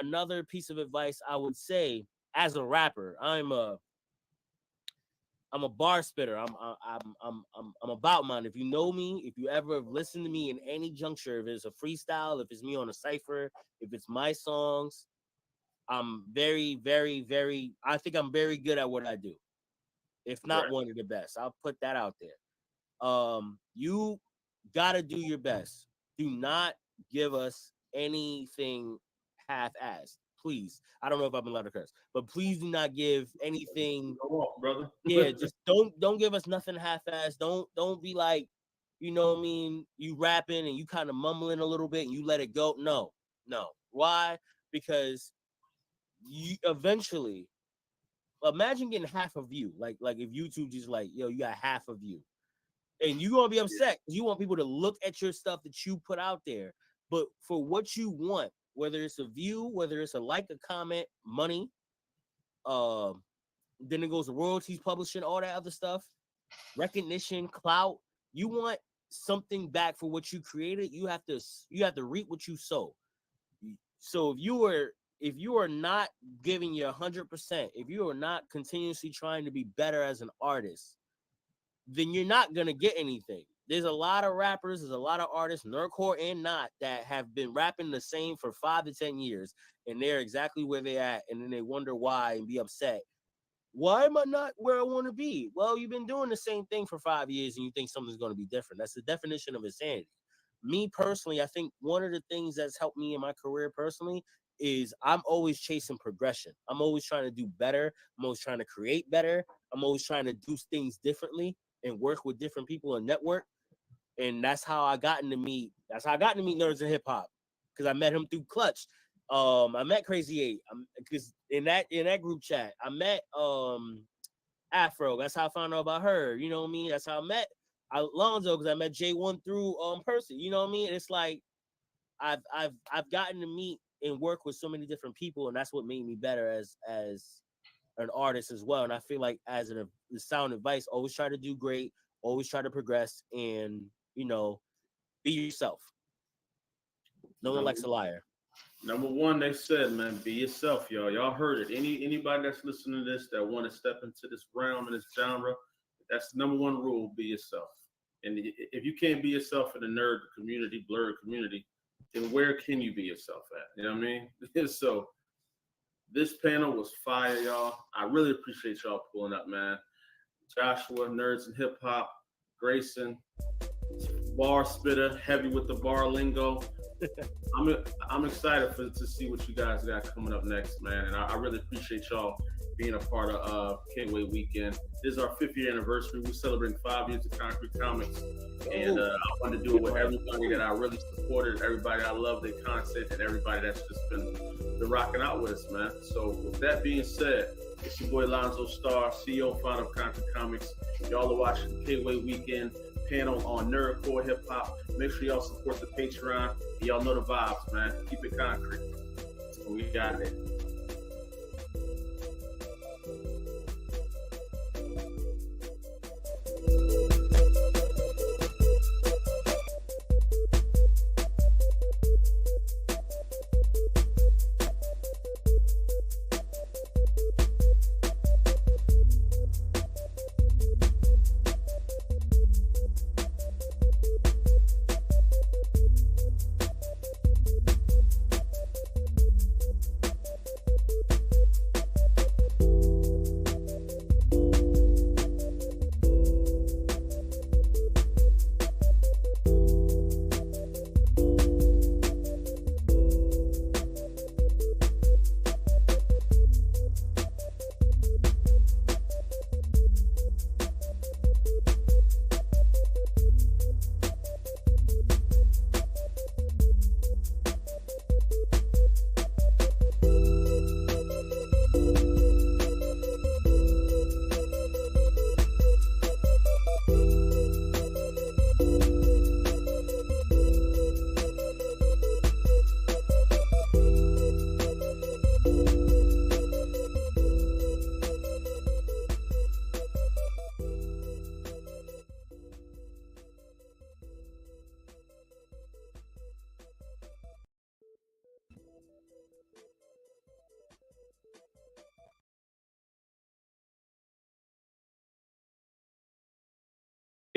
another piece of advice I would say, as a rapper, I'm a bar spitter. I'm about mine. If you know me, if you ever have listened to me in any juncture, if it's a freestyle, if it's me on a cypher, if it's my songs, I'm very, very, very, I think I'm very good at what I do. If not one of the best. I'll put that out there. You gotta do your best. Do not give us anything half-assed. Please. I don't know if I've been allowed to curse, but please do not give anything. Come on, brother. Yeah, just don't give us nothing half-assed. Don't be like, you know what I mean, you rapping and you kind of mumbling a little bit and you let it go. No. Why? Because you eventually imagine getting half a view. Like if YouTube just like, yo, you got half a view, and you're gonna be upset. You want people to look at your stuff that you put out there, but for what you want, whether it's a view, whether it's a like, a comment, money, then it goes to royalties, publishing, all that other stuff, recognition, clout. You want something back for what you created. You have to reap what you sow. So if you are not giving your 100%, if you are not continuously trying to be better as an artist, then you're not going to get anything. There's a lot of rappers, there's a lot of artists, nerdcore and not, that have been rapping the same for 5 to 10 years, and they're exactly where they're at, and then they wonder why and be upset. Why am I not where I want to be? Well, you've been doing the same thing for 5 years, and you think something's going to be different. That's the definition of insanity. Me personally, I think one of the things that's helped me in my career personally is I'm always chasing progression. I'm always trying to do better. I'm always trying to create better. I'm always trying to do things differently and work with different people and network. And that's how I got to meet Nerds in Hip Hop, because I met him through Clutch. I met Crazy 8 because in that group chat I met Afro. That's how I found out about her. You know what I mean? That's how I met Alonzo, because I met J1 through Percy. You know what I mean? It's like I've gotten to meet and work with so many different people, and that's what made me better as an artist as well. And I feel like as a sound advice, always try to do great, always try to progress, and be yourself. No one likes a liar. Number one, they said, man, be yourself, y'all. Y'all heard it. Anybody that's listening to this that want to step into this realm and this genre, that's the number one rule: be yourself. And if you can't be yourself in the nerd community, blurred community, then where can you be yourself at? You know what I mean? So this panel was fire, y'all. I really appreciate y'all pulling up, man. Joshua, Nerds and Hip Hop, Grayson, bar spitter, heavy with the bar lingo. I'm excited to see what you guys got coming up next, man. And I really appreciate y'all being a part of Kway Weekend. This is our 5th year anniversary. We're celebrating 5 years of Concrete Comics. And I wanted to do it with everybody that I really supported, everybody I love their content, and everybody that's just been rocking out with us, man. So with that being said, it's your boy Lonzo Starr, CEO and founder of Concrete Comics. Y'all are watching Kway Weekend. panel on nerdcore hip hop. Make sure y'all support the Patreon. Y'all know the vibes, man. Keep it concrete. We got it.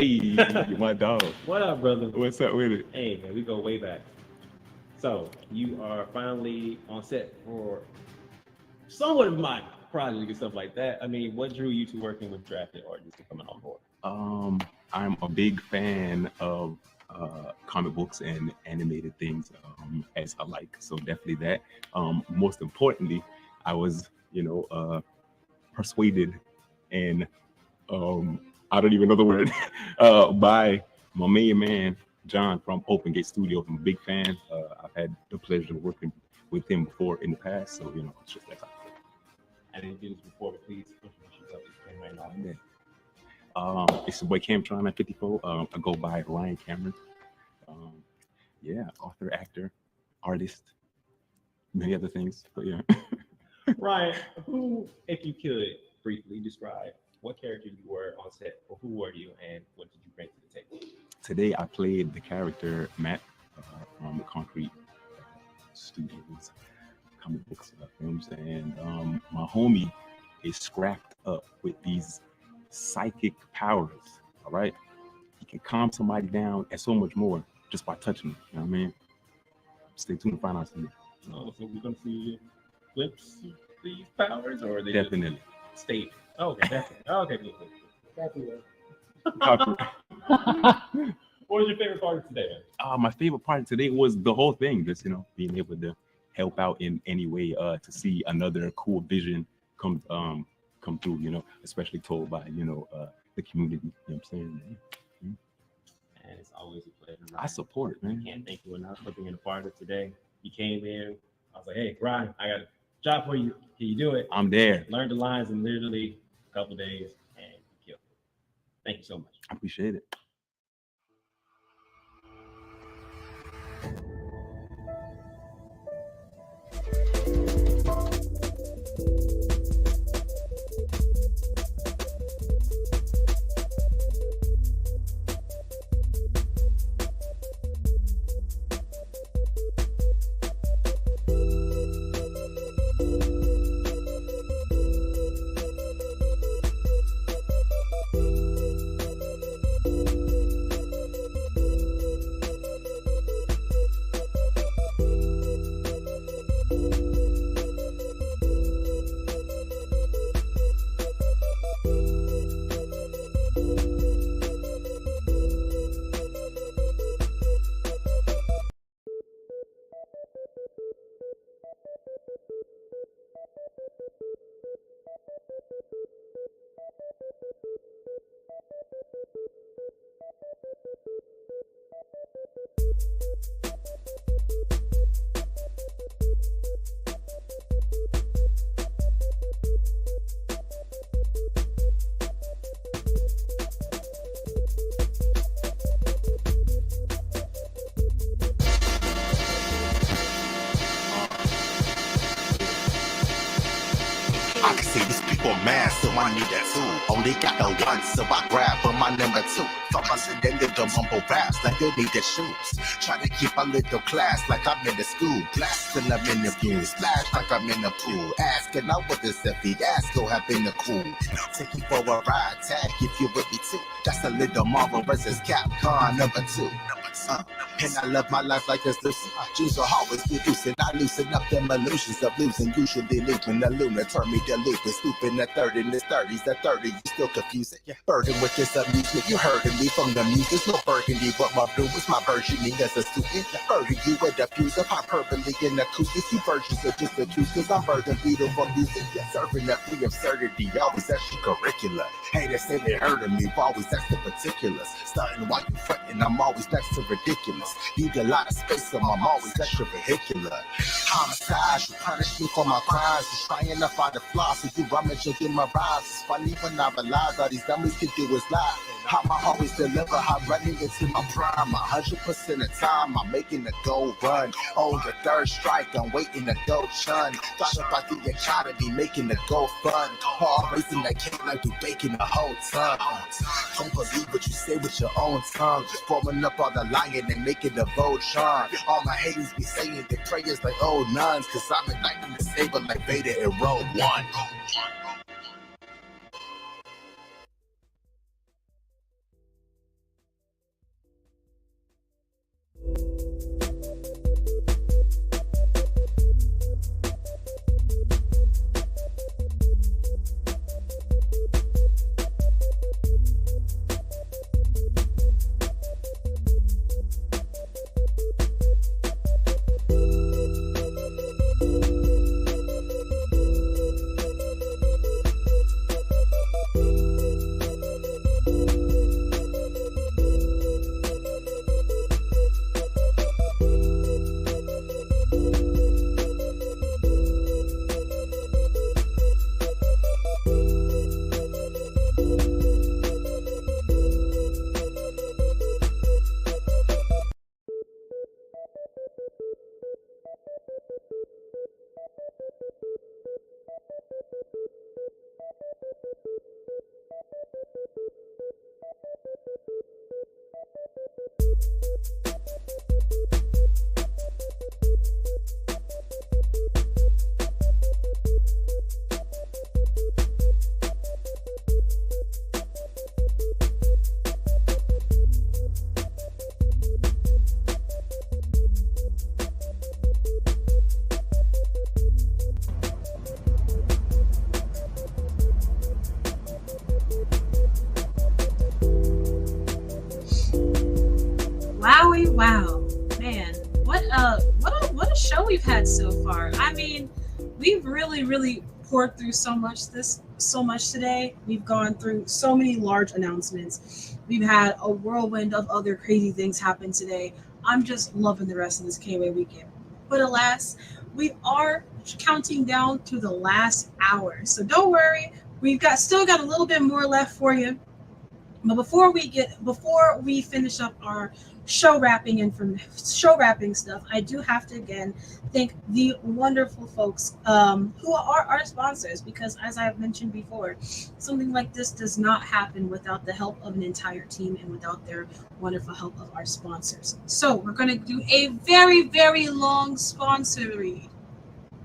Hey, my dog. What up, brother? What's up with it? Hey, man, we go way back. So you are finally on set for somewhat of my project and stuff like that. I mean, what drew you to working with drafted artists and coming on board? I'm a big fan of comic books and animated things as I like. So definitely that. Most importantly, I was, persuaded and I don't even know the word by my main man John from Open Gate Studios. I'm a big fan. I've had the pleasure of working with him before in the past, so it's just that. I didn't do this before, but please introduce yourself to the camera right now. It's the boy Camtron at 54. I go by Ryan Cameron. Author, actor, artist, many other things. But yeah. Ryan, who, if you could briefly describe what character you were on set, or who were you, and what did you bring to the table? Today I played the character Matt from the Concrete Studios, comic books, films, and my homie is scrapped up with these psychic powers. All right, he can calm somebody down and so much more just by touching them. You know what I mean? Stay tuned to find out soon. So we're gonna see clips of these powers, or are they Definitely. Just state? Okay, definitely. Okay, good. What was your favorite part of today, man? My favorite part of today was the whole thing, just being able to help out in any way, to see another cool vision come through, especially told by the community. You know what I'm saying? And it's always a pleasure. I support it, man. I can't thank you enough for being a part of today. You came in. I was like, hey, Ryan, I got a job for you. Can you do it? I'm there. Learned the lines in literally a couple of days, and you killed it. Thank you so much. I appreciate it. See, these people mad, so I need that too. Only got the one, so I grab for my number two. Fuck us and then the mumble raps like they need their shoes. Try to keep a little class like I'm in the school. Blasting them in the view, splash like I'm in the pool. Asking out what this fiasco have been the cool. Take you for a ride, tag if you with me too. That's a little Marvel versus Capcom number two. And I love my life like this. Jews will always be loosened. I loosen up them illusions of losing. Usually looping the Luna, turn me to looping. Scooping the third in his 30s. At 30, you still confusing. Burden with this amusement. You heard me from the muse. There's no burgundy, but my blue was my version. As a student, burden you with the fuse of hyperbole and acoustics. You virgins are just accused, cause I'm burden beetle for music. Serving up the absurdity, always extracurricular. Haters say they heard of me, always extra particulars. Starting while you fretting, I'm always next to ridiculous. Need a lot of space, so I'm always extra vehicular. Homicide, you punish me for my crimes. Just trying to find a flaw, so you rummaging in my rhymes. It's funny when I realize all these dummies can do is lie. How I always deliver, I'm running into my prime. 100% of time, I'm making the goal run. On the third strike, I'm waiting to go chun. Thought about the economy, making the go fun. All racing that cake like you baking the whole ton. Don't believe what you say with your own tongue. Forming up all the lying and making the vote shine. All my haters be saying their prayers like old nuns. Cause I'm igniting the saber like Vader in Rogue One. Wowie wow, man! What a show we've had so far. I mean, we've really poured through so much today. We've gone through so many large announcements. We've had a whirlwind of other crazy things happen today. I'm just loving the rest of this Kway Weekend. But alas, we are counting down to the last hour. So don't worry, we've still got a little bit more left for you. But before we finish up our show wrapping stuff, I do have to again thank the wonderful folks who are our sponsors, because as I've mentioned before, something like this does not happen without the help of an entire team and without their wonderful help of our sponsors. So we're going to do a very long sponsor read,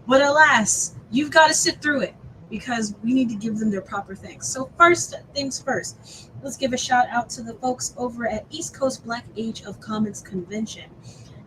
but alas, you've got to sit through it because we need to give them their proper thanks. So first things first, let's give a shout out to the folks over at East Coast Black Age of Comics Convention.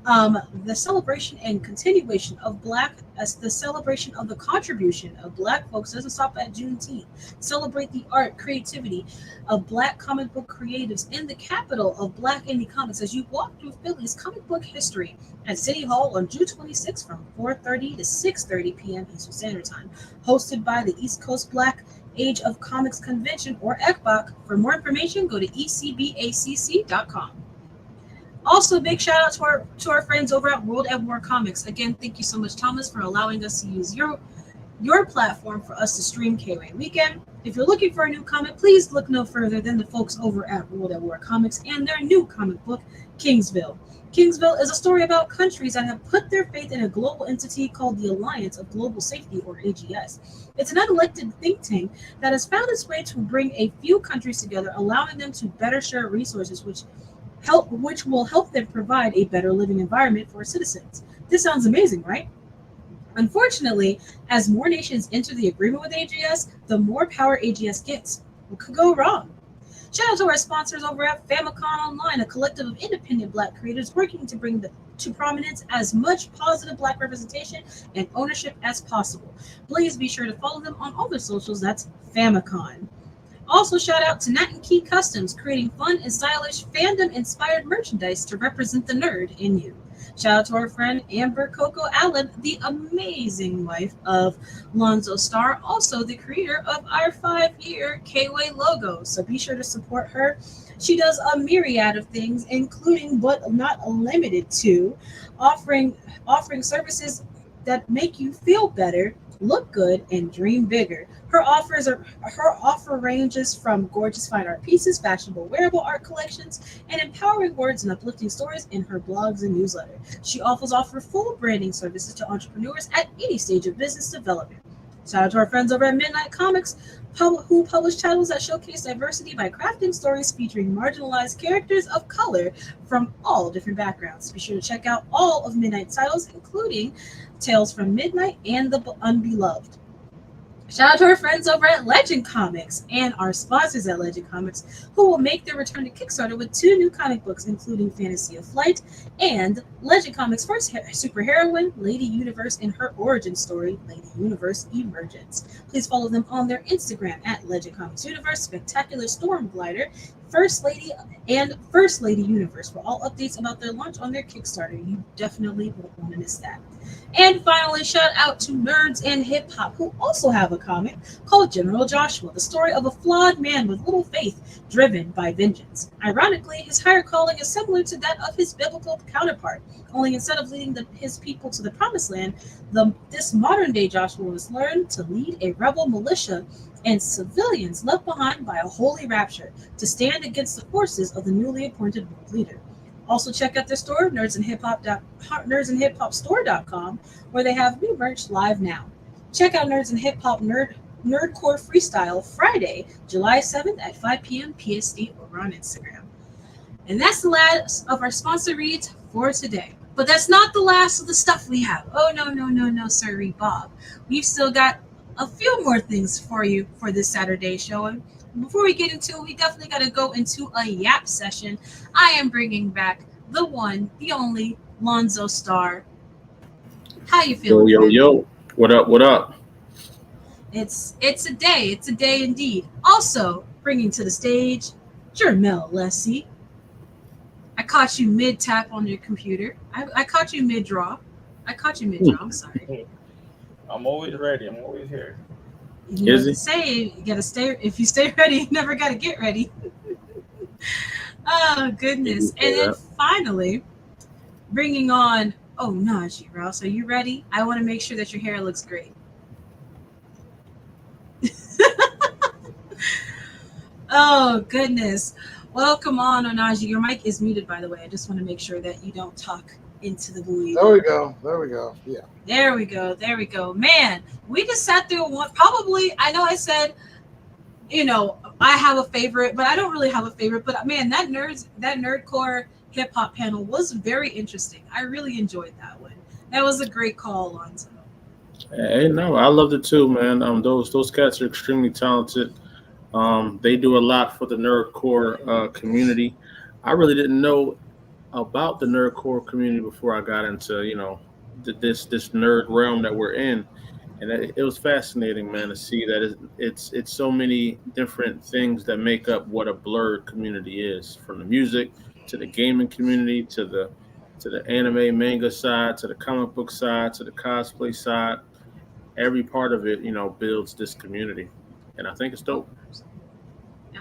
The celebration and continuation of the celebration of the contribution of Black folks doesn't stop at Juneteenth. Celebrate the art, creativity of Black comic book creatives in the capital of Black indie comics as you walk through Philly's comic book history at City Hall on June 26 from 4:30 to 6:30 p.m. Eastern Standard Time. Hosted by the East Coast Black Age of Comics Convention, or ECBOC. For more information, go to ecbacc.com. Also, big shout out to our friends over at World at War Comics. Again, thank you so much, Thomas, for allowing us to use your platform for us to stream Kway Weekend. If you're looking for a new comic, please look no further than the folks over at World at War Comics and their new comic book, Kingsville. Kingsville is a story about countries that have put their faith in a global entity called the Alliance of Global Safety, or AGS. It's an unelected think tank that has found its way to bring a few countries together, allowing them to better share resources, which will help them provide a better living environment for citizens. This sounds amazing, right? Unfortunately, as more nations enter the agreement with AGS, the more power AGS gets. What could go wrong? Shout out to our sponsors over at Famicom Online, a collective of independent Black creators working to bring to prominence as much positive Black representation and ownership as possible. Please be sure to follow them on all their socials. That's Famicom. Also, shout out to Nat and Key Customs, creating fun and stylish fandom-inspired merchandise to represent the nerd in you. Shout out to our friend Amber Coco Allen, the amazing wife of Lonzo Starr, also the creator of our 5-year Kway logo. So be sure to support her. She does a myriad of things, including but not limited to offering services that make you feel better, look good, and dream bigger. Her offer ranges from gorgeous fine art pieces, fashionable wearable art collections, and empowering words and uplifting stories in her blogs and newsletter. She offers full branding services to entrepreneurs at any stage of business development. Shout out to our friends over at Midnight Comics, who publish titles that showcase diversity by crafting stories featuring marginalized characters of color from all different backgrounds. Be sure to check out all of Midnight's titles, including Tales from Midnight and The Unbeloved. Shout out to our friends over at Legend Comics and our sponsors at Legend Comics, who will make their return to Kickstarter with 2 new comic books, including Fantasy of Flight and Legend Comics' first superheroine, Lady Universe, in her origin story, Lady Universe Emergence. Please follow them on their Instagram at Legend Comics Universe, Spectacular Storm Glider, First Lady, and First Lady Universe for all updates about their launch on their Kickstarter. You definitely won't want to miss that. And finally, shout out to Nerds and Hip Hop, who also have a comic called General Joshua, the story of a flawed man with little faith driven by vengeance. Ironically, his higher calling is similar to that of his biblical counterpart, only instead of leading his people to the promised land, this modern-day Joshua was learned to lead a rebel militia and civilians left behind by a holy rapture to stand against the forces of the newly appointed world leader. Also, check out their store, nerdsandhiphopstore.com, where they have new merch live now. Check out Nerds and Hip Hop Nerdcore Freestyle Friday, July 7th at 5 p.m. PST over on Instagram. And that's the last of our sponsor reads for today. But that's not the last of the stuff we have. Oh, no, sir, Bob. We've still got a few more things for you for this Saturday showing. Before we get into it, we definitely got to go into a yap session. I am bringing back the one, the only Lonzo Starr. How you feeling? Yo. What up? It's a day indeed. Also bringing to the stage, Jermel Lessie. I caught you mid tap on your computer. I caught you mid draw. I'm sorry. I'm always ready. I'm always here. You know what to say. You gotta stay. If you stay ready, you never gotta get ready. Oh goodness! And then finally, bringing on. Oh, Najee Rouse, are you ready? I want to make sure that your hair looks great. Oh goodness! Welcome on, Onaji. Your mic is muted, by the way. I just want to make sure that you don't talk into the blue. There we go. Yeah. There we go. Man, we just sat through one. Probably, I know I said, I have a favorite, but I don't really have a favorite. But man, that nerdcore hip hop panel was very interesting. I really enjoyed that one. That was a great call, Alonzo. Hey, no, I loved it too, man. Those cats are extremely talented. They do a lot for the nerdcore community. I really didn't know about the nerdcore community before I got into this nerd realm that we're in, and it was fascinating, man, to see that it's so many different things that make up what a blurred community is, from the music to the gaming community to the anime manga side to the comic book side to the cosplay side. Every part of it, builds this community, and I think it's dope.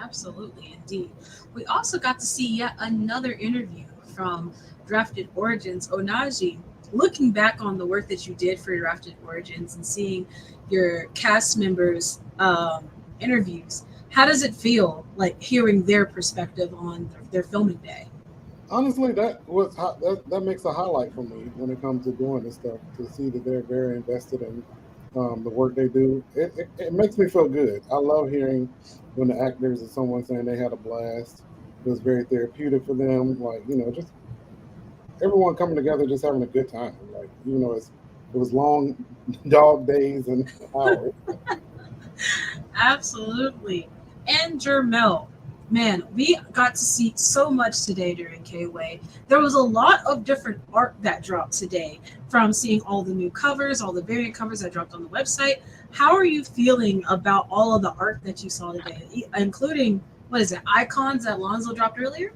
Absolutely, indeed. We also got to see yet another interview from Drafted Origins. Onaji, looking back on the work that you did for Drafted Origins and seeing your cast members interviews. How does it feel like hearing their perspective on their filming day? Honestly, that makes a highlight for me when it comes to doing this stuff. To see that they're very invested in the work they do, it makes me feel good. I love hearing when the actors or someone saying they had a blast. It was very therapeutic for them. Like, just everyone coming together, just having a good time. Like, it was long dog days and hours. Absolutely. And Jermel, man, we got to see so much today during Kway. There was a lot of different art that dropped today, from seeing all the new covers, all the variant covers that dropped on the website. How are you feeling about all of the art that you saw today, including, what is it, icons that Lonzo dropped earlier?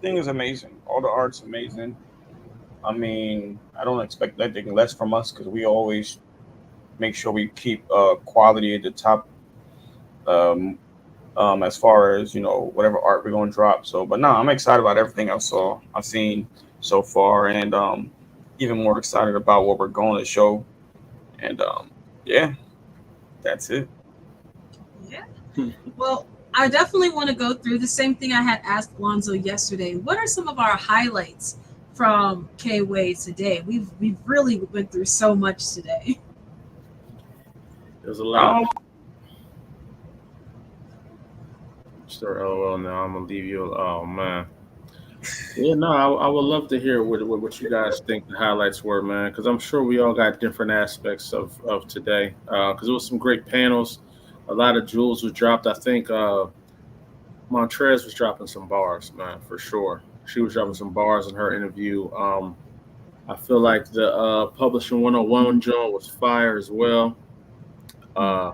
Thing is amazing. All the art's amazing. I mean, I don't expect anything less from us because we always make sure we keep quality at the top. As far as whatever art we're gonna drop. So, but no, I'm excited about everything I've seen so far, and even more excited about what we're going to show. And yeah, that's it. Yeah. Well, I definitely want to go through the same thing I had asked Lonzo yesterday. What are some of our highlights from Kway today? We've really went through so much today. There's a lot. Sure, LOL. Now I'm gonna leave you. Oh man. Yeah, no, I would love to hear what you guys think the highlights were, man, because I'm sure we all got different aspects of today. Because it was some great panels, a lot of jewels was dropped. I think Montrez was dropping some bars, man, for sure. She was dropping some bars in her interview. I feel like the Publishing 101 joint was fire as well. Uh,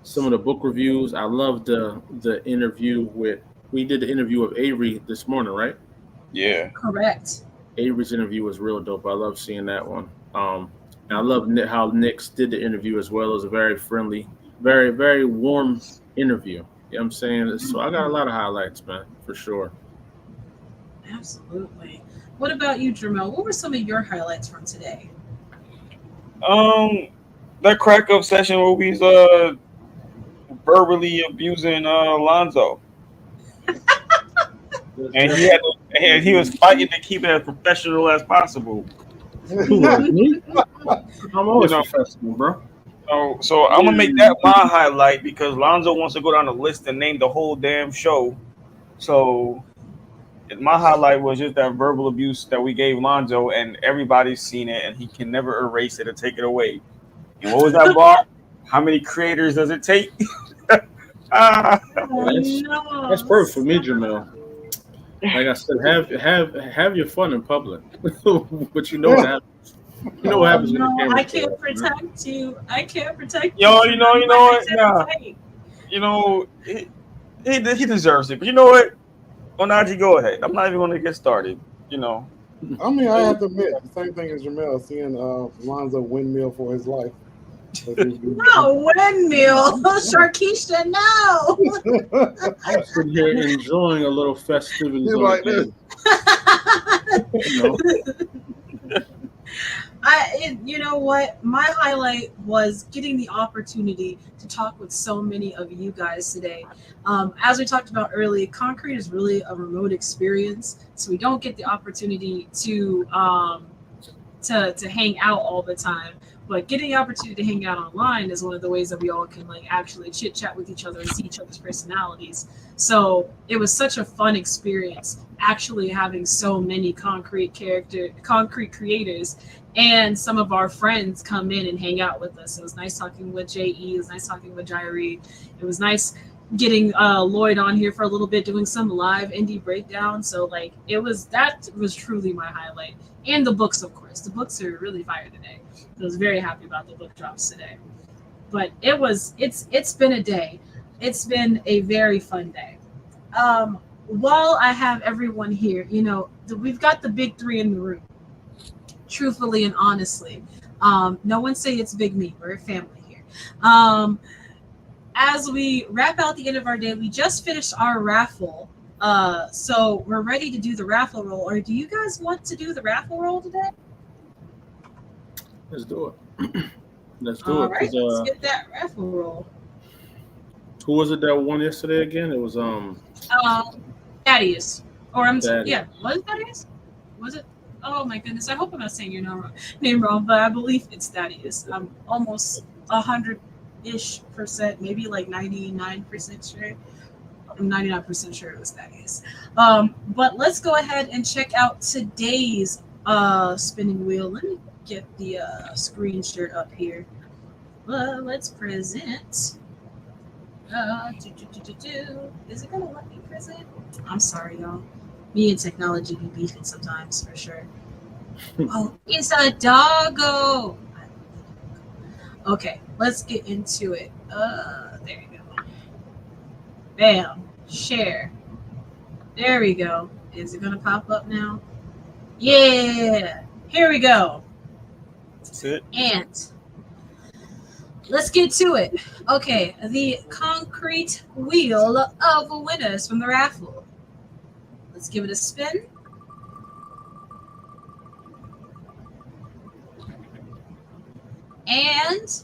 some of the book reviews, I loved the interview with. We did the interview with Avery this morning, right? Yeah. Correct. Avery's interview was real dope. I love seeing that one. And I love how Nick's did the interview as well. It was a very friendly, very, very warm interview. You know what I'm saying? So I got a lot of highlights, man, for sure. Absolutely. What about you, Jermel? What were some of your highlights from today? That crack up session where he's verbally abusing Lonzo. And he was fighting to keep it as professional as possible. Me? I'm always professional, bro. So I'm gonna make that my highlight because Lonzo wants to go down the list and name the whole damn show. So my highlight was just that verbal abuse that we gave Lonzo, and everybody's seen it, and he can never erase it or take it away. And what was that bar? How many creators does it take? That's perfect for me, Jamel. Like I said, have your fun in public, but you know what happens. You know what happens when the camera. I can't protect you. I can't protect you. You know what? Nah. You know he deserves it. But you know what? Onaji, go ahead. I'm not even going to get started. I mean, I have to admit, the same thing as Jamel, seeing Lonzo windmill for his life. No, windmill. Sharkeisha, no. I'm sitting here enjoying a little festivities. Like this. You know what? My highlight was getting the opportunity to talk with so many of you guys today. As we talked about earlier, Concrete is really a remote experience, so we don't get the opportunity to hang out all the time. But getting the opportunity to hang out online is one of the ways that we all can actually chit chat with each other and see each other's personalities. So it was such a fun experience actually having so many concrete creators and some of our friends come in and hang out with us. It was nice talking with J.E. It was nice talking with Jairi. It was nice getting Lloyd on here for a little bit, doing some live indie breakdown. So that was truly my highlight. And the books, of course. The books are really fire today. I was very happy about the book drops today. But it's been a day. It's been a very fun day. While I have everyone here, we've got the big three in the room. Truthfully and honestly. No one say it's big me. We're a family here. As we wrap out the end of our day, we just finished our raffle. So we're ready to do the raffle roll. Or do you guys want to do the raffle roll today? Let's do it. Let's do All it. right, Cause let's get that raffle roll. who was it that won yesterday again? It was Thaddeus. Or Daddy. yeah, was it Thaddeus? Was it? Oh my goodness! I hope I'm not saying your name wrong, but I believe it's Thaddeus. I'm almost 100-ish%, maybe like 99% sure. I'm 99% sure it was Thaddeus. But let's go ahead and check out today's spinning wheel. Let me get the screen share up here. Let's present. Is it gonna let me present? I'm sorry, y'all. Me and technology be beefing sometimes, for sure. Oh, it's a doggo. Okay, let's get into it. There you go. Bam. Share. There we go. Is it gonna pop up now? Yeah. Here we go. That's it. And let's get to it. Okay, the concrete wheel of winners from the raffle. Let's give it a spin. And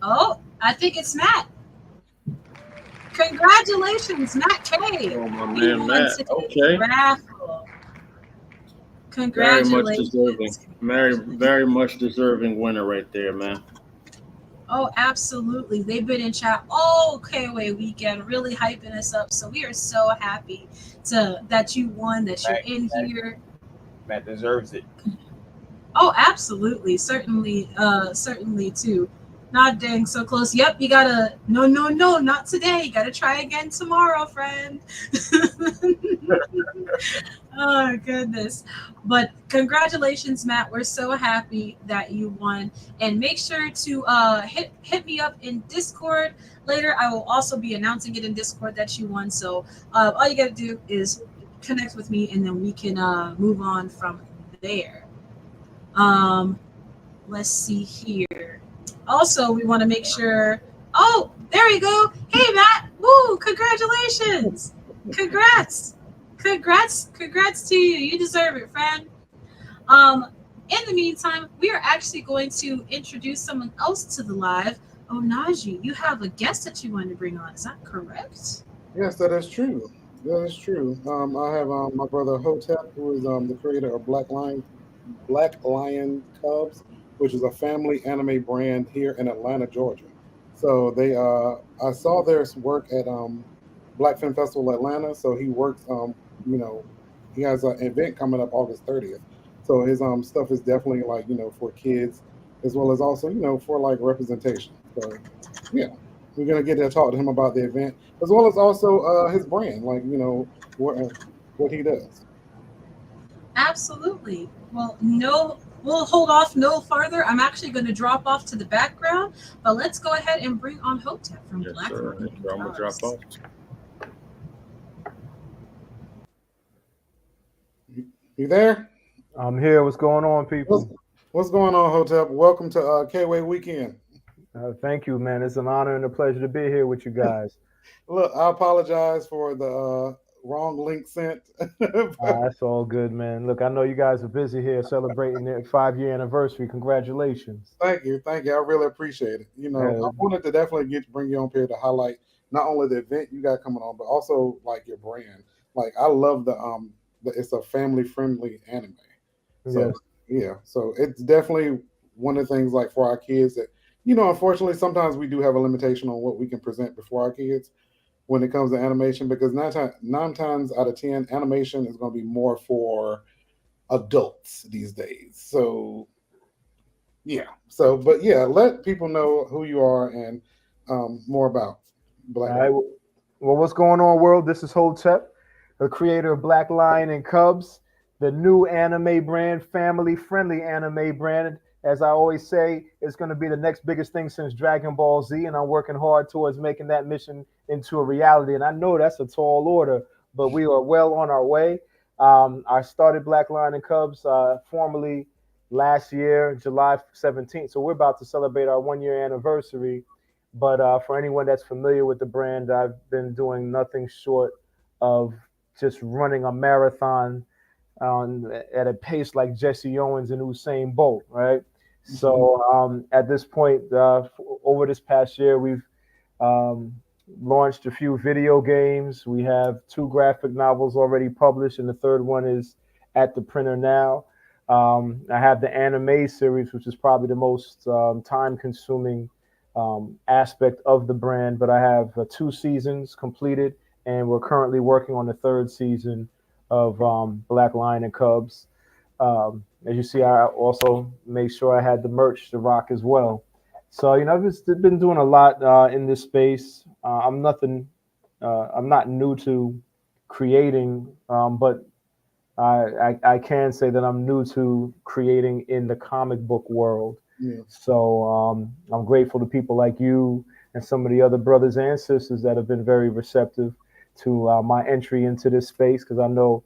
oh, I think it's Matt. Congratulations, Matt K. Oh my You man, won Matt. today's Okay. raffle. Very much Congratulations. deserving. Very much deserving winner right there, man. Oh, absolutely. They've been in chat all Kway Weekend, really hyping us up. So we are so happy that you won, that you're in here. Matt deserves it. Oh, absolutely. Certainly too. Not dang so close. Yep, you gotta no, not today. You gotta try again tomorrow, friend. Oh goodness. But congratulations, Matt. We're so happy that you won. And make sure to hit me up in Discord later. I will also be announcing it in Discord that you won. So all you gotta do is connect with me and then we can move on from there. Let's see here. Also, we want to make sure. Oh, there we go. Hey, Matt. Woo! Congratulations. Congrats to you. You deserve it, friend. In the meantime, we are actually going to introduce someone else to the live. Oh, Najee, you have a guest that you wanted to bring on. Is that correct? Yes, that is true. That is true. I have my brother Hotep, who is the creator of Black Lion Cubs, which is a family anime brand here in Atlanta, Georgia. So I saw their work at Black Film Festival Atlanta. So he works he has an event coming up August 30th. So his stuff is definitely like for kids as well as also for like representation. So yeah, we're gonna get to talk to him about the event as well as also his brand, like what he does. Absolutely. Well, no, we'll hold off no further. I'm actually going to drop off to the background, but let's go ahead and bring on Hotep from Yes, Black sir. Lion I'm gonna drop Cubs. off. You there? I'm here. What's going on, people? What's going on, Hotep? Welcome to Kway Weekend. Thank you, man. It's an honor and a pleasure to be here with you guys. Look, I apologize for the wrong link sent. That's all good, man. Look, I know you guys are busy here celebrating their 5-year anniversary. Congratulations. Thank you. I really appreciate it. I wanted to definitely bring you on here to highlight not only the event you got coming on, but also like your brand. Like I love it's a family friendly anime. So Yes. yeah, so it's definitely one of the things like for our kids that unfortunately sometimes we do have a limitation on what we can present before our kids when it comes to animation because nine times out of 10 animation is going to be more for adults these days. So yeah, but yeah, let people know who you are and more about Black. All right. Well, what's going on, world? This is Hotep, the creator of Black Lion and Cubs, the new anime brand, family-friendly anime brand. As I always say, it's going to be the next biggest thing since Dragon Ball Z, and I'm working hard towards making that mission into a reality. And I know that's a tall order, but we are well on our way. I started Black Lion and Cubs formally last year, July 17th. So we're about to celebrate our 1-year anniversary. But for anyone that's familiar with the brand, I've been doing nothing short of just running a marathon at a pace like Jesse Owens and Usain Bolt, right? So at this point, over this past year, we've um, launched a few video games. We have 2 graphic novels already published, and the third one is at the printer now. I have the anime series, which is probably the most time-consuming aspect of the brand, but I have 2 seasons completed, and we're currently working on the third season of Black Lion and Cubs. As you see, I also made sure I had the merch to rock as well. So I've just been doing a lot in this space. I'm not new to creating, but I can say that I'm new to creating in the comic book world. Yeah. So I'm grateful to people like you and some of the other brothers and sisters that have been very receptive to my entry into this space, because I know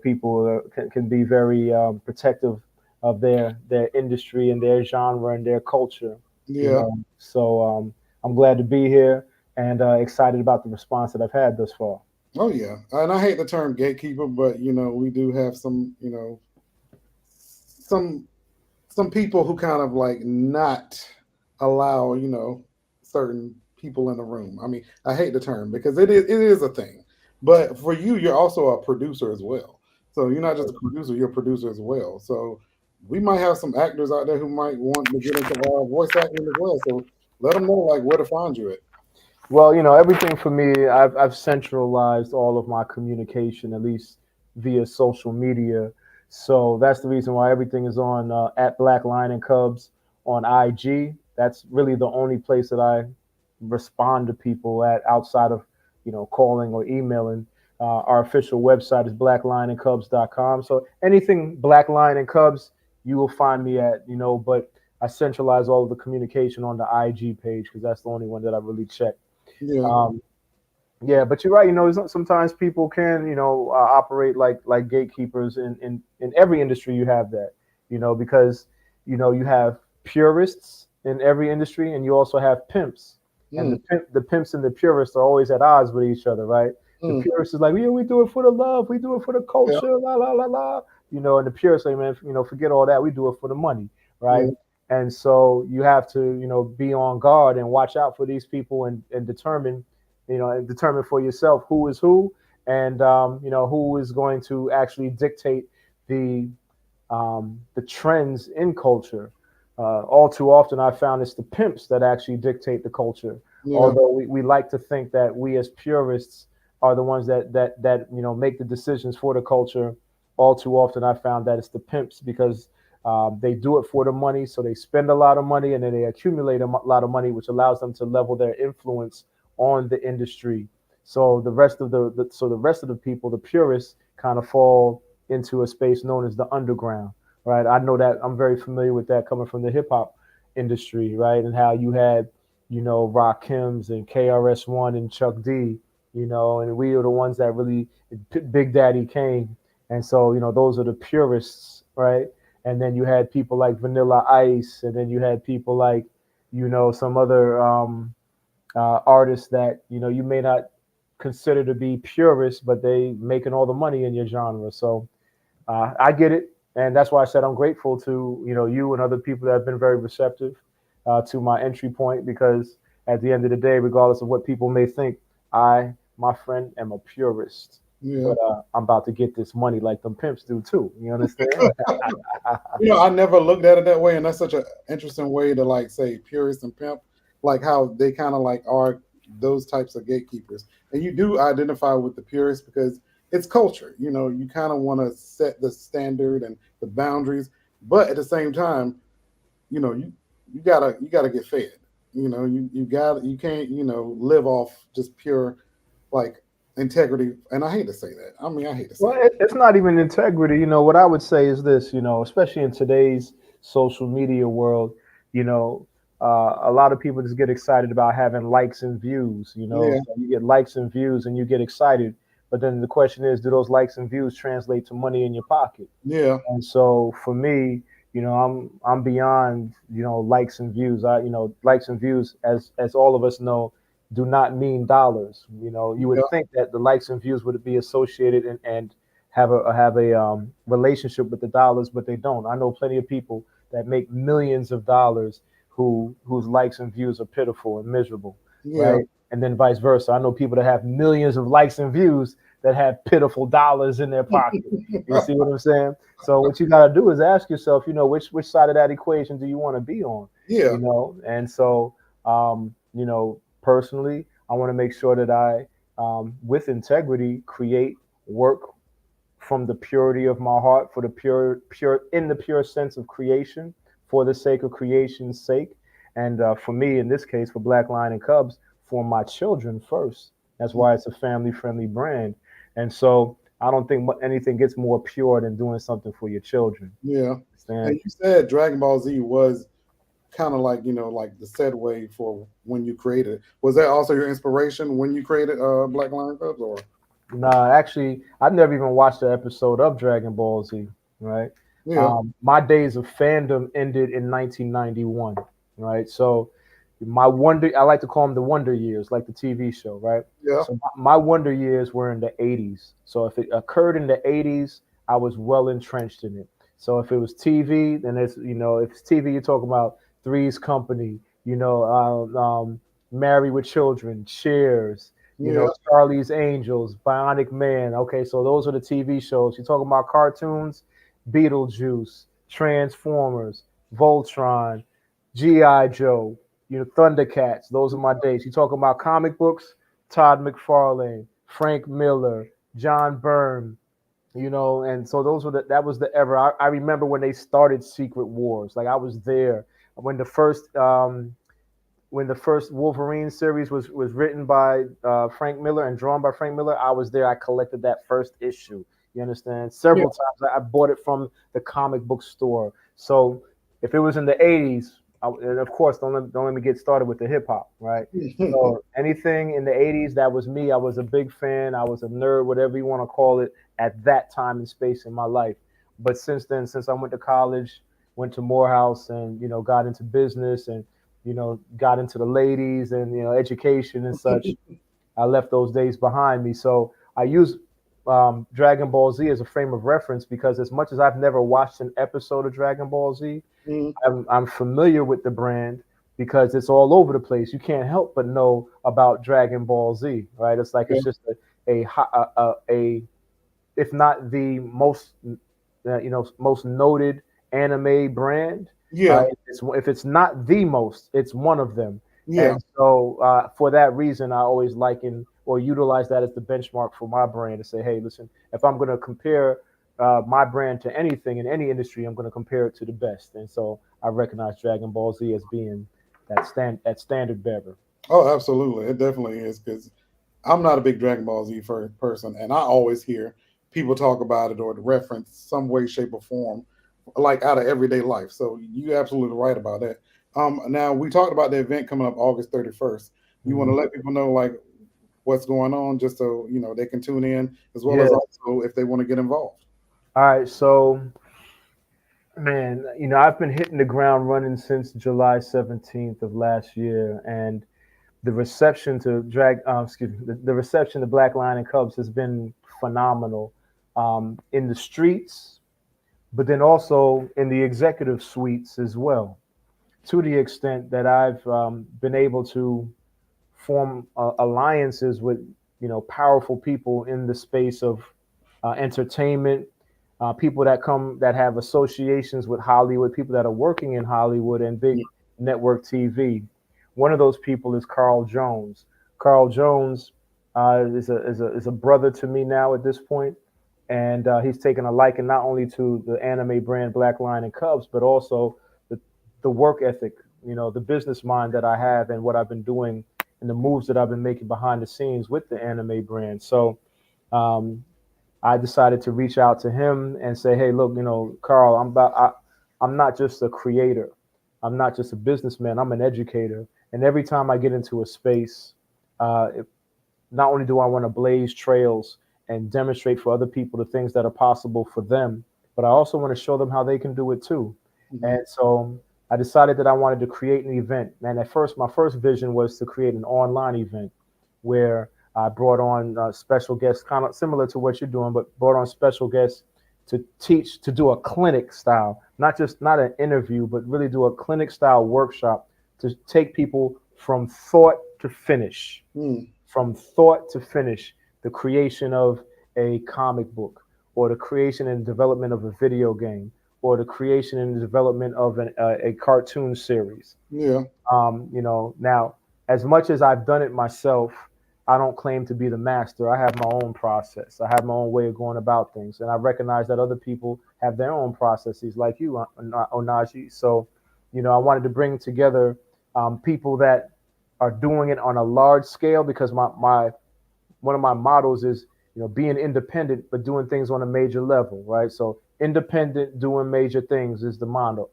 people can be very protective of their industry and their genre and their culture. Yeah. So I'm glad to be here and excited about the response that I've had thus far. Oh yeah, and I hate the term gatekeeper, but we do have some some people who kind of like not allow certain people in the room. I mean, I hate the term because it is a thing, but for you, you're also a producer as well. So you're not just a producer; you're a producer as well. So we might have some actors out there who might want to get into voice acting as well. So let them know like where to find you at. Well, everything for me, I've centralized all of my communication, at least via social media. So that's the reason why everything is on at Black Lion and Cubs on IG. That's really the only place that I respond to people at outside of, calling or emailing. Our official website is blacklionandcubs.com. So anything Black Lion and Cubs, you will find me at, but I centralize all of the communication on the IG page because that's the only one that I really check. Yeah. Yeah, but you're right. Sometimes people can, operate like gatekeepers in every industry. You have that, because you have purists in every industry, and you also have pimps. And the pimps and the purists are always at odds with each other, right? The purist is like, yeah, we do it for the love, we do it for the culture, la la la la. And the purists say, man, forget all that, we do it for the money, right? And so you have to, be on guard and watch out for these people and determine for yourself who is who, and who is going to actually dictate the trends in culture. All too often, I found it's the pimps that actually dictate the culture. Yeah. Although we like to think that we as purists are the ones that make the decisions for the culture. All too often, I found that it's the pimps because they do it for the money, so they spend a lot of money and then they accumulate a lot of money, which allows them to level their influence on the industry. So the rest of the people, the purists, kind of fall into a space known as the underground, right? I know that I'm very familiar with that coming from the hip hop industry, right? And how you had, Rakims and KRS-One and Chuck D, and we are the ones that really Big Daddy Kane, and so those are the purists, right? And then you had people like Vanilla Ice, and then you had people like, some other artists that you may not consider to be purists, but they making all the money in your genre. So I get it, and that's why I said I'm grateful to you and other people that have been very receptive to my entry point, because at the end of the day, regardless of what people may think, my friend, am a purist. Yeah. But I'm about to get this money like them pimps do too. You understand? I never looked at it that way, and that's such an interesting way to like say purist and pimp, like how they kind of like are those types of gatekeepers. And you do identify with the purist because it's culture. You kind of want to set the standard and the boundaries, but at the same time, you gotta get fed. You can't live off just pure like integrity. And I hate to say that. I mean, I hate to say Well, it's not even integrity. What I would say is this, especially in today's social media world, a lot of people just get excited about having likes and views. Yeah. So you get likes and views and you get excited. But then the question is, do those likes and views translate to money in your pocket? Yeah. And so for me, I'm beyond, likes and views. Likes and views, as all of us know, do not mean dollars. You would think that the likes and views would be associated and have a relationship with the dollars, but they don't. I know plenty of people that make millions of dollars whose likes and views are pitiful and miserable, Yeah. right? And then vice versa. I know people that have millions of likes and views that have pitiful dollars in their pocket. You see what I'm saying? So what you got to do is ask yourself, which side of that equation do you want to be on? Yeah. And so, personally, I want to make sure that I, with integrity, create work from the purity of my heart, for the in the pure sense of creation, for the sake of creation's sake, and for me, in this case, for Black Lion and Cubs, for my children first. That's why it's a family-friendly brand, and so I don't think anything gets more pure than doing something for your children. Yeah. Understand? And you said Dragon Ball Z was kind of like, like the segue for when you created it. Was that also your inspiration when you created Black Lion Cubs, or? Nah, actually, I never even watched an episode of Dragon Ball Z, right? Yeah. My days of fandom ended in 1991, right? So I like to call them the Wonder Years, like the TV show, right? Yeah. So my Wonder Years were in the 80s. So if it occurred in the 80s, I was well entrenched in it. So if it was TV, then if it's TV, you're talking about Three's Company, Married with Children, Cheers, Yeah. Charlie's Angels, Bionic Man. Okay, so those are the TV shows. You're talking about cartoons, Beetlejuice, Transformers, Voltron, G.I. Joe, Thundercats. Those are my days. You're talking about comic books, Todd McFarlane, Frank Miller, John Byrne, and so that was the era. I remember when they started Secret Wars. Like I was there when the first Wolverine series was written by Frank Miller and drawn by Frank Miller. I was there. I collected that first issue. You understand? Several times I bought it from the comic book store. So if it was in the 80s, and of course, don't let me get started with the hip hop, right? So anything in the 80s, that was me. I was a big fan. I was a nerd, whatever you want to call it, at that time and space in my life. But since then, since I went to college, went to Morehouse, and got into business and got into the ladies and education and such, I left those days behind me. So I use Dragon Ball Z as a frame of reference because as much as I've never watched an episode of Dragon Ball Z, I'm familiar with the brand because it's all over the place. You can't help but know about Dragon Ball Z, right? It's like it's just a if not the most most noted anime brand. Yeah. If it's not the most, it's one of them. Yeah. And so for that reason, I always liken or utilize that as the benchmark for my brand to say, hey, listen, if I'm going to compare my brand to anything in any industry, I'm going to compare it to the best. And so I recognize Dragon Ball Z as being that standard bearer. Oh, absolutely. It definitely is, because I'm not a big Dragon Ball Z person, and I always hear people talk about it or reference some way, shape, or form, like out of everyday life. So you're absolutely right about that. Now we talked about the event coming up August 31st. You want to let people know like what's going on, just so they can tune in, as well as also if they want to get involved. All right, so man, I've been hitting the ground running since July 17th of last year, and the reception to the reception to Black Lion and Cubs has been phenomenal in the streets, but then also in the executive suites as well, to the extent that I've been able to form alliances with powerful people in the space of entertainment, people that have associations with Hollywood, people that are working in Hollywood and big network TV. One of those people is Carl Jones. Carl Jones is a brother to me now at this point, and he's taken a liking not only to the anime brand Black Lion and Cubs, but also the work ethic, the business mind that I have and what I've been doing and the moves that I've been making behind the scenes with the anime brand. So I decided to reach out to him and say, hey, look, Carl, I'm not just a creator. I'm not just a businessman. I'm an educator. And every time I get into a space, not only do I want to blaze trails and demonstrate for other people the things that are possible for them, but I also want to show them how they can do it too. And so I decided that I wanted to create an event. And at first, my first vision was to create an online event where I brought on special guests, kind of similar to what you're doing, but brought on special guests to teach, to do a clinic style, not an interview, but really do a clinic style workshop to take people from thought to finish, from thought to finish, the creation of a comic book, or the creation and development of a video game, or the creation and development of a cartoon series. Yeah. Now, as much as I've done it myself, I don't claim to be the master. I have my own process. I have my own way of going about things, and I recognize that other people have their own processes, like you, Onaji. So, I wanted to bring together people that are doing it on a large scale, because my one of my mottos is, being independent but doing things on a major level, right? So independent doing major things is the motto.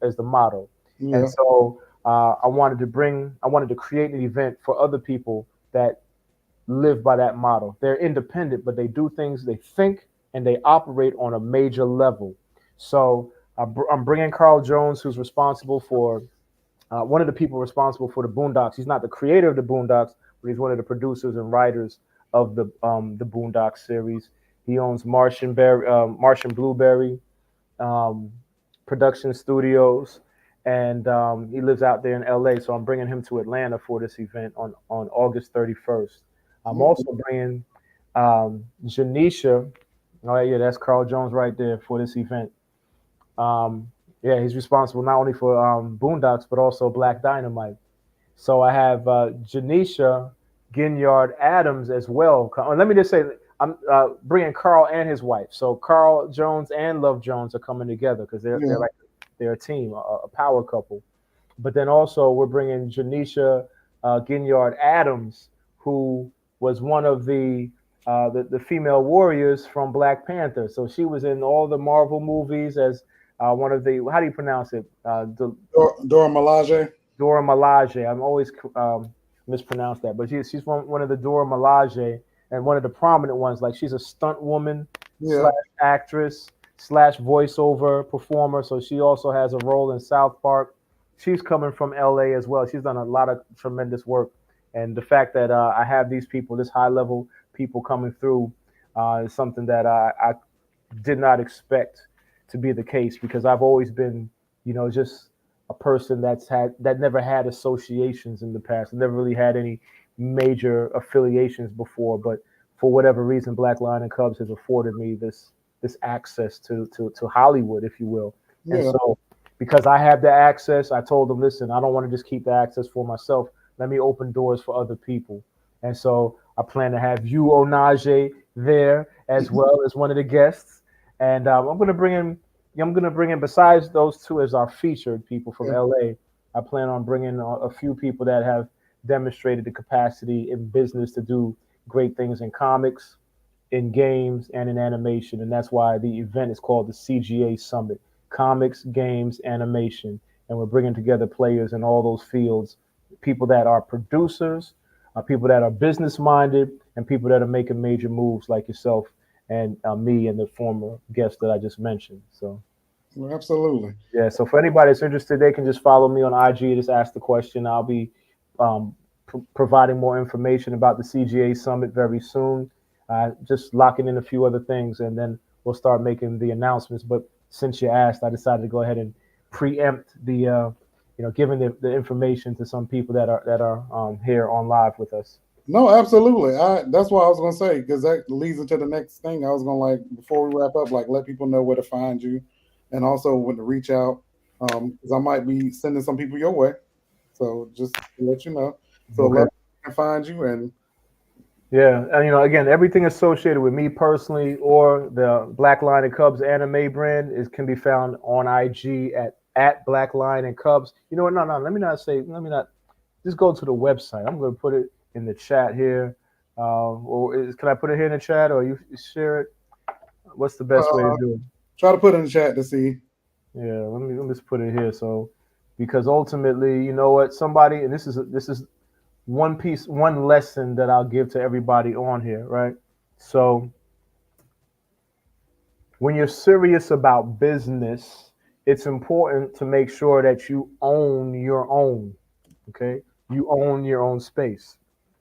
Yeah. And so I wanted to create an event for other people that live by that motto. They're independent, but they do things, they think, and they operate on a major level. So I'm bringing Carl Jones, who's responsible for one of the people responsible for the Boondocks. He's not the creator of the Boondocks, but he's one of the producers and writers of the Boondocks series. He owns Martian Blueberry um, production studios, and he lives out there in LA. So I'm bringing him to Atlanta for this event on August 31st. I'm also bringing Janisha. Oh yeah, that's Carl Jones right there for this event. Um, yeah, he's responsible not only for Boondocks but also Black Dynamite. So I have Janisha Ginyard Adams as well. Let me just say, I'm bringing Carl and his wife. So Carl Jones and Love Jones are coming together because they're a team, a power couple. But then also we're bringing Janisha Ginyard Adams, who was one of the female warriors from Black Panther. So she was in all the Marvel movies as one of the, how do you pronounce it? Dora Milaje. Dora Milaje. I'm always mispronounce that, but she's from one of the Dora Milaje, and one of the prominent ones. Like, she's a stunt woman slash actress slash voiceover performer. So she also has a role in South Park. She's coming from LA as well. She's done a lot of tremendous work, and the fact that I have these people, this high level people coming through, is something that I did not expect to be the case, because I've always been, just a person that never had associations in the past, never really had any major affiliations before. But for whatever reason, Black Lion and Cubs has afforded me this access to Hollywood, if you will. Yeah. And so, because I have the access, I told them, listen, I don't want to just keep the access for myself. Let me open doors for other people. And so I plan to have you, Onaje, there as well as one of the guests. And I'm going to bring in, besides those two as our featured people from LA, I plan on bringing a few people that have demonstrated the capacity in business to do great things in comics, in games, and in animation. And that's why the event is called the CGA Summit, Comics, Games, Animation. And we're bringing together players in all those fields, people that are producers, people that are business minded, and people that are making major moves like yourself and me and the former guest that I just mentioned. So, absolutely. Yeah. So for anybody that's interested, they can just follow me on IG. Just ask the question. I'll be providing more information about the CGA Summit very soon. Just locking in a few other things, and then we'll start making the announcements. But since you asked, I decided to go ahead and preempt the, giving the information to some people that are here on live with us. No, absolutely. That's what I was gonna say, because that leads into the next thing. I was gonna, like, before we wrap up, like, let people know where to find you, and also when to reach out, because I might be sending some people your way. So just to let you know. So let me find you. And yeah, and again, everything associated with me personally or the Black Lion and Cubs anime brand can be found on IG at Black Lion and Cubs. You know what? No, let me not just go to the website. I'm going to put it in the chat here. Can I put it here in the chat, or you share it? What's the best way to do it? Try to put it in the chat to see. Yeah, let me just put it here. So, because ultimately, you know what, somebody, and this is one lesson that I'll give to everybody on here, right? So, when you're serious about business, it's important to make sure that you own your own. Okay, you own your own space.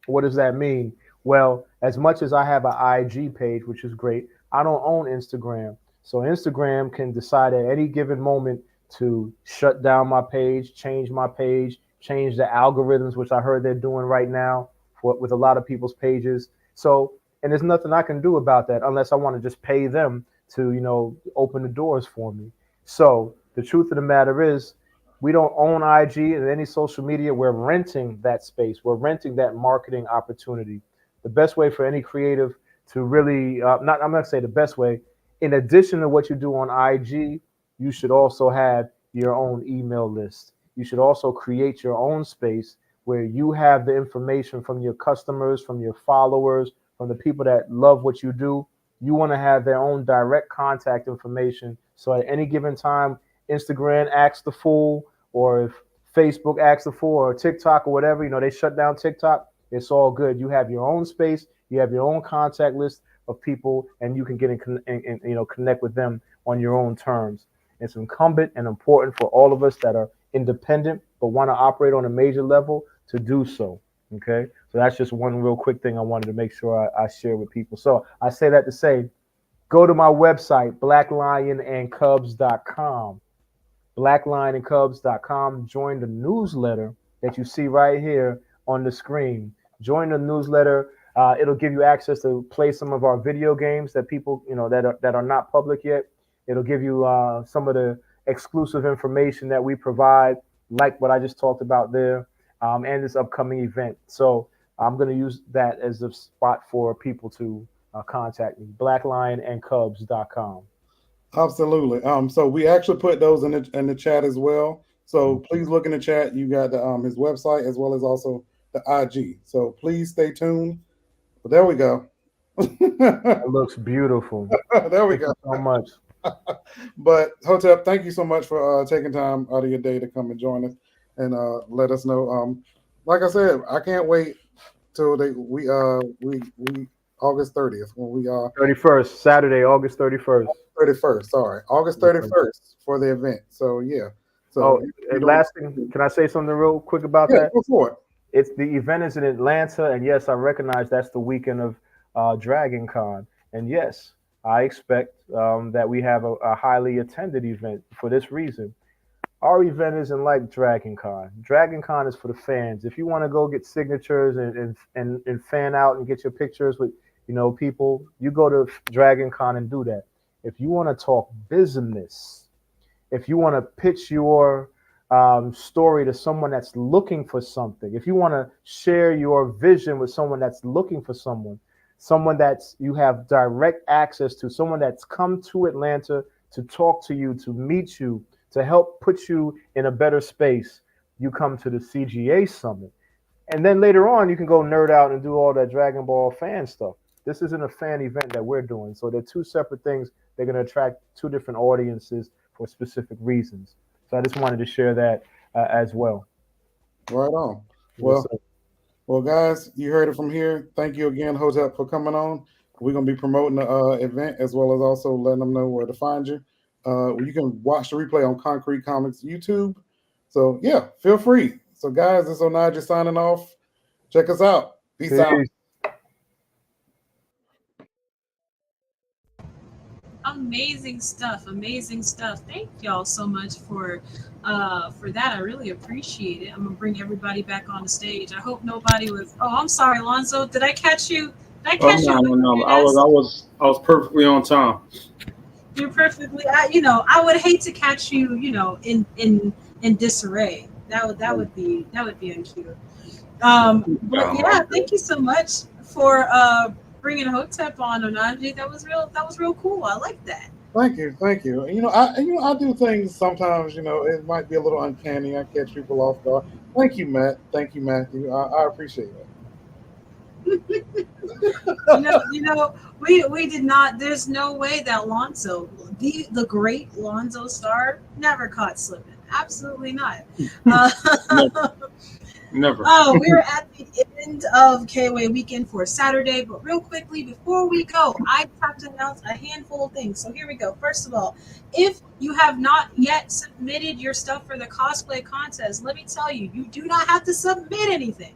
What does that mean? Well, as much as I have an IG page, which is great, I don't own Instagram. So Instagram can decide at any given moment to shut down my page, change the algorithms, which I heard they're doing right now with a lot of people's pages. So, and there's nothing I can do about that unless I want to just pay them to, open the doors for me. So the truth of the matter is, we don't own IG and any social media. We're renting that space. We're renting that marketing opportunity. The best way for any creative to really, I'm not going to say the best way. In addition to what you do on IG, you should also have your own email list. You should also create your own space where you have the information from your customers, from your followers, from the people that love what you do. You want to have their own direct contact information. So at any given time, Instagram acts the fool, or if Facebook acts the fool, or TikTok or whatever, they shut down TikTok. It's all good. You have your own space. You have your own contact list of people, and you can get in, connect with them on your own terms. It's incumbent and important for all of us that are independent but want to operate on a major level to do so. Okay, so that's just one real quick thing I wanted to make sure I share with people. So I say that to say, go to my website, blacklionandcubs.com. blacklionandcubs.com. Join the newsletter that you see right here on the screen. Join the newsletter. It'll give you access to play some of our video games that people, that are not public yet. It'll give you some of the exclusive information that we provide, like what I just talked about there, and this upcoming event. So I'm going to use that as a spot for people to contact me. blacklionandcubs.com. Absolutely. So we actually put those in the chat as well. So please look in the chat. You got his website as well as also the IG. So please stay tuned. But there we go. It looks beautiful. There we Thank go. you so much. But Hotep, thank you so much for taking time out of your day to come and join us and let us know. Like I said, I can't wait till we August 30th when we 31st, Saturday, August 31st. 31st, sorry. August 31st for the event. So yeah. So last thing, can I say something real quick about that? Go for it. It's the event is in Atlanta, and yes, I recognize that's the weekend of Dragon Con. And yes, I expect that we have a highly attended event for this reason. Our event isn't like Dragon Con. Dragon Con is for the fans. If you want to go get signatures and fan out and get your pictures with people, you go to Dragon Con and do that. If you want to talk business, if you want to pitch your story to someone that's looking for something, if you want to share your vision with someone that's looking for someone that's you have direct access to, someone that's come to Atlanta to talk to you, to meet you, to help put you in a better space, you come to the CGA Summit. And then later on, you can go nerd out and do all that Dragon Ball fan stuff. This isn't a fan event that we're doing. So they're two separate things. They're going to attract two different audiences for specific reasons. So I just wanted to share that as well. Right on. Well, guys, you heard it from here. Thank you again, Hotep, for coming on. We're going to be promoting the event as well as also letting them know where to find you. You can watch the replay on Concrete Comics YouTube. So, yeah, feel free. So, guys, this is Onaja signing off. Check us out. Peace out. Amazing stuff. Thank y'all so much for that. I really appreciate it. I'm gonna bring everybody back on the stage. I hope nobody was I'm sorry, Alonzo, did I catch you? No. I was perfectly on time. You're perfectly I would hate to catch you in disarray. That would be uncute. But yeah, thank you so much for bringing Hotep on, Onaji. That was real cool. I like that. Thank you. I do things sometimes. It might be a little uncanny. I catch people off guard. Thank you, Matt. Thank you, Matthew. I appreciate that. We did not. There's no way that Lonzo, the great Lonzo Star, never caught slipping. Absolutely not. Never. We're at the end of Kway Weekend for Saturday, but real quickly before we go, I have to announce a handful of things. So here we go. First of all, if you have not yet submitted your stuff for the cosplay contest, let me tell you, you do not have to submit anything.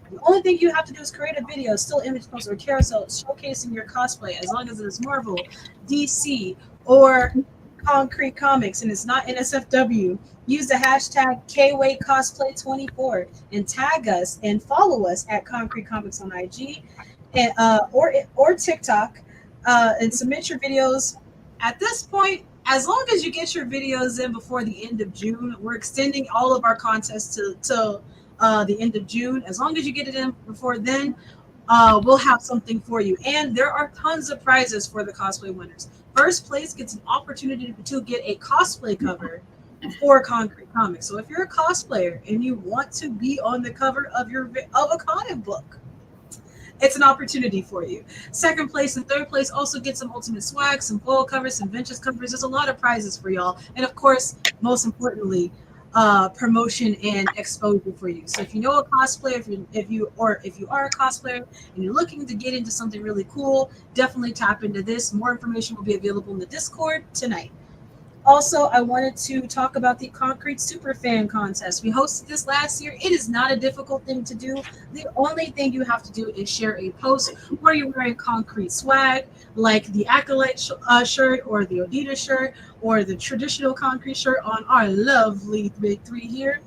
The only thing you have to do is create a video, still image post, or carousel showcasing your cosplay, as long as it is Marvel, DC, or Concrete Comics and it's not NSFW, use the hashtag KWayCosplay24 and tag us and follow us at Concrete Comics on IG and or TikTok and submit your videos. At this point, as long as you get your videos in before the end of June, we're extending all of our contests to the end of June. As long as you get it in before then, we'll have something for you. And there are tons of prizes for the cosplay winners. First place gets an opportunity to get a cosplay cover for Concrete Comics. So if you're a cosplayer and you want to be on the cover of a comic book, it's an opportunity for you. Second place and third place also get some ultimate swag, some foil covers, some vintage covers. There's a lot of prizes for y'all. And of course, most importantly, promotion and exposure for you. So if you know a cosplayer, if you are a cosplayer and you're looking to get into something really cool, definitely tap into this. More information will be available in the Discord tonight. Also, I wanted to talk about the Concrete Superfan Contest. We hosted this last year. It is not a difficult thing to do. The only thing you have to do is share a post where you're wearing Concrete swag, like the Acolyte shirt or the Odita shirt or the traditional Concrete shirt on our lovely Big Three here.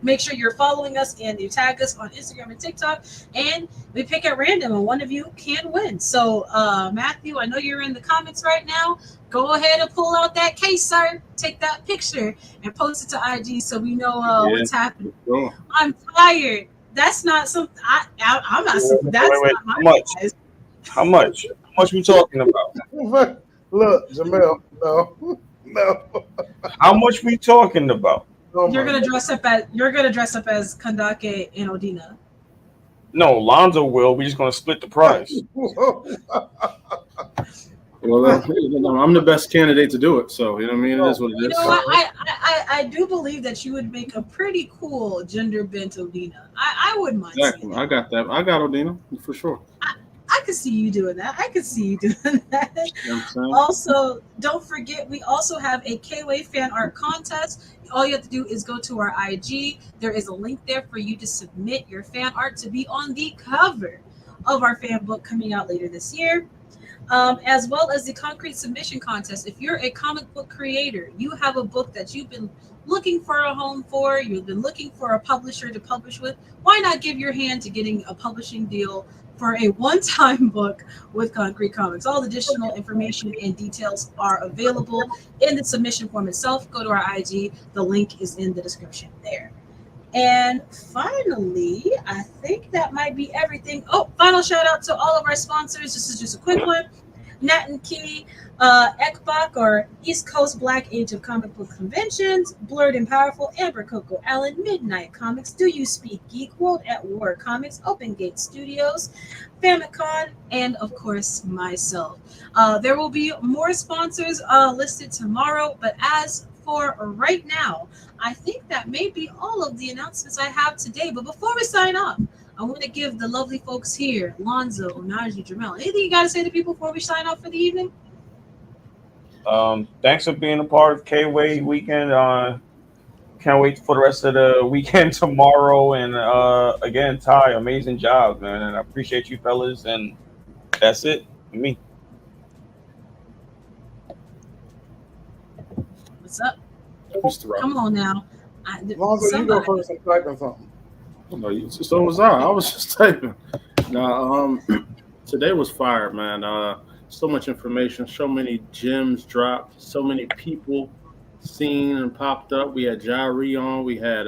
Make sure you're following us and you tag us on Instagram and TikTok, and we pick at random and one of you can win. So Matthew, I know you're in the comments right now. Go ahead and pull out that case, sir. Take that picture and post it to IG so we know what's happening. Sure. I'm tired. That's not something I'm not. That's Wait, not my how much? size. How much? How much we talking about? Look, Jamel, no. How much we talking about? Oh You're gonna dress up as Kandake and Odina. No, Lonzo will. We're just gonna split the price. Well, I'm the best candidate to do it, so you know what I mean. It is what it is. You know what? I do believe that you would make a pretty cool gender bent Odina. I wouldn't mind. Exactly. I got that. I got Odina for sure. I could see you doing that. I could see you doing that. You know what I'm saying? Also, don't forget, we also have a Kway fan art contest. All you have to do is go to our IG. There is a link there for you to submit your fan art to be on the cover of our fan book coming out later this year. As well as the Concrete Submission Contest. If you're a comic book creator, you have a book that you've been looking for a home for, you've been looking for a publisher to publish with, why not give your hand to getting a publishing deal for a one-time book with Concrete Comics? All additional information and details are available in the submission form itself. Go to our IG. The link is in the description there. And finally, I think that might be everything. Oh, final shout out to all of our sponsors. This is just a quick one. Nat and Key, Ekbach, or East Coast Black Age of Comic Book Conventions, Blurred and Powerful, Amber Coco Allen, Midnight Comics, Do You Speak Geek, World at War Comics, Open Gate Studios, Famicon, and of course myself. There will be more sponsors listed tomorrow, but as for right now, I think that may be all of the announcements I have today. But before we sign off, I want to give the lovely folks here, Lonzo, Onaji, Jamel, anything you got to say to people before we sign off for the evening? Thanks for being a part of Kway Weekend. Can't wait for the rest of the weekend tomorrow. And again, Ty, amazing job, man. And I appreciate you fellas. And that's it for me. What's up? Come on now. Lonzo, you go first and typing something. No, so was I. I was just typing. Now, today was fire, man. So much information, so many gems dropped, so many people seen and popped up. We had Jari on, we had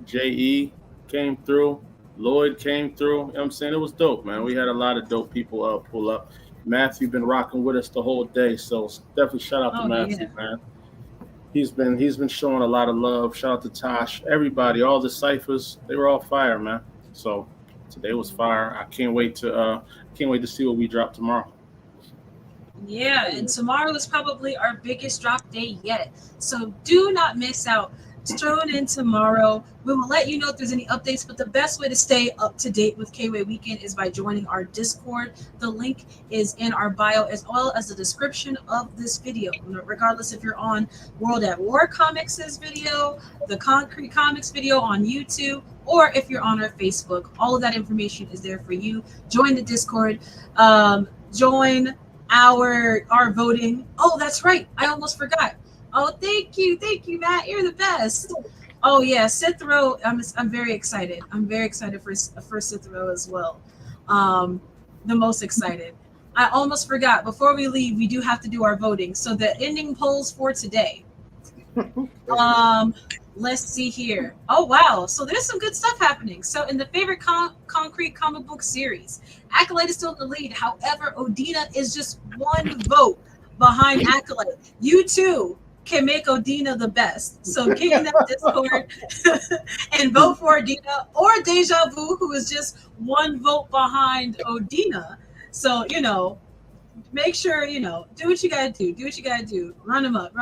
J.E. came through, Lloyd came through. You know what I'm saying? It was dope, man. We had a lot of dope people pull up. Matthew been rocking with us the whole day, so definitely shout out to Matthew, man. He's been showing a lot of love. Shout out to Tosh, everybody, all the ciphers. They were all fire, man. So today was fire. I can't wait to see what we drop tomorrow. Yeah, and tomorrow is probably our biggest drop day yet. So do not miss out. Tune in tomorrow. We will let you know if there's any updates, but the best way to stay up to date with Kway Weekend is by joining our Discord. The link is in our bio as well as the description of this video. Regardless if you're on World at War Comics' video, the Concrete Comics video on YouTube, or if you're on our Facebook, all of that information is there for you. Join the Discord. Join our voting. Oh, that's right. I almost forgot. Oh, thank you, Matt. You're the best. Oh yeah, Sith Row. I'm very excited. I'm very excited for Sith Row as well. The most excited. I almost forgot. Before we leave, we do have to do our voting. So the ending polls for today. Let's see here. Oh wow, so there's some good stuff happening. So in the favorite concrete comic book series, Acolyte is still in the lead. However, Odina is just one vote behind Acolyte. You too can make Odina the best. So get in that Discord and vote for Odina or Deja Vu, who is just one vote behind Odina. So make sure do what you gotta do. Do what you gotta do. Run them up.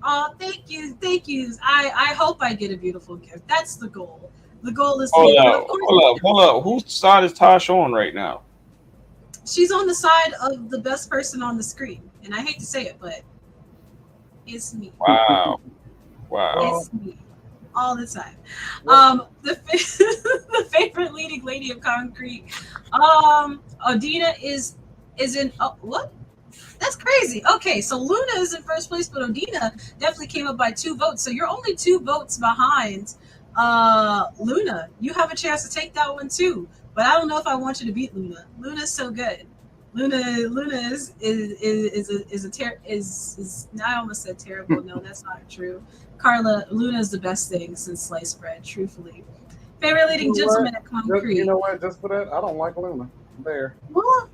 Oh, thank you. I hope I get a beautiful gift. That's the goal. The goal is to Hold up. Whose side is Tosh on right now? She's on the side of the best person on the screen, and I hate to say it, but it's me. Wow. It's me all the time. The favorite leading lady of Concrete, Odina is in. Oh, what? That's crazy. Okay, so Luna is in first place, but Odina definitely came up by 2 votes. So you're only 2 votes behind Luna. You have a chance to take that one too. But I don't know if I want you to beat Luna. Luna's so good. Luna is I almost said terrible. No, that's not true. Carla, Luna is the best thing since sliced bread, truthfully. Favorite leading gentleman at Concrete. You know what? Just for that, I don't like Luna. There. What?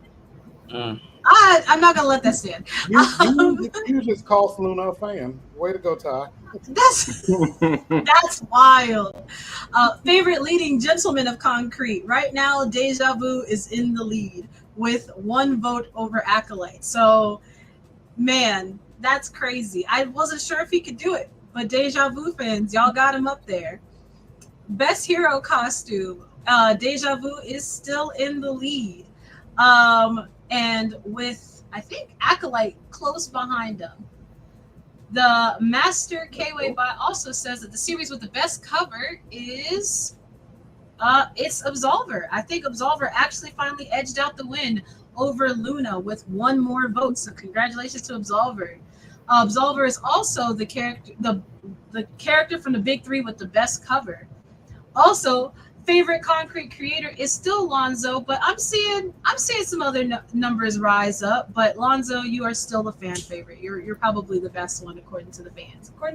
I'm not gonna let that stand. You just cost Luna a fan. Way to go, Ty. That's wild. Favorite leading gentleman of Concrete. Right now, Deja Vu is in the lead with 1 vote over Acolyte. So, man, that's crazy. I wasn't sure if he could do it, but Deja Vu fans, y'all got him up there. Best hero costume. Deja Vu is still in the lead. And with, I think, Acolyte close behind him. The Master Kway Bot also says that the series with the best cover is it's Absolver. I think Absolver actually finally edged out the win over Luna with 1 more vote. So congratulations to Absolver. Absolver is also the character from the big 3 with the best cover. Also, favorite Concrete creator is still Lonzo, but I'm seeing some other numbers rise up. But Lonzo, you are still the fan favorite. You're probably the best one according to the fans. I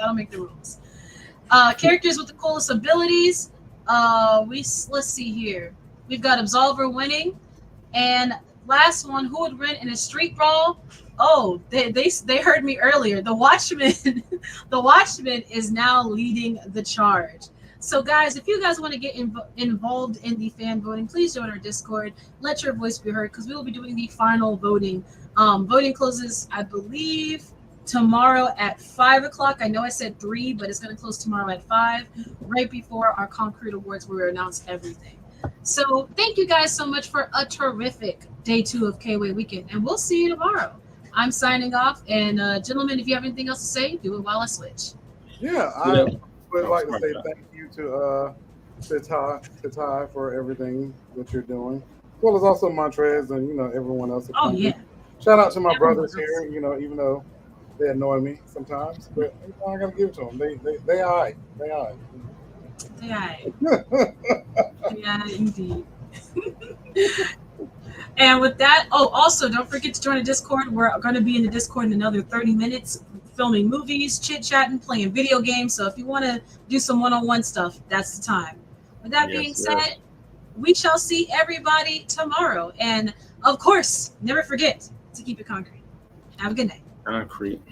don't make the rules. Characters with the coolest abilities. Let's see here. We've got Absolver winning, and last one, who would win in a street brawl? Oh, they heard me earlier. The Watchman, the Watchman is now leading the charge. So, guys, if you guys want to get involved in the fan voting, please join our Discord. Let your voice be heard because we will be doing the final voting. Voting closes, I believe, tomorrow at 5 o'clock. I know I said 3, but it's going to close tomorrow at 5, right before our Concrete Awards where we announce everything. So, thank you guys so much for a terrific day 2 of Kway Weekend, and we'll see you tomorrow. I'm signing off, and gentlemen, if you have anything else to say, do it while I switch. Yeah, I would like to say thank you to Ty for everything that you're doing, as well as also Montrez and everyone else. Oh yeah! Shout out to my brothers here. Even though they annoy me sometimes, but I gotta give it to them. They all right. Yeah, indeed. And with that, also don't forget to join the Discord. We're going to be in the Discord in another 30 minutes, filming movies, chit-chatting, playing video games. So if you want to do some one-on-one stuff, that's the time. With that being said, we shall see everybody tomorrow. And of course, never forget to keep it concrete. Have a good night. Concrete.